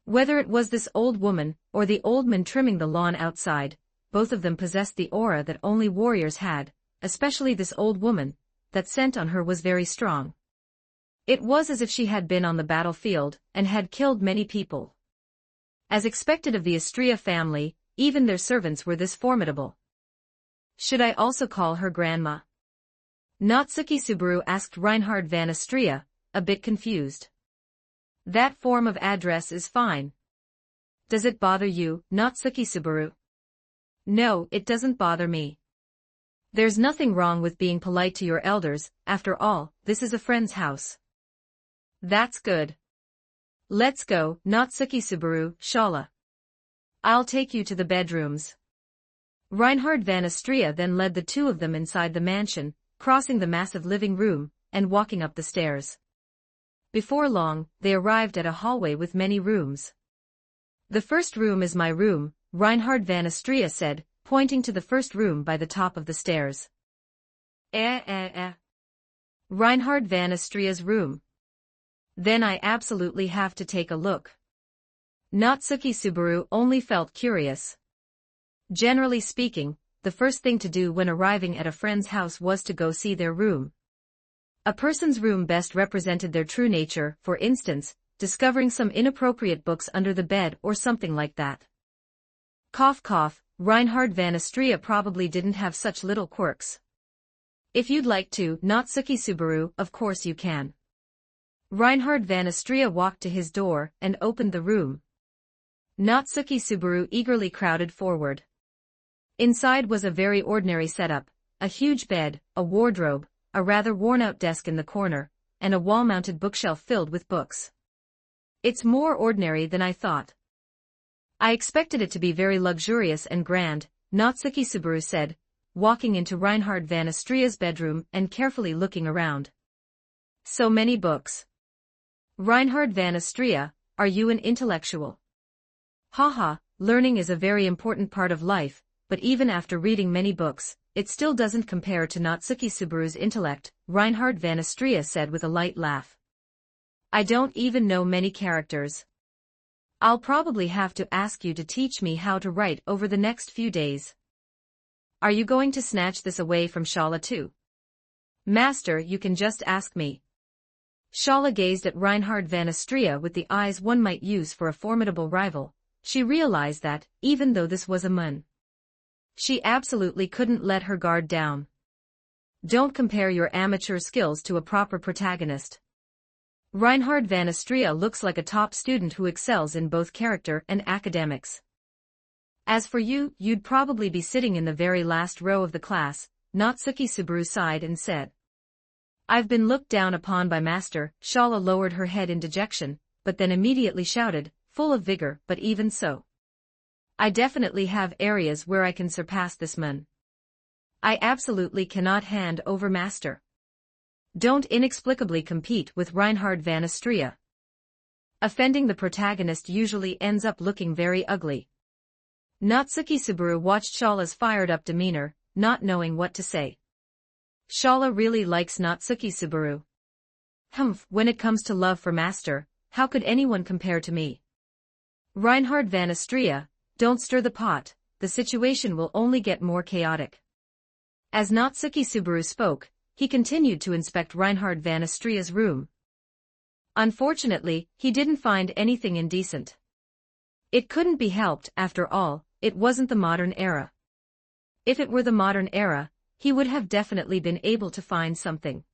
Whether it was this old woman, or the old man trimming the lawn outside, both of them possessed the aura that only warriors had, especially this old woman. That scent on her was very strong. It was as if she had been on the battlefield, and had killed many people. As expected of the Astria family, even their servants were this formidable. Should I also call her grandma? Natsuki Subaru asked Reinhard van Astria, a bit confused. That form of address is fine. Does it bother you, Natsuki Subaru? No, it doesn't bother me. There's nothing wrong with being polite to your elders, after all, this is a friend's house. That's good. Let's go, Natsuki Subaru, Shala. I'll take you to the bedrooms. Reinhard van Astria then led the two of them inside the mansion, crossing the massive living room, and walking up the stairs. Before long, they arrived at a hallway with many rooms. The first room is my room, Reinhard van Astria said, pointing to the first room by the top of the stairs. Reinhard van Astria's room. Then I absolutely have to take a look. Natsuki Subaru only felt curious. Generally speaking, the first thing to do when arriving at a friend's house was to go see their room. A person's room best represented their true nature, for instance, discovering some inappropriate books under the bed or something like that. Cough cough, Reinhard van Astria probably didn't have such little quirks. If you'd like to, Natsuki Subaru, of course you can. Reinhard van Astria walked to his door and opened the room. Natsuki Subaru eagerly crowded forward. Inside was a very ordinary setup, a huge bed, a wardrobe, a rather worn-out desk in the corner, and a wall-mounted bookshelf filled with books. It's more ordinary than I thought. I expected it to be very luxurious and grand, Natsuki Subaru said, walking into Reinhard van Astria's bedroom and carefully looking around. So many books. Reinhard van Astria, are you an intellectual? Haha, learning is a very important part of life, but even after reading many books, it still doesn't compare to Natsuki Subaru's intellect, Reinhard van Astria said with a light laugh. I don't even know many characters. I'll probably have to ask you to teach me how to write over the next few days. Are you going to snatch this away from Shala too? Master, you can just ask me. Shala gazed at Reinhard van Astria with the eyes one might use for a formidable rival. She realized that, even though this was a man, she absolutely couldn't let her guard down. Don't compare your amateur skills to a proper protagonist. Reinhard van Astria looks like a top student who excels in both character and academics. As for you, you'd probably be sitting in the very last row of the class, Natsuki Subaru sighed and said. I've been looked down upon by Master. Shala lowered her head in dejection, but then immediately shouted, full of vigor, but even so, I definitely have areas where I can surpass this man. I absolutely cannot hand over Master. Don't inexplicably compete with Reinhard van Astria. Offending the protagonist usually ends up looking very ugly. Natsuki Subaru watched Shala's fired-up demeanor, not knowing what to say. Shala really likes Natsuki Subaru. When it comes to love for Master, how could anyone compare to me? Reinhard van Astria, don't stir the pot, the situation will only get more chaotic. As Natsuki Subaru spoke, he continued to inspect Reinhard van Astria's room. Unfortunately, he didn't find anything indecent. It couldn't be helped, after all, it wasn't the modern era. If it were the modern era, he would have definitely been able to find something.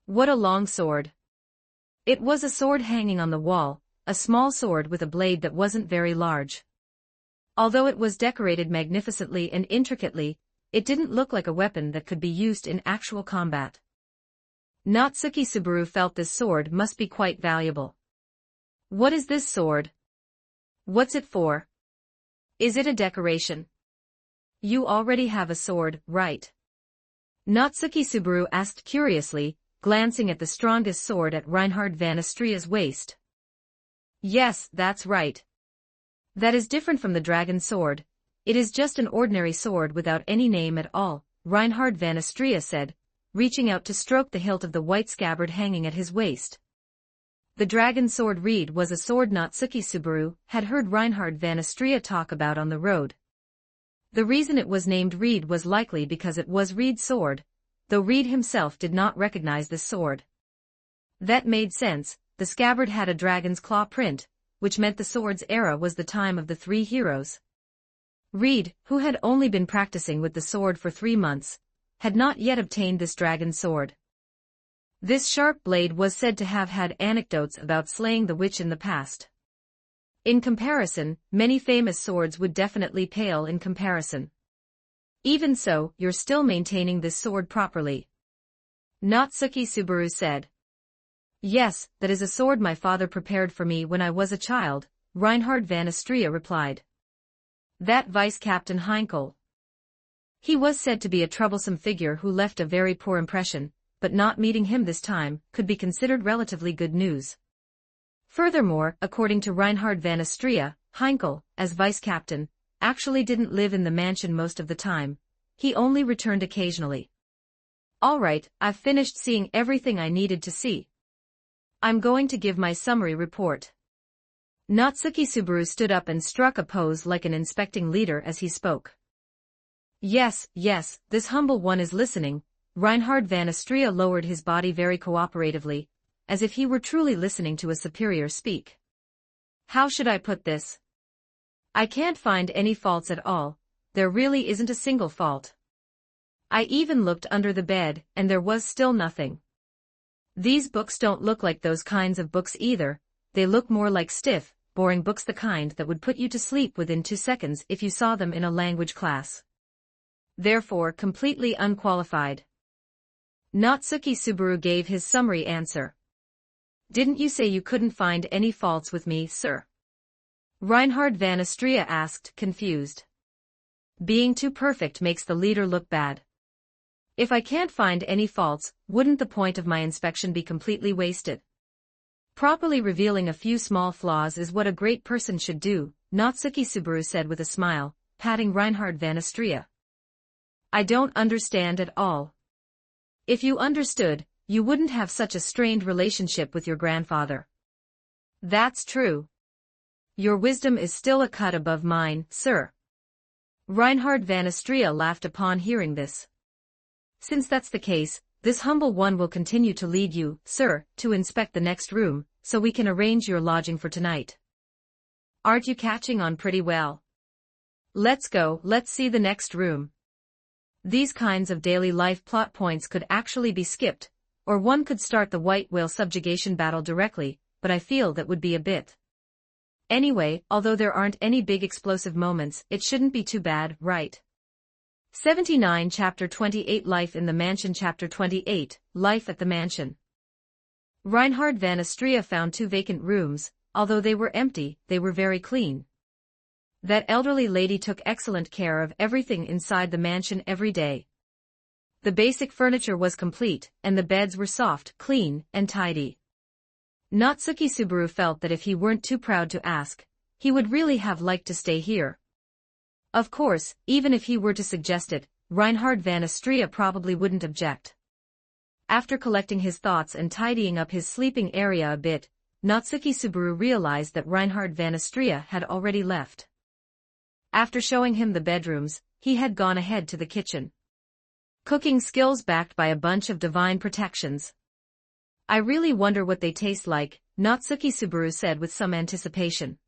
What a long sword. It was a sword hanging on the wall, a small sword with a blade that wasn't very large. Although it was decorated magnificently and intricately, it didn't look like a weapon that could be used in actual combat. Natsuki Subaru felt this sword must be quite valuable. What is this sword? What's it for? Is it a decoration? You already have a sword, right? Natsuki Subaru asked curiously, glancing at the strongest sword at Reinhard van Astria's waist. Yes, that's right. That is different from the dragon sword. It is just an ordinary sword without any name at all, Reinhard van Astria said, reaching out to stroke the hilt of the white scabbard hanging at his waist. The dragon sword Reed was a sword Natsuki Subaru had heard Reinhard van Astrea talk about on the road. The reason it was named Reed was likely because it was Reed's sword, though Reed himself did not recognize this sword. That made sense. The scabbard had a dragon's claw print, which meant the sword's era was the time of the three heroes. Reed, who had only been practicing with the sword for 3 months, had not yet obtained this dragon sword. This sharp blade was said to have had anecdotes about slaying the witch in the past. In comparison, many famous swords would definitely pale in comparison. Even so, you're still maintaining this sword properly. Natsuki Subaru said. Yes, that is a sword my father prepared for me when I was a child, Reinhard van Astrea replied. That Vice-Captain Heinkel. He was said to be a troublesome figure who left a very poor impression, but not meeting him this time could be considered relatively good news. Furthermore, according to Reinhard van Astrea, Heinkel, as vice-captain, actually didn't live in the mansion most of the time. He only returned occasionally. All right, I've finished seeing everything I needed to see. I'm going to give my summary report. Natsuki Subaru stood up and struck a pose like an inspecting leader as he spoke. Yes, this humble one is listening. Reinhard van Astrea lowered his body very cooperatively, as if he were truly listening to a superior speak. How should I put this? I can't find any faults at all. There really isn't a single fault. I even looked under the bed, and there was still nothing. These books don't look like those kinds of books either. They look more like stiff, boring books, the kind that would put you to sleep within 2 seconds if you saw them in a language class. Therefore, completely unqualified. Natsuki Subaru gave his summary answer. Didn't you say you couldn't find any faults with me, sir? Reinhard van Astrea asked, confused. Being too perfect makes the leader look bad. If I can't find any faults, wouldn't the point of my inspection be completely wasted? Properly revealing a few small flaws is what a great person should do, Natsuki Subaru said with a smile, patting Reinhard van Astrea. I don't understand at all. If you understood, you wouldn't have such a strained relationship with your grandfather. That's true. Your wisdom is still a cut above mine, sir. Reinhard van Astrea laughed upon hearing this. Since that's the case, this humble one will continue to lead you, sir, to inspect the next room, so we can arrange your lodging for tonight. Aren't you catching on pretty well? Let's go, let's see the next room. These kinds of daily life plot points could actually be skipped, or one could start the white whale subjugation battle directly, but I feel that would be a bit. Anyway, although there aren't any big explosive moments, it shouldn't be too bad, right? 79 Chapter 28 Life in the Mansion Chapter 28 Life at the Mansion. Reinhard van Astrea found 2 vacant rooms. Although they were empty, they were very clean. That elderly lady took excellent care of everything inside the mansion every day. The basic furniture was complete, and the beds were soft, clean, and tidy. Natsuki Subaru felt that if he weren't too proud to ask, he would really have liked to stay here. Of course, even if he were to suggest it, Reinhard van Astrea probably wouldn't object. After collecting his thoughts and tidying up his sleeping area a bit, Natsuki Subaru realized that Reinhard van Astrea had already left. After showing him the bedrooms, he had gone ahead to the kitchen. Cooking skills backed by a bunch of divine protections. I really wonder what they taste like, Natsuki Subaru said with some anticipation.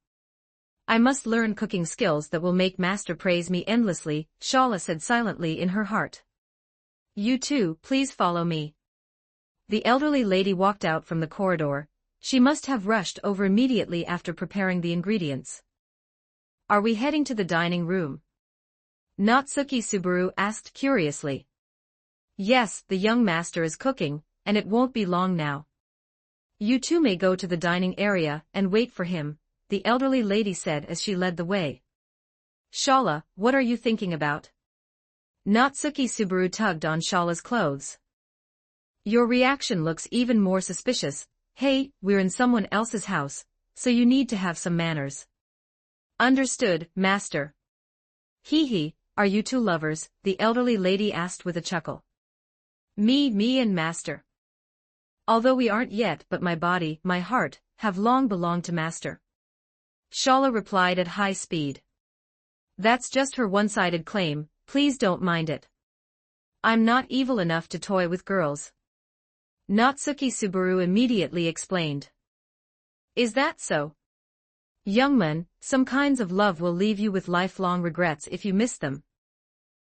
I must learn cooking skills that will make Master praise me endlessly, Shala said silently in her heart. You too, please follow me. The elderly lady walked out from the corridor. She must have rushed over immediately after preparing the ingredients. Are we heading to the dining room? Natsuki Subaru asked curiously. Yes, the young master is cooking, and it won't be long now. You two may go to the dining area and wait for him, the elderly lady said as she led the way. Shala, what are you thinking about? Natsuki Subaru tugged on Shala's clothes. Your reaction looks even more suspicious. Hey, we're in someone else's house, so you need to have some manners. Understood, master. Hee, are you two lovers? The elderly lady asked with a chuckle. Me and master. Although we aren't yet, but my body, my heart, have long belonged to Master. Shala replied at high speed. That's just her one-sided claim, please don't mind it. I'm not evil enough to toy with girls. Natsuki Subaru immediately explained. Is that so? Young man, some kinds of love will leave you with lifelong regrets if you miss them.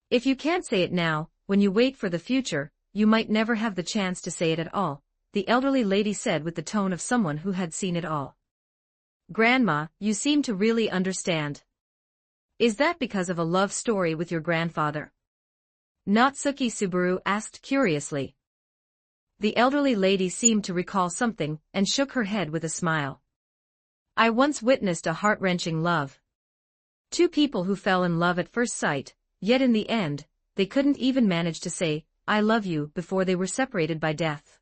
If you can't say it now, when you wait for the future, you might never have the chance to say it at all, the elderly lady said with the tone of someone who had seen it all. Grandma, you seem to really understand. Is that because of a love story with your grandfather? Natsuki Subaru asked curiously. The elderly lady seemed to recall something and shook her head with a smile. I once witnessed a heart-wrenching love. Two people who fell in love at first sight, yet in the end, they couldn't even manage to say, I love you, before they were separated by death.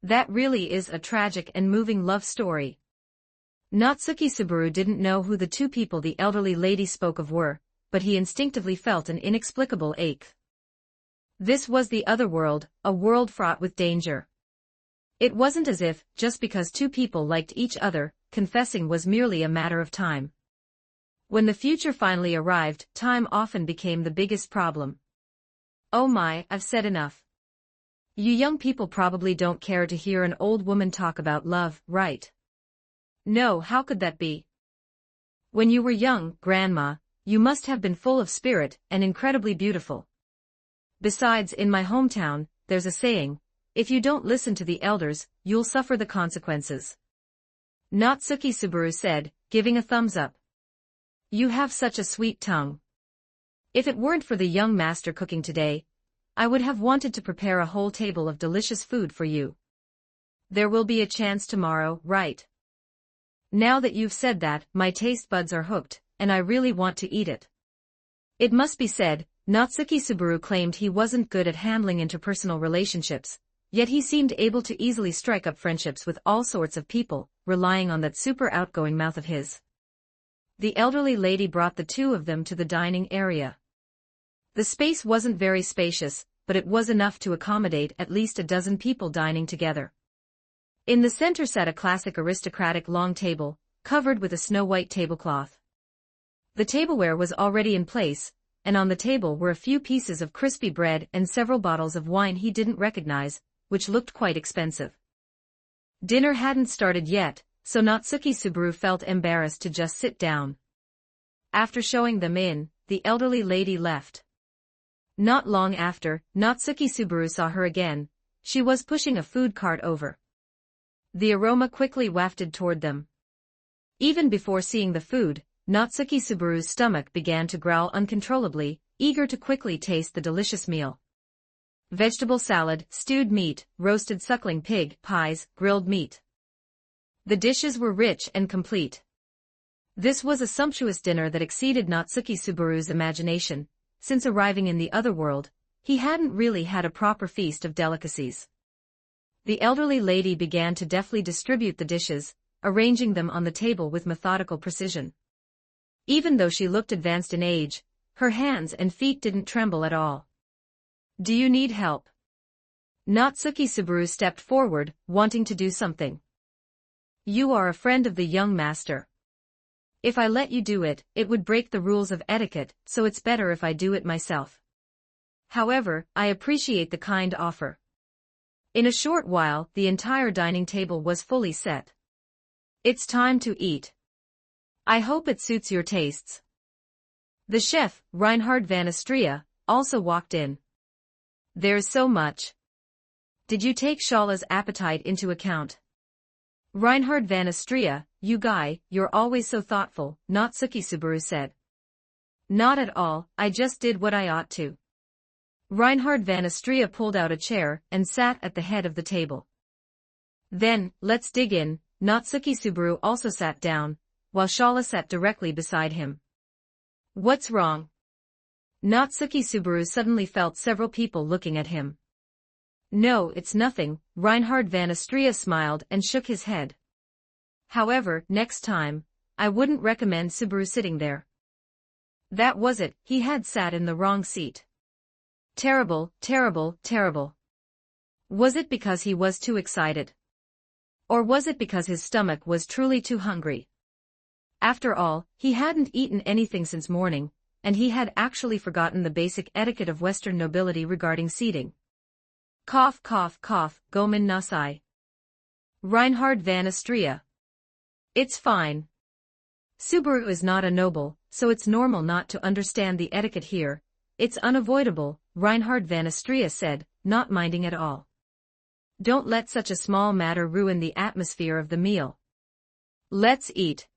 That really is a tragic and moving love story. Natsuki Subaru didn't know who the two people the elderly lady spoke of were, but he instinctively felt an inexplicable ache. This was the other world, a world fraught with danger. It wasn't as if, just because two people liked each other, confessing was merely a matter of time. When the future finally arrived, time often became the biggest problem. Oh my, I've said enough. You young people probably don't care to hear an old woman talk about love, right? No, how could that be? When you were young, Grandma, you must have been full of spirit and incredibly beautiful. Besides, in my hometown, there's a saying, if you don't listen to the elders, you'll suffer the consequences. Natsuki Subaru said, giving a thumbs up. You have such a sweet tongue. If it weren't for the young master cooking today, I would have wanted to prepare a whole table of delicious food for you. There will be a chance tomorrow, right? Now that you've said that, my taste buds are hooked, and I really want to eat it. It must be said, Natsuki Subaru claimed he wasn't good at handling interpersonal relationships, yet he seemed able to easily strike up friendships with all sorts of people, relying on that super outgoing mouth of his. The elderly lady brought the two of them to the dining area. The space wasn't very spacious, but it was enough to accommodate at least a dozen people dining together. In the center sat a classic aristocratic long table, covered with a snow-white tablecloth. The tableware was already in place, and on the table were a few pieces of crispy bread and several bottles of wine he didn't recognize, which looked quite expensive. Dinner hadn't started yet, so Natsuki Subaru felt embarrassed to just sit down. After showing them in, the elderly lady left. Not long after, Natsuki Subaru saw her again. She was pushing a food cart over. The aroma quickly wafted toward them. Even before seeing the food, Natsuki Subaru's stomach began to growl uncontrollably, eager to quickly taste the delicious meal. Vegetable salad, stewed meat, roasted suckling pig, pies, grilled meat. The dishes were rich and complete. This was a sumptuous dinner that exceeded Natsuki Subaru's imagination. Since arriving in the other world, he hadn't really had a proper feast of delicacies. The elderly lady began to deftly distribute the dishes, arranging them on the table with methodical precision. Even though she looked advanced in age, her hands and feet didn't tremble at all. Do you need help? Natsuki Subaru stepped forward, wanting to do something. You are a friend of the young master. If I let you do it, it would break the rules of etiquette, so it's better if I do it myself. However, I appreciate the kind offer. In a short while, the entire dining table was fully set. It's time to eat. I hope it suits your tastes. The chef, Reinhard van Astria, also walked in. There's so much. Did you take Shala's appetite into account? Reinhard van Astria, you guy, you're always so thoughtful, Natsuki Subaru said. Not at all, I just did what I ought to. Reinhard van Astria pulled out a chair and sat at the head of the table. Then, let's dig in. Natsuki Subaru also sat down, while Shala sat directly beside him. What's wrong? Natsuki Subaru suddenly felt several people looking at him. No, it's nothing, Reinhard van Astria smiled and shook his head. However, next time, I wouldn't recommend Subaru sitting there. That was it, he had sat in the wrong seat. Terrible, terrible, terrible. Was it because he was too excited? Or was it because his stomach was truly too hungry? After all, he hadn't eaten anything since morning, and he had actually forgotten the basic etiquette of Western nobility regarding seating. Cough cough cough, Gomen Nasai. Reinhard van Astria. It's fine. Subaru is not a noble, so it's normal not to understand the etiquette here. It's unavoidable, Reinhard van Astria said, not minding at all. Don't let such a small matter ruin the atmosphere of the meal. Let's eat.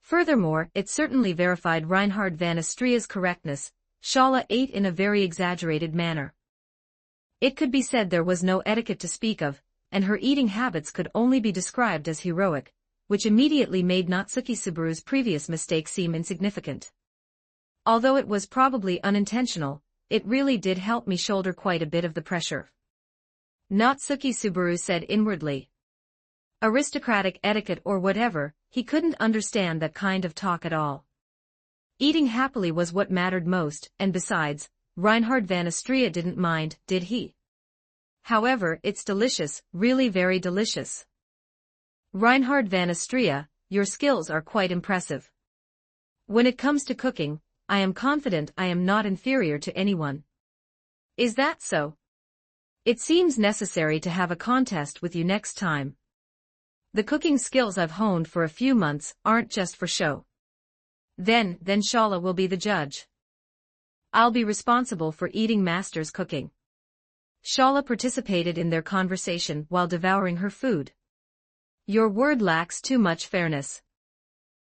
Furthermore, it certainly verified Reinhard van Astria's correctness. Shala ate in a very exaggerated manner. It could be said there was no etiquette to speak of, and her eating habits could only be described as heroic, which immediately made Natsuki Subaru's previous mistake seem insignificant. Although it was probably unintentional, it really did help me shoulder quite a bit of the pressure. Natsuki Subaru said inwardly. Aristocratic etiquette or whatever, he couldn't understand that kind of talk at all. Eating happily was what mattered most, and besides, Reinhard van Astria didn't mind, did he? However, it's delicious, really very delicious. Reinhard van Astria, your skills are quite impressive. When it comes to cooking, I am confident I am not inferior to anyone. Is that so? It seems necessary to have a contest with you next time. The cooking skills I've honed for a few months aren't just for show. Then Shala will be the judge. I'll be responsible for eating Master's cooking. Shala participated in their conversation while devouring her food. Your word lacks too much fairness.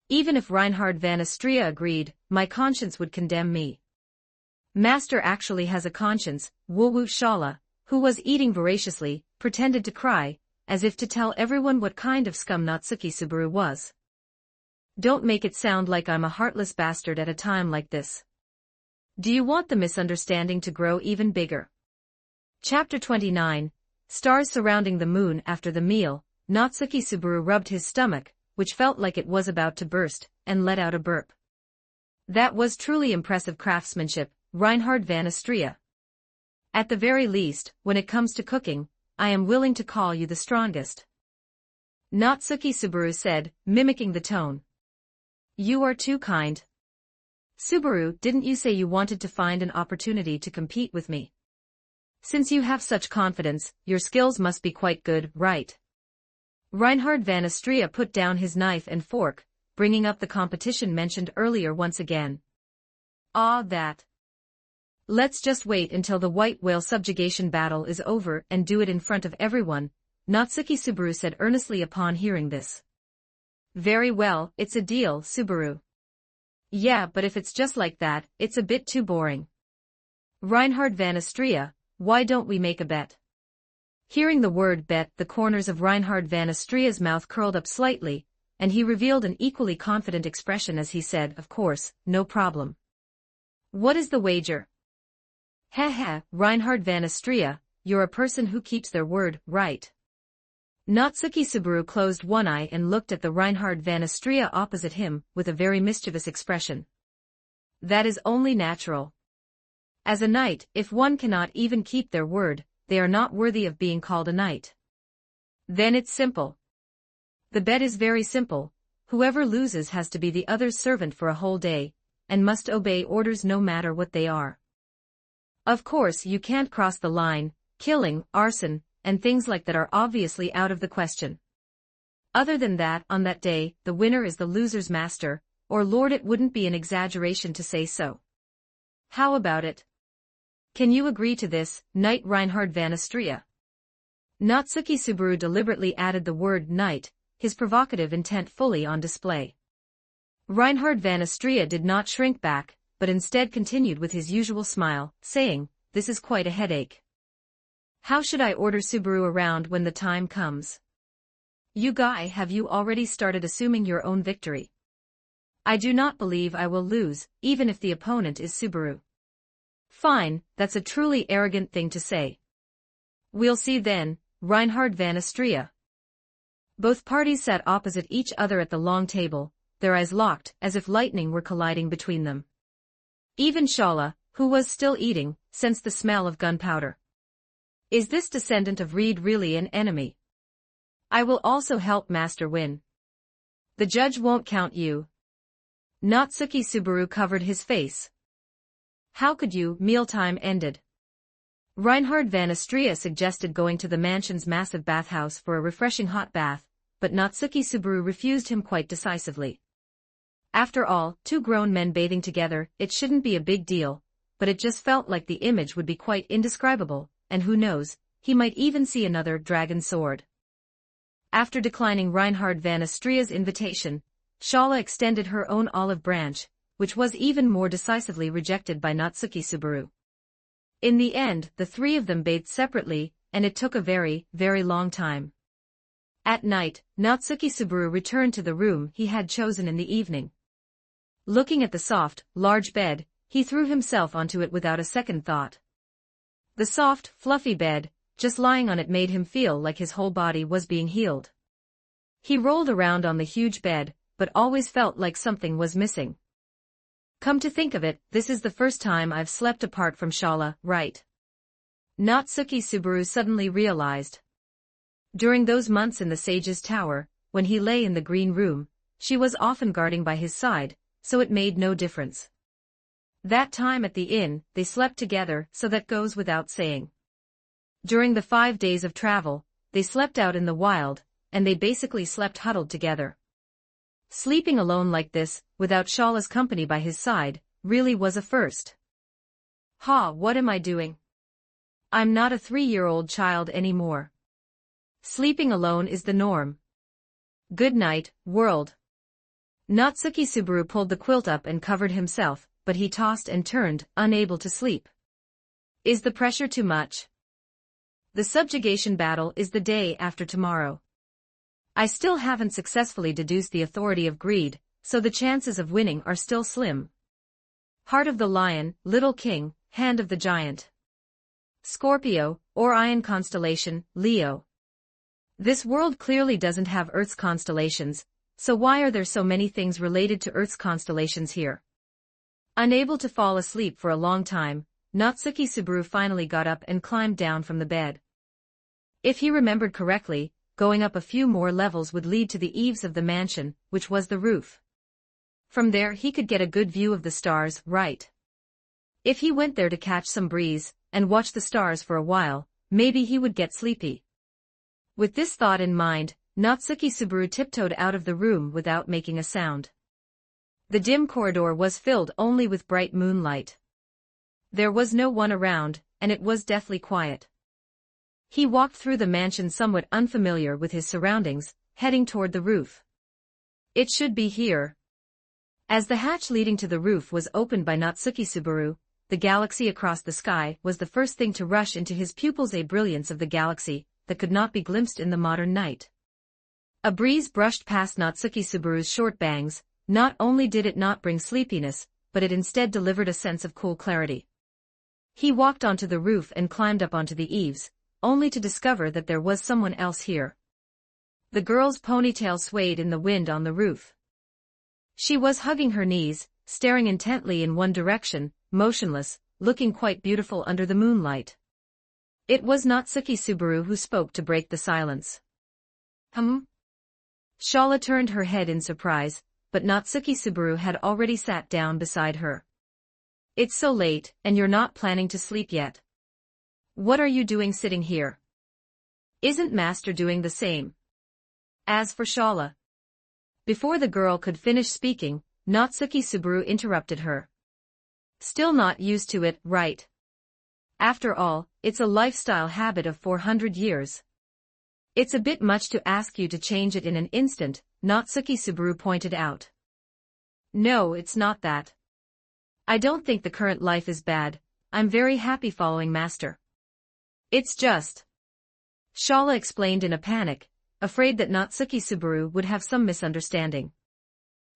Even if Reinhard van Astria agreed, my conscience would condemn me. Master actually has a conscience, woo-woo. Shala, who was eating voraciously, pretended to cry, as if to tell everyone what kind of scum Natsuki Subaru was. Don't make it sound like I'm a heartless bastard at a time like this. Do you want the misunderstanding to grow even bigger? Chapter 29, Stars Surrounding the Moon. After the meal, Natsuki Subaru rubbed his stomach, which felt like it was about to burst, and let out a burp. That was truly impressive craftsmanship, Reinhard van Astria. At the very least, when it comes to cooking, I am willing to call you the strongest. Natsuki Subaru said, mimicking the tone. You are too kind. Subaru, didn't you say you wanted to find an opportunity to compete with me? Since you have such confidence, your skills must be quite good, right? Reinhard van Astria put down his knife and fork, bringing up the competition mentioned earlier once again. Ah, that. Let's just wait until the white whale subjugation battle is over and do it in front of everyone, Natsuki Subaru said earnestly upon hearing this. Very well, it's a deal, Subaru. Yeah, but if it's just like that, it's a bit too boring. Reinhard van Astria, why don't we make a bet? Hearing the word bet, the corners of Reinhard van Astria's mouth curled up slightly, and he revealed an equally confident expression as he said, of course, no problem. What is the wager? Heh, Reinhard van Astria, you're a person who keeps their word, right? Natsuki Subaru closed one eye and looked at the Reinhard van Astria opposite him with a very mischievous expression. That is only natural. As a knight, if one cannot even keep their word, they are not worthy of being called a knight. Then it's simple. The bet is very simple. Whoever loses has to be the other's servant for a whole day, and must obey orders no matter what they are. Of course, you can't cross the line. Killing, arson, and things like that are obviously out of the question. Other than that, on that day, the winner is the loser's master, or lord. It wouldn't be an exaggeration to say so. How about it? Can you agree to this, Knight Reinhard van Astria? Natsuki Subaru deliberately added the word knight, his provocative intent fully on display. Reinhard van Astria did not shrink back, but instead continued with his usual smile, saying, this is quite a headache. How should I order Subaru around when the time comes? You guy, have you already started assuming your own victory? I do not believe I will lose, even if the opponent is Subaru. Fine, that's a truly arrogant thing to say. We'll see then, Reinhard van Astria. Both parties sat opposite each other at the long table, their eyes locked, as if lightning were colliding between them. Even Shala, who was still eating, sensed the smell of gunpowder. Is this descendant of Reed really an enemy? I will also help Master win. The judge won't count you. Natsuki Subaru covered his face. How could you? Mealtime ended. Reinhard van Astria suggested going to the mansion's massive bathhouse for a refreshing hot bath, but Natsuki Subaru refused him quite decisively. After all, two grown men bathing together, it shouldn't be a big deal, but it just felt like the image would be quite indescribable, and who knows, he might even see another dragon sword. After declining Reinhard van Astria's invitation, Shala extended her own olive branch, which was even more decisively rejected by Natsuki Subaru. In the end, the three of them bathed separately, and it took a very, very long time. At night, Natsuki Subaru returned to the room he had chosen in the evening. Looking at the soft, large bed, he threw himself onto it without a second thought. The soft, fluffy bed, just lying on it made him feel like his whole body was being healed. He rolled around on the huge bed, but always felt like something was missing. Come to think of it, this is the first time I've slept apart from Shala, right? Natsuki Subaru suddenly realized. During those months in the Sage's Tower, when he lay in the green room, she was often guarding by his side, so it made no difference. That time at the inn, they slept together, so that goes without saying. During the 5 days of travel, they slept out in the wild, and they basically slept huddled together. Sleeping alone like this, without Shala's company by his side, really was a first. What am I doing? I'm not a 3-year-old child anymore. Sleeping alone is the norm. Good night, world. Natsuki Subaru pulled the quilt up and covered himself, but he tossed and turned, unable to sleep. Is the pressure too much? The subjugation battle is the day after tomorrow. I still haven't successfully deduced the authority of greed, so the chances of winning are still slim. Heart of the Lion, Little King, Hand of the Giant. Scorpio, Orion constellation, Leo. This world clearly doesn't have Earth's constellations, so why are there so many things related to Earth's constellations here? Unable to fall asleep for a long time, Natsuki Subaru finally got up and climbed down from the bed. If he remembered correctly, going up a few more levels would lead to the eaves of the mansion, which was the roof. From there he could get a good view of the stars, right? If he went there to catch some breeze, and watch the stars for a while, maybe he would get sleepy. With this thought in mind, Natsuki Subaru tiptoed out of the room without making a sound. The dim corridor was filled only with bright moonlight. There was no one around, and it was deathly quiet. He walked through the mansion somewhat unfamiliar with his surroundings, heading toward the roof. It should be here. As the hatch leading to the roof was opened by Natsuki Subaru, the galaxy across the sky was the first thing to rush into his pupils, a brilliance of the galaxy that could not be glimpsed in the modern night. A breeze brushed past Natsuki Subaru's short bangs. Not only did it not bring sleepiness, but it instead delivered a sense of cool clarity. He walked onto the roof and climbed up onto the eaves, only to discover that there was someone else here. The girl's ponytail swayed in the wind on the roof. She was hugging her knees, staring intently in one direction, motionless, looking quite beautiful under the moonlight. It was Natsuki Subaru who spoke to break the silence. Shala turned her head in surprise, but Natsuki Subaru had already sat down beside her. It's so late, and you're not planning to sleep yet. What are you doing sitting here? Isn't Master doing the same? As for Shala. Before the girl could finish speaking, Natsuki Subaru interrupted her. Still not used to it, right? After all, it's a lifestyle habit of 400 years. It's a bit much to ask you to change it in an instant, Natsuki Subaru pointed out. No, it's not that. I don't think the current life is bad. I'm very happy following Master. It's just. Shala explained in a panic, afraid that Natsuki Subaru would have some misunderstanding.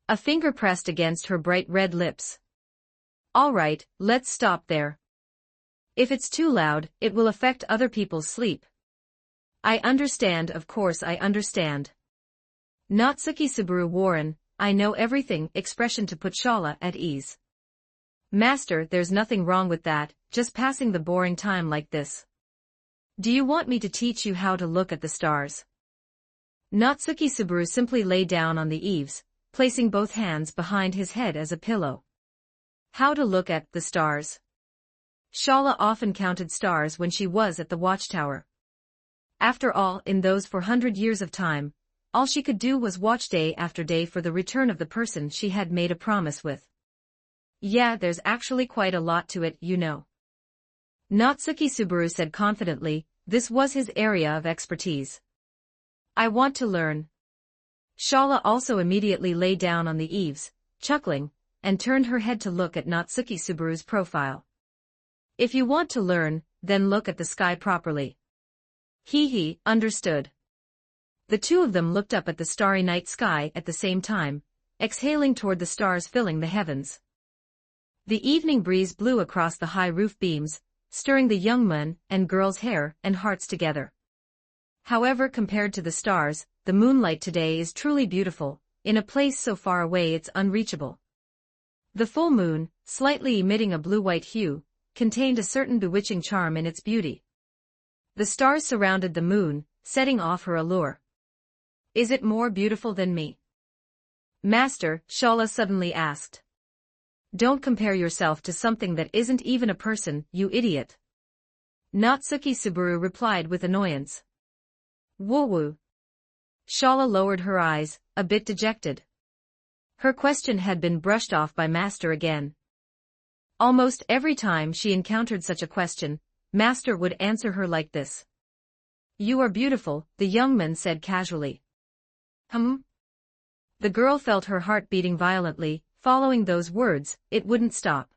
A finger pressed against her bright red lips. All right, let's stop there. If it's too loud, it will affect other people's sleep. I understand, of course I understand. Natsuki Subaru Warren, I know everything, expression to put Shala at ease. Master, there's nothing wrong with that, just passing the boring time like this. Do you want me to teach you how to look at the stars? Natsuki Subaru simply lay down on the eaves, placing both hands behind his head as a pillow. How to look at the stars. Shala often counted stars when she was at the watchtower. After all, in those 400 years of time, all she could do was watch day after day for the return of the person she had made a promise with. Yeah, there's actually quite a lot to it, you know. Natsuki Subaru said confidently, this was his area of expertise. I want to learn. Shala also immediately lay down on the eaves, chuckling, and turned her head to look at Natsuki Subaru's profile. If you want to learn, then look at the sky properly. He understood. The two of them looked up at the starry night sky at the same time, exhaling toward the stars filling the heavens. The evening breeze blew across the high roof beams, stirring the young man and girl's hair and hearts together. However, compared to the stars, the moonlight today is truly beautiful, in a place so far away it's unreachable. The full moon, slightly emitting a blue-white hue, contained a certain bewitching charm in its beauty. The stars surrounded the moon, setting off her allure. Is it more beautiful than me? Master, Shala suddenly asked. Don't compare yourself to something that isn't even a person, you idiot. Natsuki Subaru replied with annoyance. Woo-woo. Shala lowered her eyes, a bit dejected. Her question had been brushed off by Master again. Almost every time she encountered such a question, Master would answer her like this. You are beautiful, the young man said casually. The girl felt her heart beating violently, following those words, it wouldn't stop.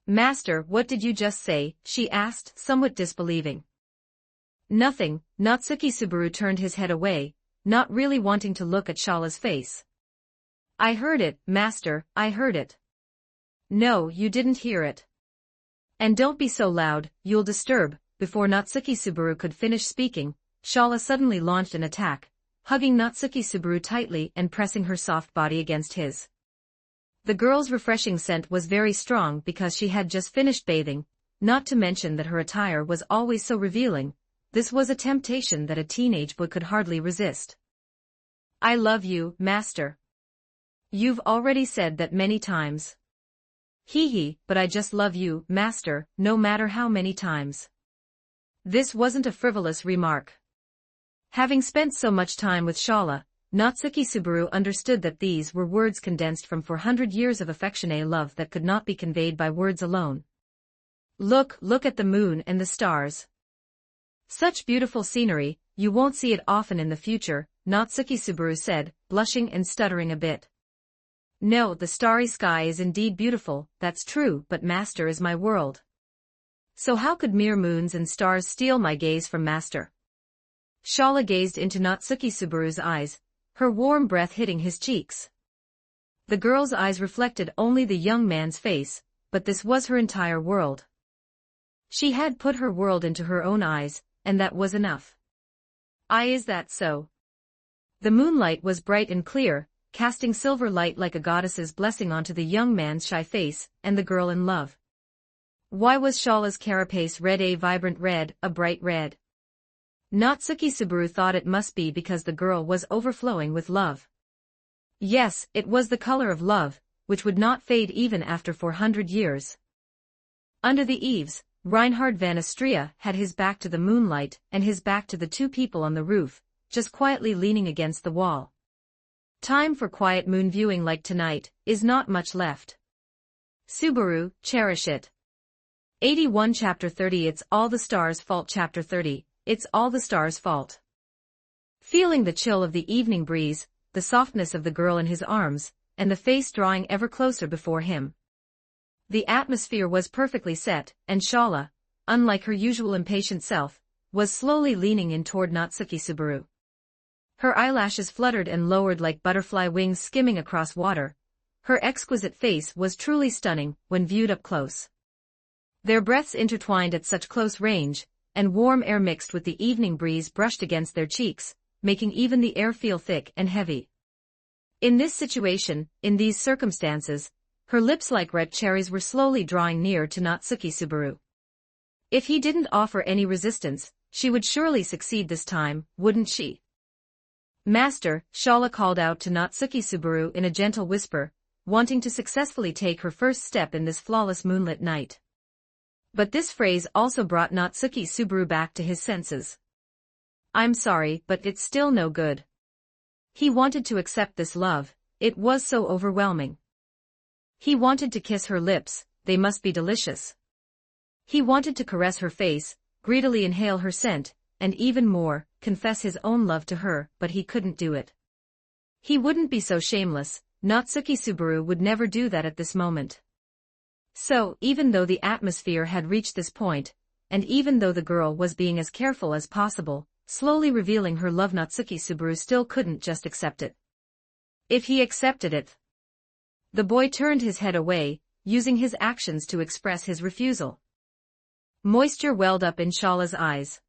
Master, what did you just say? She asked, somewhat disbelieving. Nothing, Natsuki Subaru turned his head away, not really wanting to look at Shala's face. I heard it, Master, I heard it. No, you didn't hear it. And don't be so loud, you'll disturb. Before Natsuki Subaru could finish speaking, Shala suddenly launched an attack, hugging Natsuki Subaru tightly and pressing her soft body against his. The girl's refreshing scent was very strong because she had just finished bathing, not to mention that her attire was always so revealing. This was a temptation that a teenage boy could hardly resist. I love you, Master. You've already said that many times. But I just love you, Master, no matter how many times. This wasn't a frivolous remark. Having spent so much time with Shala, Natsuki Subaru understood that these were words condensed from 400 years of affectionate love that could not be conveyed by words alone. Look at the moon and the stars. Such beautiful scenery, you won't see it often in the future, Natsuki Subaru said, blushing and stuttering a bit. No, the starry sky is indeed beautiful, that's true, but Master is my world. So how could mere moons and stars steal my gaze from Master? Shala gazed into Natsuki Subaru's eyes, her warm breath hitting his cheeks. The girl's eyes reflected only the young man's face, but this was her entire world. She had put her world into her own eyes, and that was enough. Is that so? The moonlight was bright and clear, casting silver light like a goddess's blessing onto the young man's shy face and the girl in love. Why was Shala's carapace red, a vibrant red, a bright red? Natsuki Subaru thought it must be because the girl was overflowing with love. Yes, it was the color of love, which would not fade even after 400 years. Under the eaves, Reinhard van Astria had his back to the moonlight and his back to the two people on the roof, just quietly leaning against the wall. Time for quiet moon viewing like tonight is not much left. Subaru, cherish it. 81 Chapter 30 It's all the stars' fault. Chapter 30 It's all the stars' fault. Feeling the chill of the evening breeze, the softness of the girl in his arms, and the face drawing ever closer before him. The atmosphere was perfectly set, and Shala, unlike her usual impatient self, was slowly leaning in toward Natsuki Subaru. Her eyelashes fluttered and lowered like butterfly wings skimming across water. Her exquisite face was truly stunning when viewed up close. Their breaths intertwined at such close range, and warm air mixed with the evening breeze brushed against their cheeks, making even the air feel thick and heavy. In this situation, in these circumstances, her lips like red cherries were slowly drawing near to Natsuki Subaru. If he didn't offer any resistance, she would surely succeed this time, wouldn't she? Master, Shala called out to Natsuki Subaru in a gentle whisper, wanting to successfully take her first step in this flawless moonlit night. But this phrase also brought Natsuki Subaru back to his senses. I'm sorry, but it's still no good. He wanted to accept this love, it was so overwhelming. He wanted to kiss her lips, they must be delicious. He wanted to caress her face, greedily inhale her scent, and even more, confess his own love to her, but he couldn't do it. He wouldn't be so shameless, Natsuki Subaru would never do that at this moment. So, even though the atmosphere had reached this point, and even though the girl was being as careful as possible, slowly revealing her love, Natsuki Subaru still couldn't just accept it. If he accepted it, the boy turned his head away, using his actions to express his refusal. Moisture welled up in Shala's eyes.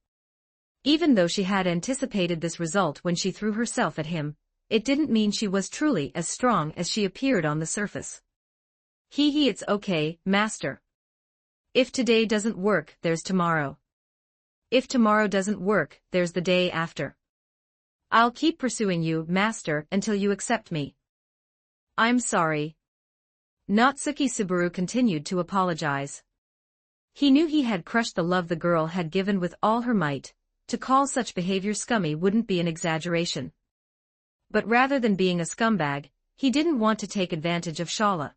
Even though she had anticipated this result when she threw herself at him, it didn't mean she was truly as strong as she appeared on the surface. It's okay, master. If today doesn't work, there's tomorrow. If tomorrow doesn't work, there's the day after. I'll keep pursuing you, master, until you accept me. I'm sorry. Natsuki Subaru continued to apologize. He knew he had crushed the love the girl had given with all her might. To call such behavior scummy wouldn't be an exaggeration. But rather than being a scumbag, he didn't want to take advantage of Shala.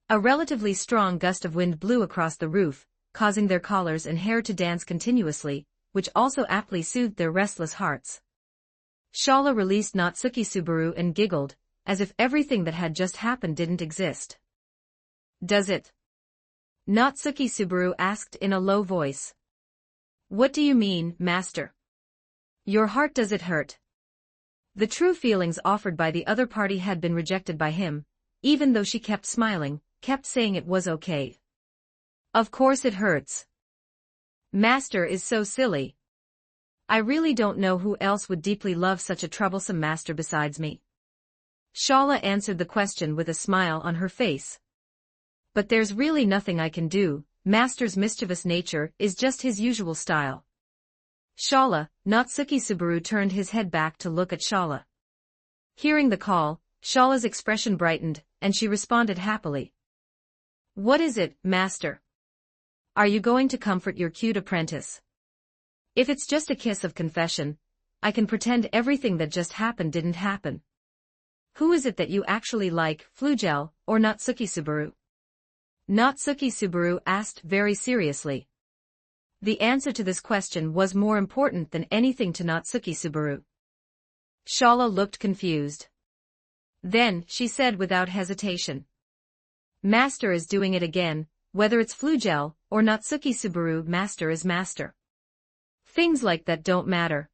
A relatively strong gust of wind blew across the roof, causing their collars and hair to dance continuously, which also aptly soothed their restless hearts. Shala released Natsuki Subaru and giggled, as if everything that had just happened didn't exist. Does it? Natsuki Subaru asked in a low voice. What do you mean, master? Your heart, does it hurt? The true feelings offered by the other party had been rejected by him, even though she kept smiling, kept saying it was okay. Of course it hurts. Master is so silly. I really don't know who else would deeply love such a troublesome master besides me. Shala answered the question with a smile on her face. But there's really nothing I can do, master's mischievous nature is just his usual style. Shala, Natsuki Subaru turned his head back to look at Shala. Hearing the call, Shala's expression brightened, and she responded happily. What is it, master? Are you going to comfort your cute apprentice? If it's just a kiss of confession, I can pretend everything that just happened didn't happen. Who is it that you actually like, Flugel, or Natsuki Subaru? Natsuki Subaru asked very seriously. The answer to this question was more important than anything to Natsuki Subaru. Shala looked confused. Then, she said without hesitation. Master is doing it again, whether it's Flugel or Natsuki Subaru, master is master. Things like that don't matter.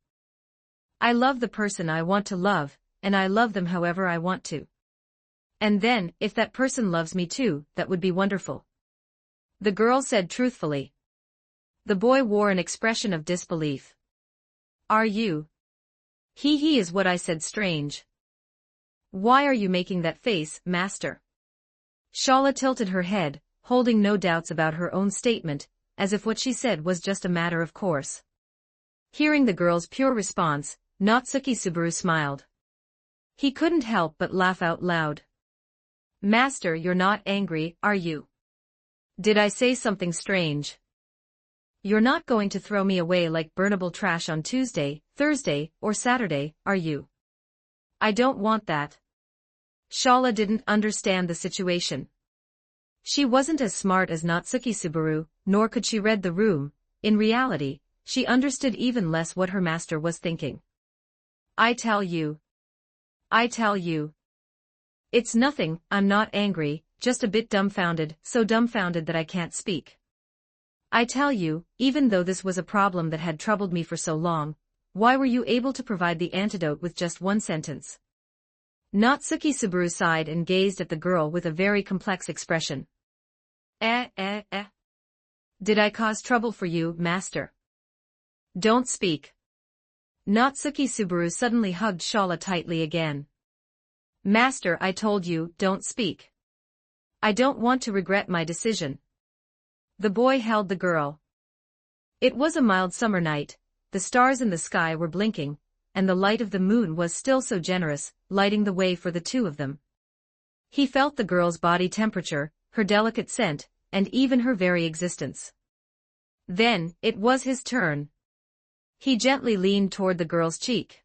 I love the person I want to love, and I love them however I want to. And then, if that person loves me too, that would be wonderful. The girl said truthfully. The boy wore an expression of disbelief. Are you? He is what I said, strange. Why are you making that face, master? Shala tilted her head, holding no doubts about her own statement, as if what she said was just a matter of course. Hearing the girl's pure response, Natsuki Subaru smiled. He couldn't help but laugh out loud. Master, you're not angry, are you? Did I say something strange? You're not going to throw me away like burnable trash on Tuesday, Thursday, or Saturday, are you? I don't want that. Shala didn't understand the situation. She wasn't as smart as Natsuki Subaru, nor could she read the room. In reality, she understood even less what her master was thinking. I tell you. It's nothing, I'm not angry, just a bit dumbfounded, so dumbfounded that I can't speak. I tell you, even though this was a problem that had troubled me for so long, why were you able to provide the antidote with just one sentence? Natsuki Subaru sighed and gazed at the girl with a very complex expression. Did I cause trouble for you, master? Don't speak. Natsuki Subaru suddenly hugged Shala tightly again. Master, I told you, don't speak. I don't want to regret my decision. The boy held the girl. It was a mild summer night, the stars in the sky were blinking, and the light of the moon was still so generous, lighting the way for the two of them. He felt the girl's body temperature, her delicate scent, and even her very existence. Then, it was his turn. He gently leaned toward the girl's cheek.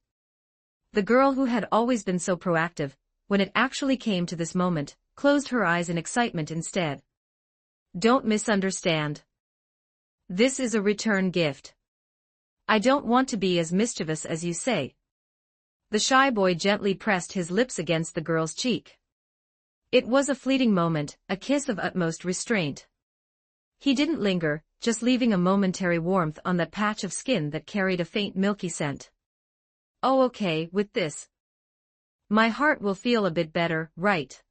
The girl who had always been so proactive, when it actually came to this moment, closed her eyes in excitement instead. Don't misunderstand. This is a return gift. I don't want to be as mischievous as you say. The shy boy gently pressed his lips against the girl's cheek. It was a fleeting moment, a kiss of utmost restraint. He didn't linger, just leaving a momentary warmth on that patch of skin that carried a faint milky scent. Oh, okay, with this. My heart will feel a bit better, right?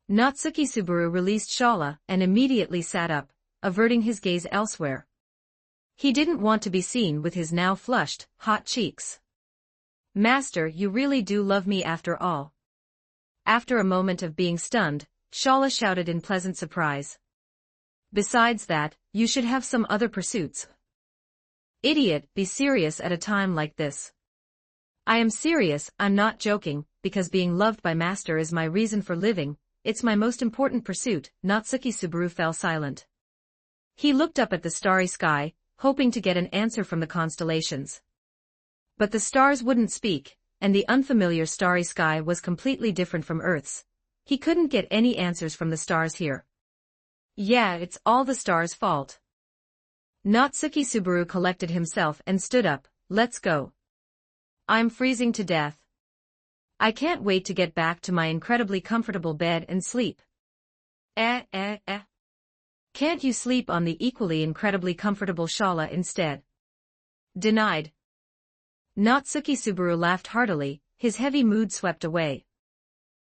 Natsuki Subaru released Shala and immediately sat up, averting his gaze elsewhere. He didn't want to be seen with his now flushed, hot cheeks. Master, you really do love me after all. After a moment of being stunned, Shala shouted in pleasant surprise. Besides that, you should have some other pursuits. Idiot, be serious at a time like this. I am serious, I'm not joking, because being loved by Master is my reason for living, it's my most important pursuit. Natsuki Subaru fell silent. He looked up at the starry sky, hoping to get an answer from the constellations. But the stars wouldn't speak, and the unfamiliar starry sky was completely different from Earth's. He couldn't get any answers from the stars here. Yeah, it's all the stars' fault. Natsuki Subaru collected himself and stood up. Let's go. I'm freezing to death. I can't wait to get back to my incredibly comfortable bed and sleep. Can't you sleep on the equally incredibly comfortable Shala instead? Denied. Natsuki Subaru laughed heartily, his heavy mood swept away.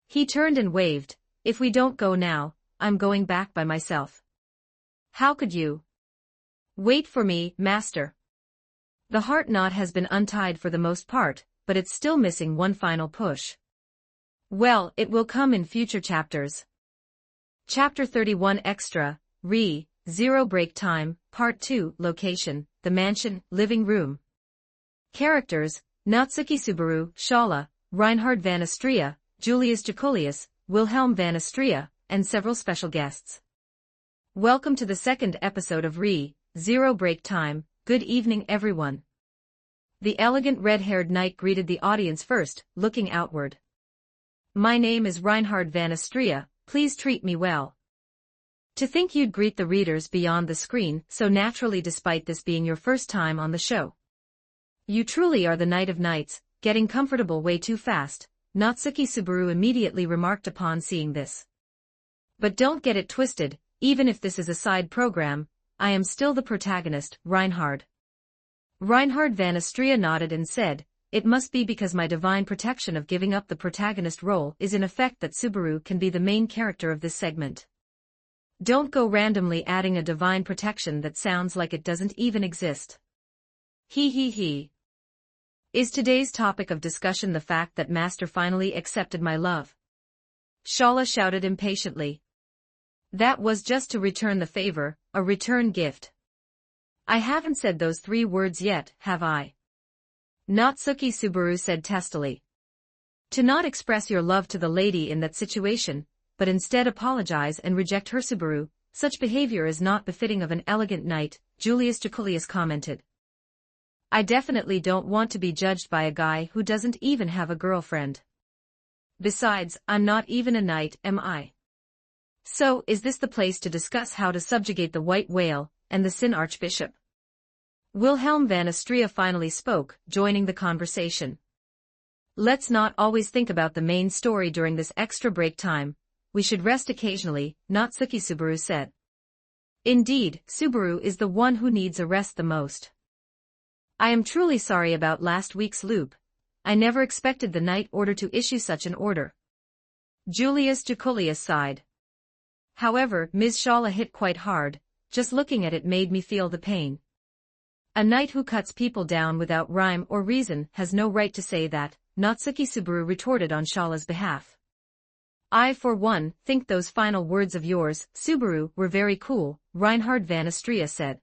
He turned and waved. If we don't go now, I'm going back by myself. How could you? Wait for me, Master. The heart knot has been untied for the most part, but it's still missing one final push. Well, it will come in future chapters. Chapter 31 Extra, Rezero Break Time, Part 2, Location, the Mansion, Living Room. Characters, Natsuki Subaru, Shala, Reinhard van Astria, Julius Jacolius, Wilhelm van Astria, and several special guests. Welcome to the second episode of Rezero Break Time. Good evening, everyone. The elegant red-haired knight greeted the audience first, looking outward. My name is Reinhard van Astria, please treat me well. To think you'd greet the readers beyond the screen so naturally despite this being your first time on the show. You truly are the knight of knights, getting comfortable way too fast, Natsuki Subaru immediately remarked upon seeing this. But don't get it twisted, even if this is a side program, I am still the protagonist, Reinhard. Reinhard van Astria nodded and said, it must be because my divine protection of giving up the protagonist role is in effect that Subaru can be the main character of this segment. Don't go randomly adding a divine protection that sounds like it doesn't even exist. He. Is today's topic of discussion the fact that Master finally accepted my love? Shala shouted impatiently. That was just to return the favor, a return gift. I haven't said those 3 words yet, have I? Natsuki Subaru said testily. To not express your love to the lady in that situation, but instead apologize and reject her Subaru, such behavior is not befitting of an elegant knight, Julius Jacolius commented. I definitely don't want to be judged by a guy who doesn't even have a girlfriend. Besides, I'm not even a knight, am I? So, is this the place to discuss how to subjugate the white whale and the Sin Archbishop? Wilhelm van Astria finally spoke, joining the conversation. Let's not always think about the main story during this extra break time. We should rest occasionally, Natsuki Subaru said. Indeed, Subaru is the one who needs a rest the most. I am truly sorry about last week's loop. I never expected the Knight Order to issue such an order. Julius Jacolius sighed. However, Ms. Shala hit quite hard, just looking at it made me feel the pain. A knight who cuts people down without rhyme or reason has no right to say that, Natsuki Subaru retorted on Shala's behalf. I for one, think those final words of yours, Subaru, were very cool, Reinhard van Astria said.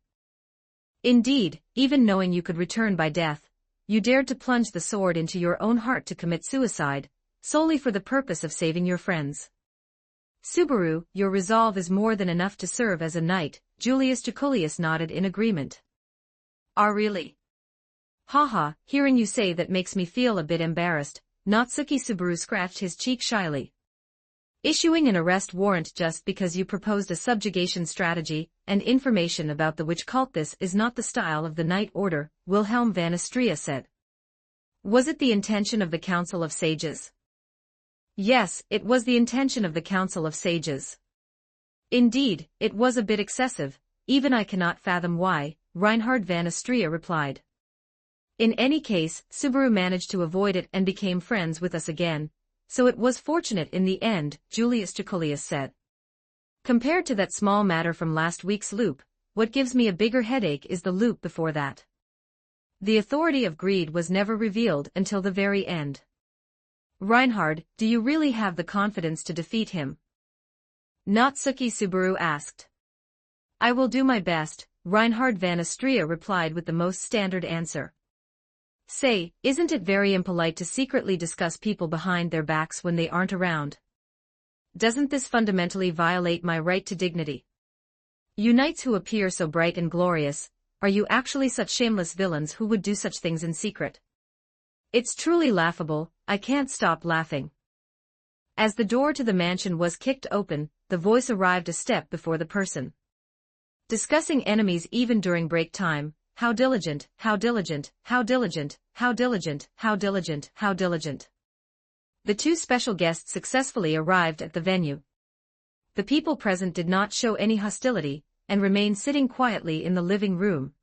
Indeed, even knowing you could return by death, you dared to plunge the sword into your own heart to commit suicide, solely for the purpose of saving your friends. Subaru, your resolve is more than enough to serve as a knight. Julius Jacolius nodded in agreement. Ah, really? Haha, hearing you say that makes me feel a bit embarrassed. Natsuki Subaru scratched his cheek shyly. Issuing an arrest warrant just because you proposed a subjugation strategy and information about the witch cult, this is not the style of the Knight Order, Wilhelm van Astria said. Was it the intention of the Council of Sages? Yes, it was the intention of the Council of Sages. Indeed, it was a bit excessive, even I cannot fathom why, Reinhard van Astria replied. In any case, Subaru managed to avoid it and became friends with us again, so it was fortunate in the end, Julius Jacolius said. Compared to that small matter from last week's loop, what gives me a bigger headache is the loop before that. The authority of greed was never revealed until the very end. Reinhard, do you really have the confidence to defeat him? Natsuki Subaru asked. I will do my best, Reinhard van Astria replied with the most standard answer. Say, isn't it very impolite to secretly discuss people behind their backs when they aren't around? Doesn't this fundamentally violate my right to dignity? You knights who appear so bright and glorious, are you actually such shameless villains who would do such things in secret? It's truly laughable, I can't stop laughing. As the door to the mansion was kicked open, the voice arrived a step before the person. Discussing enemies even during break time. How diligent, how diligent, how diligent, how diligent, how diligent, how diligent. The two special guests successfully arrived at the venue. The people present did not show any hostility, and remained sitting quietly in the living room.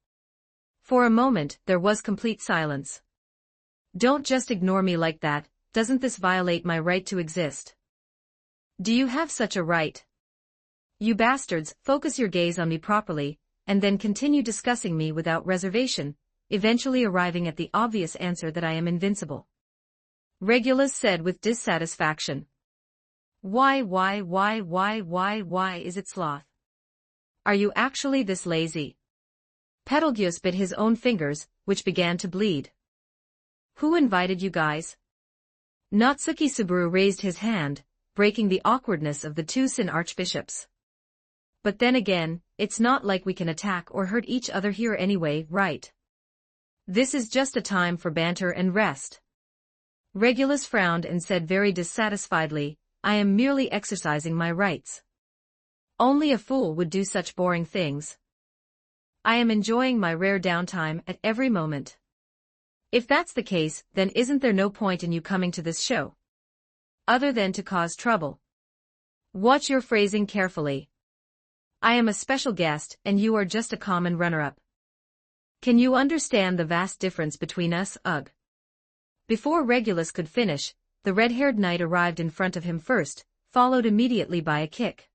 For a moment, there was complete silence. Don't just ignore me like that, doesn't this violate my right to exist? Do you have such a right? You bastards, focus your gaze on me properly, and then continue discussing me without reservation, eventually arriving at the obvious answer that I am invincible. Regulus said with dissatisfaction. Why is it sloth? Are you actually this lazy? Betelgeuse bit his own fingers, which began to bleed. Who invited you guys? Natsuki Subaru raised his hand, breaking the awkwardness of the two Sin archbishops. But then again, it's not like we can attack or hurt each other here anyway, right? This is just a time for banter and rest. Regulus frowned and said very dissatisfiedly, I am merely exercising my rights. Only a fool would do such boring things. I am enjoying my rare downtime at every moment. If that's the case, then isn't there no point in you coming to this show? Other than to cause trouble. Watch your phrasing carefully. I am a special guest and you are just a common runner-up. Can you understand the vast difference between us, ugh? Before Regulus could finish, the red-haired knight arrived in front of him first, followed immediately by a kick.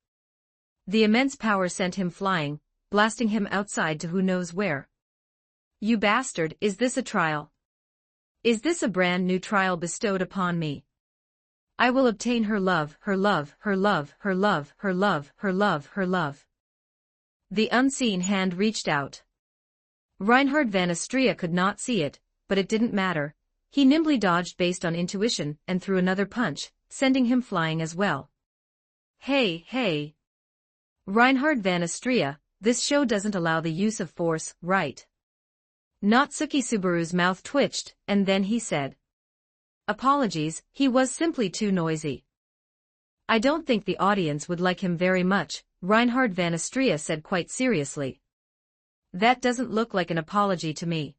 The immense power sent him flying, blasting him outside to who knows where. You bastard, is this a trial? Is this a brand new trial bestowed upon me? I will obtain her love, her love, her love, her love, her love, her love, her love. The unseen hand reached out. Reinhard van Astria could not see it, but it didn't matter. He nimbly dodged based on intuition and threw another punch, sending him flying as well. Hey. Reinhard van Astria, this show doesn't allow the use of force, right? Natsuki Subaru's mouth twitched, and then he said. Apologies, he was simply too noisy. I don't think the audience would like him very much, Reinhard van Astria said quite seriously. That doesn't look like an apology to me.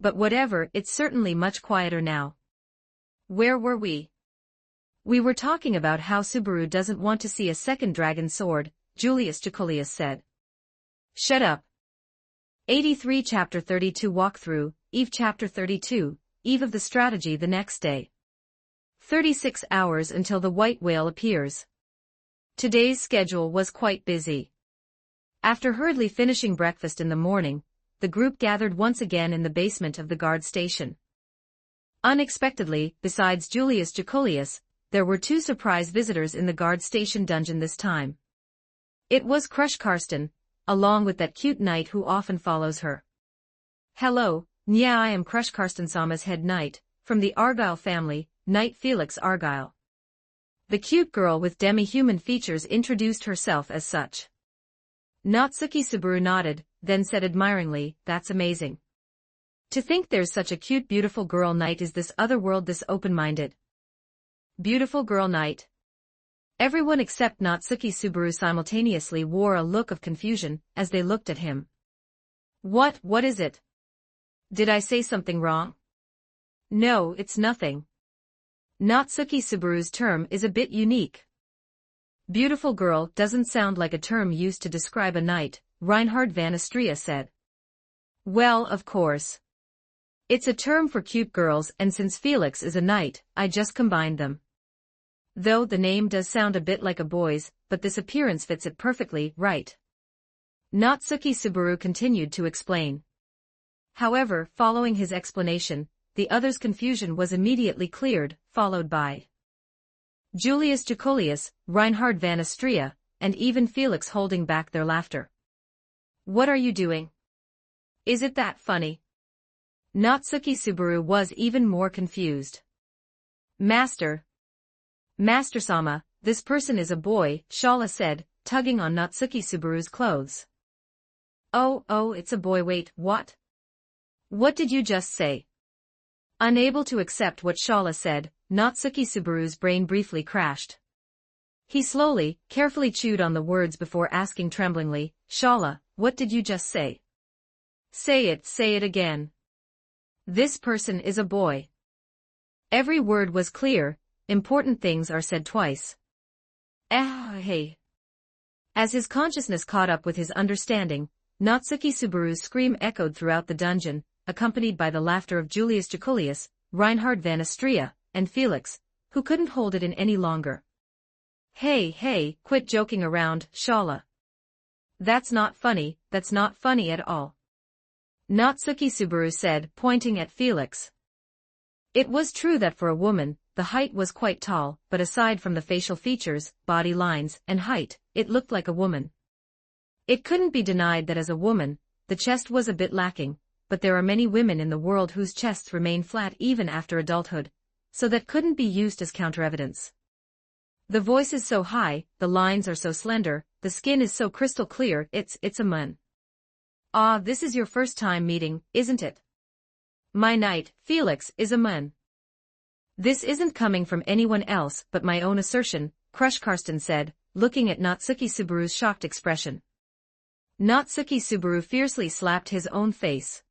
But whatever, it's certainly much quieter now. Where were we? We were talking about how Subaru doesn't want to see a second dragon sword, Julius Jacolius said. Shut up. 83 Chapter 32 Walkthrough, Eve Chapter 32, Eve of the strategy the next day. 36 hours until the white whale appears. Today's schedule was quite busy. After hurriedly finishing breakfast in the morning, the group gathered once again in the basement of the guard station. Unexpectedly, besides Julius Jacolius, there were two surprise visitors in the guard station dungeon this time. It was Crush Karsten, along with that cute knight who often follows her. Hello, yeah, I am Crush Karsten-sama's head knight, from the Argyle family, Knight Felix Argyle. The cute girl with demi-human features introduced herself as such. Natsuki Subaru nodded, then said admiringly, "That's amazing. To think there's such a cute beautiful girl knight is this other world, this open-minded. Beautiful girl knight." Everyone except Natsuki Subaru simultaneously wore a look of confusion as they looked at him. What is it? Did I say something wrong? No, it's nothing. Natsuki Subaru's term is a bit unique. Beautiful girl doesn't sound like a term used to describe a knight, Reinhard van Astria said. Well, of course. It's a term for cute girls, and since Felix is a knight, I just combined them. Though the name does sound a bit like a boy's, but this appearance fits it perfectly, right? Natsuki Subaru continued to explain. However, following his explanation, the others' confusion was immediately cleared, followed by Julius Jacolius, Reinhard van Astria, and even Felix holding back their laughter. What are you doing? Is it that funny? Natsuki Subaru was even more confused. Master-sama, this person is a boy, Shala said, tugging on Natsuki Subaru's clothes. Oh, it's a boy. Wait, what? What did you just say? Unable to accept what Shala said, Natsuki Subaru's brain briefly crashed. He slowly, carefully chewed on the words before asking tremblingly, Shala, what did you just say? Say it again. This person is a boy. Every word was clear, important things are said twice. Hey. As his consciousness caught up with his understanding, Natsuki Subaru's scream echoed throughout the dungeon, accompanied by the laughter of Julius Jacolius, Reinhard van Astria, and Felix, who couldn't hold it in any longer. Hey, quit joking around, Shala. That's not funny at all. Natsuki Subaru said, pointing at Felix. It was true that for a woman, the height was quite tall, but aside from the facial features, body lines, and height, it looked like a woman. It couldn't be denied that as a woman, the chest was a bit lacking, but there are many women in the world whose chests remain flat even after adulthood, so that couldn't be used as counter-evidence. The voice is so high, the lines are so slender, the skin is so crystal clear, it's a man. Ah, this is your first time meeting, isn't it? My knight, Felix, is a man. This isn't coming from anyone else but my own assertion, Crush Karsten said, looking at Natsuki Subaru's shocked expression. Natsuki Subaru fiercely slapped his own face.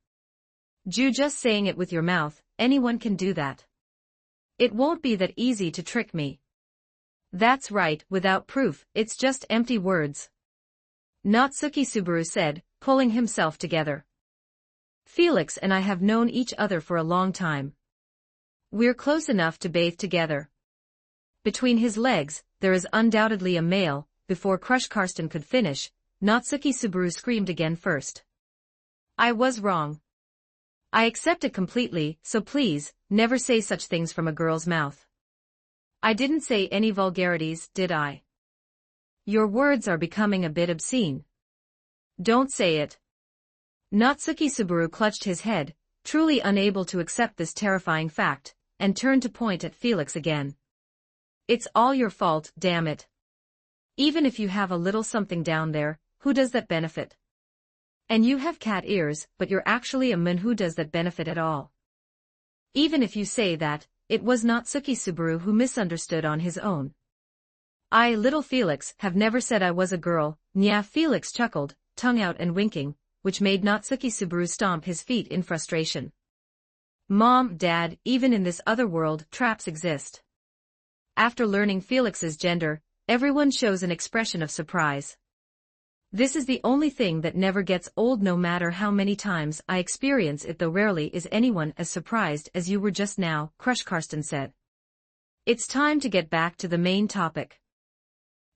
You just saying it with your mouth, anyone can do that. It won't be that easy to trick me. That's right, without proof, it's just empty words. Natsuki Subaru said, pulling himself together. Felix and I have known each other for a long time. We're close enough to bathe together. Between his legs, there is undoubtedly a male. Before Crush Karsten could finish, Natsuki Subaru screamed again first. I was wrong. I accept it completely, so please, never say such things from a girl's mouth. I didn't say any vulgarities, did I? Your words are becoming a bit obscene. Don't say it. Natsuki Subaru clutched his head, truly unable to accept this terrifying fact, and turned to point at Felix again. It's all your fault, damn it. Even if you have a little something down there, who does that benefit? And you have cat ears, but you're actually a man. Who does that benefit at all? Even if you say that, it was Natsuki Subaru who misunderstood on his own. I, little Felix, have never said I was a girl. Nya, Felix chuckled, tongue out and winking, which made Natsuki Subaru stomp his feet in frustration. Mom, Dad, even in this other world, traps exist. After learning Felix's gender, everyone shows an expression of surprise. This is the only thing that never gets old, no matter how many times I experience it, though rarely is anyone as surprised as you were just now, Crush Karsten said. It's time to get back to the main topic.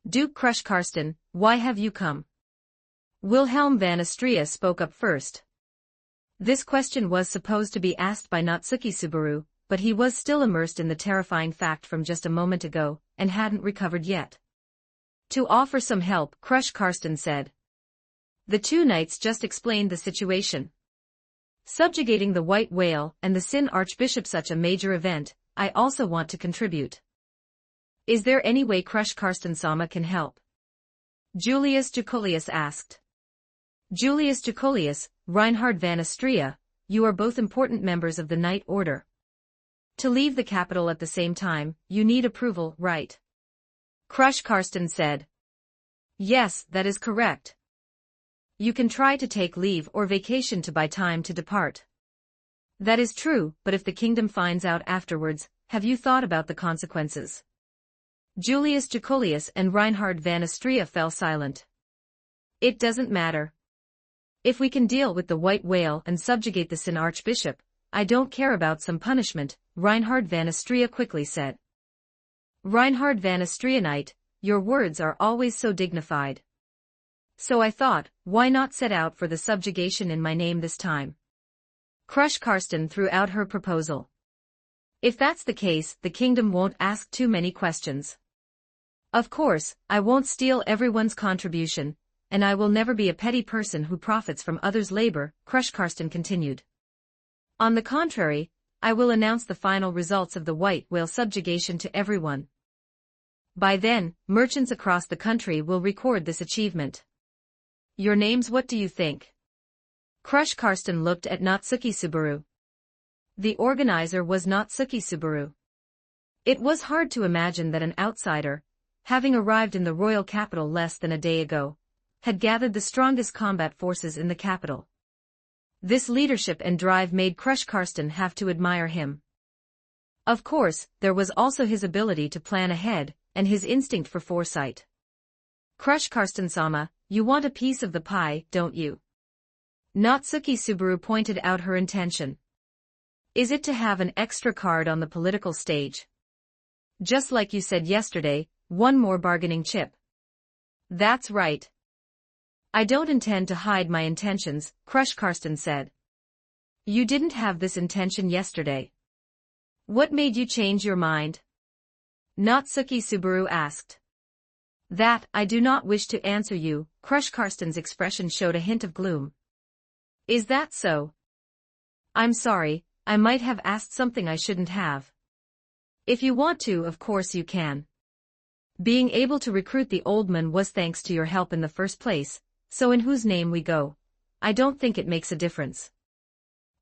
Duke Crush Karsten, why have you come? Wilhelm van Astria spoke up first. This question was supposed to be asked by Natsuki Subaru, but he was still immersed in the terrifying fact from just a moment ago, and hadn't recovered yet. To offer some help, Crush Karsten said. The two knights just explained the situation. Subjugating the white whale and the Sin Archbishop, such a major event. I also want to contribute. Is there any way Crush Karsten-sama can help? Julius Jacolius asked. Julius Jacolius, Reinhard van Astria, you are both important members of the Knight Order. To leave the capital at the same time, you need approval, right? Crush Karsten said. Yes, that is correct. You can try to take leave or vacation to buy time to depart. That is true, but if the kingdom finds out afterwards, have you thought about the consequences? Julius Jacolius and Reinhard van Astria fell silent. It doesn't matter. If we can deal with the white whale and subjugate the Sin Archbishop, I don't care about some punishment, Reinhard van Astria quickly said. Reinhard van Astria, Knight, your words are always so dignified. So I thought, why not set out for the subjugation in my name this time? Crush Karsten threw out her proposal. If that's the case, the kingdom won't ask too many questions. Of course, I won't steal everyone's contribution, and I will never be a petty person who profits from others' labor, Crush Karsten continued. On the contrary, I will announce the final results of the white whale subjugation to everyone. By then, merchants across the country will record this achievement. Your names, what do you think? Crush Karsten looked at Natsuki Subaru. The organizer was Natsuki Subaru. It was hard to imagine that an outsider, having arrived in the royal capital less than a day ago, had gathered the strongest combat forces in the capital. This leadership and drive made Crush Karsten have to admire him. Of course, there was also his ability to plan ahead, and his instinct for foresight. Crush Karsten-sama, you want a piece of the pie, don't you? Natsuki Subaru pointed out her intention. Is it to have an extra card on the political stage? Just like you said yesterday, one more bargaining chip. That's right. I don't intend to hide my intentions, Crush Karsten said. You didn't have this intention yesterday. What made you change your mind? Natsuki Subaru asked. That, I do not wish to answer you, Crush Karsten's expression showed a hint of gloom. Is that so? I'm sorry, I might have asked something I shouldn't have. If you want to, of course you can. Being able to recruit the old man was thanks to your help in the first place, so in whose name we go, I don't think it makes a difference.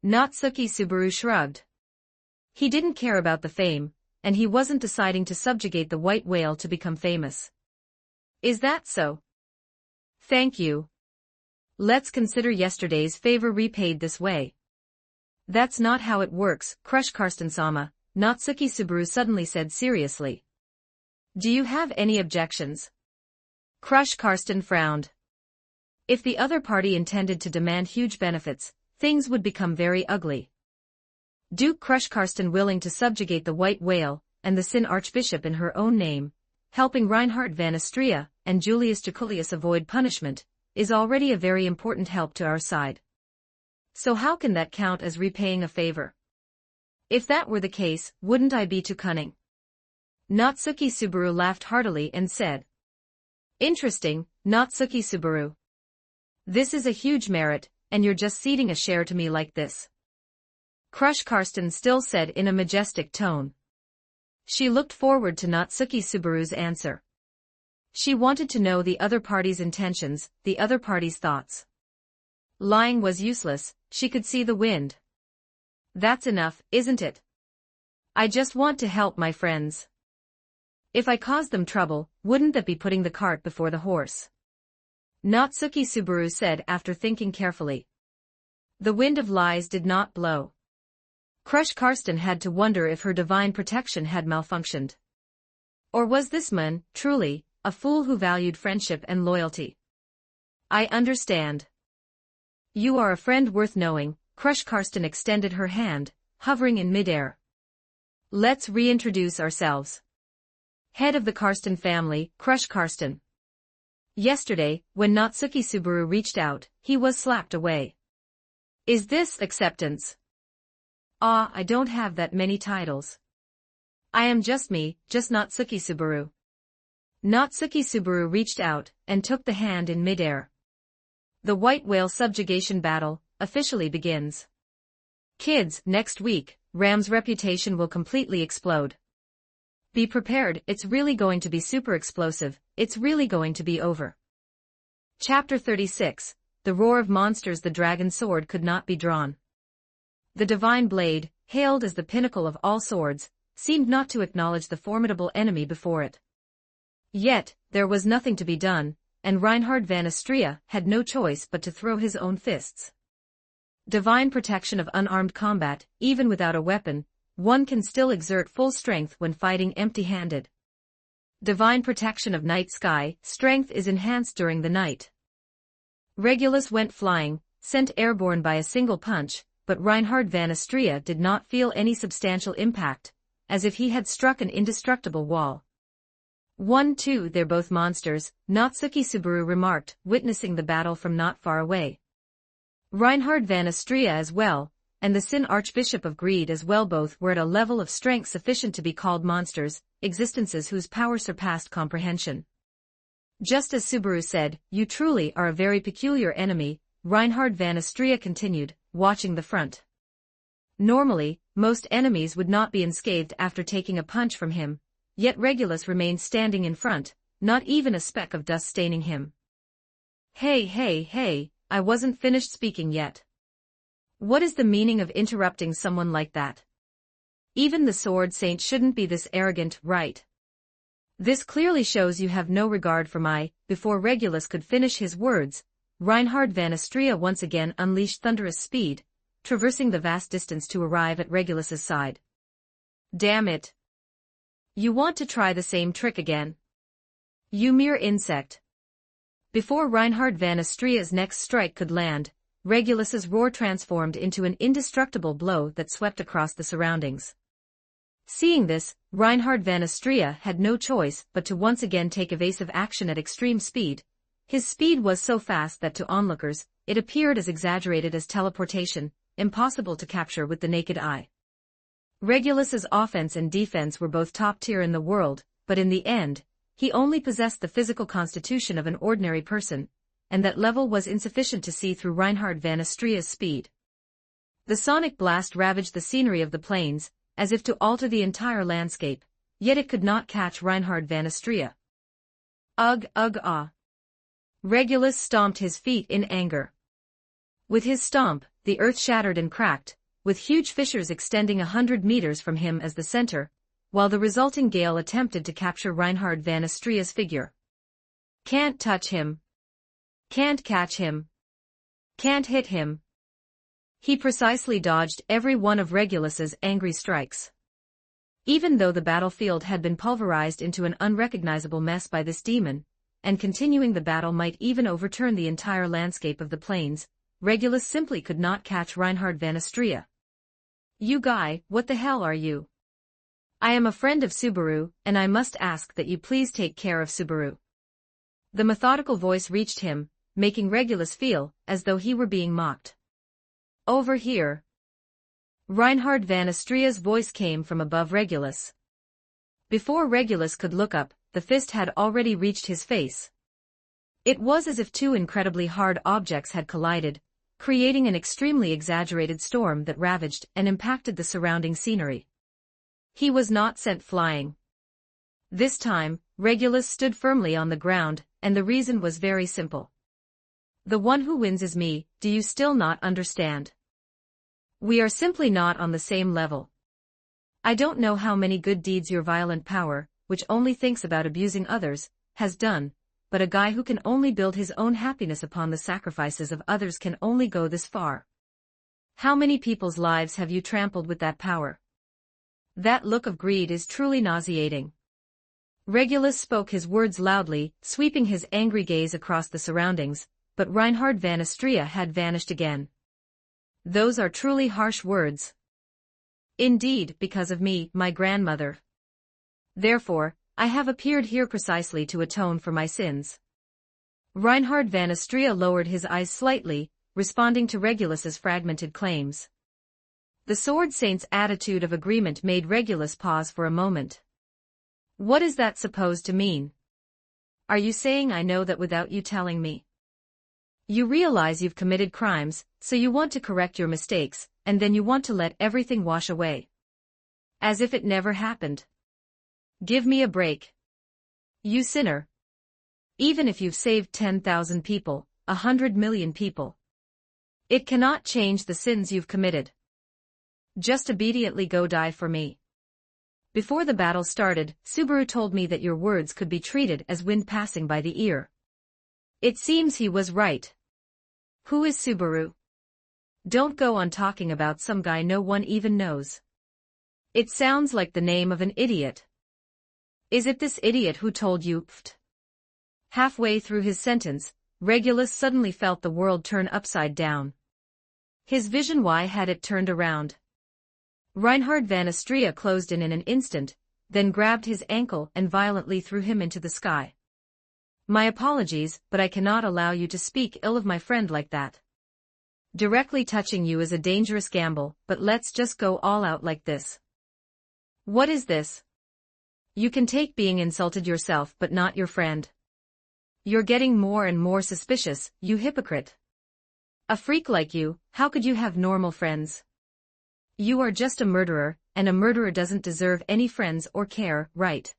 Natsuki Subaru shrugged. He didn't care about the fame, and he wasn't deciding to subjugate the white whale to become famous. Is that so? Thank you. Let's consider yesterday's favor repaid this way. That's not how it works, Crush Karsten-sama, Natsuki Subaru suddenly said seriously. Do you have any objections? Crush Karsten frowned. If the other party intended to demand huge benefits, things would become very ugly. Duke Crush Karsten willing to subjugate the white whale, and the Sin Archbishop in her own name, helping Reinhard van Astria and Julius Jacolius avoid punishment, is already a very important help to our side. So how can that count as repaying a favor? If that were the case, wouldn't I be too cunning? Natsuki Subaru laughed heartily and said. Interesting, Natsuki Subaru. This is a huge merit, and you're just ceding a share to me like this. Crush Karsten still said in a majestic tone. She looked forward to Natsuki Subaru's answer. She wanted to know the other party's intentions, the other party's thoughts. Lying was useless, she could see the wind. That's enough, isn't it? I just want to help my friends. If I caused them trouble, wouldn't that be putting the cart before the horse? Natsuki Subaru said after thinking carefully. The wind of lies did not blow. Crush Karsten had to wonder if her divine protection had malfunctioned. Or was this man, truly, a fool who valued friendship and loyalty? I understand. You are a friend worth knowing, Crush Karsten extended her hand, hovering in midair. Let's reintroduce ourselves. Head of the Karsten family, Crush Karsten. Yesterday, when Natsuki Subaru reached out, he was slapped away. Is this acceptance? I don't have that many titles. I am just me, just Natsuki Subaru. Natsuki Subaru reached out, and took the hand in midair. The white whale subjugation battle officially begins. Kids, next week, Ram's reputation will completely explode. Be prepared, it's really going to be super explosive, it's really going to be over. Chapter 36, The Roar of Monsters. The dragon sword could not be drawn. The divine blade, hailed as the pinnacle of all swords, seemed not to acknowledge the formidable enemy before it. Yet, there was nothing to be done, and Reinhard van Astrea had no choice but to throw his own fists. Divine protection of unarmed combat, even without a weapon, one can still exert full strength when fighting empty-handed. Divine protection of night sky, strength is enhanced during the night. Regulus went flying, sent airborne by a single punch, but Reinhard van Astrea did not feel any substantial impact, as if he had struck an indestructible wall. 1-2 They're both monsters, Natsuki Subaru remarked, witnessing the battle from not far away. Reinhard van Astrea as well, and the Sin Archbishop of Greed as well, both were at a level of strength sufficient to be called monsters, existences whose power surpassed comprehension. Just as Subaru said, "You truly are a very peculiar enemy," Reinhard van Astrea continued, watching the front. Normally, most enemies would not be unscathed after taking a punch from him, yet Regulus remained standing in front, not even a speck of dust staining him. Hey, I wasn't finished speaking yet. What is the meaning of interrupting someone like that? Even the sword saint shouldn't be this arrogant, right? This clearly shows you have no regard for my—" Before Regulus could finish his words, Reinhard van Astrea once again unleashed thunderous speed, traversing the vast distance to arrive at Regulus's side. Damn it! You want to try the same trick again? You mere insect! Before Reinhard van Astrea's next strike could land, Regulus's roar transformed into an indestructible blow that swept across the surroundings. Seeing this, Reinhard van Astrea had no choice but to once again take evasive action at extreme speed. His speed was so fast that to onlookers, it appeared as exaggerated as teleportation, impossible to capture with the naked eye. Regulus's offense and defense were both top tier in the world, but in the end, he only possessed the physical constitution of an ordinary person, and that level was insufficient to see through Reinhard van Astrea's speed. The sonic blast ravaged the scenery of the plains, as if to alter the entire landscape, yet it could not catch Reinhard van Astrea. Ugh, ah! Regulus stomped his feet in anger. With his stomp, the earth shattered and cracked, with huge fissures extending 100 meters from him as the center, while the resulting gale attempted to capture Reinhard van Astrea's figure. Can't touch him. Can't catch him. Can't hit him. He precisely dodged every one of Regulus's angry strikes. Even though the battlefield had been pulverized into an unrecognizable mess by this demon, and continuing the battle might even overturn the entire landscape of the plains, Regulus simply could not catch Reinhard van Astrea. You guy, what the hell are you? I am a friend of Subaru, and I must ask that you please take care of Subaru. The methodical voice reached him, making Regulus feel as though he were being mocked. Over here. Reinhard van Astrea's voice came from above Regulus. Before Regulus could look up, the fist had already reached his face. It was as if two incredibly hard objects had collided, creating an extremely exaggerated storm that ravaged and impacted the surrounding scenery. He was not sent flying. This time, Regulus stood firmly on the ground, and the reason was very simple. The one who wins is me. Do you still not understand? We are simply not on the same level. I don't know how many good deeds your violent power, which only thinks about abusing others, has done, but a guy who can only build his own happiness upon the sacrifices of others can only go this far. How many people's lives have you trampled with that power? That look of greed is truly nauseating. Regulus spoke his words loudly, sweeping his angry gaze across the surroundings, but Reinhard van Astrea had vanished again. Those are truly harsh words. Indeed, because of me, my grandmother. Therefore, I have appeared here precisely to atone for my sins. Reinhard van Astrea lowered his eyes slightly, responding to Regulus's fragmented claims. The sword saint's attitude of agreement made Regulus pause for a moment. What is that supposed to mean? Are you saying I know that without you telling me? You realize you've committed crimes, so you want to correct your mistakes, and then you want to let everything wash away. As if it never happened. Give me a break. You sinner. Even if you've saved 10,000 people, 100 million people, it cannot change the sins you've committed. Just obediently go die for me. Before the battle started, Subaru told me that your words could be treated as wind passing by the ear. It seems he was right. Who is Subaru? Don't go on talking about some guy no one even knows. It sounds like the name of an idiot. Is it this idiot who told you, pft? Halfway through his sentence, Regulus suddenly felt the world turn upside down. His vision, why had it turned around? Reinhard van Astrea closed in an instant, then grabbed his ankle and violently threw him into the sky. My apologies, but I cannot allow you to speak ill of my friend like that. Directly touching you is a dangerous gamble, but let's just go all out like this. What is this? You can take being insulted yourself but not your friend. You're getting more and more suspicious, you hypocrite. A freak like you, how could you have normal friends? You are just a murderer, and a murderer doesn't deserve any friends or care, right?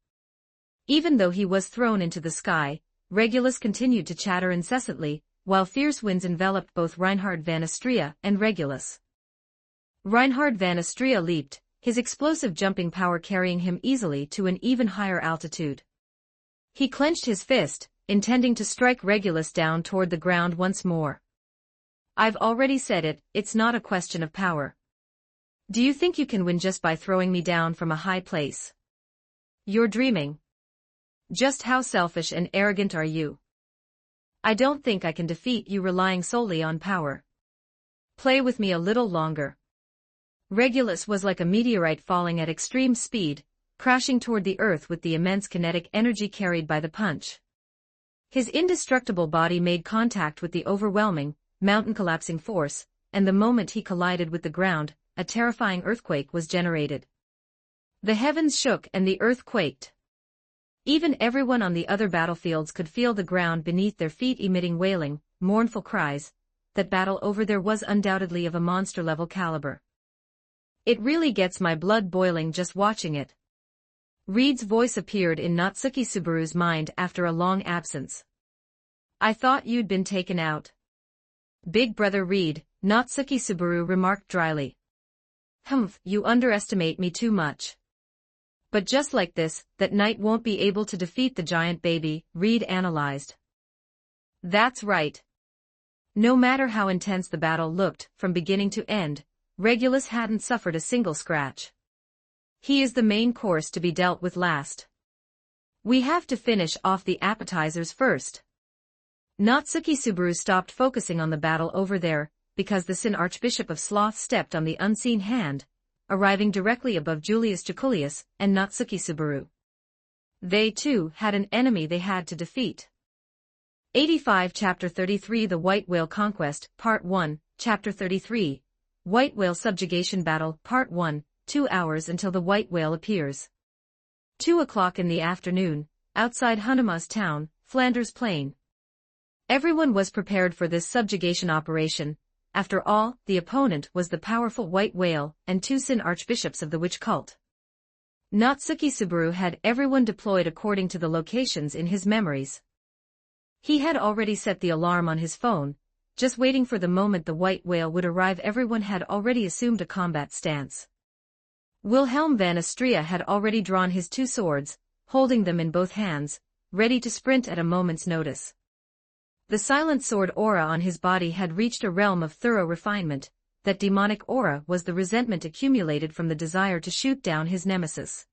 Even though he was thrown into the sky, Regulus continued to chatter incessantly, while fierce winds enveloped both Reinhard van Astrea and Regulus. Reinhard van Astrea leaped, his explosive jumping power carrying him easily to an even higher altitude. He clenched his fist, intending to strike Regulus down toward the ground once more. I've already said it, it's not a question of power. Do you think you can win just by throwing me down from a high place? You're dreaming. Just how selfish and arrogant are you? I don't think I can defeat you relying solely on power. Play with me a little longer. Regulus was like a meteorite falling at extreme speed, crashing toward the earth with the immense kinetic energy carried by the punch. His indestructible body made contact with the overwhelming, mountain-collapsing force, and the moment he collided with the ground, a terrifying earthquake was generated. The heavens shook and the earth quaked. Even everyone on the other battlefields could feel the ground beneath their feet emitting wailing, mournful cries. That battle over there was undoubtedly of a monster-level caliber. It really gets my blood boiling just watching it. Reed's voice appeared in Natsuki Subaru's mind after a long absence. I thought you'd been taken out. Big brother Reed, Natsuki Subaru remarked dryly. Humph, you underestimate me too much. But just like this, that knight won't be able to defeat the giant baby, Reed analyzed. That's right. No matter how intense the battle looked, from beginning to end, Regulus hadn't suffered a single scratch. He is the main course to be dealt with last. We have to finish off the appetizers first. Natsuki Subaru stopped focusing on the battle over there, because the Sin Archbishop of Sloth stepped on the unseen hand, arriving directly above Julius Jaculius and Natsuki Subaru. They too had an enemy they had to defeat. 85 Chapter 33 The White Whale Conquest, Part 1, Chapter 33, White Whale Subjugation Battle, Part 1, 2 hours until the white whale appears. 2 o'clock in the afternoon, outside Hunama's town, Flanders Plain. Everyone was prepared for this subjugation operation. After all, the opponent was the powerful white whale and 2 Sin archbishops of the witch cult. Natsuki Subaru had everyone deployed according to the locations in his memories. He had already set the alarm on his phone, just waiting for the moment the white whale would arrive. Everyone had already assumed a combat stance. Wilhelm van Astrea had already drawn his 2 swords, holding them in both hands, ready to sprint at a moment's notice. The silent sword aura on his body had reached a realm of thorough refinement. That demonic aura was the resentment accumulated from the desire to shoot down his nemesis.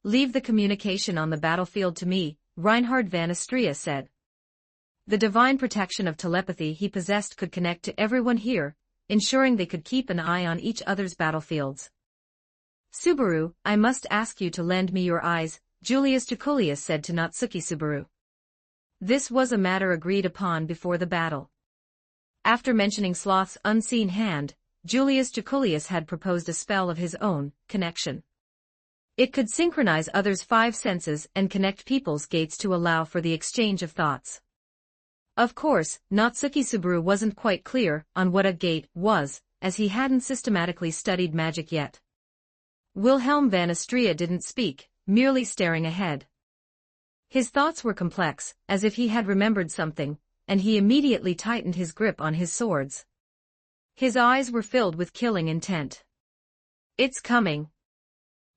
Leave the communication on the battlefield to me, Reinhard van Astrea said. The divine protection of telepathy he possessed could connect to everyone here, ensuring they could keep an eye on each other's battlefields. Subaru, I must ask you to lend me your eyes, Julius Jaculius said to Natsuki Subaru. This was a matter agreed upon before the battle. After mentioning Sloth's unseen hand, Julius Jaculius had proposed a spell of his own, connection. It could synchronize others' 5 senses and connect people's gates to allow for the exchange of thoughts. Of course, Natsuki Subaru wasn't quite clear on what a gate was, as he hadn't systematically studied magic yet. Wilhelm van Astrea didn't speak, merely staring ahead. His thoughts were complex, as if he had remembered something, and he immediately tightened his grip on his swords. His eyes were filled with killing intent. It's coming.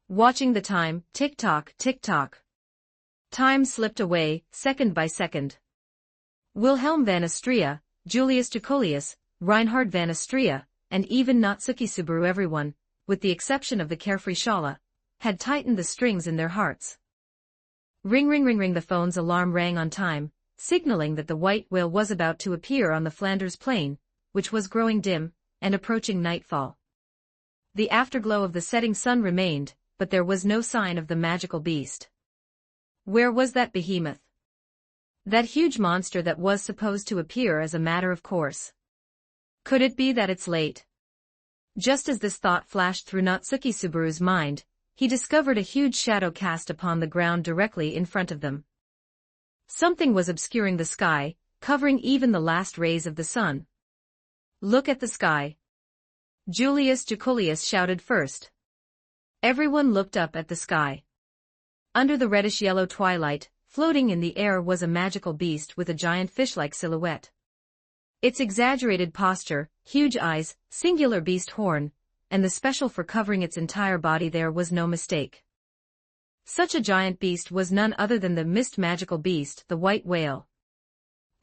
Watching the time, tick-tock, tick-tock. Time slipped away, second by second. Wilhelm van Astrea, Julius Jacolius, Reinhard van Astrea, and even Natsuki Subaru, everyone, with the exception of the carefree Shala, had tightened the strings in their hearts. Ring ring ring ring, the phone's alarm rang on time, signaling that the white whale was about to appear on the Flanders plain, which was growing dim, and approaching nightfall. The afterglow of the setting sun remained, but there was no sign of the magical beast. Where was that behemoth? That huge monster that was supposed to appear as a matter of course. Could it be that it's late? Just as this thought flashed through Natsuki Subaru's mind, he discovered a huge shadow cast upon the ground directly in front of them. Something was obscuring the sky, covering even the last rays of the sun. Look at the sky. Julius Jacolius shouted first. Everyone looked up at the sky. Under the reddish-yellow twilight, floating in the air was a magical beast with a giant fish-like silhouette. Its exaggerated posture, huge eyes, singular beast horn, and the special for covering its entire body, there was no mistake. Such a giant beast was none other than the mist magical beast, the white whale.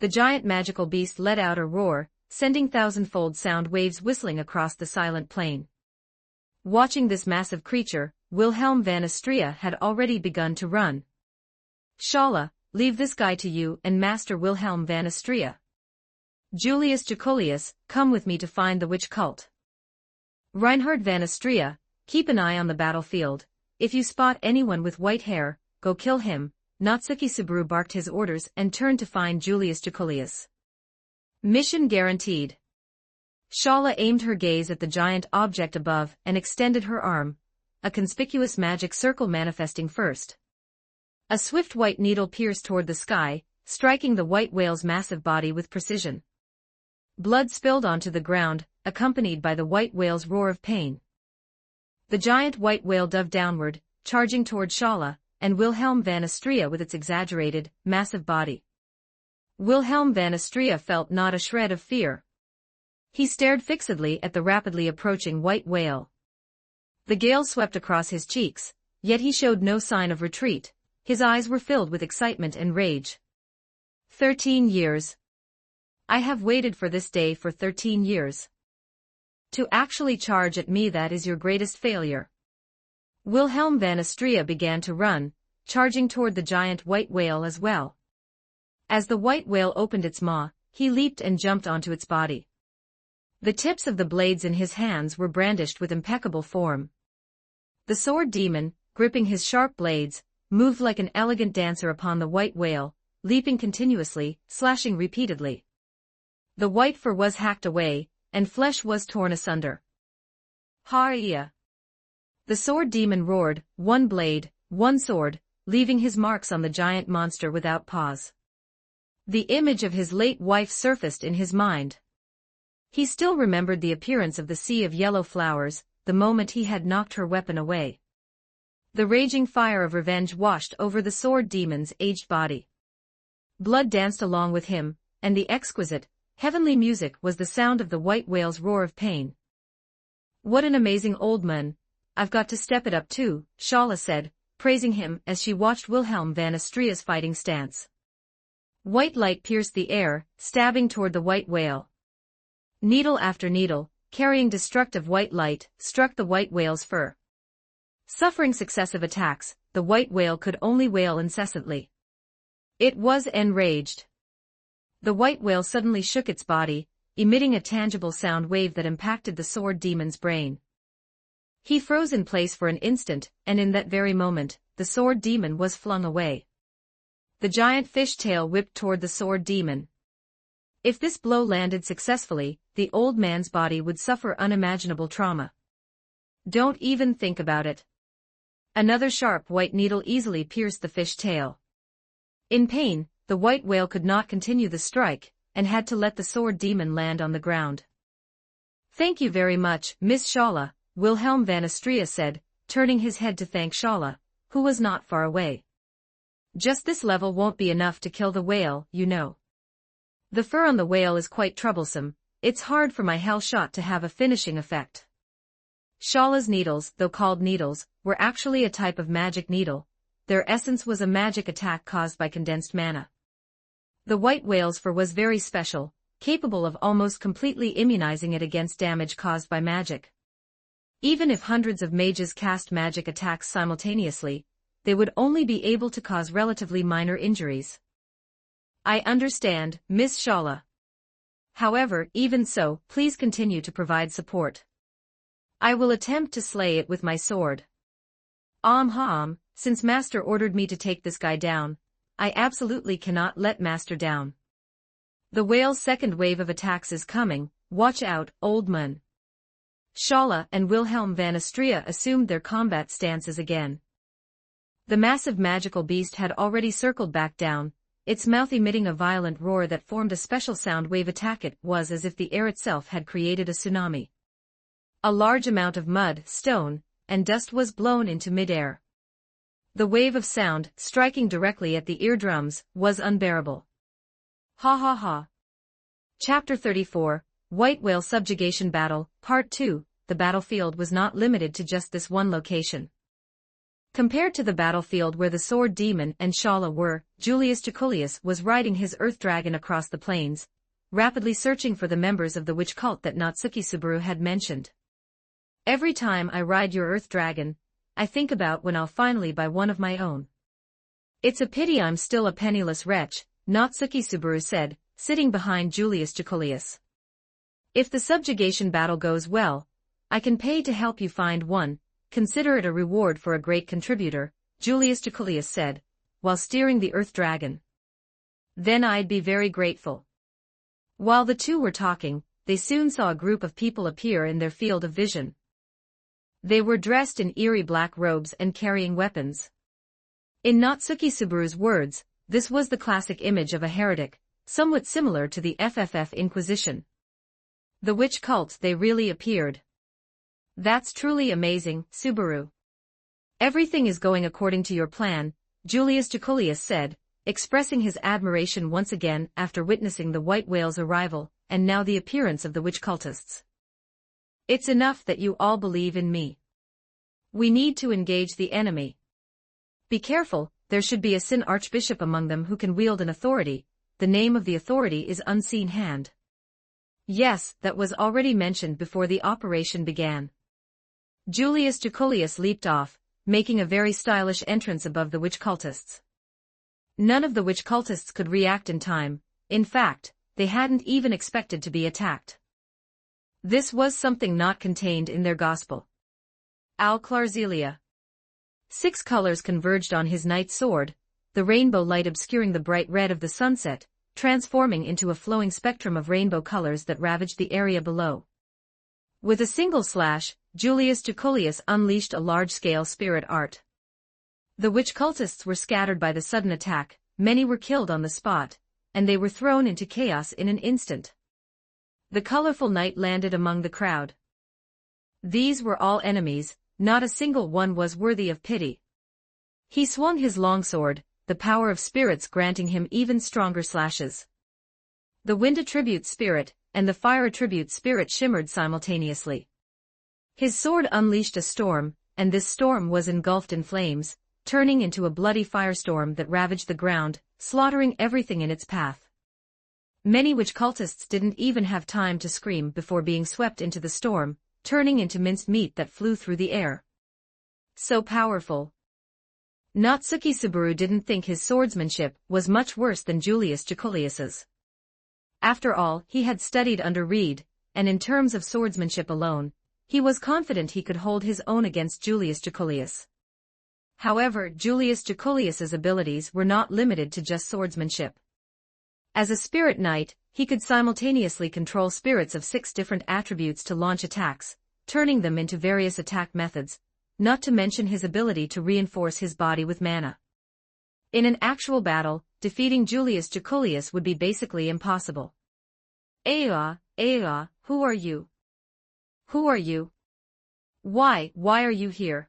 The giant magical beast let out a roar, sending thousand-fold sound waves whistling across the silent plain. Watching this massive creature, Wilhelm van Astrea had already begun to run. Shala, leave this guy to you and Master Wilhelm van Astrea. Julius Jacolius, come with me to find the witch cult. Reinhard van Astrea, keep an eye on the battlefield. If you spot anyone with white hair, go kill him. Natsuki Subaru barked his orders and turned to find Julius Jacolius. Mission guaranteed. Shala aimed her gaze at the giant object above and extended her arm, a conspicuous magic circle manifesting first. A swift white needle pierced toward the sky, striking the white whale's massive body with precision. Blood spilled onto the ground, accompanied by the white whale's roar of pain. The giant white whale dove downward, charging toward Shala and Wilhelm van Astrea with its exaggerated, massive body. Wilhelm van Astrea felt not a shred of fear. He stared fixedly at the rapidly approaching white whale. The gale swept across his cheeks, yet he showed no sign of retreat. His eyes were filled with excitement and rage. 13 years. I have waited for this day for 13 years. To actually charge at me, that is your greatest failure. Wilhelm van Astrea began to run, charging toward the giant white whale as well. As the white whale opened its maw, he leaped and jumped onto its body. The tips of the blades in his hands were brandished with impeccable form. The sword demon, gripping his sharp blades, moved like an elegant dancer upon the white whale, leaping continuously, slashing repeatedly. The white fur was hacked away, and flesh was torn asunder. Ha-ya! The sword demon roared, one blade, one sword, leaving his marks on the giant monster without pause. The image of his late wife surfaced in his mind. He still remembered the appearance of the sea of yellow flowers, the moment he had knocked her weapon away. The raging fire of revenge washed over the sword demon's aged body. Blood danced along with him, and the exquisite, heavenly music was the sound of the white whale's roar of pain. What an amazing old man! I've got to step it up too, Shala said, praising him as she watched Wilhelm van Astrea's fighting stance. White light pierced the air, stabbing toward the white whale. Needle after needle, carrying destructive white light, struck the white whale's fur. Suffering successive attacks, the white whale could only wail incessantly. It was enraged. The white whale suddenly shook its body, emitting a tangible sound wave that impacted the sword demon's brain. He froze in place for an instant, and in that very moment, the sword demon was flung away. The giant fish tail whipped toward the sword demon. If this blow landed successfully, the old man's body would suffer unimaginable trauma. Don't even think about it. Another sharp white needle easily pierced the fish tail. In pain, the white whale could not continue the strike, and had to let the sword demon land on the ground. "Thank you very much, Miss Shala," Wilhelm van Astria said, turning his head to thank Shala, who was not far away. "Just this level won't be enough to kill the whale, you know. The fur on the whale is quite troublesome, it's hard for my hell shot to have a finishing effect." Shala's needles, though called needles, were actually a type of magic needle. Their essence was a magic attack caused by condensed mana. The white whale's fur was very special, capable of almost completely immunizing it against damage caused by magic. Even if hundreds of mages cast magic attacks simultaneously, they would only be able to cause relatively minor injuries. "I understand, Miss Shala. However, even so, please continue to provide support. I will attempt to slay it with my sword. Since Master ordered me to take this guy down, I absolutely cannot let Master down. The whale's second wave of attacks is coming, watch out, old man." Shala and Wilhelm van Astria assumed their combat stances again. The massive magical beast had already circled back down, its mouth emitting a violent roar that formed a special sound wave attack. It was as if the air itself had created a tsunami. A large amount of mud, stone, and dust was blown into midair. The wave of sound, striking directly at the eardrums, was unbearable. Ha ha ha. Chapter 34, White Whale Subjugation Battle, Part 2. The battlefield was not limited to just this one location. Compared to the battlefield where the sword demon and Shala were, Julius Jaculius was riding his earth dragon across the plains, rapidly searching for the members of the witch cult that Natsuki Subaru had mentioned. "Every time I ride your earth dragon, I think about when I'll finally buy one of my own. It's a pity I'm still a penniless wretch," Natsuki Subaru said, sitting behind Julius Jaculius. "If the subjugation battle goes well, I can pay to help you find one. Consider it a reward for a great contributor," Julius Jaculius said, while steering the earth dragon. "Then I'd be very grateful." While the two were talking, they soon saw a group of people appear in their field of vision. They were dressed in eerie black robes and carrying weapons. In Natsuki Subaru's words, this was the classic image of a heretic, somewhat similar to the FFF Inquisition. The witch cult they really appeared. "That's truly amazing, Subaru. Everything is going according to your plan," Julius Jaculius said, expressing his admiration once again after witnessing the white whale's arrival, and now the appearance of the witch cultists. "It's enough that you all believe in me. We need to engage the enemy. Be careful, there should be a Sin Archbishop among them who can wield an authority. The name of the authority is Unseen Hand." "Yes, that was already mentioned before the operation began." Julius Jaculius leaped off, making a very stylish entrance above the witch cultists. None of the witch cultists could react in time. In fact, they hadn't even expected to be attacked. This was something not contained in their gospel. Al-Clarzelia. 6 colors converged on his knight's sword, the rainbow light obscuring the bright red of the sunset, transforming into a flowing spectrum of rainbow colors that ravaged the area below. With a single slash, Julius Jaculius unleashed a large-scale spirit art. The witch cultists were scattered by the sudden attack, many were killed on the spot, and they were thrown into chaos in an instant. The colorful knight landed among the crowd. These were all enemies, not a single one was worthy of pity. He swung his longsword, the power of spirits granting him even stronger slashes. The wind attribute spirit and the fire attribute spirit shimmered simultaneously. His sword unleashed a storm, and this storm was engulfed in flames, turning into a bloody firestorm that ravaged the ground, slaughtering everything in its path. Many witch cultists didn't even have time to scream before being swept into the storm, turning into minced meat that flew through the air. So powerful. Natsuki Subaru didn't think his swordsmanship was much worse than Julius Jaculius's. After all, he had studied under Reed, and in terms of swordsmanship alone, he was confident he could hold his own against Julius Jaculius. However, Julius Jaculius's abilities were not limited to just swordsmanship. As a spirit knight, he could simultaneously control spirits of 6 different attributes to launch attacks, turning them into various attack methods, not to mention his ability to reinforce his body with mana. In an actual battle, defeating Julius Jacolius would be basically impossible. Aya, who are you? Who are you? Why are you here?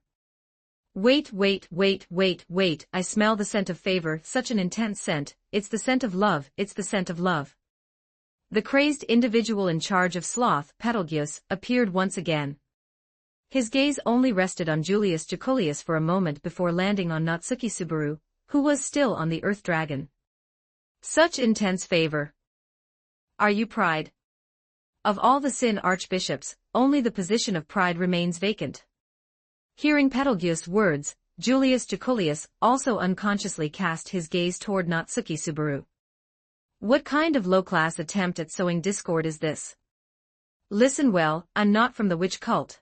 Wait, I smell the scent of favor, such an intense scent, it's the scent of love, it's the scent of love. The crazed individual in charge of Sloth, Betelgeuse, appeared once again. His gaze only rested on Julius Jacolius for a moment before landing on Natsuki Subaru, who was still on the Earth Dragon. Such intense favor. Are you Pride? Of all the Sin archbishops, only the position of Pride remains vacant. Hearing Betelgeuse's words, Julius Jacolius also unconsciously cast his gaze toward Natsuki Subaru. What kind of low-class attempt at sowing discord is this? Listen well, I'm not from the witch cult.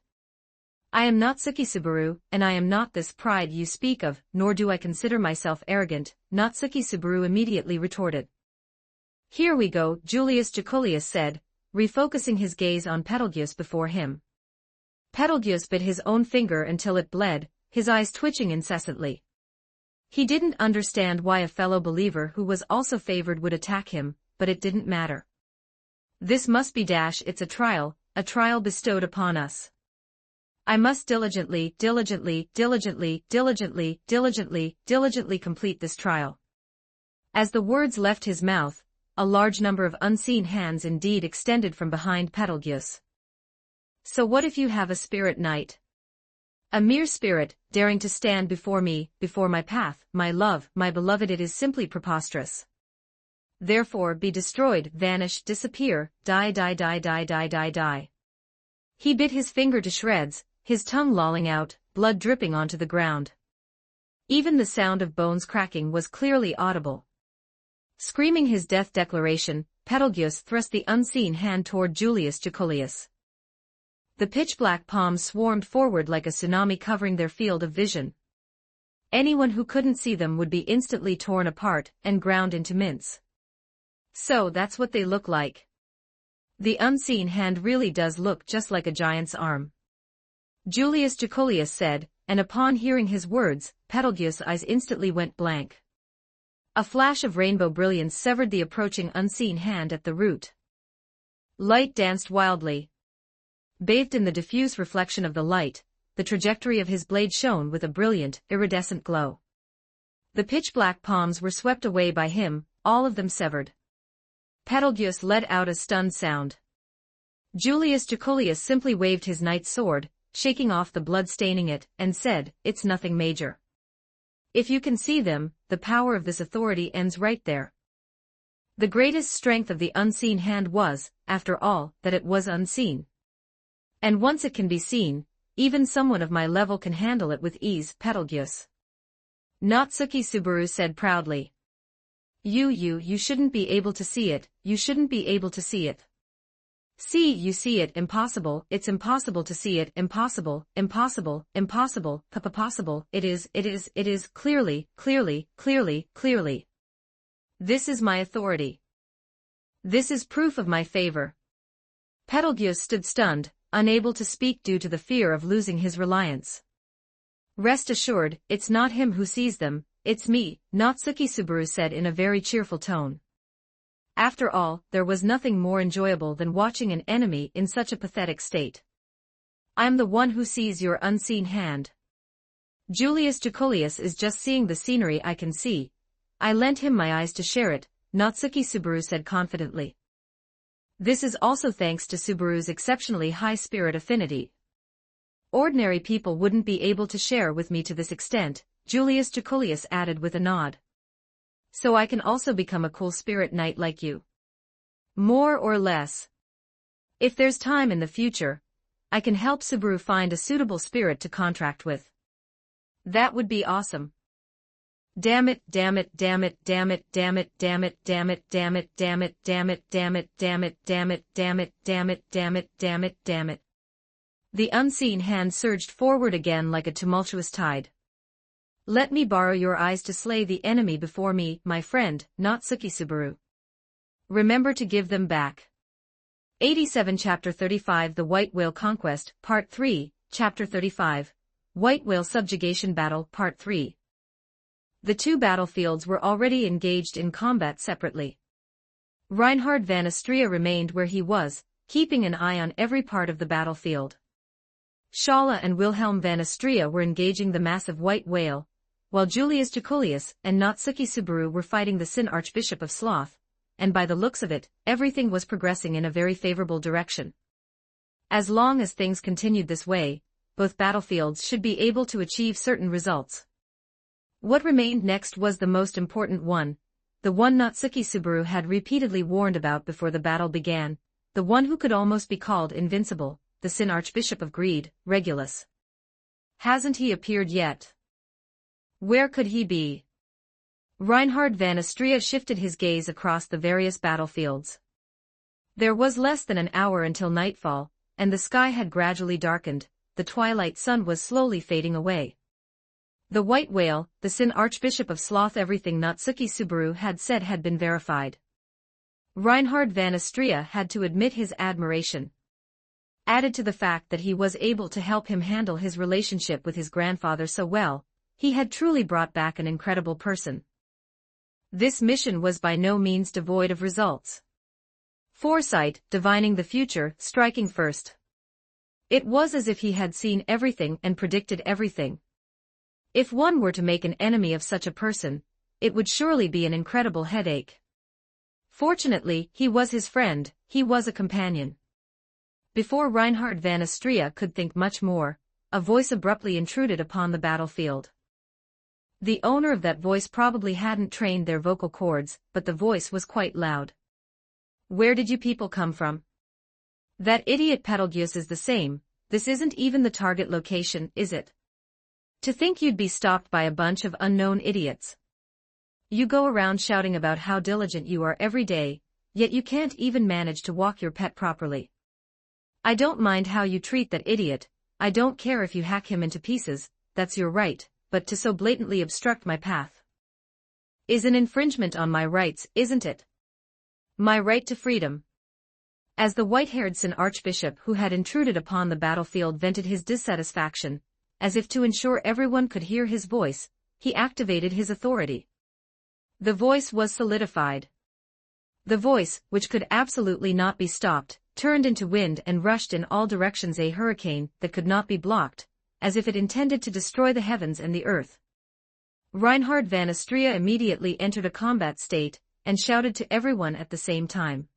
I am Natsuki Subaru, and I am not this Pride you speak of, nor do I consider myself arrogant, Natsuki Subaru immediately retorted. Here we go, Julius Jacolius said, refocusing his gaze on Betelgeuse before him. Betelgeuse bit his own finger until it bled, his eyes twitching incessantly. He didn't understand why a fellow believer who was also favored would attack him, but it didn't matter. This must be it's a trial bestowed upon us. I must diligently complete this trial. As the words left his mouth, a large number of unseen hands indeed extended from behind Betelgeuse. So what if you have a spirit knight? A mere spirit, daring to stand before me, before my path, my love, my beloved, it is simply preposterous. Therefore be destroyed, vanish, disappear, die. He bit his finger to shreds, his tongue lolling out, blood dripping onto the ground. Even the sound of bones cracking was clearly audible. Screaming his death declaration, Betelgeuse thrust the unseen hand toward Julius Jacolius. The pitch-black palms swarmed forward like a tsunami covering their field of vision. Anyone who couldn't see them would be instantly torn apart and ground into mince. So that's what they look like. The unseen hand really does look just like a giant's arm. Julius Jacolius said, and upon hearing his words, Betelgeuse's eyes instantly went blank. A flash of rainbow brilliance severed the approaching unseen hand at the root. Light danced wildly. Bathed in the diffuse reflection of the light, the trajectory of his blade shone with a brilliant, iridescent glow. The pitch-black palms were swept away by him, all of them severed. Betelgeuse let out a stunned sound. Julius Jacolius simply waved his knight's sword, shaking off the blood staining it, and said, "It's nothing major. If you can see them, the power of this authority ends right there." The greatest strength of the unseen hand was, after all, that it was unseen. And once it can be seen, even someone of my level can handle it with ease, Betelgeuse. Natsuki Subaru said proudly. You shouldn't be able to see it, you shouldn't be able to see it. See, you see it, impossible, it's impossible to see it, impossible, impossible, it is, clearly. This is my authority. This is proof of my favor. Betelgeuse stood stunned, unable to speak due to the fear of losing his reliance. Rest assured, it's not him who sees them, it's me, Natsuki Subaru said in a very cheerful tone. After all, there was nothing more enjoyable than watching an enemy in such a pathetic state. I'm the one who sees your unseen hand. Julius Jacolius is just seeing the scenery I can see. I lent him my eyes to share it, Natsuki Subaru said confidently. This is also thanks to Subaru's exceptionally high spirit affinity. Ordinary people wouldn't be able to share with me to this extent, Julius Jacolius added with a nod. So I can also become a cool spirit knight like you. More or less. If there's time in the future, I can help Subaru find a suitable spirit to contract with. That would be awesome. Damn it. The unseen hand surged forward again like a tumultuous tide. Let me borrow your eyes to slay the enemy before me, my friend, Natsuki Subaru. Remember to give them back. 87 Chapter 35 The White Whale Conquest, Part 3, Chapter 35, White Whale Subjugation Battle, Part 3. The two battlefields were already engaged in combat separately. Reinhard van Astria remained where he was, keeping an eye on every part of the battlefield. Schalla and Wilhelm van Astria were engaging the massive white whale, while Julius Jekulius and Natsuki Subaru were fighting the Sin Archbishop of Sloth, and by the looks of it, everything was progressing in a very favorable direction. As long as things continued this way, both battlefields should be able to achieve certain results. What remained next was the most important one, the one Natsuki Subaru had repeatedly warned about before the battle began, the one who could almost be called invincible, the Sin Archbishop of Greed, Regulus. Hasn't he appeared yet? Where could he be? Reinhard van Astria shifted his gaze across the various battlefields. There was less than an hour until nightfall, and the sky had gradually darkened, the twilight sun was slowly fading away. The white whale, the Sin Archbishop of Sloth, everything Natsuki Subaru had said had been verified. Reinhard van Astria had to admit his admiration. Added to the fact that he was able to help him handle his relationship with his grandfather so well, he had truly brought back an incredible person. This mission was by no means devoid of results. Foresight, divining the future, striking first. It was as if he had seen everything and predicted everything. If one were to make an enemy of such a person, it would surely be an incredible headache. Fortunately, he was his friend, he was a companion. Before Reinhard van Astria could think much more, a voice abruptly intruded upon the battlefield. The owner of that voice probably hadn't trained their vocal cords, but the voice was quite loud. Where did you people come from? That idiot Betelgeuse is the same, this isn't even the target location, is it? To think you'd be stopped by a bunch of unknown idiots. You go around shouting about how diligent you are every day, yet you can't even manage to walk your pet properly. I don't mind how you treat that idiot, I don't care if you hack him into pieces, that's your right, but to so blatantly obstruct my path is an infringement on my rights, isn't it? My right to freedom. As the white-haired Sin Archbishop who had intruded upon the battlefield vented his dissatisfaction, as if to ensure everyone could hear his voice, he activated his authority. The voice was solidified. The voice, which could absolutely not be stopped, turned into wind and rushed in all directions, a hurricane that could not be blocked, as if it intended to destroy the heavens and the earth. Reinhard van Astria immediately entered a combat state, and shouted to everyone at the same time.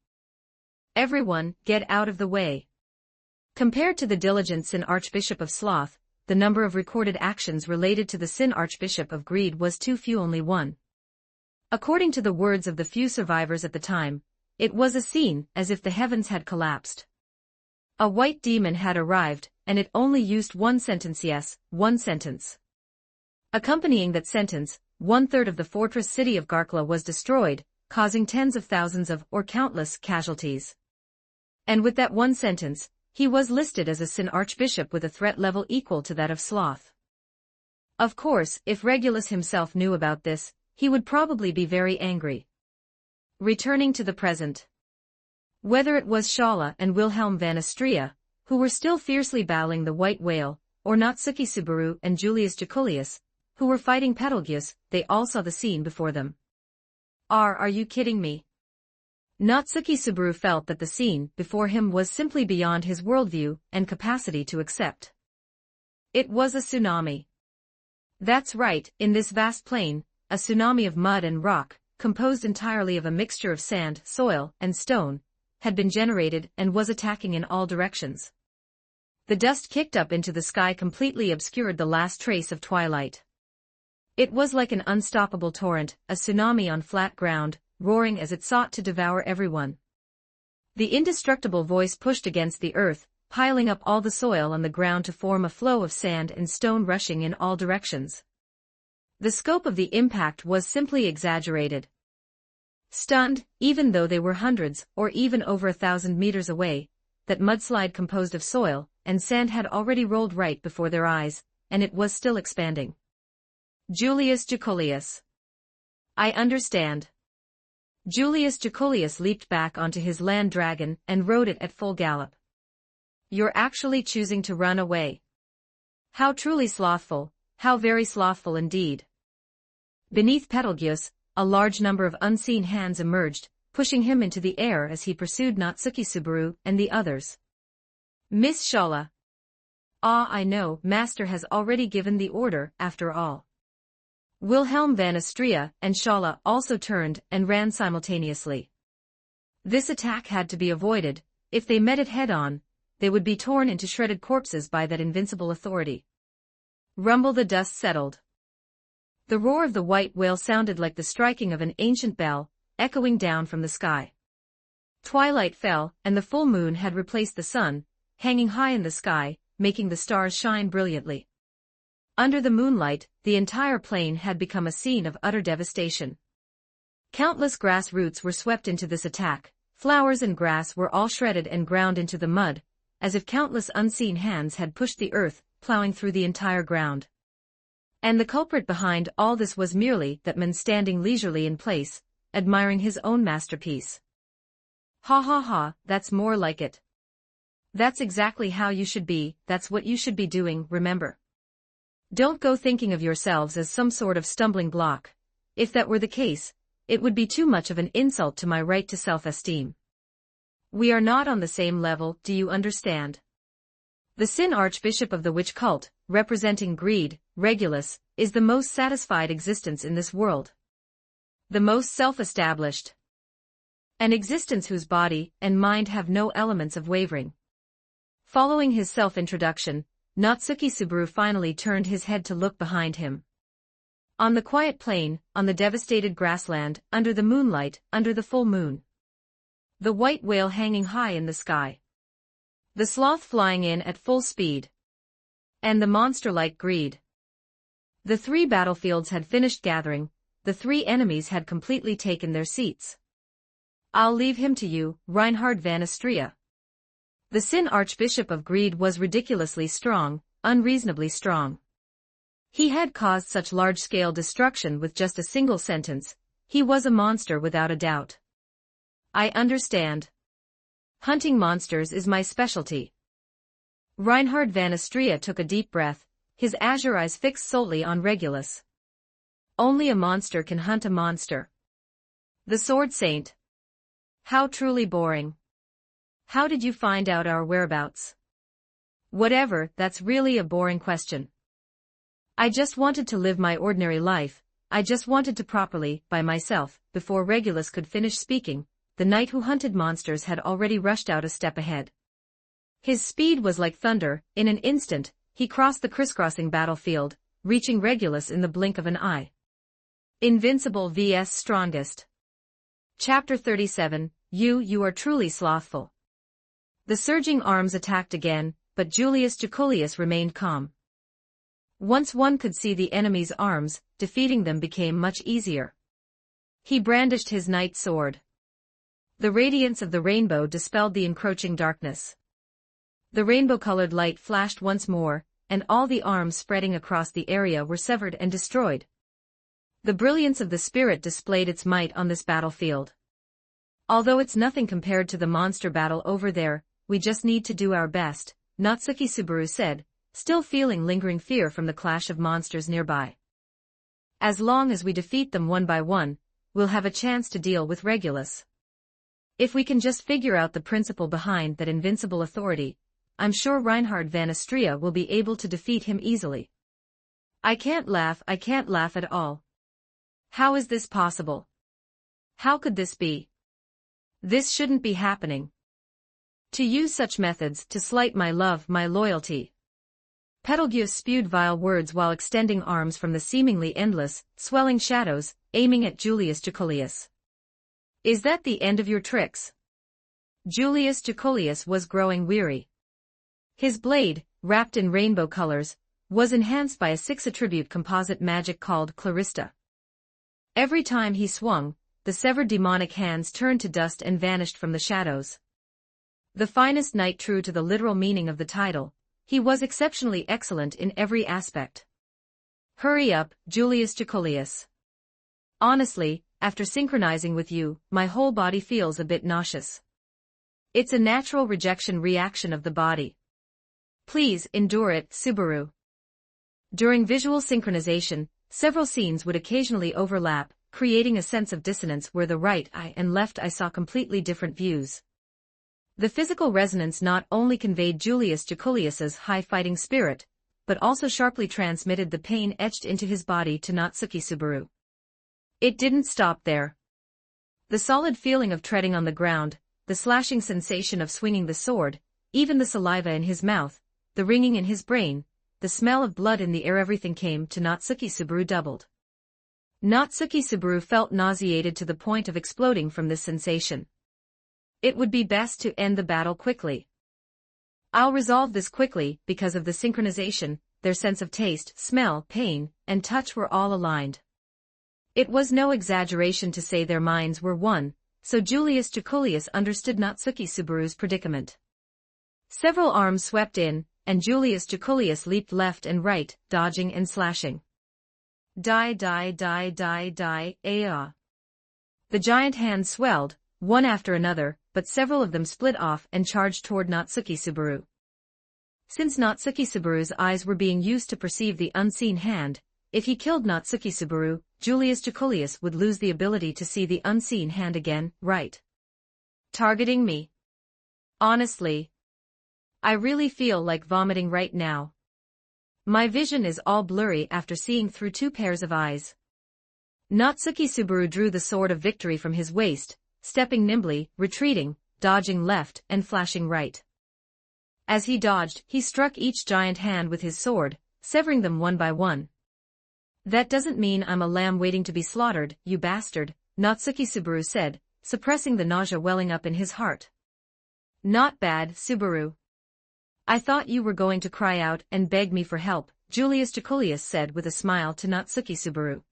Everyone, get out of the way. Compared to the diligent Sin Archbishop of Sloth, the number of recorded actions related to the Sin Archbishop of Greed was too few, only one. According to the words of the few survivors at the time, it was a scene as if the heavens had collapsed. A white demon had arrived, and it only used one sentence, yes, one sentence. Accompanying that sentence, 1/3 of the fortress city of Garkla was destroyed, causing tens of thousands of, or countless, casualties. And with that one sentence, he was listed as a Sin Archbishop with a threat level equal to that of Sloth. Of course, if Regulus himself knew about this, he would probably be very angry. Returning to the present. Whether it was Schalla and Wilhelm van Astria, who were still fiercely battling the white whale, or Natsuki Subaru and Julius Jekulius, who were fighting Betelgeuse, they all saw the scene before them. Are you kidding me? Natsuki Subaru felt that the scene before him was simply beyond his worldview and capacity to accept. It was a tsunami. That's right, in this vast plain, a tsunami of mud and rock, composed entirely of a mixture of sand, soil, and stone, had been generated and was attacking in all directions. The dust kicked up into the sky completely obscured the last trace of twilight. It was like an unstoppable torrent, a tsunami on flat ground, roaring as it sought to devour everyone. The indestructible voice pushed against the earth, piling up all the soil on the ground to form a flow of sand and stone rushing in all directions. The scope of the impact was simply exaggerated. Stunned, even though they were hundreds, or even over 1,000 meters away, that mudslide composed of soil and sand had already rolled right before their eyes, and it was still expanding. Julius Jekulius. I understand. Julius Jekulius leaped back onto his land dragon and rode it at full gallop. You're actually choosing to run away. How truly slothful, how very slothful indeed. Beneath Betelgeuse, a large number of unseen hands emerged, pushing him into the air as he pursued Natsuki Subaru and the others. Miss Shala. Ah, I know, Master has already given the order, after all. Wilhelm van Astrea and Shala also turned and ran simultaneously. This attack had to be avoided. If they met it head-on, they would be torn into shredded corpses by that invincible authority. Rumble, the dust settled. The roar of the white whale sounded like the striking of an ancient bell, echoing down from the sky. Twilight fell, and the full moon had replaced the sun, hanging high in the sky, making the stars shine brilliantly. Under the moonlight, the entire plain had become a scene of utter devastation. Countless grass roots were swept into this attack, flowers and grass were all shredded and ground into the mud, as if countless unseen hands had pushed the earth, plowing through the entire ground. And the culprit behind all this was merely that man standing leisurely in place, admiring his own masterpiece. Ha ha ha, that's more like it. That's exactly how you should be, that's what you should be doing, remember. Don't go thinking of yourselves as some sort of stumbling block. If that were the case, it would be too much of an insult to my right to self-esteem. We are not on the same level, do you understand? The Sin Archbishop of the witch cult, representing greed, Regulus, is the most satisfied existence in this world. The most self-established. An existence whose body and mind have no elements of wavering. Following his self-introduction, Natsuki Subaru finally turned his head to look behind him. On the quiet plain, on the devastated grassland, under the moonlight, under the full moon. The white whale hanging high in the sky. The sloth flying in at full speed. And the monster like greed. The three battlefields had finished gathering, the three enemies had completely taken their seats. I'll leave him to you, Reinhard van Astrea. The Sin Archbishop of Greed was ridiculously strong, unreasonably strong. He had caused such large-scale destruction with just a single sentence. He was a monster without a doubt. I understand. Hunting monsters is my specialty. Reinhard van Astrea took a deep breath, his azure eyes fixed solely on Regulus. Only a monster can hunt a monster. The Sword Saint. How truly boring. How did you find out our whereabouts? Whatever, that's really a boring question. I just wanted to live my ordinary life, I just wanted to properly, by myself. Before Regulus could finish speaking, the knight who hunted monsters had already rushed out a step ahead. His speed was like thunder. In an instant, he crossed the crisscrossing battlefield, reaching Regulus in the blink of an eye. Invincible vs Strongest. Chapter 37, You are truly slothful. The surging arms attacked again, but Julius Jacolius remained calm. Once one could see the enemy's arms, defeating them became much easier. He brandished his knight's sword. The radiance of the rainbow dispelled the encroaching darkness. The rainbow-colored light flashed once more, and all the arms spreading across the area were severed and destroyed. The brilliance of the spirit displayed its might on this battlefield. Although it's nothing compared to the monster battle over there, we just need to do our best, Natsuki Subaru said, still feeling lingering fear from the clash of monsters nearby. As long as we defeat them one by one, we'll have a chance to deal with Regulus. If we can just figure out the principle behind that invincible authority, I'm sure Reinhard van Astrea will be able to defeat him easily. I can't laugh at all. How is this possible? How could this be? This shouldn't be happening. To use such methods to slight my love, my loyalty. Betelgeuse spewed vile words while extending arms from the seemingly endless, swelling shadows, aiming at Julius Jacolius. Is that the end of your tricks? Julius Jacolius was growing weary. His blade, wrapped in rainbow colors, was enhanced by a 6-attribute composite magic called Clarista. Every time he swung, the severed demonic hands turned to dust and vanished from the shadows. The finest knight true to the literal meaning of the title, he was exceptionally excellent in every aspect. Hurry up, Julius Jacolius. Honestly, after synchronizing with you, my whole body feels a bit nauseous. It's a natural rejection reaction of the body. Please endure it, Subaru. During visual synchronization, several scenes would occasionally overlap, creating a sense of dissonance where the right eye and left eye saw completely different views. The physical resonance not only conveyed Julius Jekulius's high fighting spirit, but also sharply transmitted the pain etched into his body to Natsuki Subaru. It didn't stop there. The solid feeling of treading on the ground, the slashing sensation of swinging the sword, even the saliva in his mouth, the ringing in his brain, the smell of blood in the air, everything came to Natsuki Subaru doubled. Natsuki Subaru felt nauseated to the point of exploding from this sensation. It would be best to end the battle quickly. I'll resolve this quickly because of the synchronization, their sense of taste, smell, pain, and touch were all aligned. It was no exaggeration to say their minds were one, so Julius Jekulius understood Natsuki Subaru's predicament. Several arms swept in, and Julius Jekulius leaped left and right, dodging and slashing. Die, die, die, die, die, ah. The giant hands swelled, one after another, but several of them split off and charged toward Natsuki Subaru. Since Natsuki Subaru's eyes were being used to perceive the unseen hand, if he killed Natsuki Subaru, Julius Jekulius would lose the ability to see the unseen hand again, right? Targeting me. Honestly, I really feel like vomiting right now. My vision is all blurry after seeing through two pairs of eyes. Natsuki Subaru drew the sword of victory from his waist, stepping nimbly, retreating, dodging left and flashing right. As he dodged, he struck each giant hand with his sword, severing them one by one. That doesn't mean I'm a lamb waiting to be slaughtered, you bastard, Natsuki Subaru said, suppressing the nausea welling up in his heart. Not bad, Subaru. I thought you were going to cry out and beg me for help, Julius Jekulius said with a smile to Natsuki Subaru.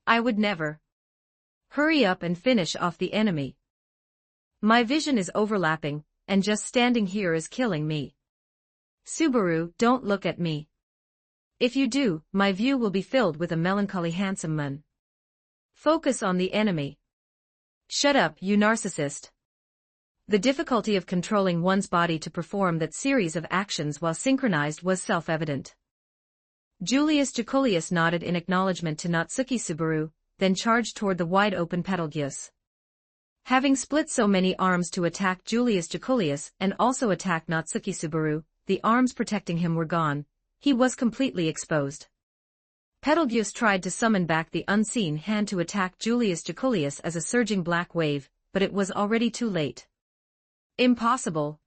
I would never. Hurry up and finish off the enemy. My vision is overlapping, and just standing here is killing me. Subaru, don't look at me. If you do, my view will be filled with a melancholy handsome man. Focus on the enemy. Shut up, you narcissist. The difficulty of controlling one's body to perform that series of actions while synchronized was self-evident. Julius Jekulius nodded in acknowledgement to Natsuki Subaru, then charged toward the wide-open Betelgeuse. Having split so many arms to attack Julius Jekulius and also attack Natsuki Subaru, the arms protecting him were gone. He was completely exposed. Betelgeuse tried to summon back the unseen hand to attack Julius Jekulius as a surging black wave, but it was already too late. Impossible.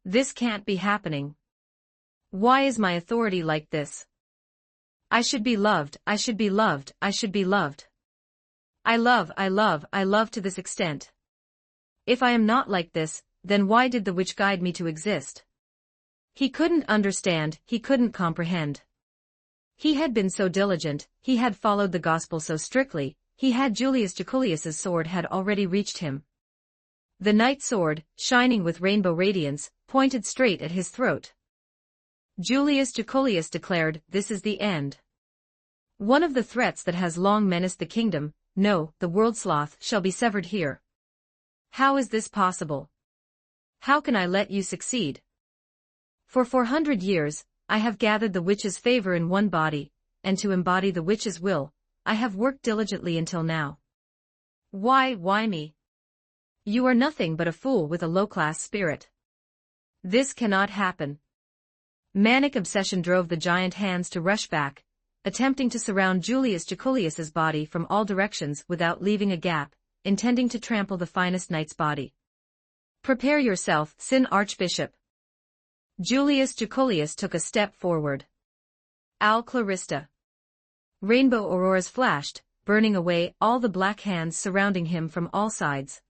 This can't be happening. Why is my authority like this? I should be loved, I should be loved, I should be loved. I love to this extent. If I am not like this, then why did the witch guide me to exist? He couldn't understand, he couldn't comprehend. He had been so diligent, he had followed the gospel so strictly, he had Julius Jekulius's sword had already reached him. The night sword, shining with rainbow radiance, pointed straight at his throat. Julius Jekulius declared, this is the end. One of the threats that has long menaced the kingdom, no, the world sloth, shall be severed here. How is this possible? How can I let you succeed? For 400 years, I have gathered the witch's favor in one body, and to embody the witch's will, I have worked diligently until now. Why me? You are nothing but a fool with a low-class spirit. This cannot happen. Manic obsession drove the giant hands to rush back, attempting to surround Julius Jekulius's body from all directions without leaving a gap, intending to trample the finest knight's body. Prepare yourself, Sin Archbishop. Julius Jekulius took a step forward. Al Clarista. Rainbow auroras flashed, burning away all the black hands surrounding him from all sides.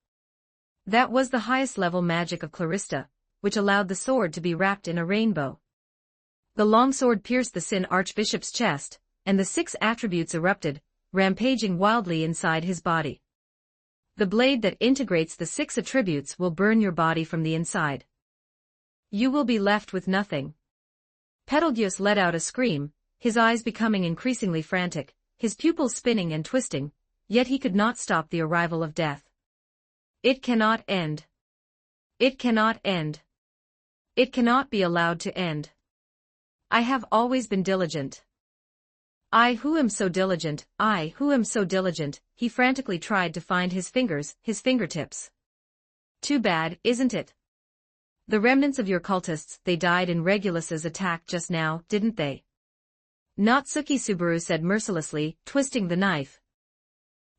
That was the highest level magic of Clarista, which allowed the sword to be wrapped in a rainbow. The long sword pierced the Sin Archbishop's chest, and the 6 attributes erupted, rampaging wildly inside his body. The blade that integrates the 6 attributes will burn your body from the inside. You will be left with nothing. Betelgeuse let out a scream, his eyes becoming increasingly frantic, his pupils spinning and twisting, yet he could not stop the arrival of death. It cannot end. It cannot end. It cannot be allowed to end. I have always been diligent. I who am so diligent, I who am so diligent, he frantically tried to find his fingers, his fingertips. Too bad, isn't it? The remnants of your cultists, they died in Regulus's attack just now, didn't they? Natsuki Subaru said mercilessly, twisting the knife.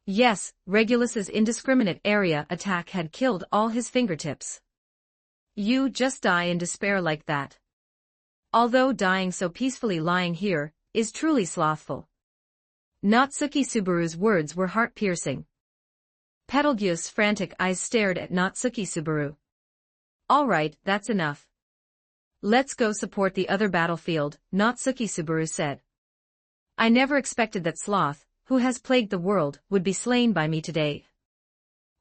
Yes, Regulus's indiscriminate area attack had killed all his fingertips. You just die in despair like that. Although dying so peacefully lying here, is truly slothful. Natsuki Subaru's words were heart-piercing. Betelgeuse's frantic eyes stared at Natsuki Subaru. All right, that's enough. Let's go support the other battlefield, Natsuki Subaru said. I never expected that Sloth, who has plagued the world, would be slain by me today.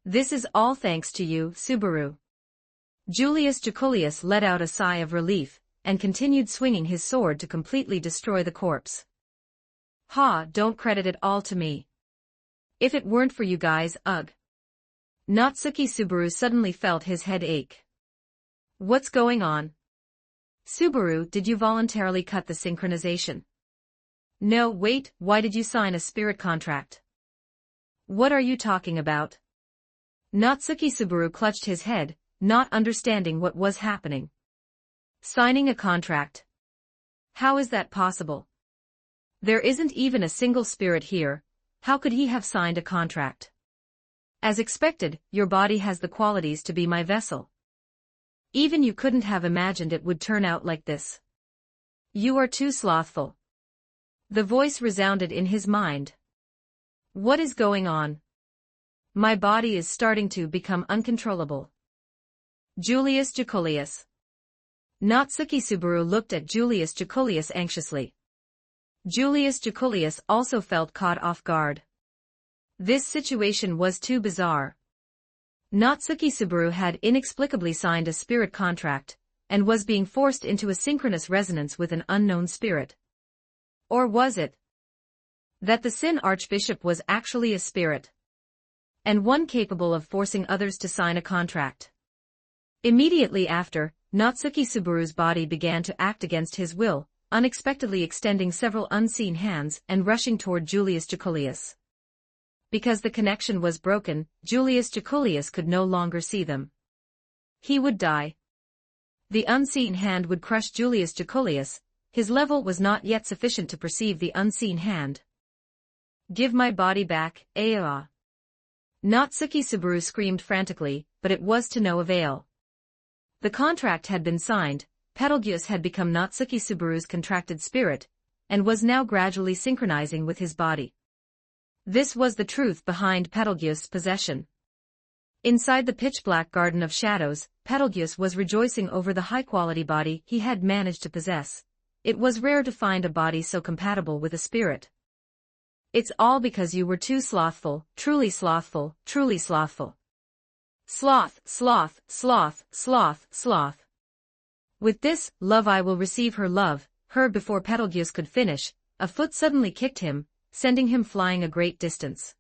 This is all thanks to you, Subaru. Julius Jaculius let out a sigh of relief, and continued swinging his sword to completely destroy the corpse. Ha, don't credit it all to me. If it weren't for you guys, ugh. Natsuki Subaru suddenly felt his head ache. What's going on? Subaru, did you voluntarily cut the synchronization? No, wait, why did you sign a spirit contract? What are you talking about? Natsuki Subaru clutched his head, not understanding what was happening. Signing a contract? How is that possible? There isn't even a single spirit here, how could he have signed a contract? As expected, your body has the qualities to be my vessel. Even you couldn't have imagined it would turn out like this. You are too slothful. The voice resounded in his mind. What is going on? My body is starting to become uncontrollable. Julius Jaculius. Natsuki Subaru looked at Julius Jaculius anxiously. Julius Jaculius also felt caught off guard. This situation was too bizarre. Natsuki Subaru had inexplicably signed a spirit contract, and was being forced into a synchronous resonance with an unknown spirit. Or was it that the Sin Archbishop was actually a spirit, and one capable of forcing others to sign a contract? Immediately after, Natsuki Subaru's body began to act against his will, unexpectedly extending several unseen hands and rushing toward Julius Jaculius. Because the connection was broken, Julius Jaculius could no longer see them. He would die. The unseen hand would crush Julius Jaculius. His level was not yet sufficient to perceive the unseen hand. Give my body back, Aoa. Natsuki Subaru screamed frantically, but it was to no avail. The contract had been signed, Betelgeuse had become Natsuki Subaru's contracted spirit, and was now gradually synchronizing with his body. This was the truth behind Betelgeuse's possession. Inside the pitch-black garden of shadows, Betelgeuse was rejoicing over the high-quality body he had managed to possess. It was rare to find a body so compatible with a spirit. It's all because you were too slothful, truly slothful, truly slothful. Sloth, sloth, sloth, sloth, sloth. With this, love I will receive her love, her before Betelgeuse could finish, a foot suddenly kicked him, sending him flying a great distance.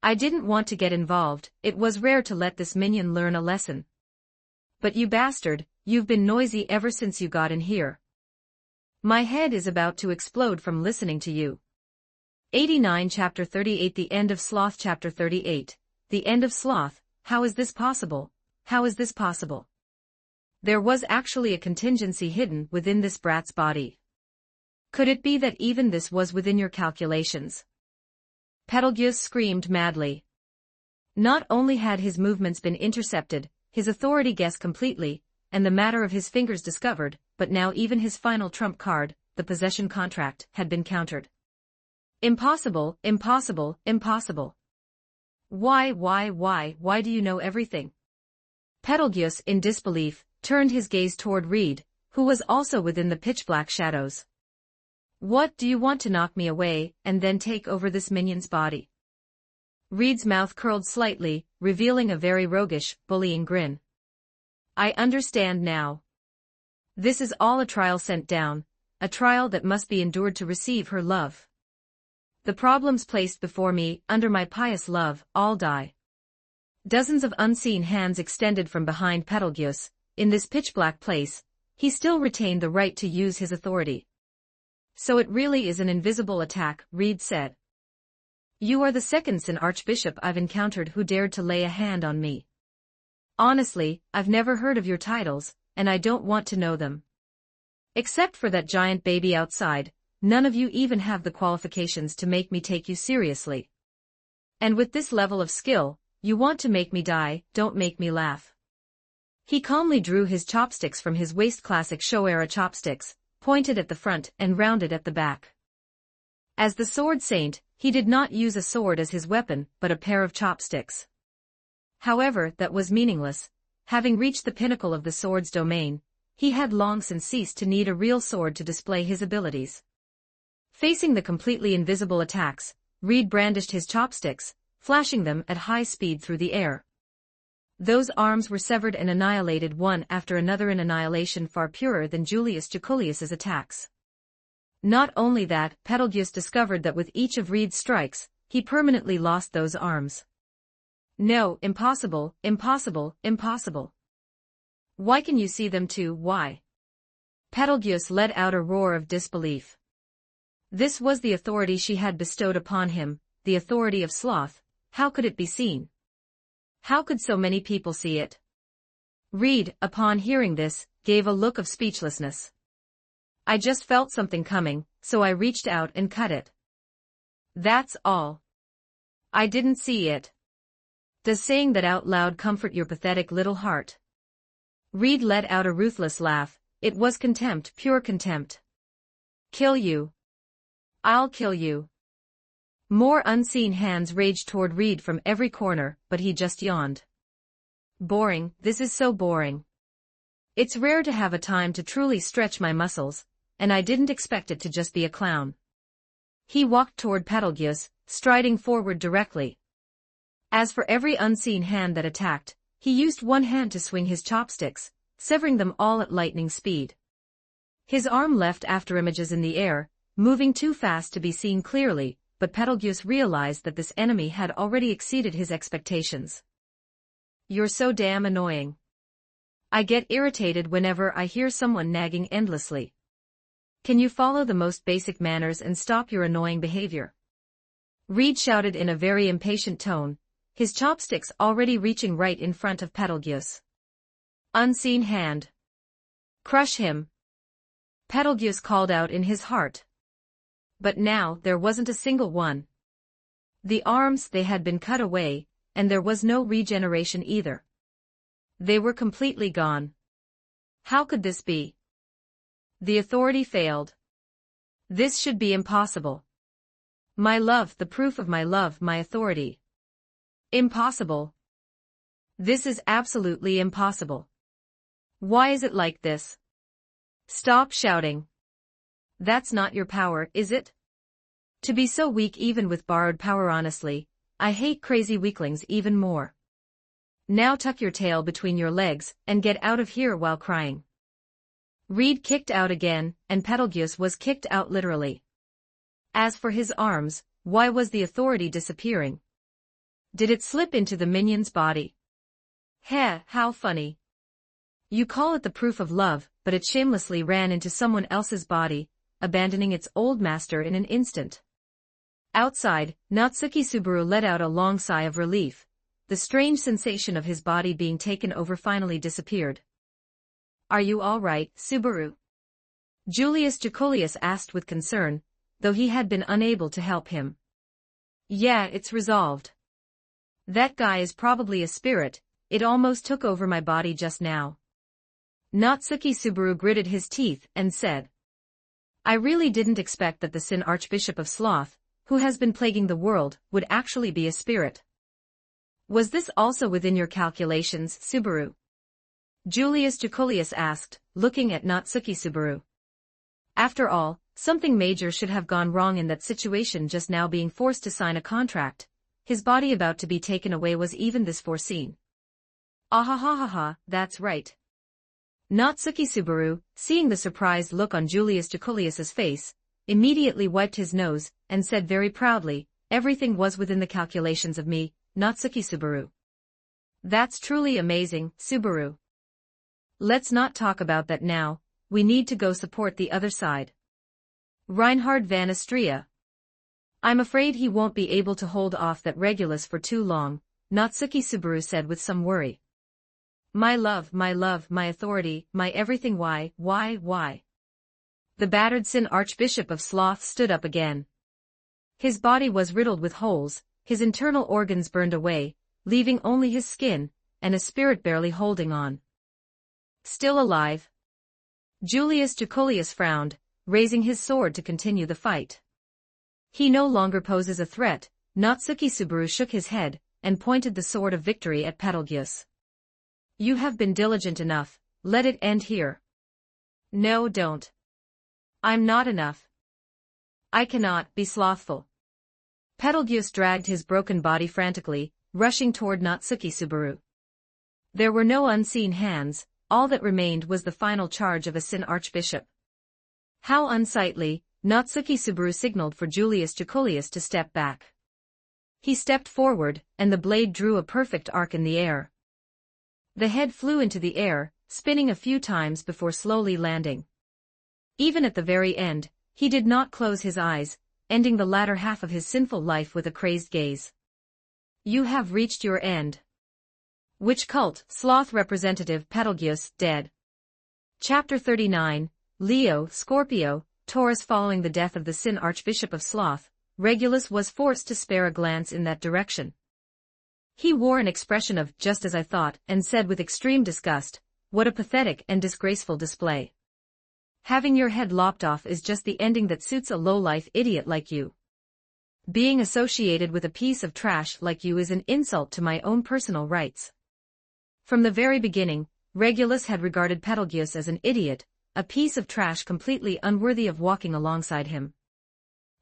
I didn't want to get involved, it was rare to let this minion learn a lesson. But you bastard, you've been noisy ever since you got in here. My head is about to explode from listening to you. 89 Chapter 38 The End of Sloth Chapter 38 The End of Sloth. How is this possible? How is this possible? There was actually a contingency hidden within this brat's body. Could it be that even this was within your calculations? Betelgeuse screamed madly. Not only had his movements been intercepted, his authority guessed completely, and the matter of his fingers discovered, but now even his final trump card, the possession contract, had been countered. Impossible, impossible, impossible. Why do you know everything? Betelgeuse, in disbelief, turned his gaze toward Reed, who was also within the pitch-black shadows. What, do you want to knock me away, and then take over this minion's body? Reed's mouth curled slightly, revealing a very roguish, bullying grin. I understand now. This is all a trial sent down, a trial that must be endured to receive her love. The problems placed before me, under my pious love, all die. Dozens of unseen hands extended from behind Betelgeuse. In this pitch-black place, he still retained the right to use his authority. So it really is an invisible attack, Reed said. You are the second Sin Archbishop I've encountered who dared to lay a hand on me. Honestly, I've never heard of your titles, and I don't want to know them. Except for that giant baby outside, none of you even have the qualifications to make me take you seriously. And with this level of skill, you want to make me die, don't make me laugh. He calmly drew his chopsticks from his waist, classic Showa-era chopsticks, pointed at the front and rounded at the back. As the sword saint, he did not use a sword as his weapon but a pair of chopsticks. However, that was meaningless. Having reached the pinnacle of the sword's domain, he had long since ceased to need a real sword to display his abilities. Facing the completely invisible attacks, Reed brandished his chopsticks, flashing them at high speed through the air. Those arms were severed and annihilated one after another in annihilation far purer than Julius Jaculius's attacks. Not only that, Betelgeuse discovered that with each of Reed's strikes, he permanently lost those arms. No, impossible, impossible, impossible. Why can you see them too, why? Betelgeuse let out a roar of disbelief. This was the authority she had bestowed upon him, the authority of sloth. How could it be seen? How could so many people see it? Reed, upon hearing this, gave a look of speechlessness. I just felt something coming, so I reached out and cut it. That's all. I didn't see it. Does saying that out loud comfort your pathetic little heart? Reed let out a ruthless laugh. It was contempt, pure contempt. Kill you. I'll kill you. More unseen hands raged toward Reed from every corner, but he just yawned. Boring, this is so boring. It's rare to have a time to truly stretch my muscles, and I didn't expect it to just be a clown. He walked toward Betelgeuse, striding forward directly. As for every unseen hand that attacked, he used one hand to swing his chopsticks, severing them all at lightning speed. His arm left after images in the air, moving too fast to be seen clearly, but Betelgeuse realized that this enemy had already exceeded his expectations. You're so damn annoying. I get irritated whenever I hear someone nagging endlessly. Can you follow the most basic manners and stop your annoying behavior? Reed shouted in a very impatient tone, his chopsticks already reaching right in front of Betelgeuse. Unseen hand. Crush him. Betelgeuse called out in his heart. But now there wasn't a single one. The arms, they had been cut away, and there was no regeneration either. They were completely gone. How could this be? The authority failed. This should be impossible. My love, the proof of my love, my authority. Impossible. This is absolutely impossible. Why is it like this? Stop shouting. That's not your power, is it? To be so weak even with borrowed power, honestly, I hate crazy weaklings even more. Now tuck your tail between your legs and get out of here while crying. Reed kicked out again, and Betelgeuse was kicked out literally. As for his arms, why was the authority disappearing? Did it slip into the minion's body? Heh, how funny. You call it the proof of love, but it shamelessly ran into someone else's body, abandoning its old master in an instant. Outside, Natsuki Subaru let out a long sigh of relief. The strange sensation of his body being taken over finally disappeared. Are you all right, Subaru? Julius Jaculius asked with concern, though he had been unable to help him. Yeah, it's resolved. That guy is probably a spirit, it almost took over my body just now. Natsuki Subaru gritted his teeth and said, I really didn't expect that the Sin Archbishop of Sloth, who has been plaguing the world, would actually be a spirit. Was this also within your calculations, Subaru? Julius Jaculius asked, looking at Natsuki Subaru. After all, something major should have gone wrong in that situation. Just now being forced to sign a contract, his body about to be taken away, was even this foreseen? Ahahaha, that's right. Natsuki Subaru, seeing the surprised look on Julius Jaculius's face, immediately wiped his nose, and said very proudly, everything was within the calculations of me, Natsuki Subaru. That's truly amazing, Subaru. Let's not talk about that now, we need to go support the other side. Reinhard van Astrea. I'm afraid he won't be able to hold off that Regulus for too long, Natsuki Subaru said with some worry. My love, my authority, my everything, why? The battered Sin Archbishop of Sloth stood up again. His body was riddled with holes, his internal organs burned away, leaving only his skin, and a spirit barely holding on. Still alive. Julius Jacolius frowned, raising his sword to continue the fight. He no longer poses a threat. Natsuki Subaru shook his head, and pointed the sword of victory at Betelgeuse. You have been diligent enough, let it end here. No, don't. I'm not enough. I cannot be slothful. Betelgeuse dragged his broken body frantically, rushing toward Natsuki Subaru. There were no unseen hands, all that remained was the final charge of a Sin Archbishop. How unsightly, Natsuki Subaru signaled for Julius Jacolius to step back. He stepped forward, and the blade drew a perfect arc in the air. The head flew into the air, spinning a few times before slowly landing. Even at the very end, he did not close his eyes, ending the latter half of his sinful life with a crazed gaze. You have reached your end. Witch cult, sloth representative Betelgeuse, dead. Chapter 39, Leo, Scorpio, Taurus. Following the death of the Sin Archbishop of Sloth, Regulus was forced to spare a glance in that direction. He wore an expression of, just as I thought, and said with extreme disgust, what a pathetic and disgraceful display. Having your head lopped off is just the ending that suits a low-life idiot like you. Being associated with a piece of trash like you is an insult to my own personal rights. From the very beginning, Regulus had regarded Betelgeuse as an idiot, a piece of trash completely unworthy of walking alongside him.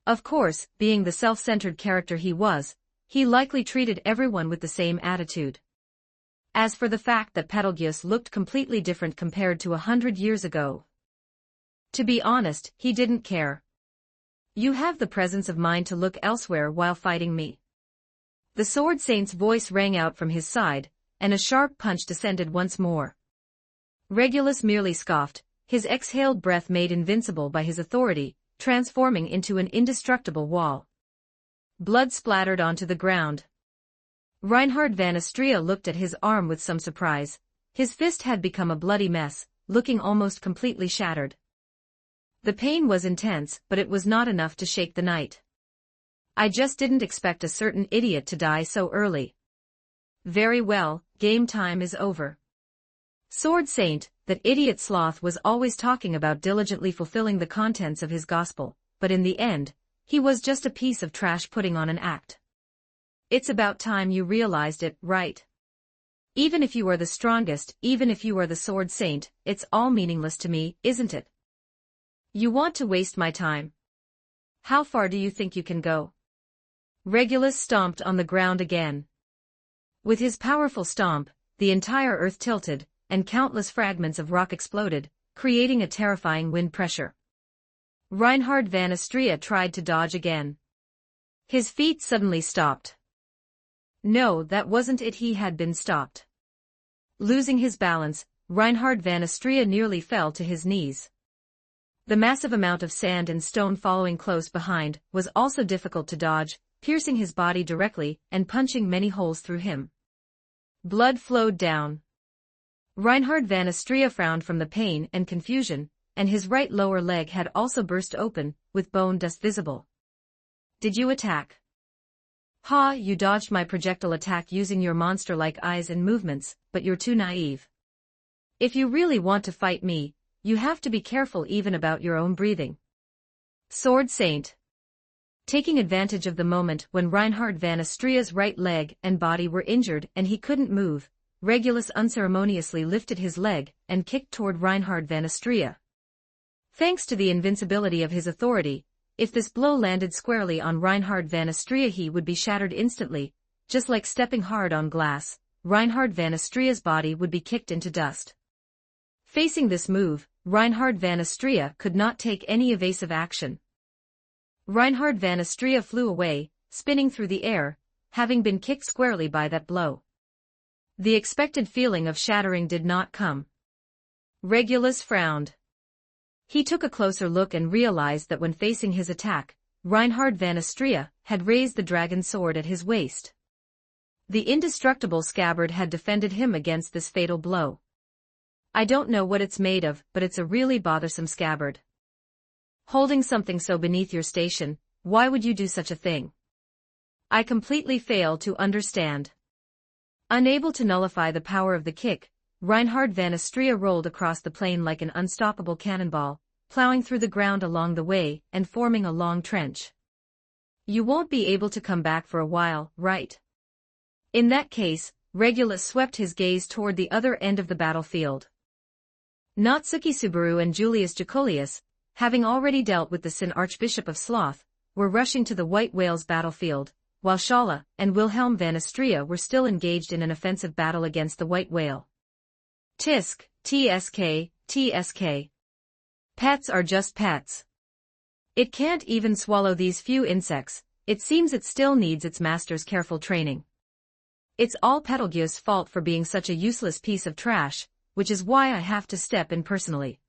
Of course, being the self-centered character he was, he likely treated everyone with the same attitude. As for the fact that Betelgeuse looked completely different compared to 100 years ago, to be honest, he didn't care. You have the presence of mind to look elsewhere while fighting me. The Sword Saint's voice rang out from his side, and a sharp punch descended once more. Regulus merely scoffed, his exhaled breath made invincible by his authority, transforming into an indestructible wall. Blood splattered onto the ground. Reinhard van Astrea looked at his arm with some surprise. His fist had become a bloody mess, looking almost completely shattered. The pain was intense, but it was not enough to shake the knight. I just didn't expect a certain idiot to die so early. Very well, game time is over. Sword Saint, that idiot sloth was always talking about diligently fulfilling the contents of his gospel, but in the end, he was just a piece of trash putting on an act. It's about time you realized it, right? Even if you are the strongest, even if you are the Sword Saint, it's all meaningless to me, isn't it? You want to waste my time. How far do you think you can go? Regulus stomped on the ground again. With his powerful stomp, the entire earth tilted, and countless fragments of rock exploded, creating a terrifying wind pressure. Reinhard van Astrea tried to dodge again. His feet suddenly stopped. No, that wasn't it, he had been stopped. Losing his balance, Reinhard van Astrea nearly fell to his knees. The massive amount of sand and stone following close behind was also difficult to dodge, piercing his body directly and punching many holes through him. Blood flowed down. Reinhard van Astrea frowned from the pain and confusion, and his right lower leg had also burst open, with bone dust visible. Did you attack? Ha, you dodged my projectile attack using your monster-like eyes and movements, but you're too naive. If you really want to fight me, you have to be careful even about your own breathing. Sword Saint. Taking advantage of the moment when Reinhard van Astrea's right leg and body were injured and he couldn't move, Regulus unceremoniously lifted his leg and kicked toward Reinhard van Astrea. Thanks to the invincibility of his authority, if this blow landed squarely on Reinhard van Astrea he would be shattered instantly, just like stepping hard on glass. Reinhard van Astrea's body would be kicked into dust. Facing this move, Reinhard van Astrea could not take any evasive action. Reinhard van Astrea flew away, spinning through the air, having been kicked squarely by that blow. The expected feeling of shattering did not come. Regulus frowned. He took a closer look and realized that when facing his attack, Reinhard van Astria had raised the dragon sword at his waist. The indestructible scabbard had defended him against this fatal blow. I don't know what it's made of, but it's a really bothersome scabbard. Holding something so beneath your station, why would you do such a thing? I completely fail to understand. Unable to nullify the power of the kick, Reinhard van Astria rolled across the plain like an unstoppable cannonball, plowing through the ground along the way and forming a long trench. You won't be able to come back for a while, right? In that case, Regulus swept his gaze toward the other end of the battlefield. Natsuki Subaru and Julius Jacolius, having already dealt with the Sin Archbishop of Sloth, were rushing to the White Whale's battlefield, while Shala and Wilhelm van Astria were still engaged in an offensive battle against the White Whale. Tisk, TSK, TSK. Pets are just pets. It can't even swallow these few insects, it seems it still needs its master's careful training. It's all Petalgius's fault for being such a useless piece of trash, which is why I have to step in personally.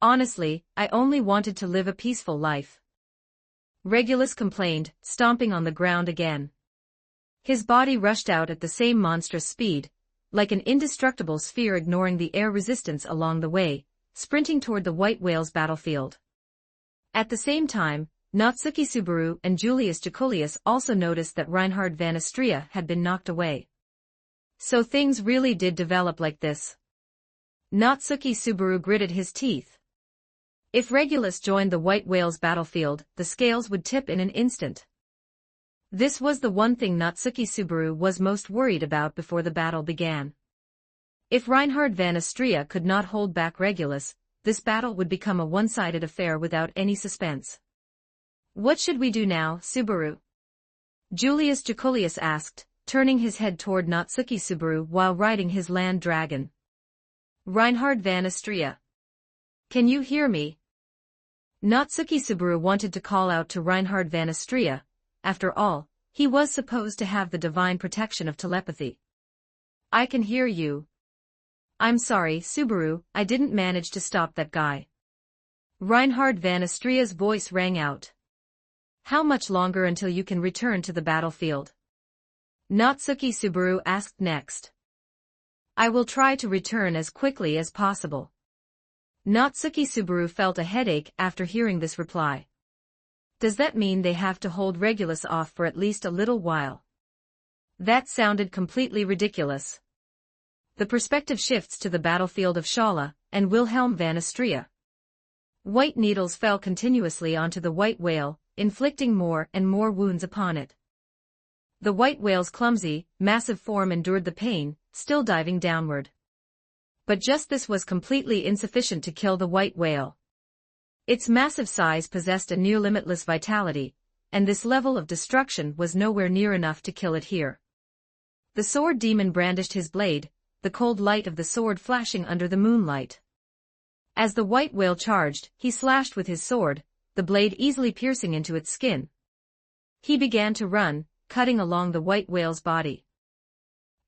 Honestly, I only wanted to live a peaceful life. Regulus complained, stomping on the ground again. His body rushed out at the same monstrous speed, like an indestructible sphere ignoring the air resistance along the way, sprinting toward the White Whale's battlefield. At the same time, Natsuki Subaru and Julius Jacolius also noticed that Reinhard van Astria had been knocked away. So things really did develop like this. Natsuki Subaru gritted his teeth. If Regulus joined the White Whale's battlefield, the scales would tip in an instant. This was the one thing Natsuki Subaru was most worried about before the battle began. If Reinhard van Astria could not hold back Regulus, this battle would become a one-sided affair without any suspense. What should we do now, Subaru? Julius Jacolius asked, turning his head toward Natsuki Subaru while riding his land dragon. Reinhard van Astria. Can you hear me? Natsuki Subaru wanted to call out to Reinhard van Astria. After all, he was supposed to have the divine protection of telepathy. I can hear you. I'm sorry, Subaru, I didn't manage to stop that guy. Reinhard van Astria's voice rang out. How much longer until you can return to the battlefield? Natsuki Subaru asked next. I will try to return as quickly as possible. Natsuki Subaru felt a headache after hearing this reply. Does that mean they have to hold Regulus off for at least a little while? That sounded completely ridiculous. The perspective shifts to the battlefield of Shala and Wilhelm van Astria. White needles fell continuously onto the White Whale, inflicting more and more wounds upon it. The White Whale's clumsy, massive form endured the pain, still diving downward. But just this was completely insufficient to kill the White Whale. Its massive size possessed a near-limitless vitality, and this level of destruction was nowhere near enough to kill it here. The sword demon brandished his blade, the cold light of the sword flashing under the moonlight. As the White Whale charged, he slashed with his sword, the blade easily piercing into its skin. He began to run, cutting along the White Whale's body.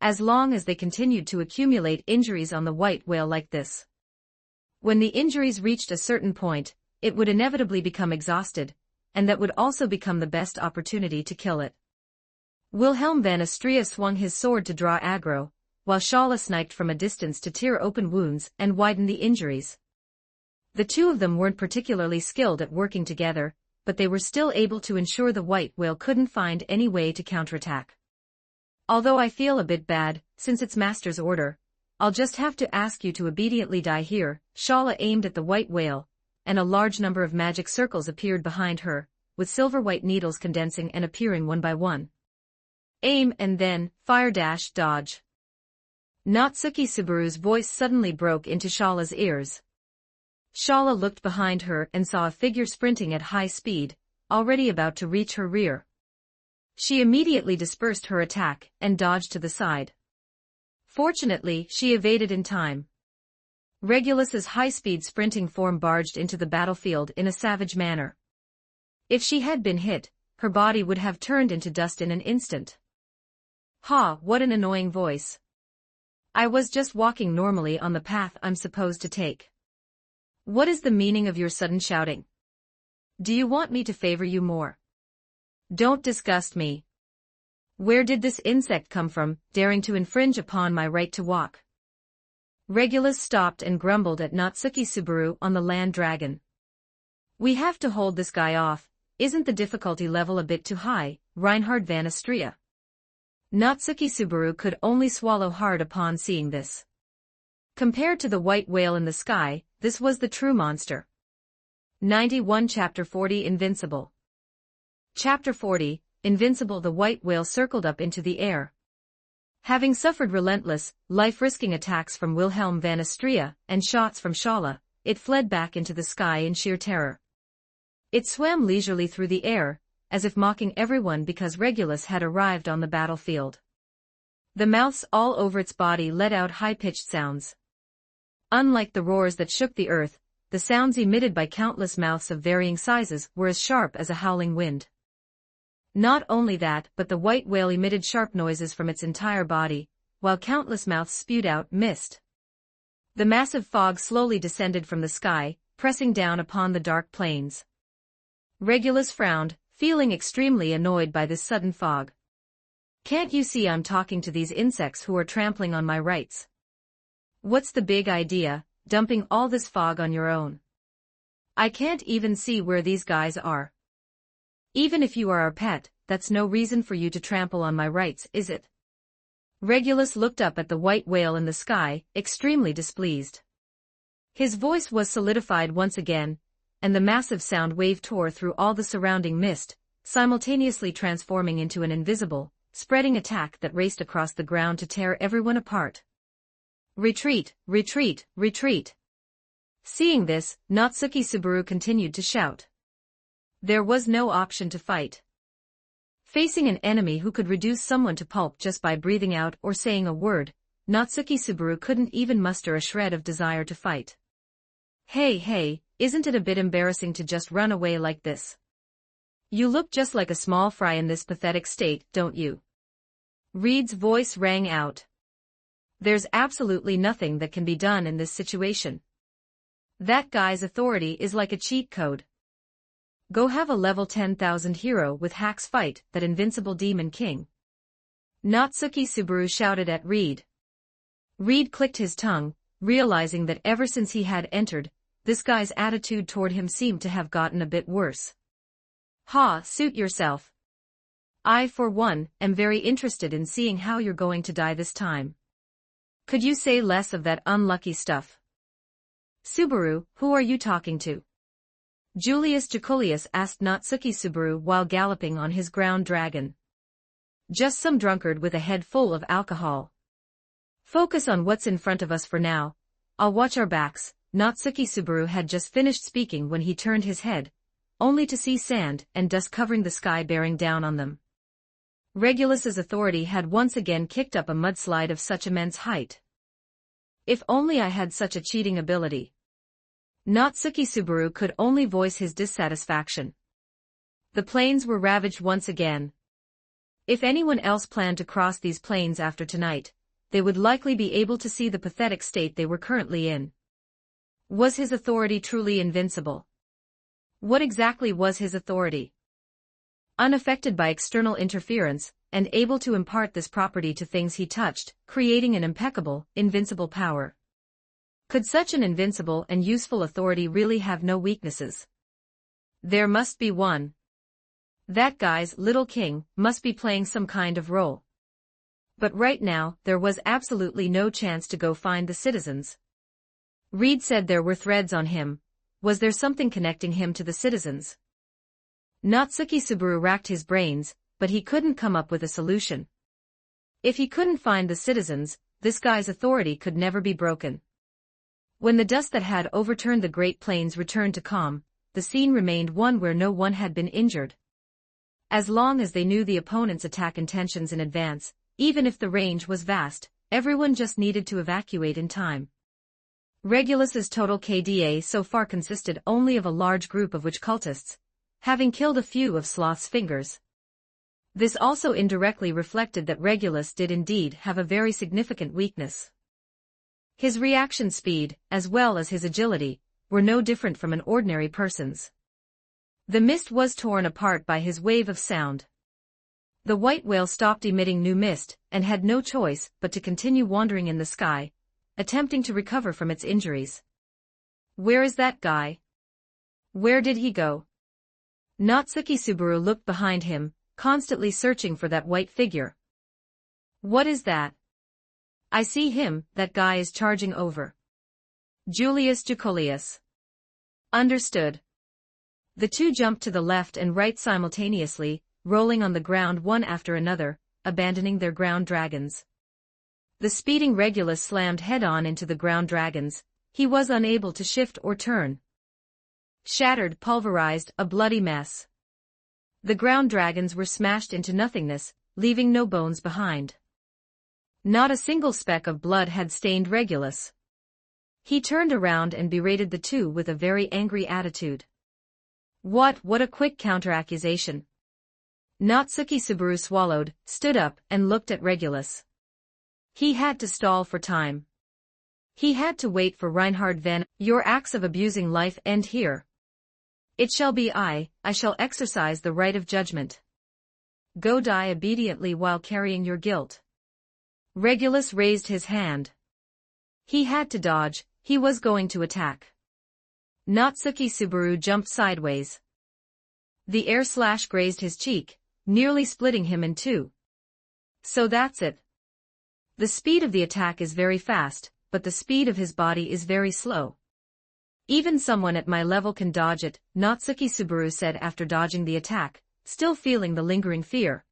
As long as they continued to accumulate injuries on the White Whale like this. When the injuries reached a certain point, it would inevitably become exhausted, and that would also become the best opportunity to kill it. Wilhelm van Astria swung his sword to draw aggro, while Shala sniped from a distance to tear open wounds and widen the injuries. The two of them weren't particularly skilled at working together, but they were still able to ensure the White Whale couldn't find any way to counterattack. Although I feel a bit bad, since it's Master's order, I'll just have to ask you to obediently die here. Shala aimed at the White Whale, and a large number of magic circles appeared behind her, with silver-white needles condensing and appearing one by one. Aim and then, fire-dodge. Natsuki Subaru's voice suddenly broke into Shala's ears. Shala looked behind her and saw a figure sprinting at high speed, already about to reach her rear. She immediately dispersed her attack and dodged to the side. Fortunately, she evaded in time. Regulus's high-speed sprinting form barged into the battlefield in a savage manner. If she had been hit, her body would have turned into dust in an instant. Ha, what an annoying voice. I was just walking normally on the path I'm supposed to take. What is the meaning of your sudden shouting? Do you want me to favor you more? Don't disgust me. Where did this insect come from, daring to infringe upon my right to walk? Regulus stopped and grumbled at Natsuki-Subaru on the land dragon. We have to hold this guy off. Isn't the difficulty level a bit too high, Reinhard van Astria? Natsuki-Subaru could only swallow hard upon seeing this. Compared to the white whale in the sky, this was the true monster. 91 Chapter 40 Invincible. Chapter 40, Invincible. The white whale circled up into the air. Having suffered relentless, life-risking attacks from Wilhelm van Astria and shots from Schala, it fled back into the sky in sheer terror. It swam leisurely through the air, as if mocking everyone because Regulus had arrived on the battlefield. The mouths all over its body let out high-pitched sounds. Unlike the roars that shook the earth, the sounds emitted by countless mouths of varying sizes were as sharp as a howling wind. Not only that, but the white whale emitted sharp noises from its entire body, while countless mouths spewed out mist. The massive fog slowly descended from the sky, pressing down upon the dark plains. Regulus frowned, feeling extremely annoyed by this sudden fog. Can't you see I'm talking to these insects who are trampling on my rights? What's the big idea, dumping all this fog on your own? I can't even see where these guys are. Even if you are our pet, that's no reason for you to trample on my rights, is it? Regulus looked up at the white whale in the sky, extremely displeased. His voice was solidified once again, and the massive sound wave tore through all the surrounding mist, simultaneously transforming into an invisible, spreading attack that raced across the ground to tear everyone apart. Retreat, retreat, retreat. Seeing this, Natsuki-Subaru continued to shout. There was no option to fight. Facing an enemy who could reduce someone to pulp just by breathing out or saying a word, Natsuki-Subaru couldn't even muster a shred of desire to fight. Hey, isn't it a bit embarrassing to just run away like this? You look just like a small fry in this pathetic state, don't you? Reed's voice rang out. There's absolutely nothing that can be done in this situation. That guy's authority is like a cheat code. Go have a level 10,000 hero with hacks fight that invincible demon king. Natsuki-Subaru shouted at Reed. Reed clicked his tongue, realizing that ever since he had entered, this guy's attitude toward him seemed to have gotten a bit worse. Suit yourself. I, for one, am very interested in seeing how you're going to die this time. Could you say less of that unlucky stuff? Subaru, who are you talking to? Julius Jaculius asked Natsuki-Subaru while galloping on his ground dragon. Just some drunkard with a head full of alcohol. Focus on what's in front of us for now. I'll watch our backs. Natsuki-Subaru had just finished speaking when he turned his head, only to see sand and dust covering the sky bearing down on them. Regulus's authority had once again kicked up a mudslide of such immense height. If only I had such a cheating ability. Natsuki-Subaru could only voice his dissatisfaction. The plains were ravaged once again. If anyone else planned to cross these plains after tonight, they would likely be able to see the pathetic state they were currently in. Was his authority truly invincible? What exactly was his authority? Unaffected by external interference, and able to impart this property to things he touched, creating an impeccable, invincible power. Could such an invincible and useful authority really have no weaknesses? There must be one. That guy's little king must be playing some kind of role. But right now, there was absolutely no chance to go find the citizens. Reed said there were threads on him. Was there something connecting him to the citizens? Natsuki-Subaru racked his brains, but he couldn't come up with a solution. If he couldn't find the citizens, this guy's authority could never be broken. When the dust that had overturned the Great Plains returned to calm, the scene remained one where no one had been injured. As long as they knew the opponent's attack intentions in advance, even if the range was vast, everyone just needed to evacuate in time. Regulus's total KDA so far consisted only of a large group of witch cultists, having killed a few of Sloth's fingers. This also indirectly reflected that Regulus did indeed have a very significant weakness. His reaction speed, as well as his agility, were no different from an ordinary person's. The mist was torn apart by his wave of sound. The white whale stopped emitting new mist, and had no choice but to continue wandering in the sky, attempting to recover from its injuries. Where is that guy? Where did he go? Natsuki Subaru looked behind him, constantly searching for that white figure. What is that? I see him, that guy is charging over. Julius Jacolius. Understood. The two jumped to the left and right simultaneously, rolling on the ground one after another, abandoning their ground dragons. The speeding Regulus slammed head-on into the ground dragons. He was unable to shift or turn. Shattered, pulverized, a bloody mess. The ground dragons were smashed into nothingness, leaving no bones behind. Not a single speck of blood had stained Regulus. He turned around and berated the two with a very angry attitude. What a quick counteraccusation. Natsuki Subaru swallowed, stood up, and looked at Regulus. He had to stall for time. He had to wait for Reinhard Van. Your acts of abusing life end here. It shall be I shall exercise the right of judgment. Go die obediently while carrying your guilt. Regulus raised his hand. He had to dodge, he was going to attack. Natsuki Subaru jumped sideways. The air slash grazed his cheek, nearly splitting him in two. So that's it. The speed of the attack is very fast, but the speed of his body is very slow. Even someone at my level can dodge it, Natsuki Subaru said after dodging the attack, still feeling the lingering fear.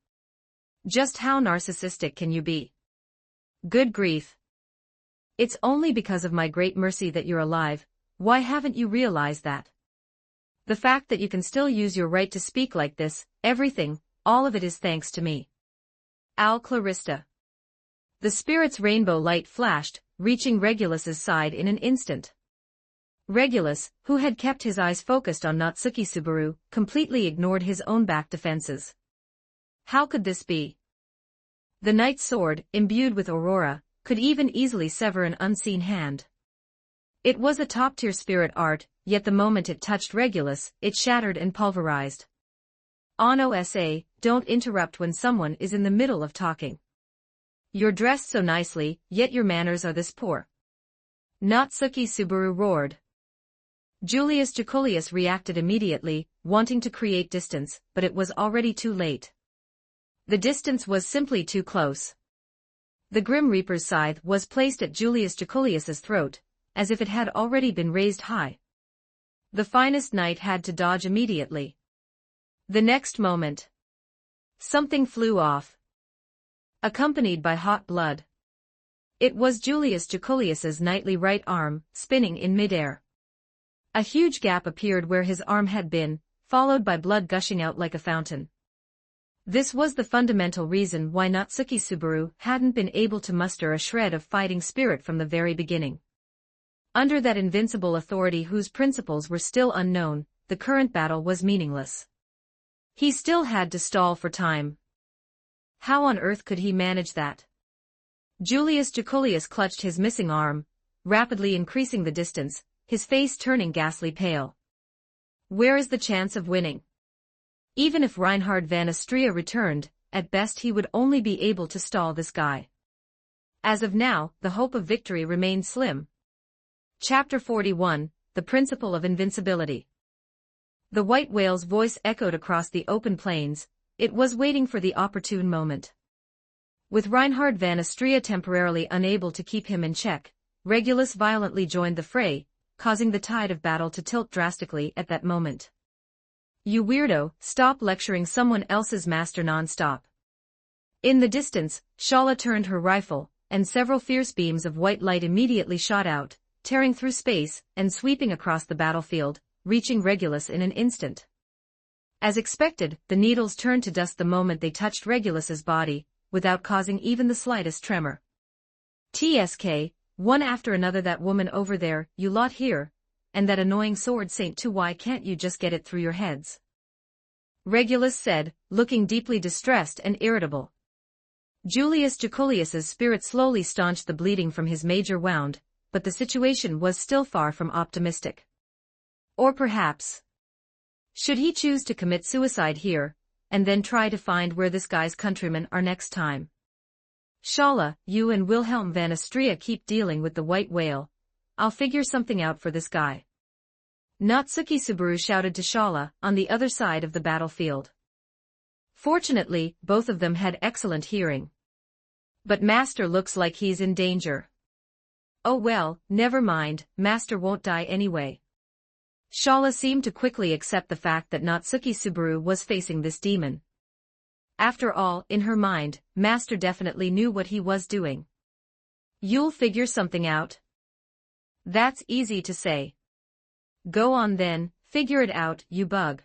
Just how narcissistic can you be? Good grief. It's only because of my great mercy that you're alive. Why haven't you realized that? The fact that you can still use your right to speak like this, everything, all of it is thanks to me. Al Clarista. The spirit's rainbow light flashed, reaching Regulus's side in an instant. Regulus, who had kept his eyes focused on Natsuki Subaru, completely ignored his own back defenses. How could this be? The knight's sword, imbued with aurora, could even easily sever an unseen hand. It was a top-tier spirit art, yet the moment it touched Regulus, it shattered and pulverized. Ono sa, don't interrupt when someone is in the middle of talking. You're dressed so nicely, yet your manners are this poor. Natsuki Subaru roared. Julius Jacolius reacted immediately, wanting to create distance, but it was already too late. The distance was simply too close. The Grim Reaper's scythe was placed at Julius Jacolius's throat, as if it had already been raised high. The finest knight had to dodge immediately. The next moment, something flew off, accompanied by hot blood. It was Julius Jacolius's knightly right arm, spinning in midair. A huge gap appeared where his arm had been, followed by blood gushing out like a fountain. This was the fundamental reason why Natsuki Subaru hadn't been able to muster a shred of fighting spirit from the very beginning. Under that invincible authority whose principles were still unknown, the current battle was meaningless. He still had to stall for time. How on earth could he manage that? Julius Jacolius clutched his missing arm, rapidly increasing the distance, his face turning ghastly pale. Where is the chance of winning? Even if Reinhard Van Astrea returned, at best he would only be able to stall this guy. As of now, the hope of victory remained slim. Chapter 41, The Principle of Invincibility. The white whale's voice echoed across the open plains. It was waiting for the opportune moment. With Reinhard Van Astrea temporarily unable to keep him in check, Regulus violently joined the fray, causing the tide of battle to tilt drastically at that moment. You weirdo, stop lecturing someone else's master non-stop. In the distance, Shala turned her rifle, and several fierce beams of white light immediately shot out, tearing through space and sweeping across the battlefield, reaching Regulus in an instant. As expected, the needles turned to dust the moment they touched Regulus's body, without causing even the slightest tremor. TSK, one after another, that woman over there, you lot here, and that annoying sword saint too, why can't you just get it through your heads? Regulus said, looking deeply distressed and irritable. Julius Jacolius's spirit slowly staunched the bleeding from his major wound, but the situation was still far from optimistic. Or perhaps, should he choose to commit suicide here, and then try to find where this guy's countrymen are next time? Shala, you and Wilhelm van Astria keep dealing with the white whale. I'll figure something out for this guy. Natsuki Subaru shouted to Shala, on the other side of the battlefield. Fortunately, both of them had excellent hearing. But Master looks like he's in danger. Oh well, never mind, Master won't die anyway. Shala seemed to quickly accept the fact that Natsuki Subaru was facing this demon. After all, in her mind, Master definitely knew what he was doing. You'll figure something out? That's easy to say. Go on then, figure it out, you bug.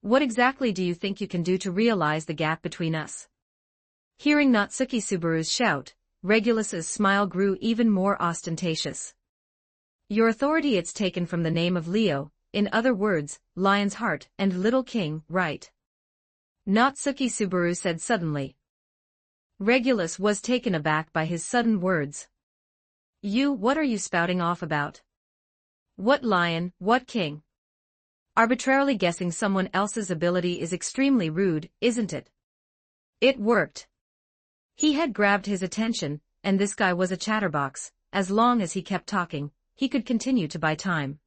What exactly do you think you can do to realize the gap between us? Hearing Natsuki Subaru's shout, Regulus's smile grew even more ostentatious. Your authority, it's taken from the name of Leo, in other words, Lion's Heart, and Little King, right? Natsuki Subaru said suddenly. Regulus was taken aback by his sudden words. What are you spouting off about? What lion, what king? Arbitrarily guessing someone else's ability is extremely rude, isn't it? It worked. He had grabbed his attention, and this guy was a chatterbox. As long as he kept talking, he could continue to buy time.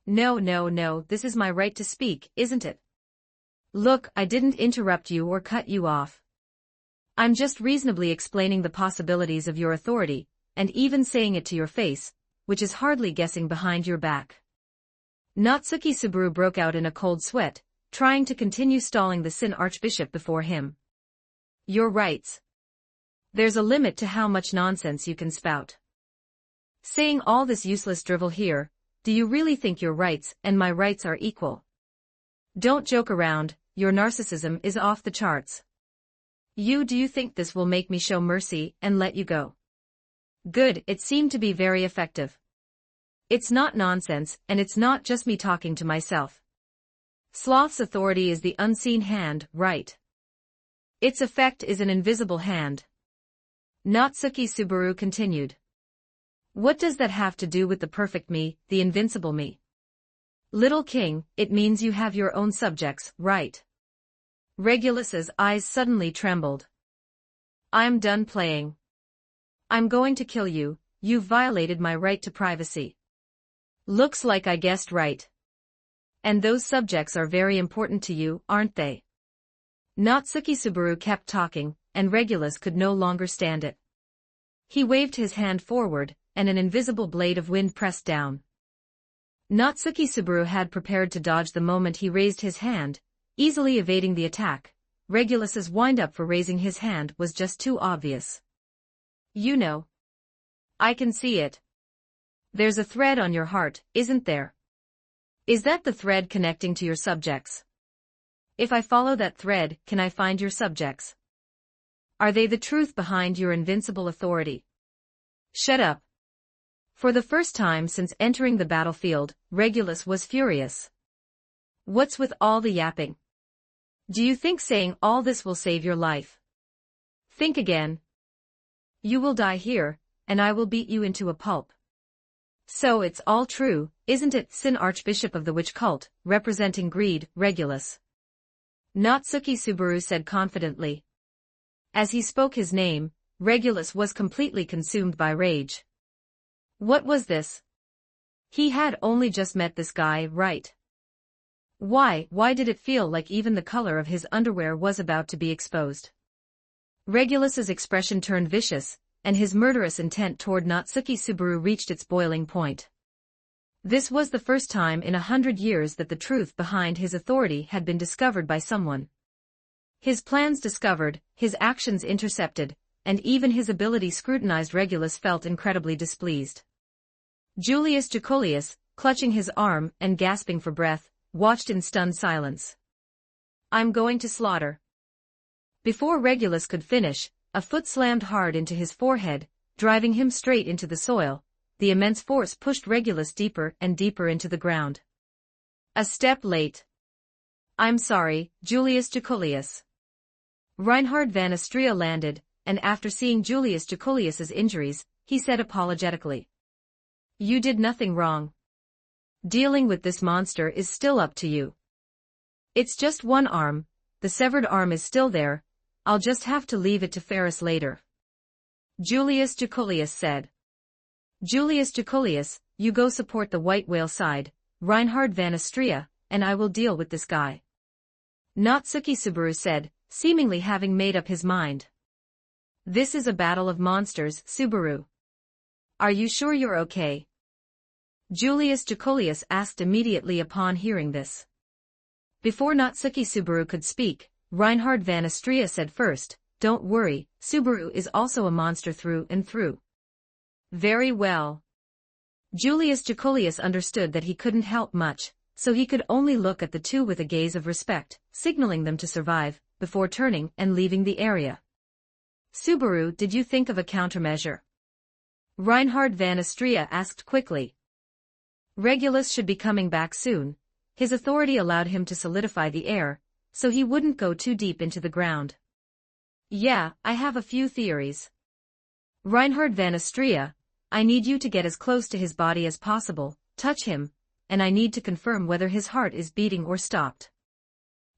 No, this is my right to speak, isn't it? Look, I didn't interrupt you or cut you off. I'm just reasonably explaining the possibilities of your authority, and even saying it to your face, which is hardly guessing behind your back. Natsuki Subaru broke out in a cold sweat, trying to continue stalling the Sin Archbishop before him. Your rights. There's a limit to how much nonsense you can spout. Saying all this useless drivel here, do you really think your rights and my rights are equal? Don't joke around, your narcissism is off the charts. Do you think this will make me show mercy and let you go? Good, it seemed to be very effective. It's not nonsense, and it's not just me talking to myself. Sloth's authority is the unseen hand, right? Its effect is an invisible hand. Natsuki Subaru continued. What does that have to do with the perfect me, the invincible me? Little King, it means you have your own subjects, right? Regulus's eyes suddenly trembled. I'm done playing. I'm going to kill you, you've violated my right to privacy. Looks like I guessed right. And those subjects are very important to you, aren't they? Natsuki Subaru kept talking, and Regulus could no longer stand it. He waved his hand forward, and an invisible blade of wind pressed down. Natsuki Subaru had prepared to dodge the moment he raised his hand, easily evading the attack. Regulus's wind-up for raising his hand was just too obvious. You know. I can see it. There's a thread on your heart, isn't there? Is that the thread connecting to your subjects? If I follow that thread, can I find your subjects? Are they the truth behind your invincible authority? Shut up. For the first time since entering the battlefield, Regulus was furious. What's with all the yapping? Do you think saying all this will save your life? Think again. You will die here, and I will beat you into a pulp. So it's all true, isn't it, Sin Archbishop of the Witch Cult, representing greed, Regulus? Natsuki Subaru said confidently. As he spoke his name, Regulus was completely consumed by rage. What was this? He had only just met this guy, right? Why did it feel like even the color of his underwear was about to be exposed? Regulus's expression turned vicious, and his murderous intent toward Natsuki Subaru reached its boiling point. This was the first time in 100 years that the truth behind his authority had been discovered by someone. His plans discovered, his actions intercepted, and even his ability scrutinized. Regulus felt incredibly displeased. Julius Jacolius, clutching his arm and gasping for breath, watched in stunned silence. I'm going to slaughter. Before Regulus could finish, a foot slammed hard into his forehead, driving him straight into the soil. The immense force pushed Regulus deeper and deeper into the ground. A step late. I'm sorry, Julius Jacolius. Reinhard van Astria landed, and after seeing Julius Jacolius's injuries, he said apologetically. You did nothing wrong. Dealing with this monster is still up to you. It's just one arm, the severed arm is still there, I'll just have to leave it to Ferris later. Julius Jacolius said. Julius Jacolius, you go support the white whale side, Reinhard van Astrea, and I will deal with this guy. Natsuki Subaru said, seemingly having made up his mind. This is a battle of monsters, Subaru. Are you sure you're okay? Julius Jacolius asked immediately upon hearing this. Before Natsuki Subaru could speak, Reinhard van Astrea said first, don't worry, Subaru is also a monster through and through. Very well. Julius Jacolius understood that he couldn't help much, so he could only look at the two with a gaze of respect, signaling them to survive, before turning and leaving the area. Subaru, did you think of a countermeasure? Reinhard van Astrea asked quickly. Regulus should be coming back soon. His authority allowed him to solidify the air, so he wouldn't go too deep into the ground. Yeah, I have a few theories. Reinhard van Astrea, I need you to get as close to his body as possible, touch him, and I need to confirm whether his heart is beating or stopped.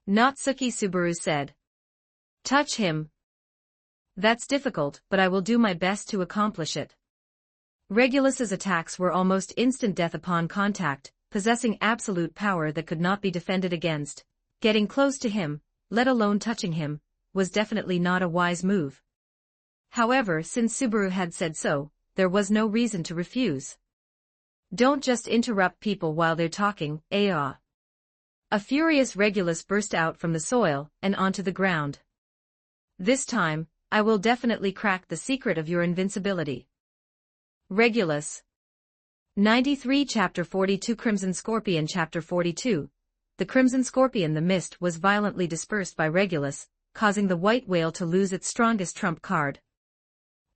Natsuki Subaru said. Touch him. That's difficult, but I will do my best to accomplish it. Regulus's attacks were almost instant death upon contact, possessing absolute power that could not be defended against. Getting close to him, let alone touching him, was definitely not a wise move. However, since Subaru had said so, there was no reason to refuse. Don't just interrupt people while they're talking, ah. A furious Regulus burst out from the soil and onto the ground. This time, I will definitely crack the secret of your invincibility. Regulus. 93 Chapter 42 Crimson Scorpion Chapter 42. The Crimson Scorpion. The mist was violently dispersed by Regulus, causing the white whale to lose its strongest trump card.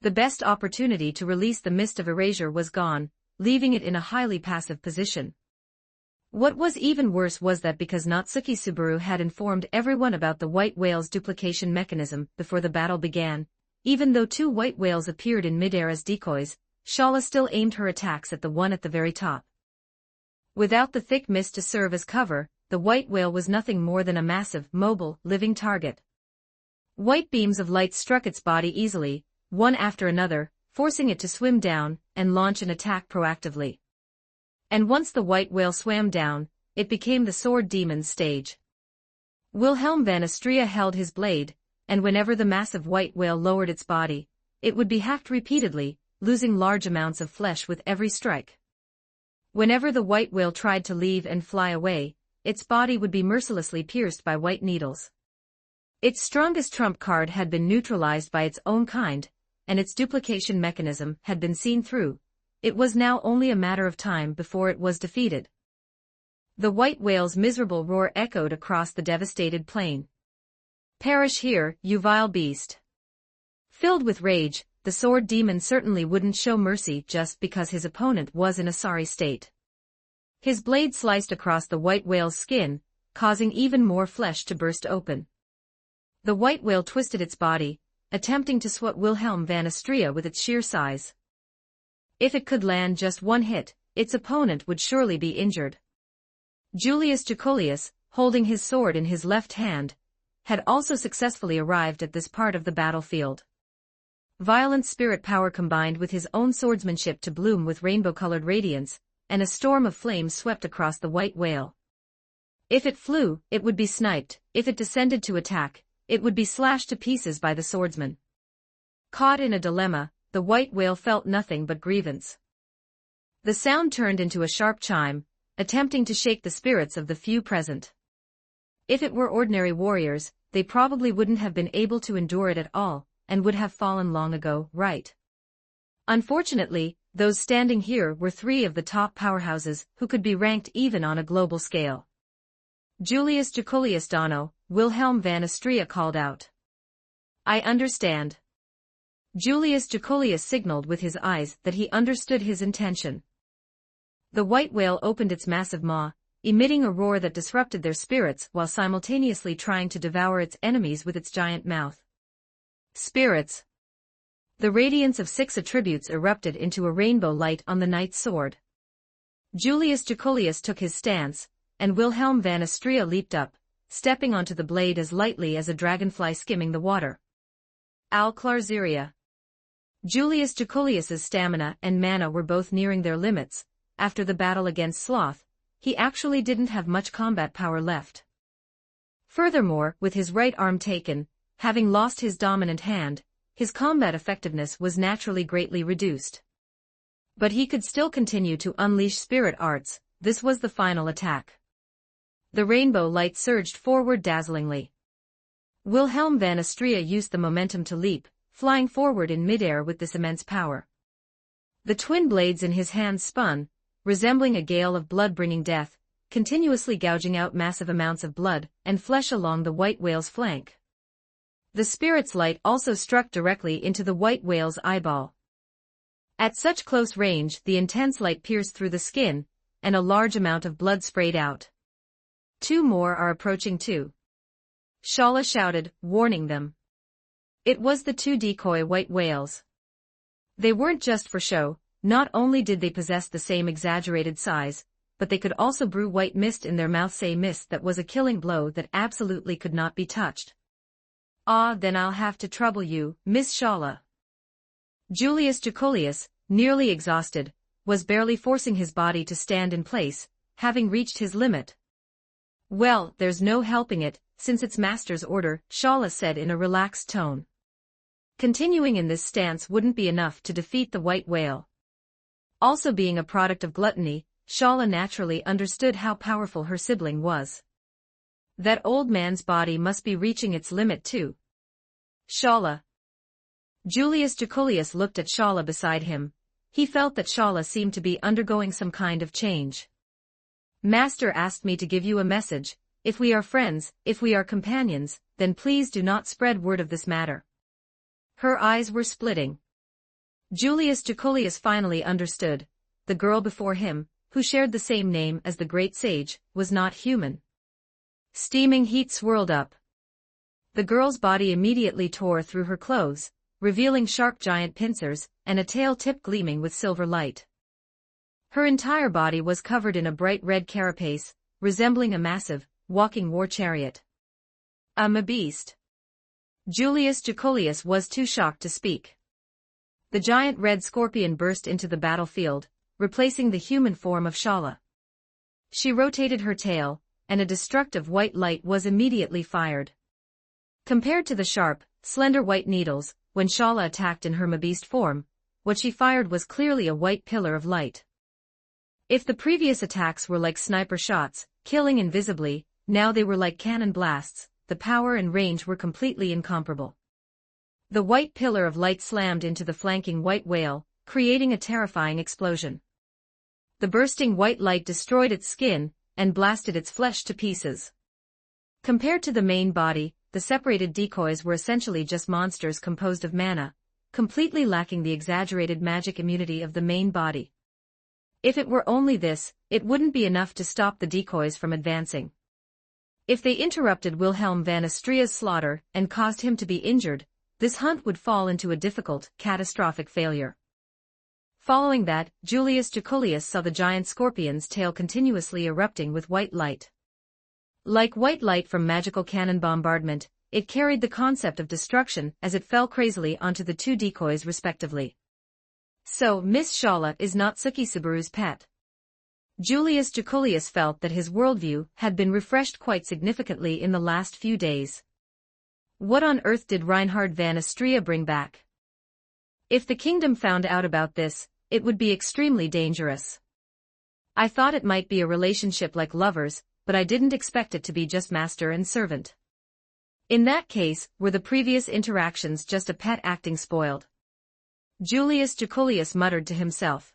The best opportunity to release the mist of erasure was gone, leaving it in a highly passive position. What was even worse was that because Natsuki Subaru had informed everyone about the white whale's duplication mechanism before the battle began, even though two white whales appeared in midair as decoys, Shala still aimed her attacks at the one at the very top. Without the thick mist to serve as cover, the white whale was nothing more than a massive, mobile, living target. White beams of light struck its body easily, one after another, forcing it to swim down and launch an attack proactively. And once the white whale swam down, it became the sword demon's stage. Wilhelm van Astrea held his blade, and whenever the massive white whale lowered its body, it would be hacked repeatedly, losing large amounts of flesh with every strike. Whenever the white whale tried to leave and fly away, its body would be mercilessly pierced by white needles. Its strongest trump card had been neutralized by its own kind, and its duplication mechanism had been seen through. It was now only a matter of time before it was defeated. The white whale's miserable roar echoed across the devastated plain. Perish here, you vile beast. Filled with rage, the sword demon certainly wouldn't show mercy just because his opponent was in a sorry state. His blade sliced across the white whale's skin, causing even more flesh to burst open. The white whale twisted its body, attempting to swat Wilhelm van Astrea with its sheer size. If it could land just one hit, its opponent would surely be injured. Julius Jacolius, holding his sword in his left hand, had also successfully arrived at this part of the battlefield. Violent spirit power combined with his own swordsmanship to bloom with rainbow-colored radiance, and a storm of flames swept across the white whale. If it flew, it would be sniped; if it descended to attack, it would be slashed to pieces by the swordsman. Caught in a dilemma, the white whale felt nothing but grievance. The sound turned into a sharp chime, attempting to shake the spirits of the few present. If it were ordinary warriors, they probably wouldn't have been able to endure it at all, and would have fallen long ago, right? Unfortunately, those standing here were three of the top powerhouses who could be ranked even on a global scale. Julius Jacolius Dono, Wilhelm van Astrea called out. I understand. Julius Jacolius signaled with his eyes that he understood his intention. The white whale opened its massive maw, emitting a roar that disrupted their spirits while simultaneously trying to devour its enemies with its giant mouth. Spirits. The radiance of 6 attributes erupted into a rainbow light on the knight's sword. Julius Jacolius took his stance, and Wilhelm van Astrea leaped up, stepping onto the blade as lightly as a dragonfly skimming the water. Al-Klarzeria. Julius Jacolius's stamina and mana were both nearing their limits. After the battle against Sloth, he actually didn't have much combat power left. Furthermore, with his right arm taken, having lost his dominant hand, his combat effectiveness was naturally greatly reduced. But he could still continue to unleash spirit arts. This was the final attack. The rainbow light surged forward dazzlingly. Wilhelm van Astrea used the momentum to leap, flying forward in midair with this immense power. The twin blades in his hands spun, resembling a gale of blood bringing death, continuously gouging out massive amounts of blood and flesh along the white whale's flank. The spirit's light also struck directly into the white whale's eyeball. At such close range, the intense light pierced through the skin, and a large amount of blood sprayed out. Two more are approaching too. Shala shouted, warning them. It was the two decoy white whales. They weren't just for show. Not only did they possess the same exaggerated size, but they could also brew white mist in their mouths, a mist that was a killing blow that absolutely could not be touched. Ah, then I'll have to trouble you, Miss Shala. Julius Jacolius, nearly exhausted, was barely forcing his body to stand in place, having reached his limit. Well, there's no helping it, since it's master's order, Shala said in a relaxed tone. Continuing in this stance wouldn't be enough to defeat the white whale. Also being a product of gluttony, Shala naturally understood how powerful her sibling was. That old man's body must be reaching its limit too. Shala. Julius Jacolius looked at Shala beside him. He felt that Shala seemed to be undergoing some kind of change. Master asked me to give you a message. If we are friends, if we are companions, then please do not spread word of this matter. Her eyes were splitting. Julius Jacolius finally understood. The girl before him, who shared the same name as the great sage, was not human. Steaming heat swirled up. The girl's body immediately tore through her clothes, revealing sharp giant pincers and a tail tip gleaming with silver light. Her entire body was covered in a bright red carapace, resembling a massive, walking war chariot. A beast. Julius Jacolius was too shocked to speak. The giant red scorpion burst into the battlefield, replacing the human form of Shala. She rotated her tail, and a destructive white light was immediately fired. Compared to the sharp, slender white needles, when Shala attacked in her beast form, what she fired was clearly a white pillar of light. If the previous attacks were like sniper shots, killing invisibly, now they were like cannon blasts. The power and range were completely incomparable. The white pillar of light slammed into the flanking white whale, creating a terrifying explosion. The bursting white light destroyed its skin and blasted its flesh to pieces. Compared to the main body, the separated decoys were essentially just monsters composed of mana, completely lacking the exaggerated magic immunity of the main body. If it were only this, it wouldn't be enough to stop the decoys from advancing. If they interrupted Wilhelm van Astrea's slaughter and caused him to be injured, this hunt would fall into a difficult, catastrophic failure. Following that, Julius Jacolius saw the giant scorpion's tail continuously erupting with white light. Like white light from magical cannon bombardment, it carried the concept of destruction as it fell crazily onto the two decoys respectively. So, Miss Shala is not Suki Subaru's pet. Julius Jacolius felt that his worldview had been refreshed quite significantly in the last few days. What on earth did Reinhard van Astrea bring back? If the kingdom found out about this, it would be extremely dangerous. I thought it might be a relationship like lovers, but I didn't expect it to be just master and servant. In that case, were the previous interactions just a pet acting spoiled? Julius Jacolius muttered to himself.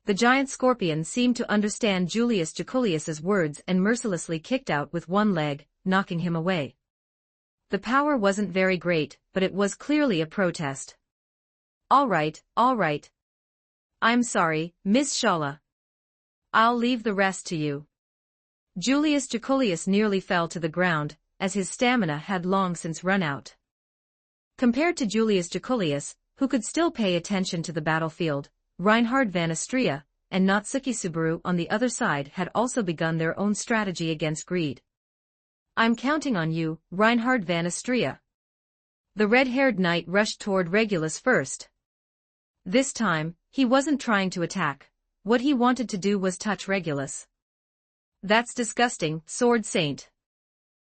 The giant scorpion seemed to understand Julius Jacolius's words and mercilessly kicked out with one leg, knocking him away. The power wasn't very great, but it was clearly a protest. All right. I'm sorry, Miss Shala. I'll leave the rest to you. Julius Jacolius nearly fell to the ground, as his stamina had long since run out. Compared to Julius Jacolius, who could still pay attention to the battlefield, Reinhard van Astrea, and Natsuki Subaru on the other side had also begun their own strategy against greed. "I'm counting on you, Reinhard van Astria." The red-haired knight rushed toward Regulus first. This time, he wasn't trying to attack. What he wanted to do was touch Regulus. "That's disgusting, Sword Saint."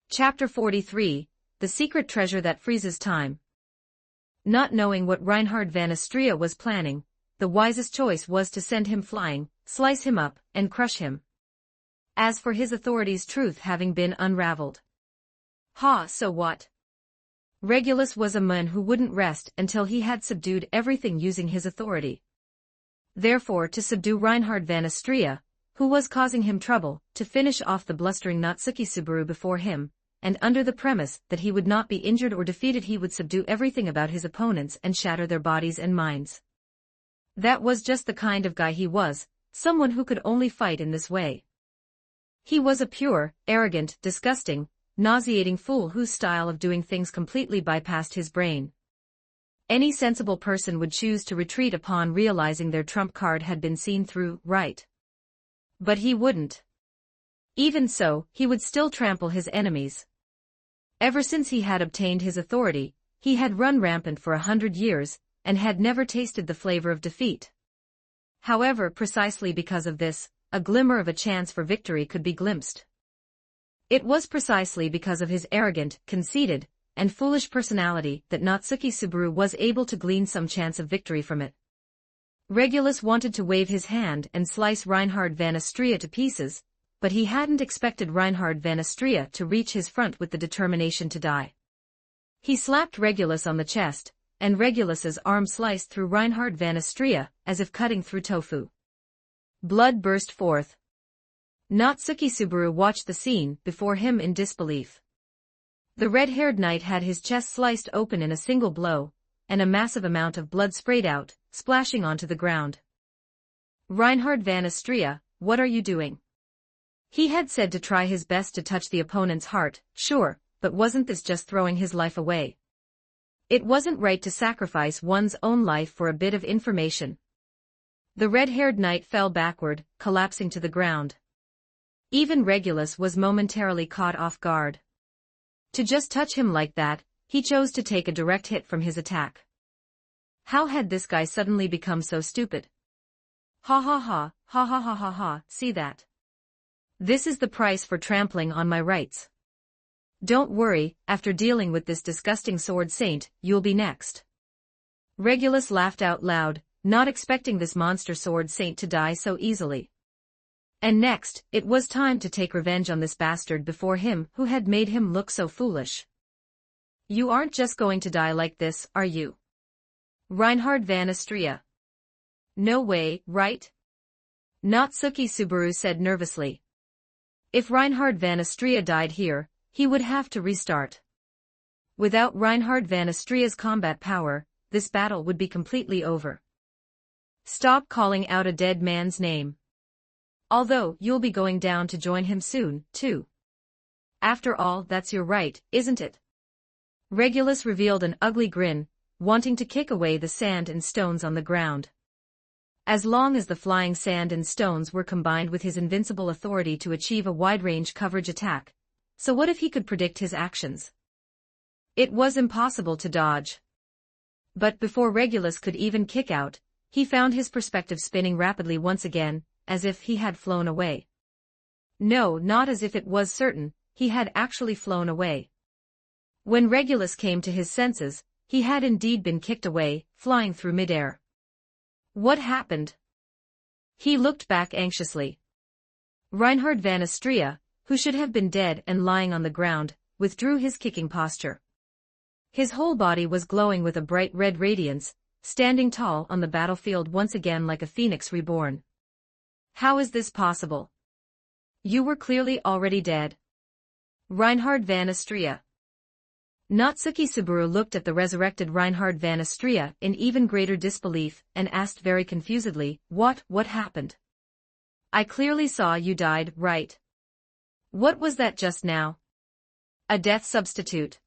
Chapter 43, The Secret Treasure That Freezes Time. Not knowing what Reinhard van Astria was planning, the wisest choice was to send him flying, slice him up, and crush him. As for his authority's truth having been unraveled. So what? Regulus was a man who wouldn't rest until he had subdued everything using his authority. Therefore, to subdue Reinhard van Astria, who was causing him trouble, to finish off the blustering Natsuki Subaru before him, and under the premise that he would not be injured or defeated, he would subdue everything about his opponents and shatter their bodies and minds. That was just the kind of guy he was, someone who could only fight in this way. He was a pure, arrogant, disgusting, nauseating fool whose style of doing things completely bypassed his brain. Any sensible person would choose to retreat upon realizing their trump card had been seen through, right? But he wouldn't. Even so, he would still trample his enemies. Ever since he had obtained his authority, he had run rampant for 100 years, and had never tasted the flavor of defeat. However, precisely because of this, a glimmer of a chance for victory could be glimpsed. It was precisely because of his arrogant, conceited, and foolish personality that Natsuki Subaru was able to glean some chance of victory from it. Regulus wanted to wave his hand and slice Reinhard van Astria to pieces, but he hadn't expected Reinhard van Astria to reach his front with the determination to die. He slapped Regulus on the chest, and Regulus's arm sliced through Reinhard van Astria, as if cutting through tofu. Blood burst forth. Natsuki Subaru watched the scene before him in disbelief. The red-haired knight had his chest sliced open in a single blow, and a massive amount of blood sprayed out, splashing onto the ground. "Reinhard van Astria, what are you doing?" He had said to try his best to touch the opponent's heart, sure, but wasn't this just throwing his life away? It wasn't right to sacrifice one's own life for a bit of information. The red-haired knight fell backward, collapsing to the ground. Even Regulus was momentarily caught off guard. To just touch him like that, he chose to take a direct hit from his attack. How had this guy suddenly become so stupid? Ha ha ha, ha ha ha ha ha, see that? This is the price for trampling on my rights. Don't worry, after dealing with this disgusting sword saint, you'll be next. Regulus laughed out loud, not expecting this monster sword saint to die so easily. And next, it was time to take revenge on this bastard before him who had made him look so foolish. "You aren't just going to die like this, are you? Reinhard van Astria." "No way, right?" Natsuki Subaru said nervously. If Reinhard van Astria died here, he would have to restart. Without Reinhard van Astria's combat power, this battle would be completely over. "Stop calling out a dead man's name. Although, you'll be going down to join him soon, too. After all, that's your right, isn't it?" Regulus revealed an ugly grin, wanting to kick away the sand and stones on the ground. As long as the flying sand and stones were combined with his invincible authority to achieve a wide-range coverage attack, so what if he could predict his actions? It was impossible to dodge. But before Regulus could even kick out, he found his perspective spinning rapidly once again, as if he had flown away. No, not as if it was certain, he had actually flown away. When Regulus came to his senses, he had indeed been kicked away, flying through midair. What happened? He looked back anxiously. Reinhard van Astria, who should have been dead and lying on the ground, withdrew his kicking posture. His whole body was glowing with a bright red radiance, standing tall on the battlefield once again like a phoenix reborn. "How is this possible? You were clearly already dead." Reinhard van Astria. Natsuki Subaru looked at the resurrected Reinhard van Astria in even greater disbelief and asked very confusedly, What happened? "I clearly saw you died, right? What was that just now? A death substitute?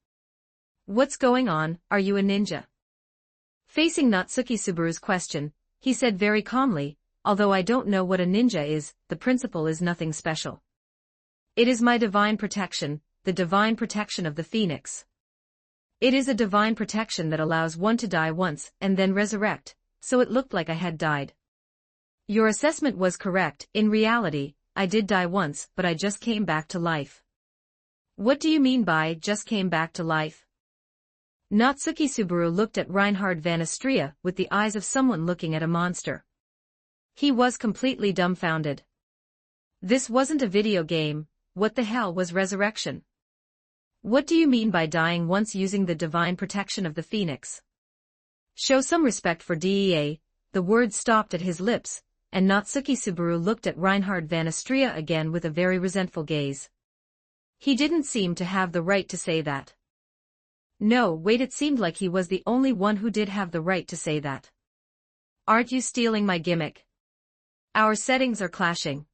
What's going on, are you a ninja?" Facing Natsuki Subaru's question, he said very calmly, although I don't know what a ninja is, the principle is nothing special. It is my divine protection, the divine protection of the phoenix. It is a divine protection that allows one to die once and then resurrect, so it looked like I had died. Your assessment was correct. In reality, I did die once, but I just came back to life. What do you mean by just came back to life? Natsuki Subaru looked at Reinhard van Astria with the eyes of someone looking at a monster. He was completely dumbfounded. This wasn't a video game. What the hell was resurrection? What do you mean by dying once using the divine protection of the phoenix? Show some respect for DEA. The words stopped at his lips, and Natsuki Subaru looked at Reinhard van Astria again with a very resentful gaze. He didn't seem to have the right to say that. No, wait, it seemed like he was the only one who did have the right to say that. Aren't you stealing my gimmick? Our settings are clashing.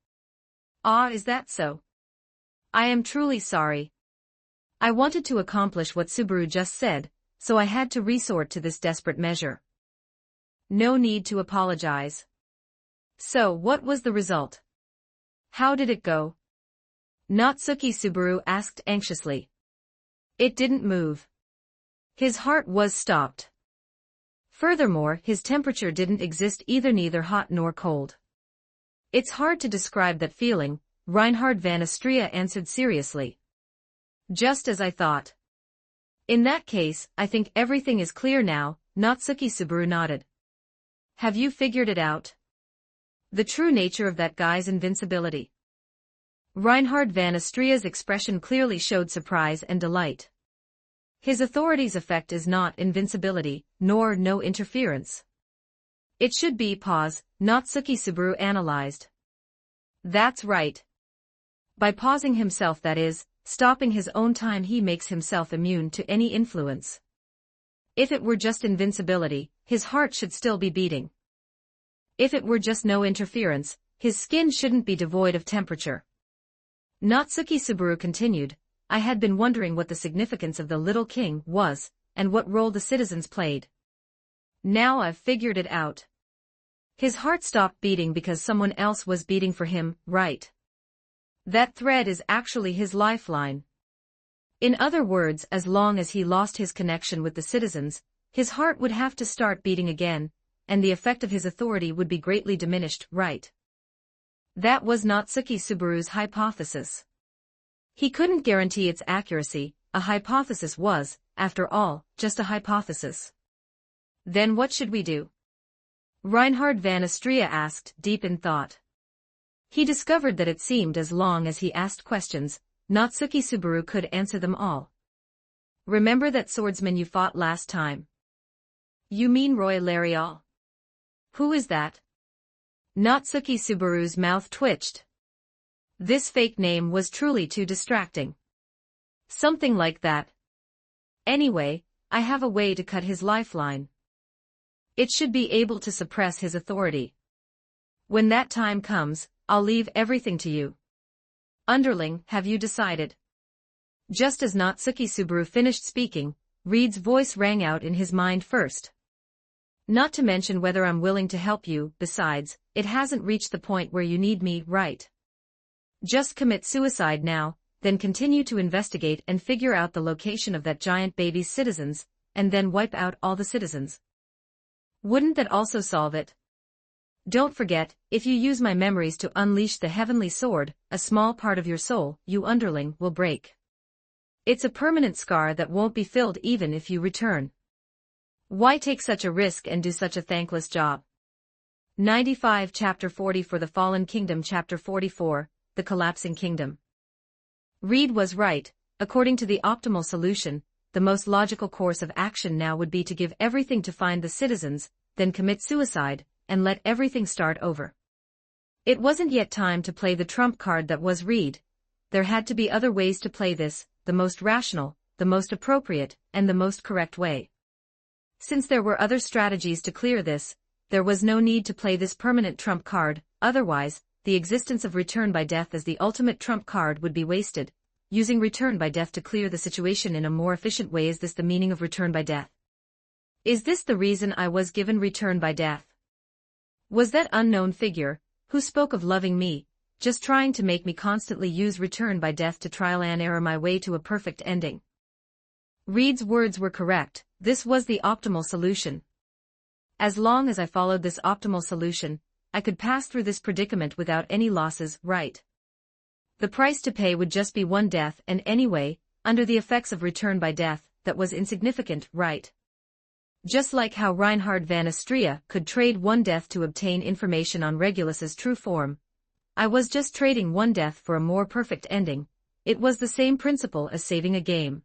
Ah, is that so? I am truly sorry. I wanted to accomplish what Subaru just said, so I had to resort to this desperate measure. No need to apologize. So, what was the result? How did it go? Natsuki Subaru asked anxiously. It didn't move. His heart was stopped. Furthermore, his temperature didn't exist either, neither hot nor cold. It's hard to describe that feeling, Reinhard van Astria answered seriously. Just as I thought. In that case, I think everything is clear now, Natsuki Subaru nodded. Have you figured it out? The true nature of that guy's invincibility. Reinhard van Astria's expression clearly showed surprise and delight. His authority's effect is not invincibility, nor no interference. It should be pause, Natsuki Subaru analyzed. That's right. By pausing himself, that is, stopping his own time, he makes himself immune to any influence. If it were just invincibility, his heart should still be beating. If it were just no interference, his skin shouldn't be devoid of temperature. Natsuki Subaru continued, I had been wondering what the significance of the Little King was, and what role the citizens played. Now I've figured it out. His heart stopped beating because someone else was beating for him, right? That thread is actually his lifeline. In other words, as long as he lost his connection with the citizens, his heart would have to start beating again, and the effect of his authority would be greatly diminished, right? That was Natsuki Subaru's hypothesis. He couldn't guarantee its accuracy. A hypothesis was, after all, just a hypothesis. Then what should we do? Reinhard van Astria asked, deep in thought. He discovered that it seemed as long as he asked questions, Natsuki Subaru could answer them all. Remember that swordsman you fought last time? You mean Roy Larial? Who is that? Natsuki Subaru's mouth twitched. This fake name was truly too distracting. Something like that. Anyway, I have a way to cut his lifeline. It should be able to suppress his authority. When that time comes, I'll leave everything to you. Underling, have you decided? Just as Natsuki Subaru finished speaking, Reed's voice rang out in his mind first. Not to mention whether I'm willing to help you, besides, it hasn't reached the point where you need me, right? Just commit suicide now, then continue to investigate and figure out the location of that giant baby's citizens, and then wipe out all the citizens. Wouldn't that also solve it? Don't forget, if you use my memories to unleash the heavenly sword, a small part of your soul, you underling, will break. It's a permanent scar that won't be filled even if you return. Why take such a risk and do such a thankless job? 95 Chapter 40 For the Fallen Kingdom Chapter 44, The Collapsing Kingdom. Reed was right. According to the optimal solution, the most logical course of action now would be to give everything to find the citizens, then commit suicide, and let everything start over. It wasn't yet time to play the trump card that was Reed. There had to be other ways to play this, the most rational, the most appropriate, and the most correct way. Since there were other strategies to clear this, there was no need to play this permanent trump card, otherwise, the existence of return by death as the ultimate trump card would be wasted. Using return by death to clear the situation in a more efficient way. Is this the meaning of return by death? Is this the reason I was given return by death? Was that unknown figure, who spoke of loving me, just trying to make me constantly use return by death to trial and error my way to a perfect ending? Reed's words were correct, this was the optimal solution. As long as I followed this optimal solution, I could pass through this predicament without any losses, right? The price to pay would just be one death, and anyway, under the effects of return by death, that was insignificant, right? Just like how Reinhard van Astrea could trade one death to obtain information on Regulus's true form. I was just trading one death for a more perfect ending. It was the same principle as saving a game.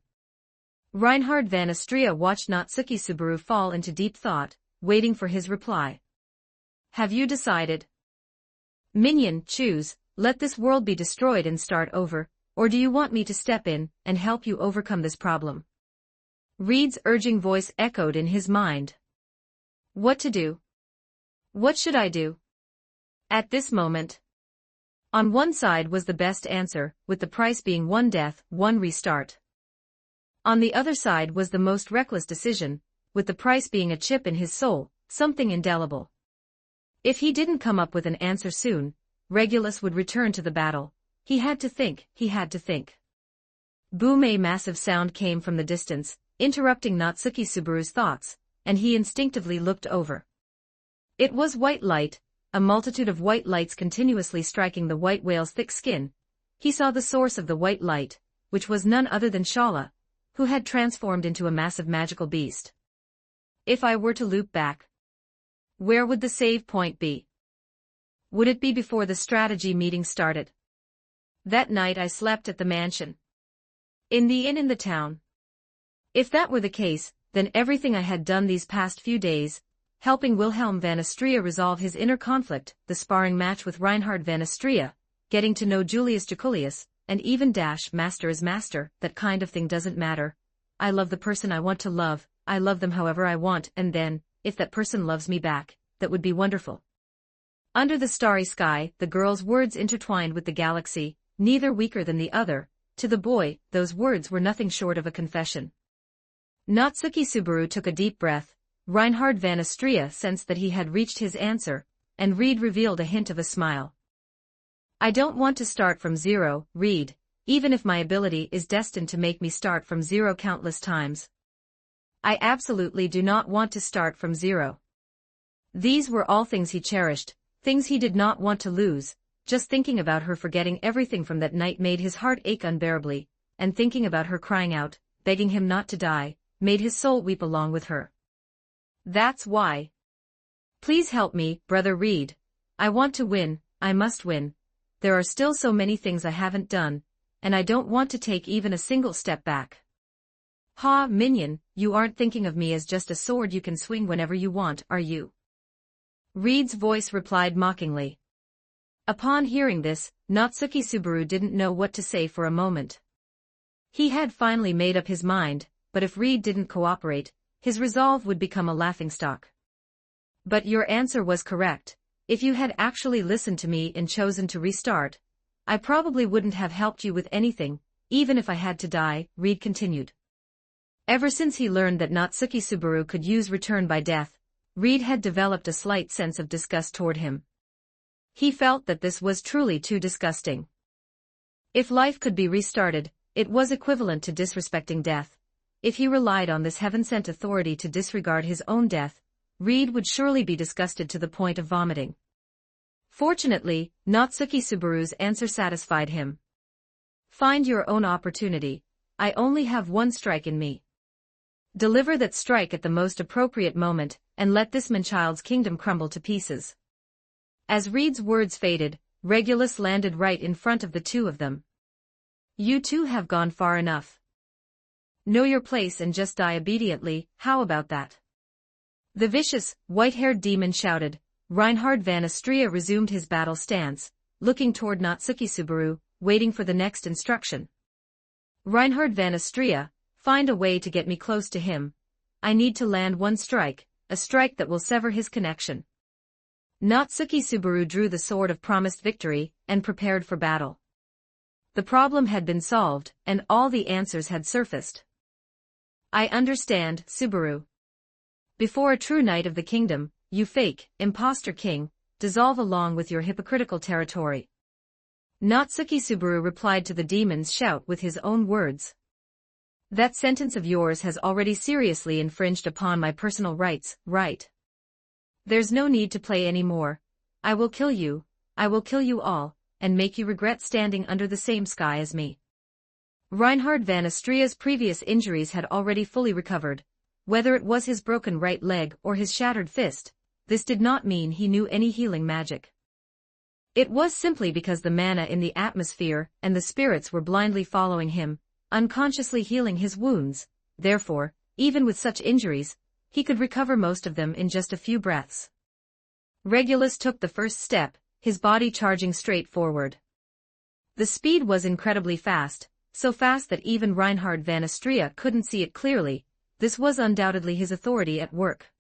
Reinhard van Astrea watched Natsuki Subaru fall into deep thought, waiting for his reply. Have you decided? Minion, choose, let this world be destroyed and start over, or do you want me to step in and help you overcome this problem? Reed's urging voice echoed in his mind. What to do? What should I do? At this moment. On one side was the best answer, with the price being one death, one restart. On the other side was the most reckless decision, with the price being a chip in his soul, something indelible. If he didn't come up with an answer soon, Regulus would return to the battle. He had to think, he had to think. Boom! A massive sound came from the distance, interrupting Natsuki Subaru's thoughts, and he instinctively looked over. It was white light, a multitude of white lights continuously striking the white whale's thick skin. He saw the source of the white light, which was none other than Shala, who had transformed into a massive magical beast. If I were to loop back, where would the save point be? Would it be before the strategy meeting started? That night I slept at the mansion. In the inn in the town. If that were the case, then everything I had done these past few days, helping Wilhelm van Astrea resolve his inner conflict, the sparring match with Reinhard van Astrea, getting to know Julius Jaculius, and even master is master, that kind of thing doesn't matter. I love the person I want to love, I love them however I want, and then, if that person loves me back, that would be wonderful. Under the starry sky, the girl's words intertwined with the galaxy, neither weaker than the other. To the boy, those words were nothing short of a confession. Natsuki Subaru took a deep breath. Reinhard van Astrea sensed that he had reached his answer, and Reed revealed a hint of a smile. I don't want to start from zero, Reed, even if my ability is destined to make me start from zero countless times. I absolutely do not want to start from zero. These were all things he cherished, things he did not want to lose. Just thinking about her forgetting everything from that night made his heart ache unbearably, and thinking about her crying out, begging him not to die, made his soul weep along with her. That's why. Please help me, Brother Reed. I want to win, I must win. There are still so many things I haven't done, and I don't want to take even a single step back. Ha, minion, you aren't thinking of me as just a sword you can swing whenever you want, are you? Reed's voice replied mockingly. Upon hearing this, Natsuki Subaru didn't know what to say for a moment. He had finally made up his mind, but if Reed didn't cooperate, his resolve would become a laughingstock. But your answer was correct. If you had actually listened to me and chosen to restart, I probably wouldn't have helped you with anything, even if I had to die, Reed continued. Ever since he learned that Natsuki Subaru could use return by death, Reed had developed a slight sense of disgust toward him. He felt that this was truly too disgusting. If life could be restarted, it was equivalent to disrespecting death. If he relied on this heaven-sent authority to disregard his own death, Reed would surely be disgusted to the point of vomiting. Fortunately, Natsuki Subaru's answer satisfied him. Find your own opportunity. I only have one strike in me. Deliver that strike at the most appropriate moment, and let this man-child's kingdom crumble to pieces. As Reed's words faded, Regulus landed right in front of the two of them. You two have gone far enough. Know your place and just die obediently, how about that? The vicious, white-haired demon shouted. Reinhard van Astrea resumed his battle stance, looking toward Natsuki Subaru, waiting for the next instruction. Reinhard van Astrea, find a way to get me close to him. I need to land one strike, a strike that will sever his connection. Natsuki Subaru drew the sword of promised victory, and prepared for battle. The problem had been solved, and all the answers had surfaced. I understand, Subaru. Before a true knight of the kingdom, you fake, imposter king, dissolve along with your hypocritical territory. Natsuki Subaru replied to the demon's shout with his own words. That sentence of yours has already seriously infringed upon my personal rights, right? There's no need to play any more. I will kill you all, and make you regret standing under the same sky as me. Reinhard van Astria's previous injuries had already fully recovered. Whether it was his broken right leg or his shattered fist, this did not mean he knew any healing magic. It was simply because the mana in the atmosphere and the spirits were blindly following him, unconsciously healing his wounds. Therefore, even with such injuries, he could recover most of them in just a few breaths. Regulus took the first step, his body charging straight forward. The speed was incredibly fast, so fast that even Reinhard van Astria couldn't see it clearly. This was undoubtedly his authority at work.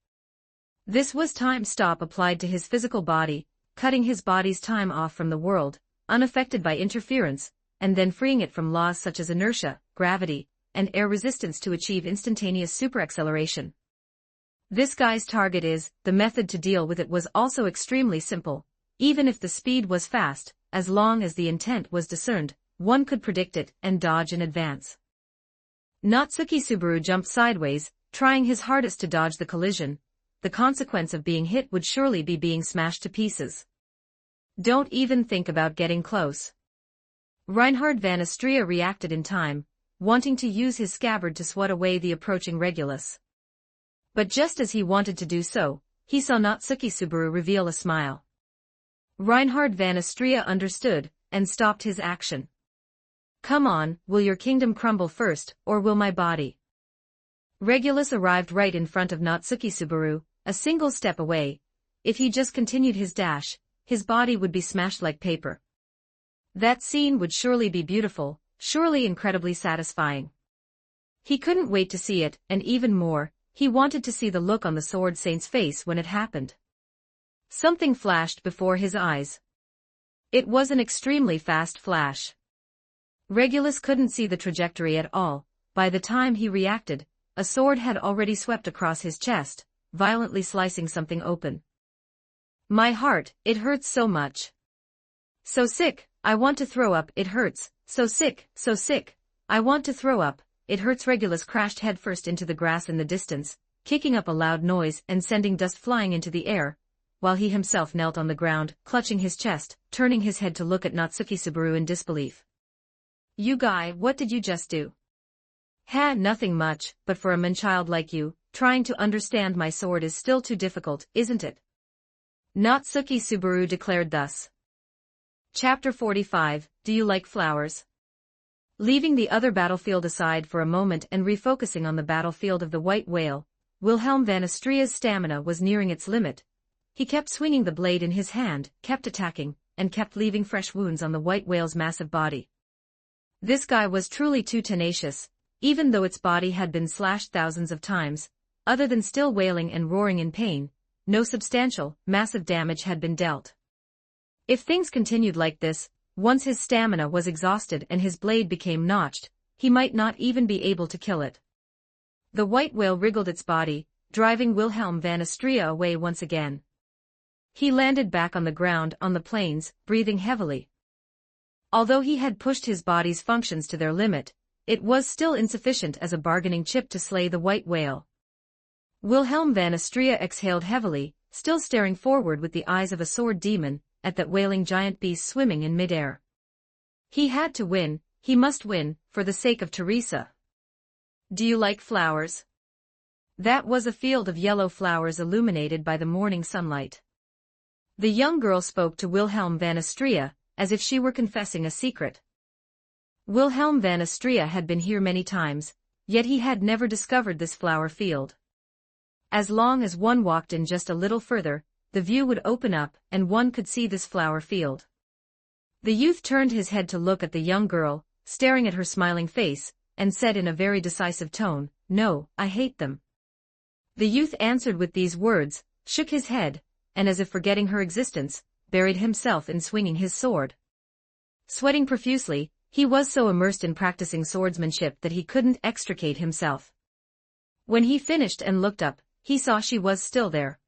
This was time stop applied to his physical body, cutting his body's time off from the world, unaffected by interference, and then freeing it from laws such as inertia, gravity, and air resistance to achieve instantaneous superacceleration. This guy's target is, the method to deal with it was also extremely simple. Even if the speed was fast, as long as the intent was discerned, one could predict it and dodge in advance. Natsuki Subaru jumped sideways, trying his hardest to dodge the collision. The consequence of being hit would surely be being smashed to pieces. Don't even think about getting close. Reinhard van Astria reacted in time, wanting to use his scabbard to swat away the approaching Regulus. But just as he wanted to do so, he saw Natsuki Subaru reveal a smile. Reinhard van Astria understood, and stopped his action. Come on, will your kingdom crumble first, or will my body? Regulus arrived right in front of Natsuki Subaru, a single step away. If he just continued his dash, his body would be smashed like paper. That scene would surely be beautiful, surely incredibly satisfying. He couldn't wait to see it, and even more, he wanted to see the look on the Sword Saint's face when it happened. Something flashed before his eyes. It was an extremely fast flash. Regulus couldn't see the trajectory at all. By the time he reacted, a sword had already swept across his chest, violently slicing something open. My heart, it hurts so much. So sick, I want to throw up, it hurts, so sick, I want to throw up, it hurts. Regulus crashed headfirst into the grass in the distance, kicking up a loud noise and sending dust flying into the air, while he himself knelt on the ground, clutching his chest, turning his head to look at Natsuki Subaru in disbelief. You guy, what did you just do? Nothing much, but for a man-child like you, trying to understand my sword is still too difficult, isn't it? Natsuki Subaru declared thus. Chapter 45, Do You Like Flowers? Leaving the other battlefield aside for a moment and refocusing on the battlefield of the White Whale, Wilhelm van Astria's stamina was nearing its limit. He kept swinging the blade in his hand, kept attacking, and kept leaving fresh wounds on the White Whale's massive body. This guy was truly too tenacious, even though its body had been slashed thousands of times. Other than still wailing and roaring in pain, no substantial, massive damage had been dealt. If things continued like this, once his stamina was exhausted and his blade became notched, he might not even be able to kill it. The White Whale wriggled its body, driving Wilhelm van Astria away once again. He landed back on the ground on the plains, breathing heavily. Although he had pushed his body's functions to their limit, it was still insufficient as a bargaining chip to slay the White Whale. Wilhelm van Astria exhaled heavily, still staring forward with the eyes of a sword demon, at that wailing giant beast swimming in midair. He had to win, he must win, for the sake of Teresa. Do you like flowers? That was a field of yellow flowers illuminated by the morning sunlight. The young girl spoke to Wilhelm van Astria, as if she were confessing a secret. Wilhelm van Astria had been here many times, yet he had never discovered this flower field. As long as one walked in just a little further, the view would open up and one could see this flower field. The youth turned his head to look at the young girl, staring at her smiling face, and said in a very decisive tone, "No, I hate them." The youth answered with these words, shook his head, and as if forgetting her existence, buried himself in swinging his sword. Sweating profusely, he was so immersed in practicing swordsmanship that he couldn't extricate himself. When he finished and looked up, he saw she was still there.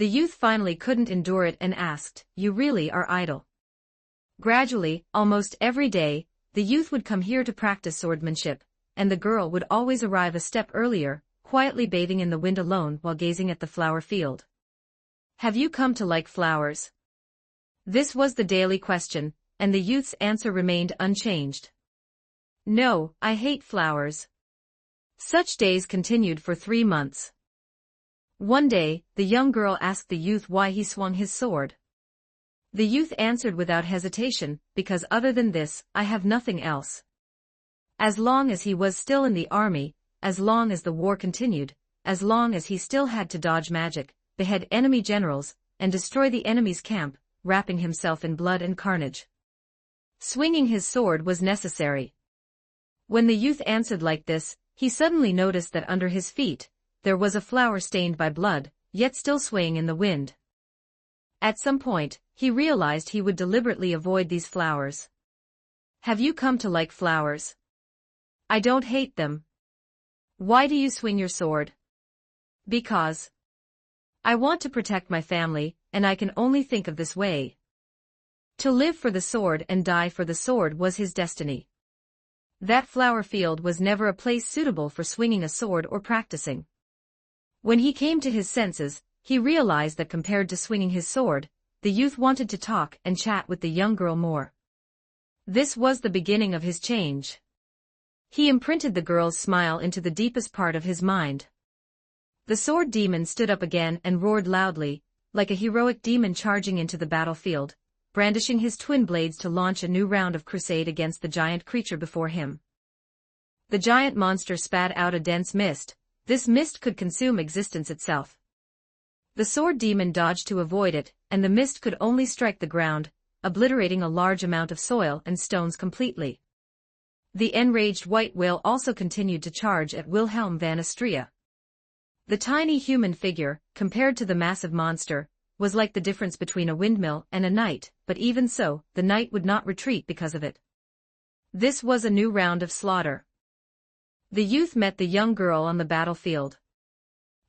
The youth finally couldn't endure it and asked, "You really are idle?" Gradually, almost every day, the youth would come here to practice swordsmanship, and the girl would always arrive a step earlier, quietly bathing in the wind alone while gazing at the flower field. "Have you come to like flowers?" This was the daily question, and the youth's answer remained unchanged. "No, I hate flowers." Such days continued for 3 months. One day, the young girl asked the youth why he swung his sword. The youth answered without hesitation, "Because other than this, I have nothing else." As long as he was still in the army, as long as the war continued, as long as he still had to dodge magic, behead enemy generals, and destroy the enemy's camp, wrapping himself in blood and carnage, swinging his sword was necessary. When the youth answered like this, he suddenly noticed that under his feet, there was a flower stained by blood, yet still swaying in the wind. At some point, he realized he would deliberately avoid these flowers. "Have you come to like flowers?" "I don't hate them." "Why do you swing your sword?" "Because I want to protect my family, and I can only think of this way." To live for the sword and die for the sword was his destiny. That flower field was never a place suitable for swinging a sword or practicing. When he came to his senses, he realized that compared to swinging his sword, the youth wanted to talk and chat with the young girl more. This was the beginning of his change. He imprinted the girl's smile into the deepest part of his mind. The sword demon stood up again and roared loudly, like a heroic demon charging into the battlefield, brandishing his twin blades to launch a new round of crusade against the giant creature before him. The giant monster spat out a dense mist. This mist could consume existence itself. The sword demon dodged to avoid it, and the mist could only strike the ground, obliterating a large amount of soil and stones completely. The enraged white whale also continued to charge at Wilhelm van Astrea. The tiny human figure, compared to the massive monster, was like the difference between a windmill and a knight, but even so, the knight would not retreat because of it. This was a new round of slaughter. The youth met the young girl on the battlefield.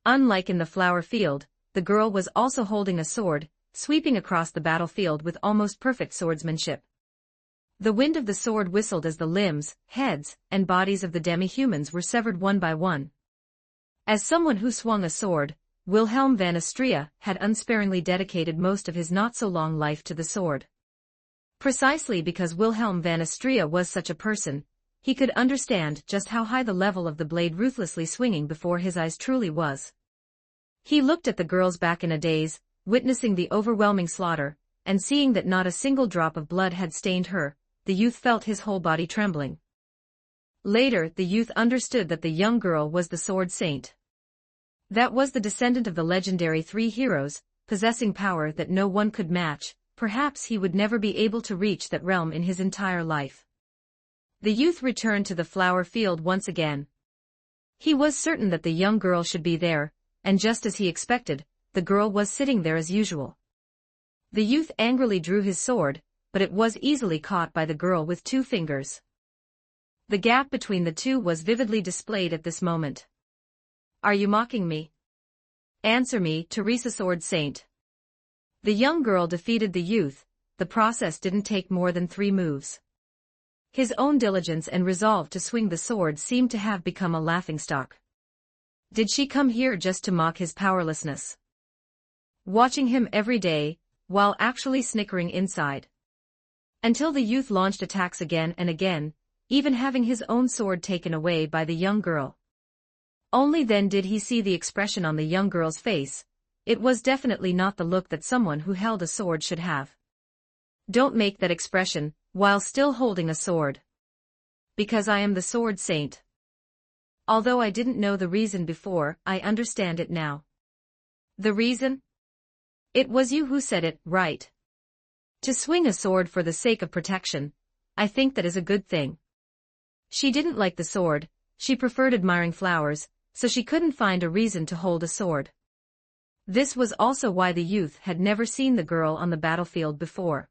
Unlike in the flower field, the girl was also holding a sword, sweeping across the battlefield with almost perfect swordsmanship. The wind of the sword whistled as the limbs, heads, and bodies of the demi-humans were severed one by one. As someone who swung a sword, Wilhelm van Astrea had unsparingly dedicated most of his not-so-long life to the sword. Precisely because Wilhelm van Astrea was such a person, he could understand just how high the level of the blade ruthlessly swinging before his eyes truly was. He looked at the girl's back in a daze, witnessing the overwhelming slaughter, and seeing that not a single drop of blood had stained her, the youth felt his whole body trembling. Later, the youth understood that the young girl was the sword saint. That was the descendant of the legendary 3 heroes, possessing power that no one could match. Perhaps he would never be able to reach that realm in his entire life. The youth returned to the flower field once again. He was certain that the young girl should be there, and just as he expected, the girl was sitting there as usual. The youth angrily drew his sword, but it was easily caught by the girl with 2 fingers. The gap between the two was vividly displayed at this moment. "Are you mocking me? Answer me, Teresa Sword Saint." The young girl defeated the youth. The process didn't take more than 3 moves. His own diligence and resolve to swing the sword seemed to have become a laughingstock. Did she come here just to mock his powerlessness? Watching him every day, while actually snickering inside. Until the youth launched attacks again and again, even having his own sword taken away by the young girl. Only then did he see the expression on the young girl's face. It was definitely not the look that someone who held a sword should have. "Don't make that expression, while still holding a sword." "Because I am the sword saint. Although I didn't know the reason before, I understand it now." "The reason?" "It was you who said it, right? To swing a sword for the sake of protection. I think that is a good thing." She didn't like the sword, she preferred admiring flowers, so she couldn't find a reason to hold a sword. This was also why the youth had never seen the girl on the battlefield before.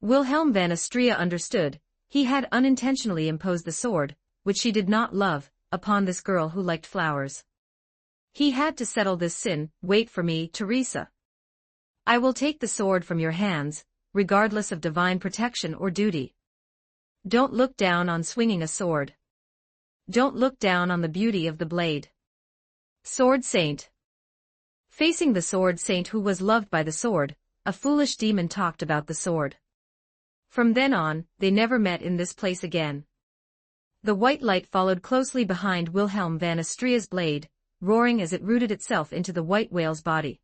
Wilhelm van Astrea understood. He had unintentionally imposed the sword, which she did not love, upon this girl who liked flowers. He had to settle this sin. Wait for me, Teresa. I will take the sword from your hands, regardless of divine protection or duty. Don't look down on swinging a sword. Don't look down on the beauty of the blade. Sword Saint. Facing the sword saint who was loved by the sword, a foolish demon talked about the sword. From then on, they never met in this place again. The white light followed closely behind Wilhelm van Astria's blade, roaring as it rooted itself into the white whale's body.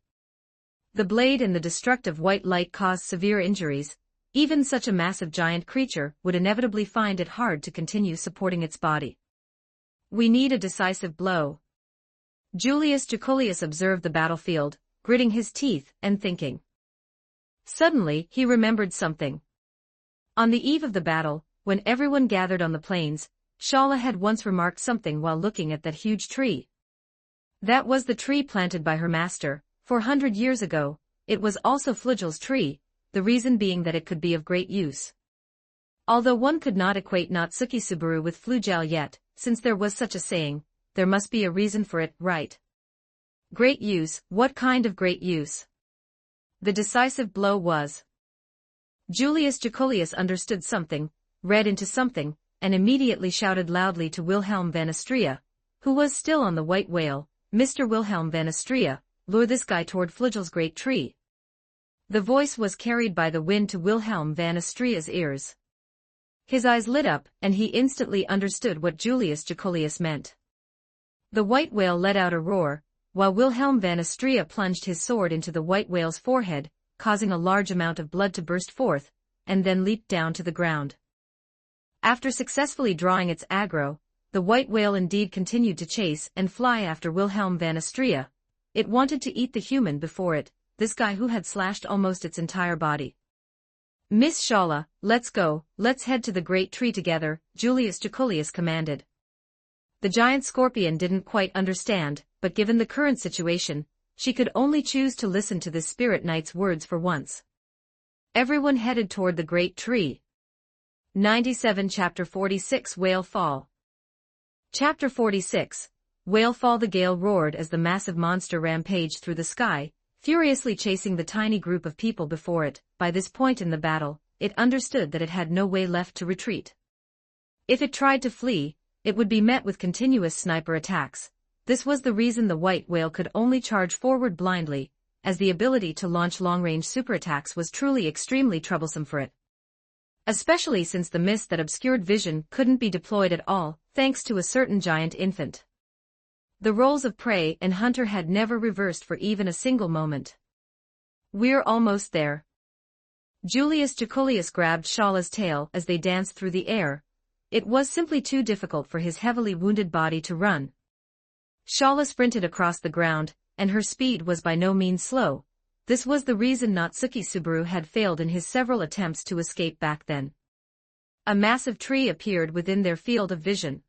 The blade and the destructive white light caused severe injuries. Even such a massive giant creature would inevitably find it hard to continue supporting its body. We need a decisive blow. Julius Jacolius observed the battlefield, gritting his teeth and thinking. Suddenly, he remembered something. On the eve of the battle, when everyone gathered on the plains, Shala had once remarked something while looking at that huge tree. That was the tree planted by her master, 400 years ago. It was also Flugel's tree, the reason being that it could be of great use. Although one could not equate Natsuki Subaru with Flugel yet, since there was such a saying, there must be a reason for it, right? Great use, what kind of great use? The decisive blow was. Julius Jacolius understood something, read into something, and immediately shouted loudly to Wilhelm van Astria, who was still on the white whale, Mr. Wilhelm van Astria, lure this guy toward Flugel's great tree. The voice was carried by the wind to Wilhelm van Astria's ears. His eyes lit up, and he instantly understood what Julius Jacolius meant. The white whale let out a roar, while Wilhelm van Astria plunged his sword into the white whale's forehead, causing a large amount of blood to burst forth, and then leaped down to the ground. After successfully drawing its aggro, the white whale indeed continued to chase and fly after Wilhelm van Astria. It wanted to eat the human before it, this guy who had slashed almost its entire body. Miss Shala, let's go, let's head to the great tree together, Julius Jacolius commanded. The giant scorpion didn't quite understand, but given the current situation, she could only choose to listen to this spirit knight's words for once. Everyone headed toward the great tree. 97 Chapter 46 Whale Fall. Chapter 46 Whale Fall. The gale roared as the massive monster rampaged through the sky, furiously chasing the tiny group of people before it. By this point in the battle, it understood that it had no way left to retreat. If it tried to flee, it would be met with continuous sniper attacks. This was the reason the white whale could only charge forward blindly, as the ability to launch long-range superattacks was truly extremely troublesome for it. Especially since the mist that obscured vision couldn't be deployed at all, thanks to a certain giant infant. The roles of prey and hunter had never reversed for even a single moment. We're almost there. Julius Jacolius grabbed Shala's tail as they danced through the air. It was simply too difficult for his heavily wounded body to run. Shala sprinted across the ground, and her speed was by no means slow. This was the reason Natsuki Subaru had failed in his several attempts to escape back then. A massive tree appeared within their field of vision.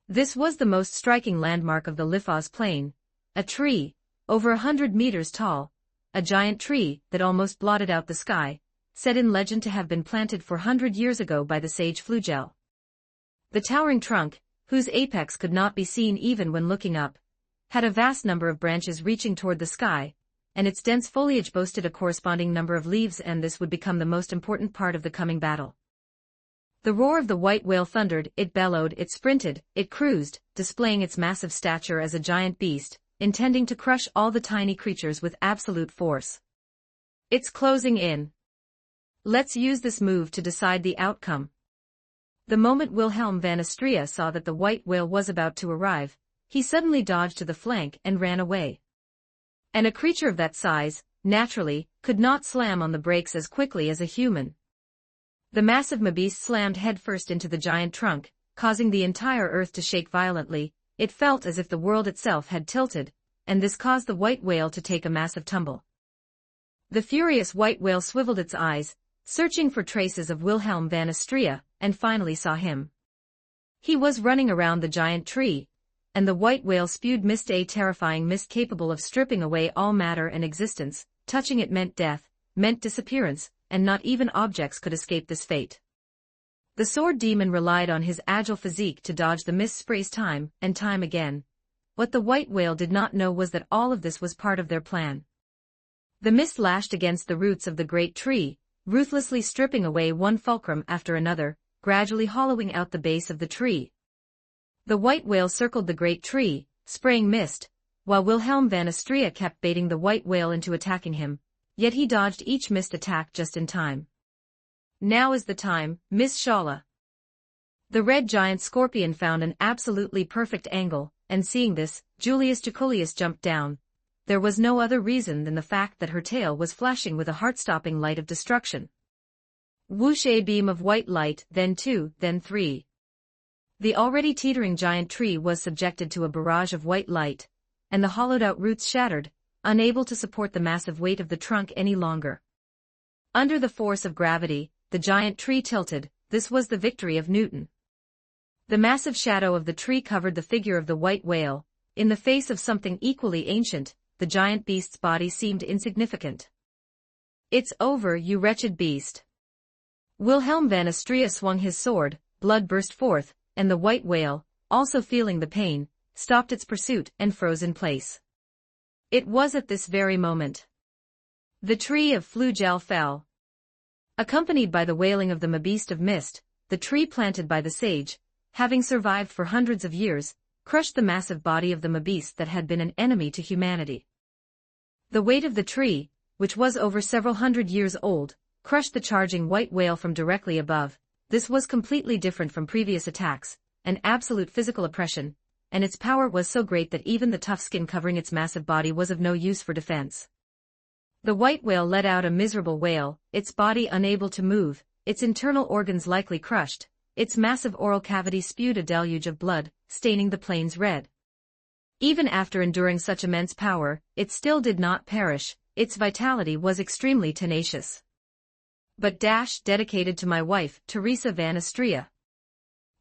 This was the most striking landmark of the Lifaz plain, a tree, over 100 meters tall, a giant tree that almost blotted out the sky, said in legend to have been planted 400 years ago by the sage Flugel. The towering trunk, whose apex could not be seen even when looking up, had a vast number of branches reaching toward the sky, and its dense foliage boasted a corresponding number of leaves, and this would become the most important part of the coming battle. The roar of the white whale thundered, it bellowed, it sprinted, it cruised, displaying its massive stature as a giant beast, intending to crush all the tiny creatures with absolute force. It's closing in. Let's use this move to decide the outcome. The moment Wilhelm van Astria saw that the white whale was about to arrive, he suddenly dodged to the flank and ran away. And a creature of that size, naturally, could not slam on the brakes as quickly as a human. The massive beast slammed headfirst into the giant trunk, causing the entire earth to shake violently. It felt as if the world itself had tilted, and this caused the white whale to take a massive tumble. The furious white whale swiveled its eyes, searching for traces of Wilhelm van Astria, and finally saw him. He was running around the giant tree, and the white whale spewed mist, a terrifying mist capable of stripping away all matter and existence. Touching it meant death, meant disappearance, and not even objects could escape this fate. The sword demon relied on his agile physique to dodge the mist sprays time and time again. What the white whale did not know was that all of this was part of their plan. The mist lashed against the roots of the great tree, ruthlessly stripping away one fulcrum after another, gradually hollowing out the base of the tree. The white whale circled the great tree, spraying mist, while Wilhelm van Astrea kept baiting the white whale into attacking him, yet he dodged each mist attack just in time. Now is the time, Miss Shala. The red giant scorpion found an absolutely perfect angle, and seeing this, Julius Jaculius jumped down. There was no other reason than the fact that her tail was flashing with a heart-stopping light of destruction. Whoosh, a beam of white light, then two, then three. The already teetering giant tree was subjected to a barrage of white light, and the hollowed-out roots shattered, unable to support the massive weight of the trunk any longer. Under the force of gravity, the giant tree tilted. This was the victory of Newton. The massive shadow of the tree covered the figure of the white whale. In the face of something equally ancient, the giant beast's body seemed insignificant. "It's over, you wretched beast." Wilhelm van Astrea swung his sword, blood burst forth, and the white whale, also feeling the pain, stopped its pursuit and froze in place. It was at this very moment the tree of Flugel fell. Accompanied by the wailing of the beast of mist, the tree planted by the sage, having survived for hundreds of years, crushed the massive body of the beast that had been an enemy to humanity. The weight of the tree, which was over several hundred years old, crushed the charging white whale from directly above. This was completely different from previous attacks, an absolute physical oppression, and its power was so great that even the tough skin covering its massive body was of no use for defense. The white whale let out a miserable wail, its body unable to move, its internal organs likely crushed, its massive oral cavity spewed a deluge of blood, staining the plains red. Even after enduring such immense power, it still did not perish. Its vitality was extremely tenacious. But dedicated to my wife, Teresa van Astrea.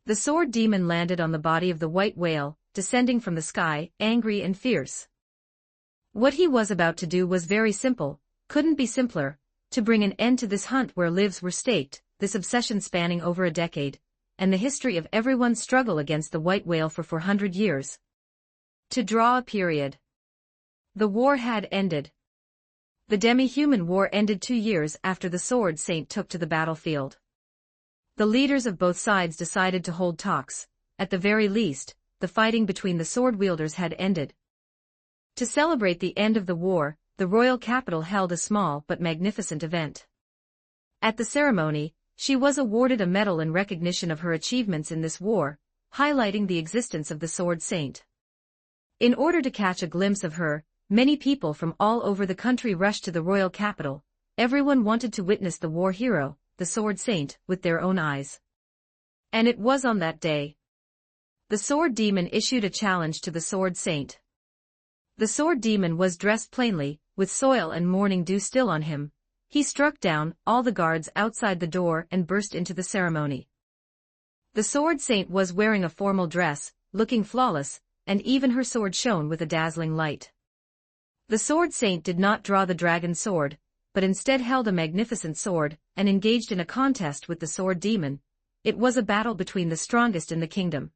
The sword demon landed on the body of the white whale, descending from the sky, angry and fierce. What he was about to do was very simple, couldn't be simpler, to bring an end to this hunt where lives were staked, this obsession spanning over a decade, and the history of everyone's struggle against the white whale for 400 years. To draw a period. The war had ended. The demi-human war ended 2 years after the Sword Saint took to the battlefield. The leaders of both sides decided to hold talks. At the very least, the fighting between the sword wielders had ended. To celebrate the end of the war, the royal capital held a small but magnificent event. At the ceremony, she was awarded a medal in recognition of her achievements in this war, highlighting the existence of the Sword Saint. In order to catch a glimpse of her, many people from all over the country rushed to the royal capital. Everyone wanted to witness the war hero, the Sword Saint, with their own eyes. And it was on that day. The Sword Demon issued a challenge to the Sword Saint. The Sword Demon was dressed plainly, with soil and morning dew still on him. He struck down all the guards outside the door and burst into the ceremony. The Sword Saint was wearing a formal dress, looking flawless, and even her sword shone with a dazzling light. The Sword Saint did not draw the dragon sword, but instead held a magnificent sword, and engaged in a contest with the Sword Demon. It was a battle between the strongest in the kingdom.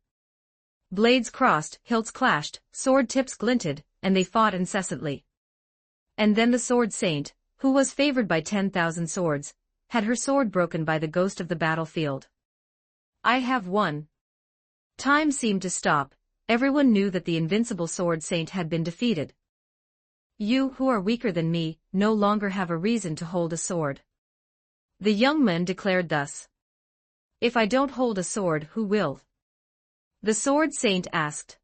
Blades crossed, hilts clashed, sword tips glinted, and they fought incessantly. And then the Sword Saint, who was favored by 10,000 swords, had her sword broken by the ghost of the battlefield. "I have won." Time seemed to stop. Everyone knew that the invincible Sword Saint had been defeated. "You who are weaker than me, no longer have a reason to hold a sword." The young man declared thus. "If I don't hold a sword, who will?" The Sword Saint asked.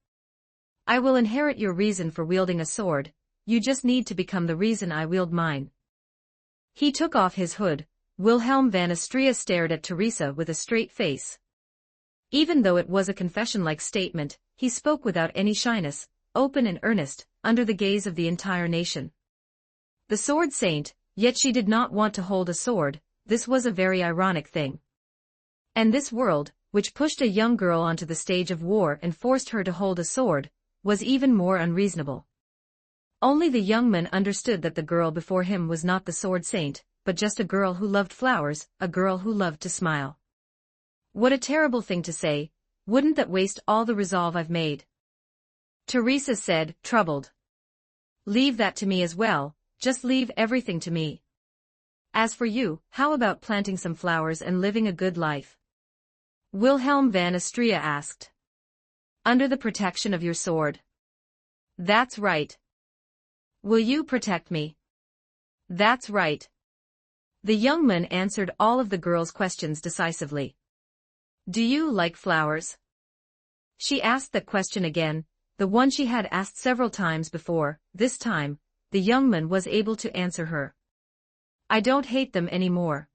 "I will inherit your reason for wielding a sword. You just need to become the reason I wield mine." He took off his hood. Wilhelm van Astrea stared at Teresa with a straight face. Even though it was a confession-like statement, he spoke without any shyness, open and earnest, under the gaze of the entire nation. The Sword Saint, yet she did not want to hold a sword. This was a very ironic thing. And this world, which pushed a young girl onto the stage of war and forced her to hold a sword, was even more unreasonable. Only the young man understood that the girl before him was not the Sword Saint, but just a girl who loved flowers, a girl who loved to smile. What a terrible thing to say. Wouldn't that waste all the resolve I've made? Teresa said, troubled. Leave that to me as well, just leave everything to me. As for you, how about planting some flowers and living a good life? Wilhelm van Astria asked. Under the protection of your sword. That's right. Will you protect me? That's right. The young man answered all of the girl's questions decisively. Do you like flowers? She asked that question again, the one she had asked several times before. This time, the young man was able to answer her. I don't hate them anymore.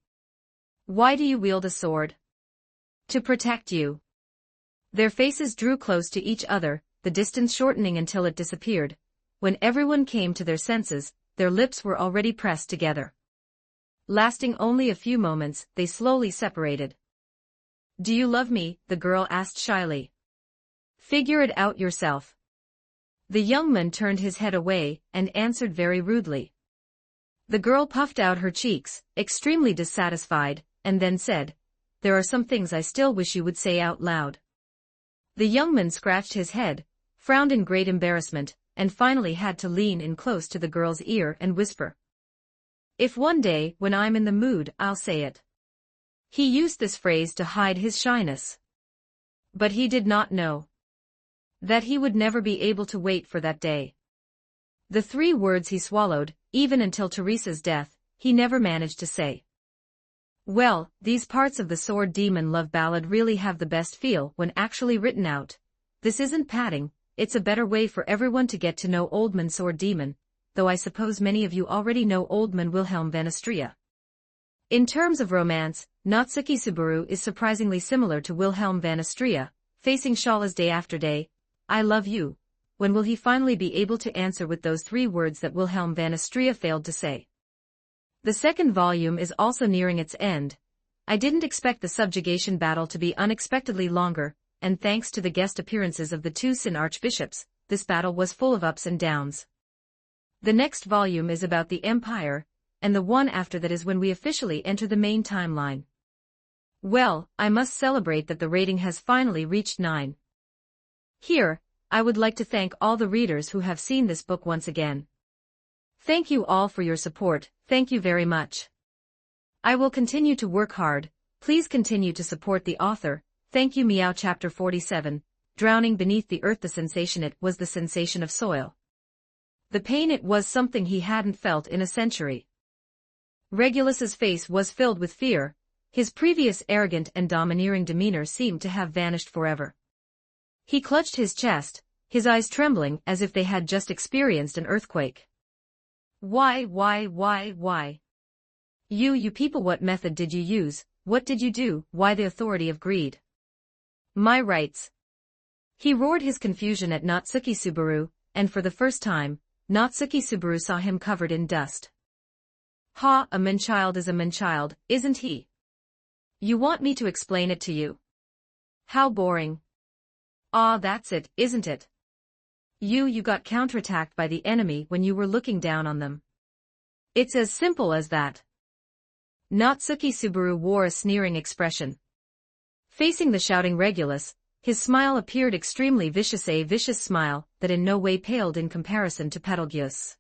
Why do you wield a sword? To protect you. Their faces drew close to each other, the distance shortening until it disappeared. When everyone came to their senses, their lips were already pressed together. Lasting only a few moments, they slowly separated. Do you love me? The girl asked shyly. Figure it out yourself. The young man turned his head away and answered very rudely. The girl puffed out her cheeks, extremely dissatisfied, and then said, There are some things I still wish you would say out loud. The young man scratched his head, frowned in great embarrassment, and finally had to lean in close to the girl's ear and whisper. If one day, when I'm in the mood, I'll say it. He used this phrase to hide his shyness. But he did not know that he would never be able to wait for that day. The 3 words he swallowed, even until Teresa's death, he never managed to say. Well, these parts of the Sword Demon love ballad really have the best feel when actually written out. This isn't padding, it's a better way for everyone to get to know Oldman Sword Demon, though I suppose many of you already know Oldman Wilhelm van Astria. In terms of romance, Natsuki Subaru is surprisingly similar to Wilhelm van Astria, facing Shala's day after day, I love you. When will he finally be able to answer with those 3 words that Wilhelm van Astria failed to say? The second volume is also nearing its end. I didn't expect the subjugation battle to be unexpectedly longer, and thanks to the guest appearances of the 2 Sin archbishops, this battle was full of ups and downs. The next volume is about the Empire, and the one after that is when we officially enter the main timeline. Well, I must celebrate that the rating has finally reached 9. Here, I would like to thank all the readers who have seen this book once again. Thank you all for your support, thank you very much. I will continue to work hard, please continue to support the author, thank you. Meow. Chapter 47, Drowning Beneath the Earth. The sensation it was the sensation of soil. The pain it was something he hadn't felt in a century. Regulus's face was filled with fear, his previous arrogant and domineering demeanor seemed to have vanished forever. He clutched his chest, his eyes trembling as if they had just experienced an earthquake. Why? You people, what method did you use, what did you do, why the authority of greed? My rights. He roared his confusion at Natsuki Subaru, and for the first time, Natsuki Subaru saw him covered in dust. Ha, a man-child is a man-child, isn't he? You want me to explain it to you? How boring. Ah, that's it, isn't it? You got counterattacked by the enemy when you were looking down on them. It's as simple as that. Natsuki Subaru wore a sneering expression. Facing the shouting Regulus, his smile appeared extremely vicious, a vicious smile that in no way paled in comparison to Betelgeuse.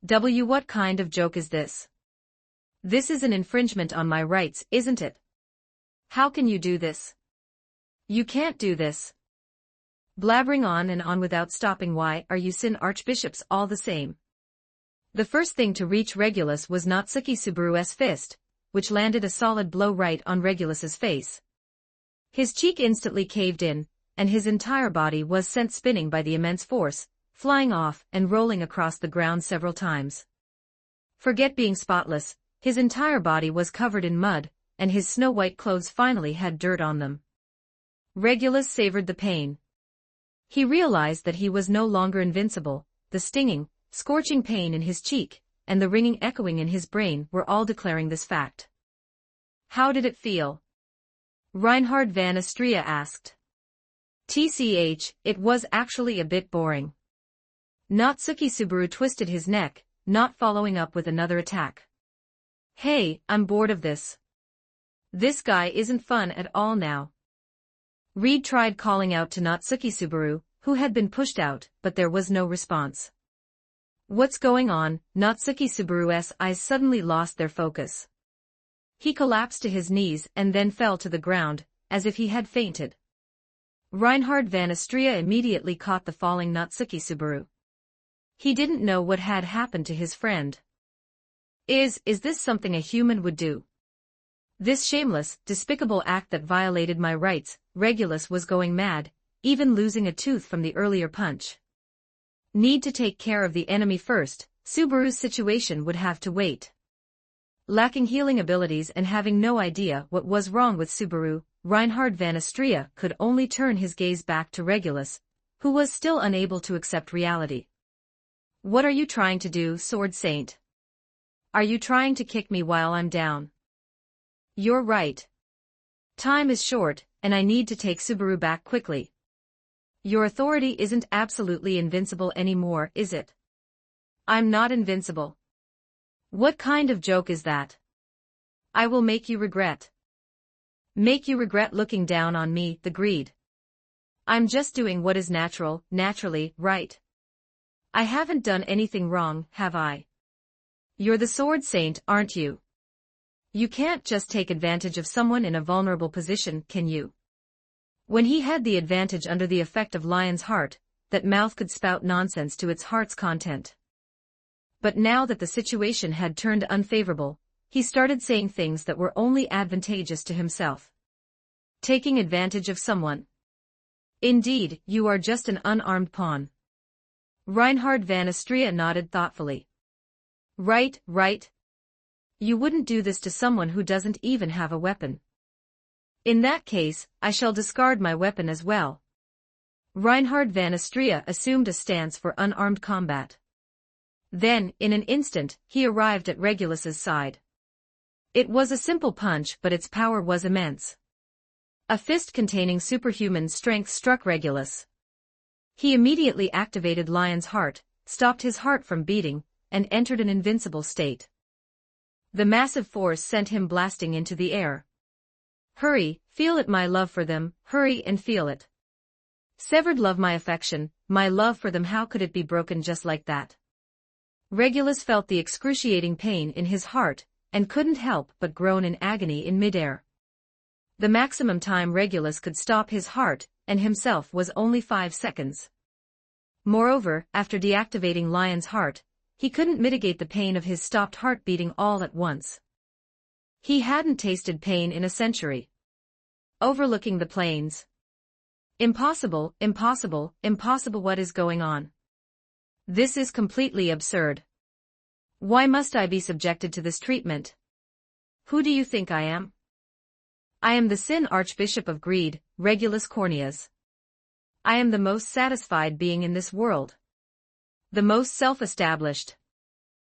What kind of joke is this? This is an infringement on my rights, isn't it? How can you do this? You can't do this. Blabbering on and on without stopping. Why are you Sin archbishops all the same? The first thing to reach Regulus was Natsuki Subaru's fist, which landed a solid blow right on Regulus's face. His cheek instantly caved in, and his entire body was sent spinning by the immense force, flying off and rolling across the ground several times. Forget being spotless, his entire body was covered in mud, and his snow-white clothes finally had dirt on them. Regulus savored the pain. He realized that he was no longer invincible. The stinging, scorching pain in his cheek, and the ringing echoing in his brain were all declaring this fact. How did it feel? Reinhard van Astria asked. It was actually a bit boring. Natsuki Subaru twisted his neck, not following up with another attack. Hey, I'm bored of this. This guy isn't fun at all now. Reed tried calling out to Natsuki Subaru, who had been pushed out, but there was no response. What's going on? Natsuki Subaru's eyes suddenly lost their focus. He collapsed to his knees and then fell to the ground, as if he had fainted. Reinhard van Astrea immediately caught the falling Natsuki Subaru. He didn't know what had happened to his friend. Is this something a human would do? This shameless, despicable act that violated my rights. Regulus was going mad, even losing a tooth from the earlier punch. Need to take care of the enemy first. Subaru's situation would have to wait. Lacking healing abilities and having no idea what was wrong with Subaru, Reinhard van Astrea could only turn his gaze back to Regulus, who was still unable to accept reality. What are you trying to do, Sword Saint? Are you trying to kick me while I'm down? You're right. Time is short, and I need to take Subaru back quickly. Your authority isn't absolutely invincible anymore, is it? I'm not invincible. What kind of joke is that? I will make you regret. Make you regret looking down on me, the greed. I'm just doing what is naturally, right? I haven't done anything wrong, have I? You're the Sword Saint, aren't you? You can't just take advantage of someone in a vulnerable position, can you? When he had the advantage under the effect of Lion's heart, that mouth could spout nonsense to its heart's content. But now that the situation had turned unfavorable, he started saying things that were only advantageous to himself. Taking advantage of someone. Indeed, you are just an unarmed pawn. Reinhard van Astrea nodded thoughtfully. Right. You wouldn't do this to someone who doesn't even have a weapon. In that case, I shall discard my weapon as well. Reinhard van Astrea assumed a stance for unarmed combat. Then, in an instant, he arrived at Regulus's side. It was a simple punch, but its power was immense. A fist containing superhuman strength struck Regulus. He immediately activated Lion's heart, stopped his heart from beating, and entered an invincible state. The massive force sent him blasting into the air. Hurry, feel it, my love for them, hurry and feel it. Severed love, my affection, my love for them, how could it be broken just like that? Regulus felt the excruciating pain in his heart, and couldn't help but groan in agony in midair. The maximum time Regulus could stop his heart, and himself, was only 5 seconds. Moreover, after deactivating Lion's heart, he couldn't mitigate the pain of his stopped heart beating all at once. He hadn't tasted pain in a century. Overlooking the plains. Impossible, what is going on? This is completely absurd. Why must I be subjected to this treatment? Who do you think I am? I am the Sin Archbishop of Greed, Regulus Corneas. I am the most satisfied being in this world. The most self-established.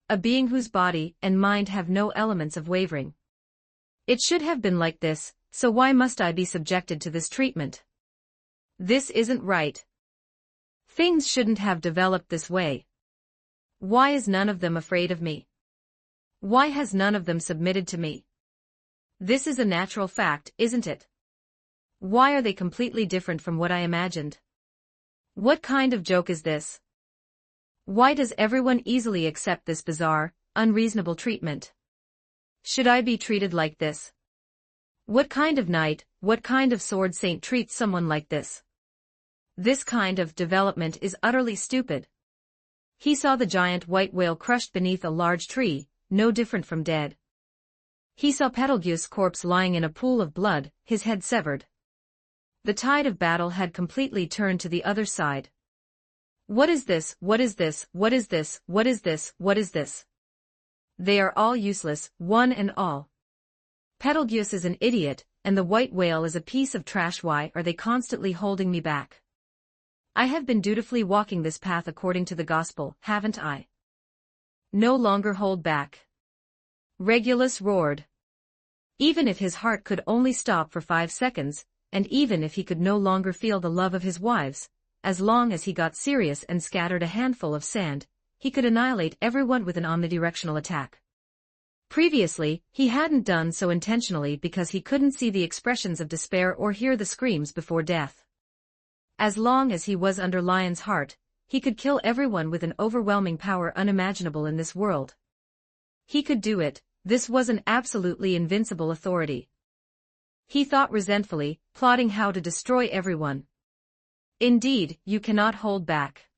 A being whose body and mind have no elements of wavering. It should have been like this, so why must I be subjected to this treatment? This isn't right. Things shouldn't have developed this way. Why is none of them afraid of me? Why has none of them submitted to me? This is a natural fact, isn't it? Why are they completely different from what I imagined? What kind of joke is this? Why does everyone easily accept this bizarre, unreasonable treatment? Should I be treated like this? What kind of knight, what kind of sword saint treats someone like this? This kind of development is utterly stupid. He saw the giant white whale crushed beneath a large tree, no different from dead. He saw Betelgeuse' corpse lying in a pool of blood, his head severed. The tide of battle had completely turned to the other side. What is this? What is this? What is this? What is this? What is this? They are all useless, one and all. Betelgeuse is an idiot, and the white whale is a piece of trash. Why are they constantly holding me back? I have been dutifully walking this path according to the gospel, haven't I? No longer hold back. Regulus roared. Even if his heart could only stop for 5 seconds, and even if he could no longer feel the love of his wives, as long as he got serious and scattered a handful of sand, he could annihilate everyone with an omnidirectional attack. Previously, he hadn't done so intentionally because he couldn't see the expressions of despair or hear the screams before death. As long as he was under Lion's heart, he could kill everyone with an overwhelming power unimaginable in this world. He could do it, this was an absolutely invincible authority. He thought resentfully, plotting how to destroy everyone. Indeed, you cannot hold back.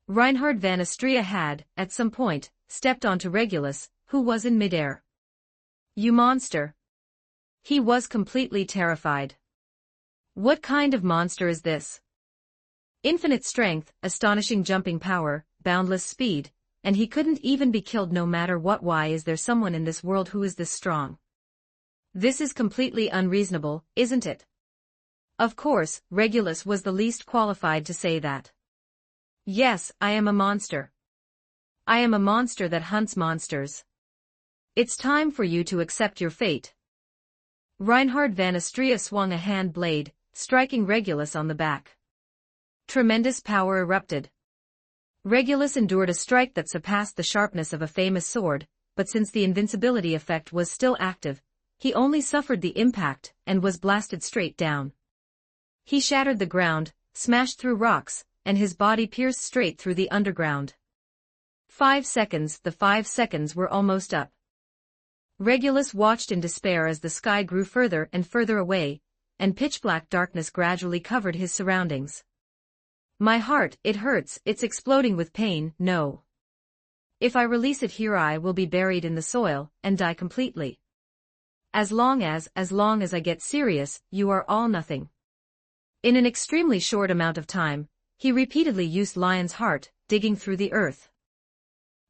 Reinhard van Astrea had, at some point, stepped onto Regulus, who was in midair. You monster! He was completely terrified. What kind of monster is this? Infinite strength, astonishing jumping power, boundless speed, and he couldn't even be killed no matter what. Why is there someone in this world who is this strong? This is completely unreasonable, isn't it? Of course, Regulus was the least qualified to say that. Yes, I am a monster. I am a monster that hunts monsters. It's time for you to accept your fate. Reinhard van Astrea swung a hand blade, striking Regulus on the back. Tremendous power erupted. Regulus endured a strike that surpassed the sharpness of a famous sword, but since the invincibility effect was still active, he only suffered the impact and was blasted straight down. He shattered the ground, smashed through rocks, and his body pierced straight through the underground. 5 seconds, the 5 seconds were almost up. Regulus watched in despair as the sky grew further and further away, and pitch-black darkness gradually covered his surroundings. My heart, it hurts, it's exploding with pain, no. If I release it here I will be buried in the soil, and die completely. As long as I get serious, you are all nothing. In an extremely short amount of time, he repeatedly used Lion's heart, digging through the earth.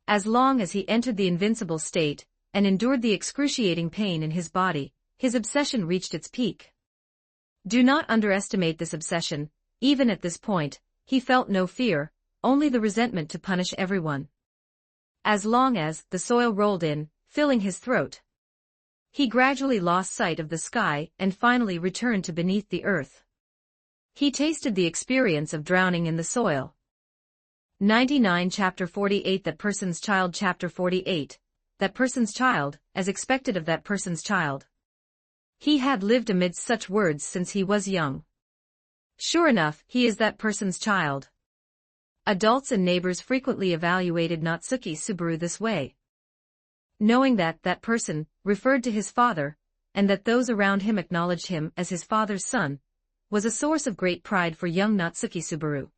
As long as he entered the invincible state, and endured the excruciating pain in his body, his obsession reached its peak. Do not underestimate this obsession. Even at this point, he felt no fear, only the resentment to punish everyone. As long as the soil rolled in, filling his throat, he gradually lost sight of the sky and finally returned to beneath the earth. He tasted the experience of drowning in the soil. 99 Chapter 48 That Person's Child Chapter 48 That person's child, as expected of that person's child. He had lived amidst such words since he was young. Sure enough, he is that person's child. Adults and neighbors frequently evaluated Natsuki Subaru this way. Knowing that that person referred to his father, and that those around him acknowledged him as his father's son, was a source of great pride for young Natsuki Subaru.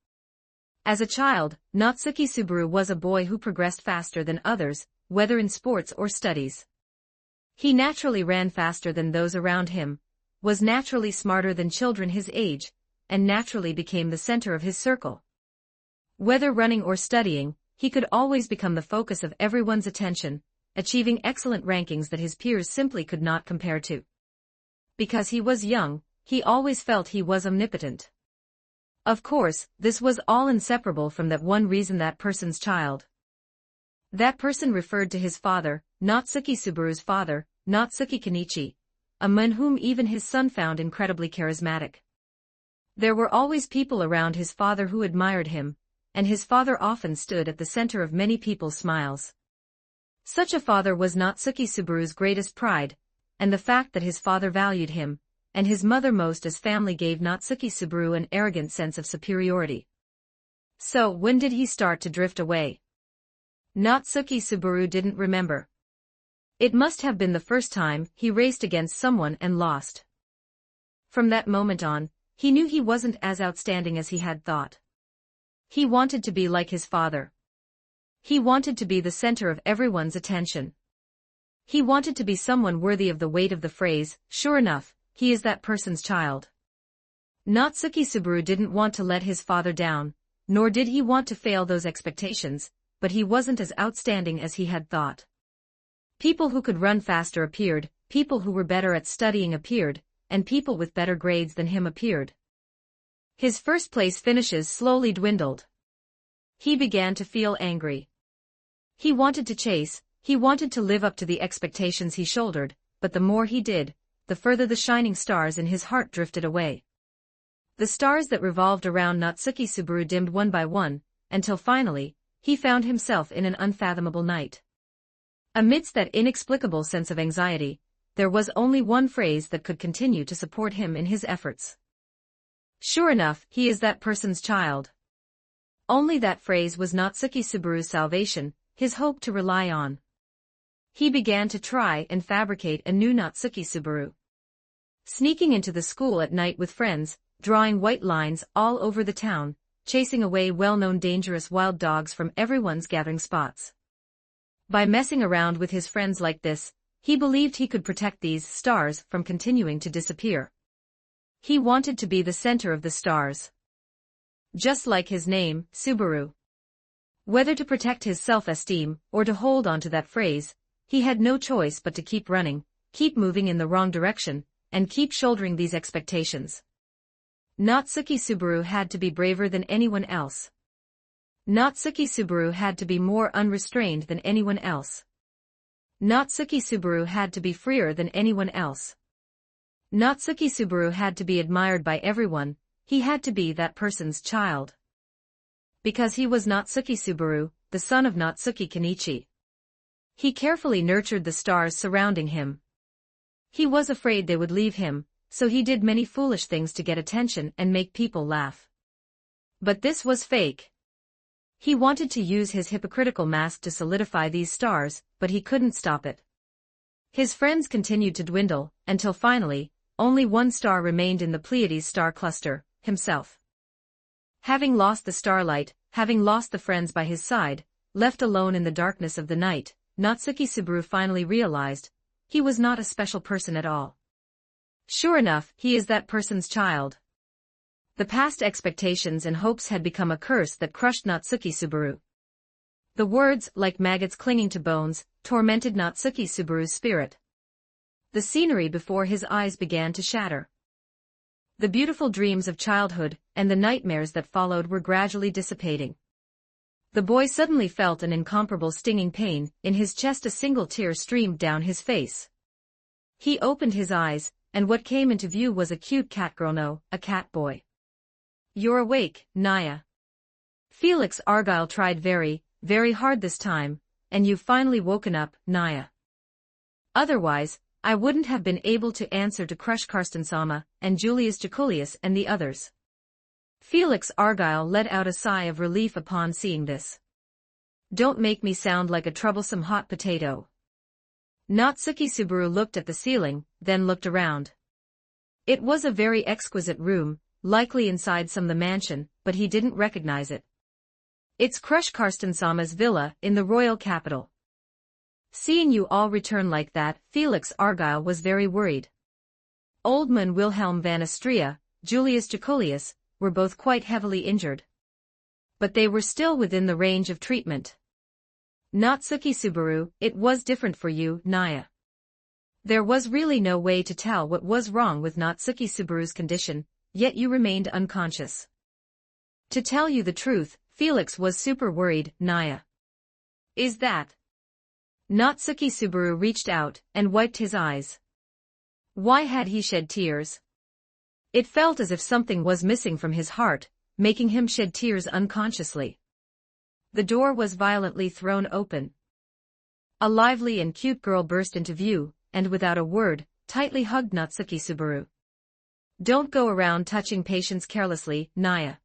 As a child, Natsuki Subaru was a boy who progressed faster than others, whether in sports or studies. He naturally ran faster than those around him, was naturally smarter than children his age, and naturally became the center of his circle. Whether running or studying, he could always become the focus of everyone's attention, achieving excellent rankings that his peers simply could not compare to. Because he was young, he always felt he was omnipotent. Of course, this was all inseparable from that one reason: that person's child. That person referred to his father, Natsuki Subaru's father, Natsuki Kenichi, a man whom even his son found incredibly charismatic. There were always people around his father who admired him, and his father often stood at the center of many people's smiles. Such a father was Natsuki Subaru's greatest pride, and the fact that his father valued him, and his mother most as family, gave Natsuki Subaru an arrogant sense of superiority. So when did he start to drift away? Natsuki Subaru didn't remember. It must have been the first time he raced against someone and lost. From that moment on, he knew he wasn't as outstanding as he had thought. He wanted to be like his father. He wanted to be the center of everyone's attention. He wanted to be someone worthy of the weight of the phrase, sure enough, he is that person's child. Natsuki Subaru didn't want to let his father down, nor did he want to fail those expectations, but he wasn't as outstanding as he had thought. People who could run faster appeared, people who were better at studying appeared, and people with better grades than him appeared. His first-place finishes slowly dwindled. He began to feel angry. He wanted to chase, he wanted to live up to the expectations he shouldered, but the more he did, the further the shining stars in his heart drifted away. The stars that revolved around Natsuki Subaru dimmed one by one, until finally, he found himself in an unfathomable night. Amidst that inexplicable sense of anxiety, there was only one phrase that could continue to support him in his efforts. Sure enough, he is that person's child. Only that phrase was Natsuki Subaru's salvation, his hope to rely on. He began to try and fabricate a new Natsuki Subaru. Sneaking into the school at night with friends, drawing white lines all over the town, chasing away well-known dangerous wild dogs from everyone's gathering spots. By messing around with his friends like this, he believed he could protect these stars from continuing to disappear. He wanted to be the center of the stars. Just like his name, Subaru. Whether to protect his self-esteem or to hold on to that phrase, he had no choice but to keep running, keep moving in the wrong direction, and keep shouldering these expectations. Natsuki Subaru had to be braver than anyone else. Natsuki Subaru had to be more unrestrained than anyone else. Natsuki Subaru had to be freer than anyone else. Natsuki Subaru had to be admired by everyone, he had to be that person's child. Because he was Natsuki Subaru, the son of Natsuki Kenichi. He carefully nurtured the stars surrounding him. He was afraid they would leave him, so he did many foolish things to get attention and make people laugh. But this was fake. He wanted to use his hypocritical mask to solidify these stars, but he couldn't stop it. His friends continued to dwindle, until finally, only one star remained in the Pleiades star cluster, himself. Having lost the starlight, having lost the friends by his side, left alone in the darkness of the night, Natsuki Subaru finally realized, he was not a special person at all. Sure enough, he is that person's child. The past expectations and hopes had become a curse that crushed Natsuki Subaru. The words, like maggots clinging to bones, tormented Natsuki Subaru's spirit. The scenery before his eyes began to shatter. The beautiful dreams of childhood and the nightmares that followed were gradually dissipating. The boy suddenly felt an incomparable stinging pain in his chest. A single tear streamed down his face. He opened his eyes, and what came into view was a cute cat girl. No, a cat boy. You're awake, Naya. Felix Argyle tried very, very hard this time, and you've finally woken up, Naya. Otherwise, I wouldn't have been able to answer to Crush Karsten-sama, and Julius Jaculius and the others. Felix Argyle let out a sigh of relief upon seeing this. Don't make me sound like a troublesome hot potato. Natsuki Subaru looked at the ceiling, then looked around. It was a very exquisite room, likely inside the mansion, but he didn't recognize it. It's Crush Karsten-sama's villa in the royal capital. Seeing you all return like that, Felix Argyle was very worried. Oldman Wilhelm van Astria, Julius Jaculius, were both quite heavily injured. But they were still within the range of treatment. Natsuki Subaru, it was different for you, Naya. There was really no way to tell what was wrong with Natsuki Subaru's condition, yet you remained unconscious. To tell you the truth, Felix was super worried, Naya. Is that? Natsuki Subaru reached out and wiped his eyes. Why had he shed tears? It felt as if something was missing from his heart, making him shed tears unconsciously. The door was violently thrown open. A lively and cute girl burst into view, and without a word, tightly hugged Natsuki Subaru. Don't go around touching patients carelessly, Naya.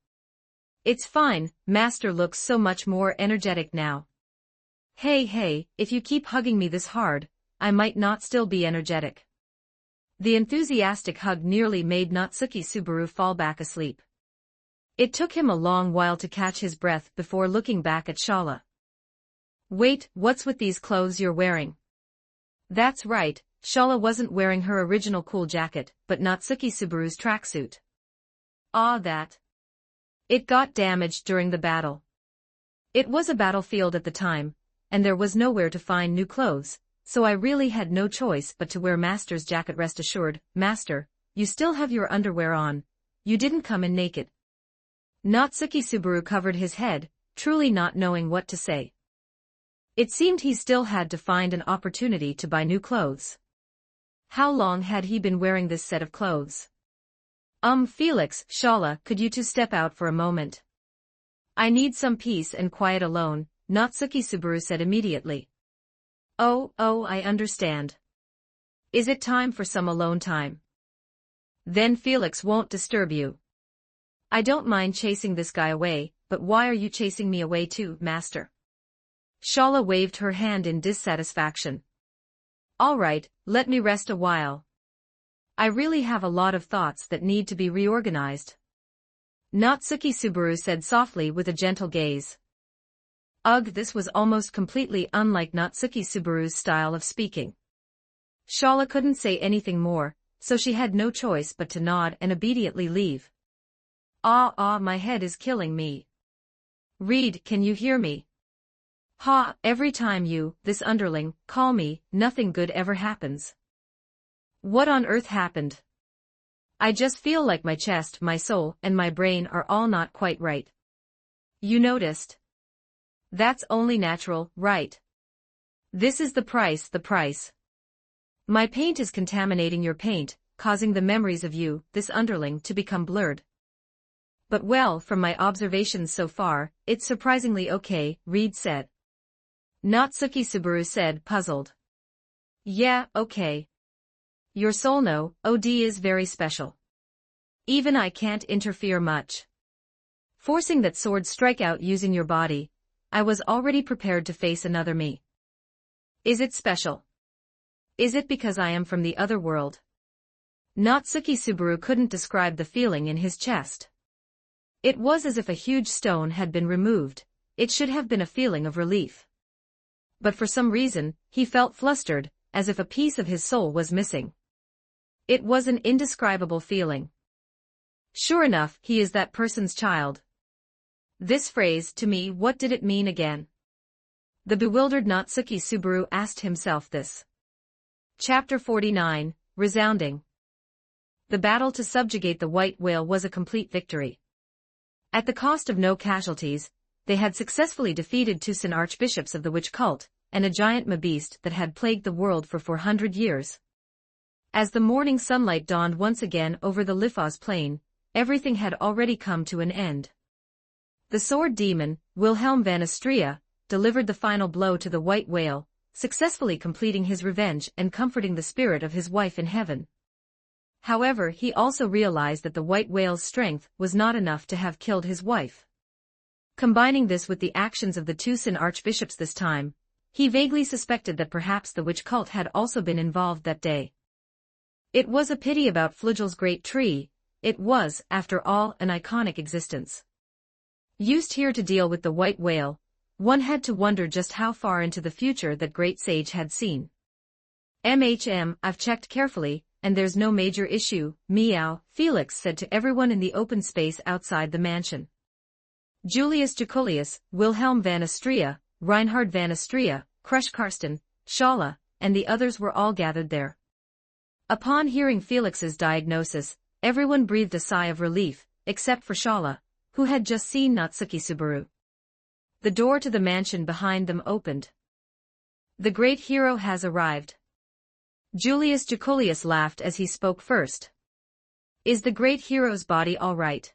It's fine, Master looks so much more energetic now. Hey, if you keep hugging me this hard, I might not still be energetic. The enthusiastic hug nearly made Natsuki Subaru fall back asleep. It took him a long while to catch his breath before looking back at Shala. Wait, what's with these clothes you're wearing? That's right, Shala wasn't wearing her original cool jacket, but Natsuki Subaru's tracksuit. That. It got damaged during the battle. It was a battlefield at the time, and there was nowhere to find new clothes, so I really had no choice but to wear Master's jacket. Rest assured, Master, you still have your underwear on. You didn't come in naked. Natsuki Subaru covered his head, truly not knowing what to say. It seemed he still had to find an opportunity to buy new clothes. How long had he been wearing this set of clothes? Felix, Shala, could you two step out for a moment? I need some peace and quiet alone, Natsuki Subaru said immediately. Oh, I understand. Is it time for some alone time? Then Felix won't disturb you. I don't mind chasing this guy away, but why are you chasing me away too, master? Shala waved her hand in dissatisfaction. All right, let me rest a while. I really have a lot of thoughts that need to be reorganized. Natsuki Subaru said softly with a gentle gaze. Ugh, this was almost completely unlike Natsuki Subaru's style of speaking. Shala couldn't say anything more, so she had no choice but to nod and obediently leave. My head is killing me. Reed, can you hear me? Ha, every time you, this underling, call me, nothing good ever happens. What on earth happened? I just feel like my chest, my soul, and my brain are all not quite right. You noticed? That's only natural, right? This is the price. My paint is contaminating your paint, causing the memories of you, this underling, to become blurred. But well, from my observations so far, it's surprisingly okay, Reed said. Natsuki Subaru said, puzzled. Yeah, okay. Your soul no, OD is very special. Even I can't interfere much. Forcing that sword strike out using your body, I was already prepared to face another me. Is it special? Is it because I am from the other world? Natsuki Subaru couldn't describe the feeling in his chest. It was as if a huge stone had been removed. It should have been a feeling of relief. But for some reason, he felt flustered, as if a piece of his soul was missing. It was an indescribable feeling. Sure enough, he is that person's child. This phrase, to me, what did it mean again? The bewildered Natsuki Subaru asked himself this. Chapter 49, Resounding. The battle to subjugate the white whale was a complete victory. At the cost of no casualties, they had successfully defeated 2 Sin archbishops of the witch cult, and a giant ma-beast that had plagued the world for 400 years. As the morning sunlight dawned once again over the Lifaz plain, everything had already come to an end. The sword demon, Wilhelm van Astria, delivered the final blow to the white whale, successfully completing his revenge and comforting the spirit of his wife in heaven. However, he also realized that the white whale's strength was not enough to have killed his wife. Combining this with the actions of the 2 Sin archbishops this time, he vaguely suspected that perhaps the witch cult had also been involved that day. It was a pity about Flugel's great tree. It was, after all, an iconic existence. Used here to deal with the white whale, one had to wonder just how far into the future that great sage had seen. I've checked carefully, and there's no major issue, meow, Felix said to everyone in the open space outside the mansion. Julius Jaculius, Wilhelm van Astria, Reinhard van Astria, Krush Karsten, Shala, and the others were all gathered there. Upon hearing Felix's diagnosis, everyone breathed a sigh of relief, except for Shala, who had just seen Natsuki Subaru. The door to the mansion behind them opened. The great hero has arrived. Julius Jaculius laughed as he spoke first. Is the great hero's body all right?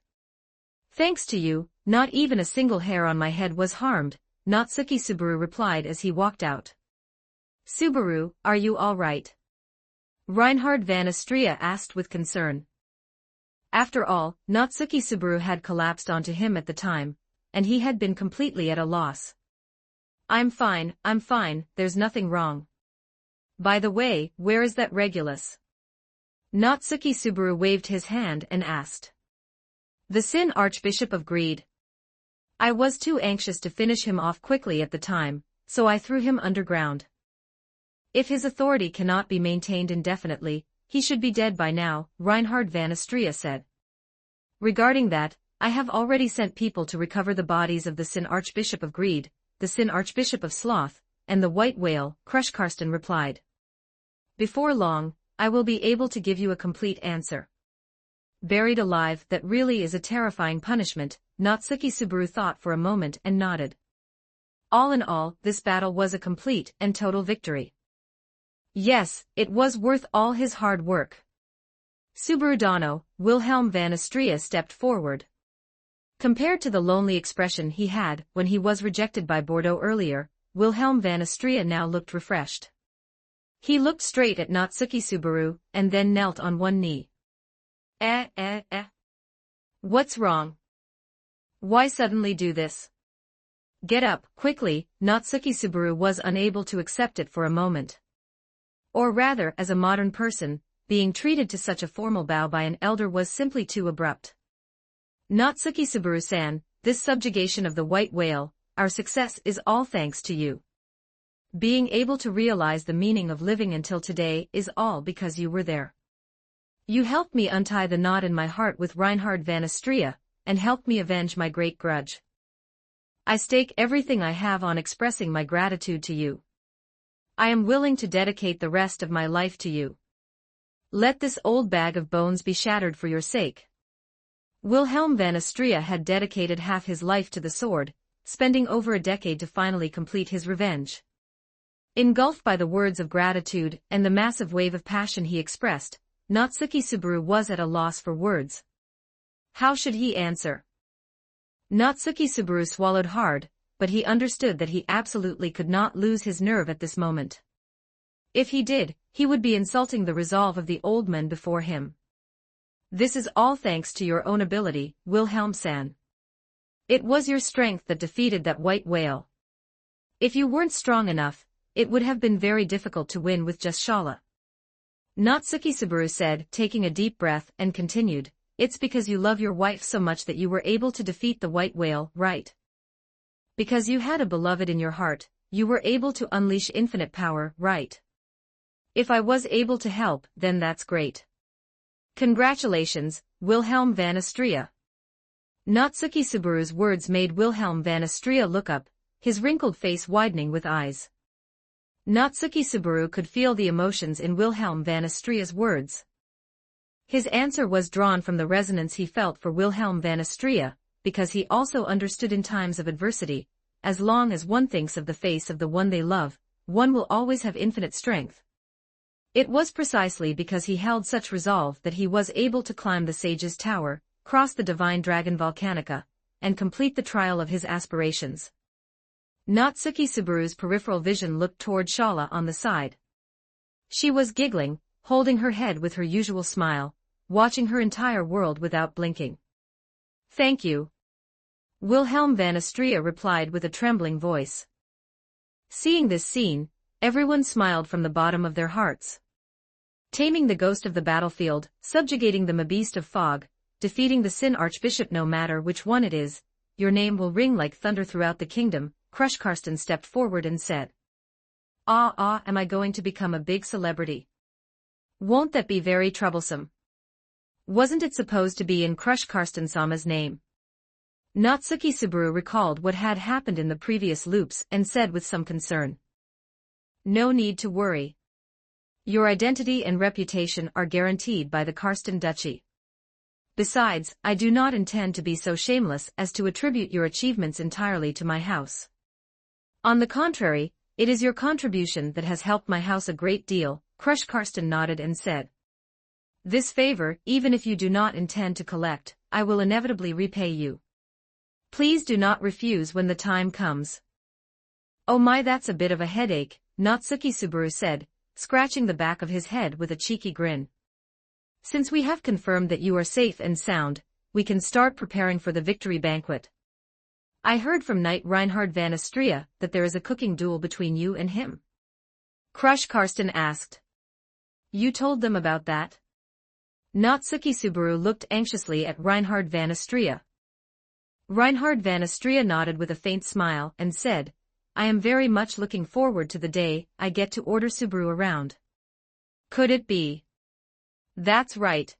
Thanks to you, not even a single hair on my head was harmed, Natsuki Subaru replied as he walked out. Subaru, are you all right? Reinhard van Astria asked with concern. After all, Natsuki Subaru had collapsed onto him at the time, and he had been completely at a loss. I'm fine, there's nothing wrong. By the way, where is that Regulus? Natsuki Subaru waved his hand and asked. The Sin Archbishop of Greed. I was too anxious to finish him off quickly at the time, so I threw him underground. If his authority cannot be maintained indefinitely, he should be dead by now, Reinhard van Astria said. Regarding that, I have already sent people to recover the bodies of the Sin Archbishop of Greed, the Sin Archbishop of Sloth, and the White Whale, Krush Karsten replied. Before long, I will be able to give you a complete answer. Buried alive, that really is a terrifying punishment, Natsuki Subaru thought for a moment and nodded. All in all, this battle was a complete and total victory. Yes, it was worth all his hard work. Subaru Dano, Wilhelm van Astria stepped forward. Compared to the lonely expression he had when he was rejected by Bordeaux earlier, Wilhelm van Astria now looked refreshed. He looked straight at Natsuki Subaru, and then knelt on one knee. What's wrong? Why suddenly do this? Get up, quickly. Natsuki Subaru was unable to accept it for a moment. Or rather, as a modern person, being treated to such a formal bow by an elder was simply too abrupt. Natsuki Subaru-san, this subjugation of the white whale, our success is all thanks to you. Being able to realize the meaning of living until today is all because you were there. You helped me untie the knot in my heart with Reinhard van Astria, and helped me avenge my great grudge. I stake everything I have on expressing my gratitude to you. I am willing to dedicate the rest of my life to you. Let this old bag of bones be shattered for your sake. Wilhelm van Astria had dedicated half his life to the sword, spending over a decade to finally complete his revenge. Engulfed by the words of gratitude and the massive wave of passion he expressed, Natsuki Subaru was at a loss for words. How should he answer? Natsuki Subaru swallowed hard, but he understood that he absolutely could not lose his nerve at this moment. If he did, he would be insulting the resolve of the old men before him. This is all thanks to your own ability, Wilhelm-san. It was your strength that defeated that white whale. If you weren't strong enough, it would have been very difficult to win with just Shala. Natsuki Subaru said, taking a deep breath, and continued, it's because you love your wife so much that you were able to defeat the white whale, right? Because you had a beloved in your heart, you were able to unleash infinite power, right? If I was able to help, then that's great. Congratulations, Wilhelm van Astria. Natsuki Subaru's words made Wilhelm van Astria look up, his wrinkled face widening with eyes. Natsuki Subaru could feel the emotions in Wilhelm van Astria's words. His answer was drawn from the resonance he felt for Wilhelm van Astria, because he also understood in times of adversity, as long as one thinks of the face of the one they love, one will always have infinite strength. It was precisely because he held such resolve that he was able to climb the sage's tower, cross the divine dragon Volcanica, and complete the trial of his aspirations. Natsuki Subaru's peripheral vision looked toward Shala on the side. She was giggling, holding her head with her usual smile, watching her entire world without blinking. Thank you. Wilhelm van Astria replied with a trembling voice. Seeing this scene, everyone smiled from the bottom of their hearts. Taming the ghost of the battlefield, subjugating the beast of fog, defeating the Sin Archbishop, no matter which one it is, your name will ring like thunder throughout the kingdom. Crush Karsten stepped forward and said. Am I going to become a big celebrity? Won't that be very troublesome? Wasn't it supposed to be in Crush Karsten-sama's name? Natsuki Subaru recalled what had happened in the previous loops and said with some concern. No need to worry. Your identity and reputation are guaranteed by the Karsten Duchy. Besides, I do not intend to be so shameless as to attribute your achievements entirely to my house. On the contrary, it is your contribution that has helped my house a great deal. Crush Karsten nodded and said. This favor, even if you do not intend to collect, I will inevitably repay you. Please do not refuse when the time comes. Oh my, that's a bit of a headache, Natsuki Subaru said, scratching the back of his head with a cheeky grin. Since we have confirmed that you are safe and sound, we can start preparing for the victory banquet. I heard from Knight Reinhard van Astria that there is a cooking duel between you and him. Crush Karsten asked. You told them about that? Natsuki Subaru looked anxiously at Reinhard van Astria. Reinhard van Astria nodded with a faint smile and said, I am very much looking forward to the day I get to order Subaru around. Could it be? That's right.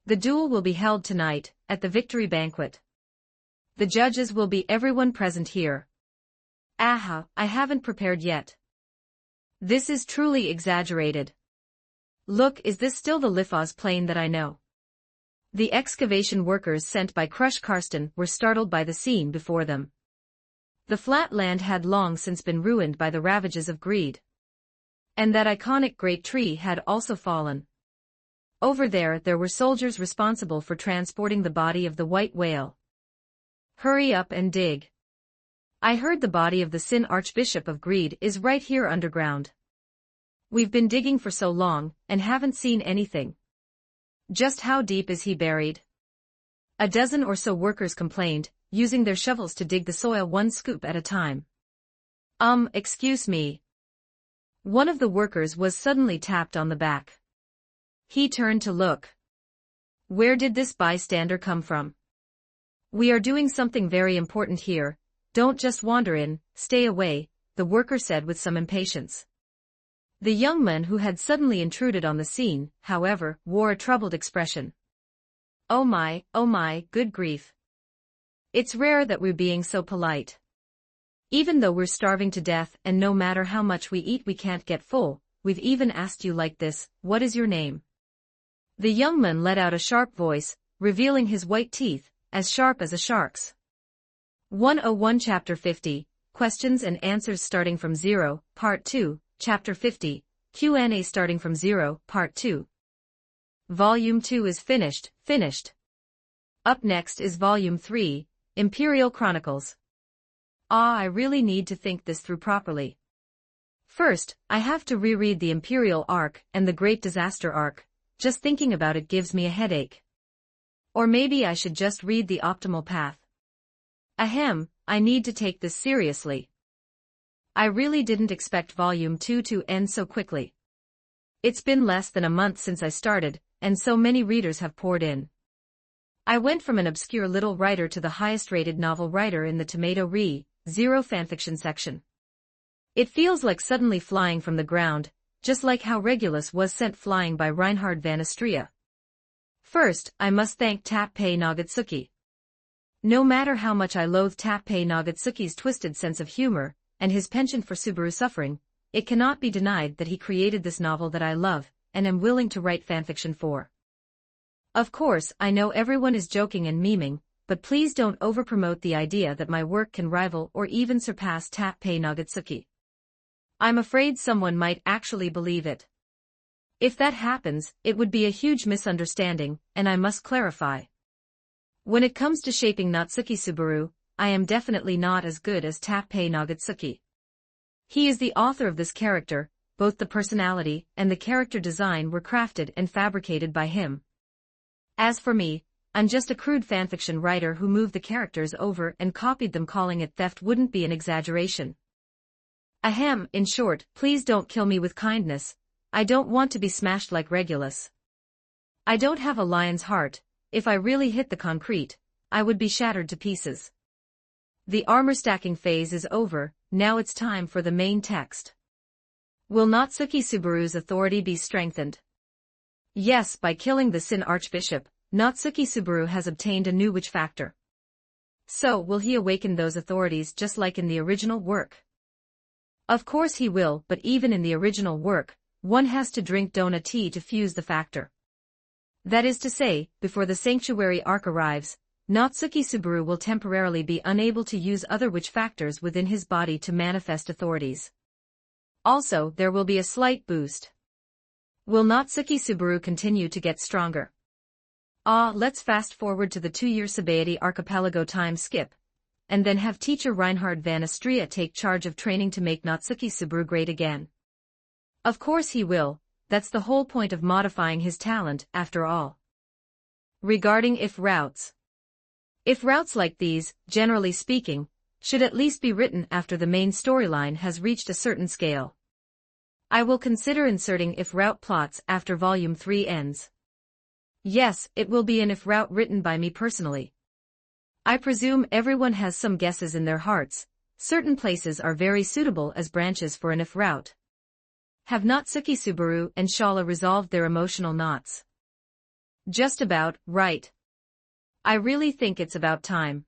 The duel will be held tonight, at the victory banquet. The judges will be everyone present here. Aha, I haven't prepared yet. This is truly exaggerated. Look, is this still the Lifaz plane that I know? The excavation workers sent by Crush Karsten were startled by the scene before them. The flat land had long since been ruined by the ravages of greed. And that iconic great tree had also fallen. Over there were soldiers responsible for transporting the body of the white whale. Hurry up and dig. I heard the body of the Sin Archbishop of Greed is right here underground. We've been digging for so long, and haven't seen anything. Just how deep is he buried? A dozen or so workers complained, using their shovels to dig the soil one scoop at a time. Excuse me. One of the workers was suddenly tapped on the back. He turned to look. Where did this bystander come from? We are doing something very important here. Don't just wander in, stay away, the worker said with some impatience. The young man who had suddenly intruded on the scene, however, wore a troubled expression. Oh my, good grief. It's rare that we're being so polite. Even though we're starving to death and no matter how much we eat we can't get full, we've even asked you like this, what is your name? The young man let out a sharp voice, revealing his white teeth, as sharp as a shark's. 101 Chapter 50, Questions and Answers starting from 0, Part 2, Chapter 50, Q&A starting from 0, Part 2. Volume 2 is finished. Up next is Volume 3, Imperial Chronicles. I really need to think this through properly. First, I have to reread the Imperial arc and the Great Disaster arc. Just thinking about it gives me a headache. Or maybe I should just read The Optimal Path. I need to take this seriously. I really didn't expect Volume 2 to end so quickly. It's been less than a month since I started, and so many readers have poured in. I went from an obscure little writer to the highest-rated novel writer in the Tomato Rezero fanfiction section. It feels like suddenly flying from the ground, just like how Regulus was sent flying by Reinhard van Astria. First, I must thank Tappei Nagatsuki. No matter how much I loathe Tappei Nagatsuki's twisted sense of humor, and his penchant for Subaru suffering, it cannot be denied that he created this novel that I love, and am willing to write fanfiction for. Of course, I know everyone is joking and memeing, but please don't overpromote the idea that my work can rival or even surpass Tappei Nagatsuki. I'm afraid someone might actually believe it. If that happens, it would be a huge misunderstanding, and I must clarify. When it comes to shaping Natsuki Subaru, I am definitely not as good as Tappei Nagatsuki. He is the author of this character, both the personality and the character design were crafted and fabricated by him. As for me, I'm just a crude fanfiction writer who moved the characters over and copied them. Calling it theft wouldn't be an exaggeration. In short, please don't kill me with kindness. I don't want to be smashed like Regulus. I don't have a lion's heart. If I really hit the concrete, I would be shattered to pieces. The armor stacking phase is over, now it's time for the main text. Will Natsuki Subaru's authority be strengthened? Yes, by killing the Sin Archbishop, Natsuki Subaru has obtained a new witch factor. So, will he awaken those authorities just like in the original work? Of course he will, but even in the original work, one has to drink Dona tea to fuse the factor. That is to say, before the Sanctuary arc arrives, Natsuki Subaru will temporarily be unable to use other witch factors within his body to manifest authorities. Also, there will be a slight boost. Will Natsuki Subaru continue to get stronger? Let's fast forward to the 2-year Sabaody archipelago time skip, and then have teacher Reinhard van Astria take charge of training to make Natsuki Subaru great again. Of course he will, that's the whole point of modifying his talent, after all. Regarding if routes like these, generally speaking, should at least be written after the main storyline has reached a certain scale. I will consider inserting if route plots after Volume 3 ends. Yes, it will be an if route written by me personally. I presume everyone has some guesses in their hearts. Certain places are very suitable as branches for an if route. Have Natsuki Subaru and Shala resolved their emotional knots? Just about, right. I really think it's about time.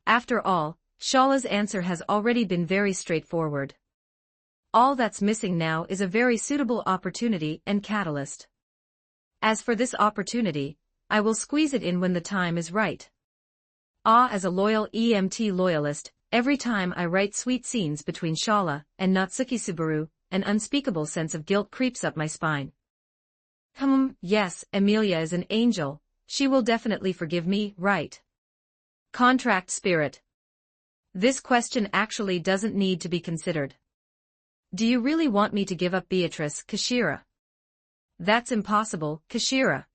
After all, Shala's answer has already been very straightforward. All that's missing now is a very suitable opportunity and catalyst. As for this opportunity, I will squeeze it in when the time is right. As a loyal EMT loyalist, every time I write sweet scenes between Shala and Natsuki Subaru, an unspeakable sense of guilt creeps up my spine. Yes, Emilia is an angel. She will definitely forgive me, right? Contract spirit. This question actually doesn't need to be considered. Do you really want me to give up Beatrice, Kashira? That's impossible, Kashira.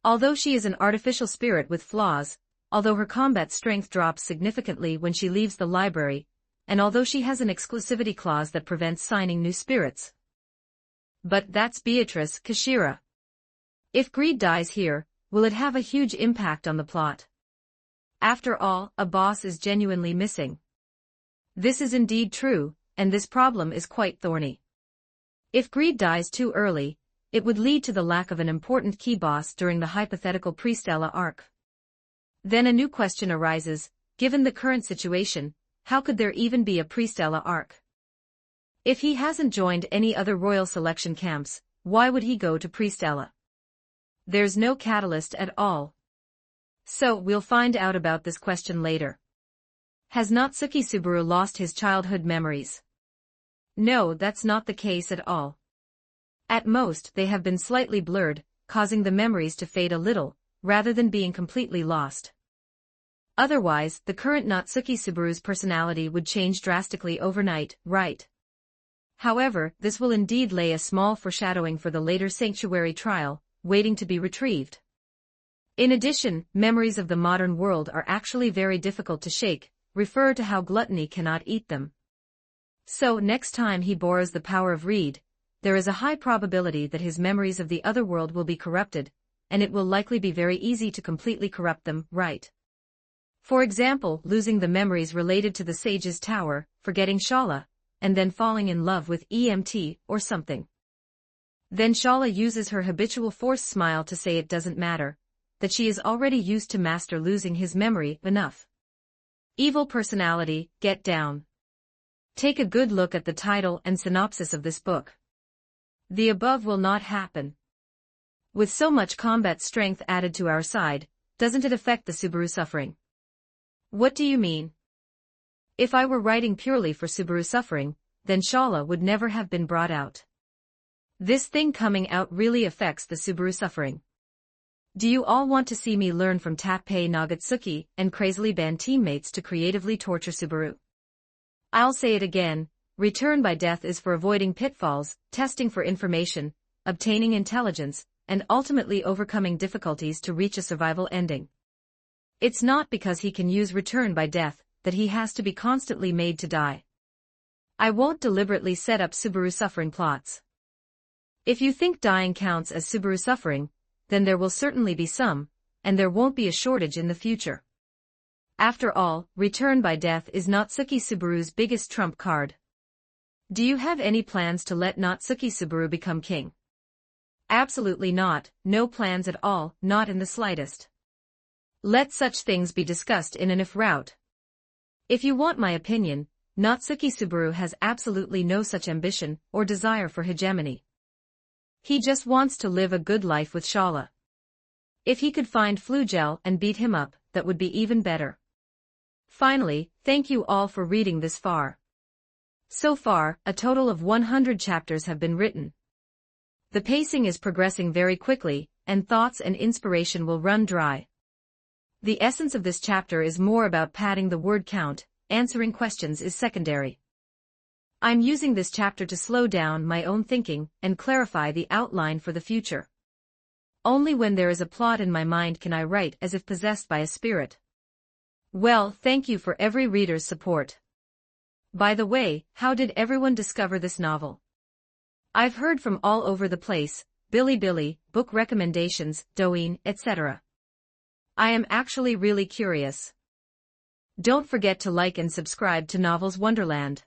Although she is an artificial spirit with flaws, although her combat strength drops significantly when she leaves the library, and although she has an exclusivity clause that prevents signing new spirits. But that's Beatrice Kashira. If Greed dies here, will it have a huge impact on the plot? After all, a boss is genuinely missing. This is indeed true, and this problem is quite thorny. If Greed dies too early, it would lead to the lack of an important key boss during the hypothetical Pre-Stella arc. Then a new question arises, given the current situation, how could there even be a Pre-Stella arc? If he hasn't joined any other royal selection camps, why would he go to Pre-Stella? There's no catalyst at all. So we'll find out about this question later. Has Natsuki Subaru lost his childhood memories? No, that's not the case at all. At most, they have been slightly blurred, causing the memories to fade a little, rather than being completely lost. Otherwise, the current Natsuki Subaru's personality would change drastically overnight, right? However, this will indeed lay a small foreshadowing for the later Sanctuary trial, waiting to be retrieved. In addition, memories of the modern world are actually very difficult to shake, refer to how gluttony cannot eat them. So next time he borrows the power of Reed, there is a high probability that his memories of the other world will be corrupted, and it will likely be very easy to completely corrupt them, right? For example, losing the memories related to the Sage's Tower, forgetting Shala, and then falling in love with EMT or something. Then Shala uses her habitual forced smile to say it doesn't matter, that she is already used to Master losing his memory enough. Evil personality, get down. Take a good look at the title and synopsis of this book. The above will not happen. With so much combat strength added to our side, doesn't it affect the Subaru suffering? What do you mean? If I were writing purely for Subaru suffering, then Shala would never have been brought out. This thing coming out really affects the Subaru suffering. Do you all want to see me learn from Tappei Nagatsuki and crazily band teammates to creatively torture Subaru? I'll say it again, return by death is for avoiding pitfalls, testing for information, obtaining intelligence, and ultimately overcoming difficulties to reach a survival ending. It's not because he can use return by death that he has to be constantly made to die. I won't deliberately set up Subaru suffering plots. If you think dying counts as Subaru suffering, then there will certainly be some, and there won't be a shortage in the future. After all, return by death is Natsuki Subaru's biggest trump card. Do you have any plans to let Natsuki Subaru become king? Absolutely not, no plans at all, not in the slightest. Let such things be discussed in an if route. If you want my opinion, Natsuki Subaru has absolutely no such ambition or desire for hegemony. He just wants to live a good life with Shala. If he could find Flugel and beat him up, that would be even better. Finally, thank you all for reading this far. So far, a total of 100 chapters have been written. The pacing is progressing very quickly, and thoughts and inspiration will run dry. The essence of this chapter is more about padding the word count, answering questions is secondary. I'm using this chapter to slow down my own thinking and clarify the outline for the future. Only when there is a plot in my mind can I write as if possessed by a spirit. Well, thank you for every reader's support. By the way, how did everyone discover this novel? I've heard from all over the place, Bilibili, book recommendations, Douyin, etc. I am actually really curious. Don't forget to like and subscribe to Novels Wonderland.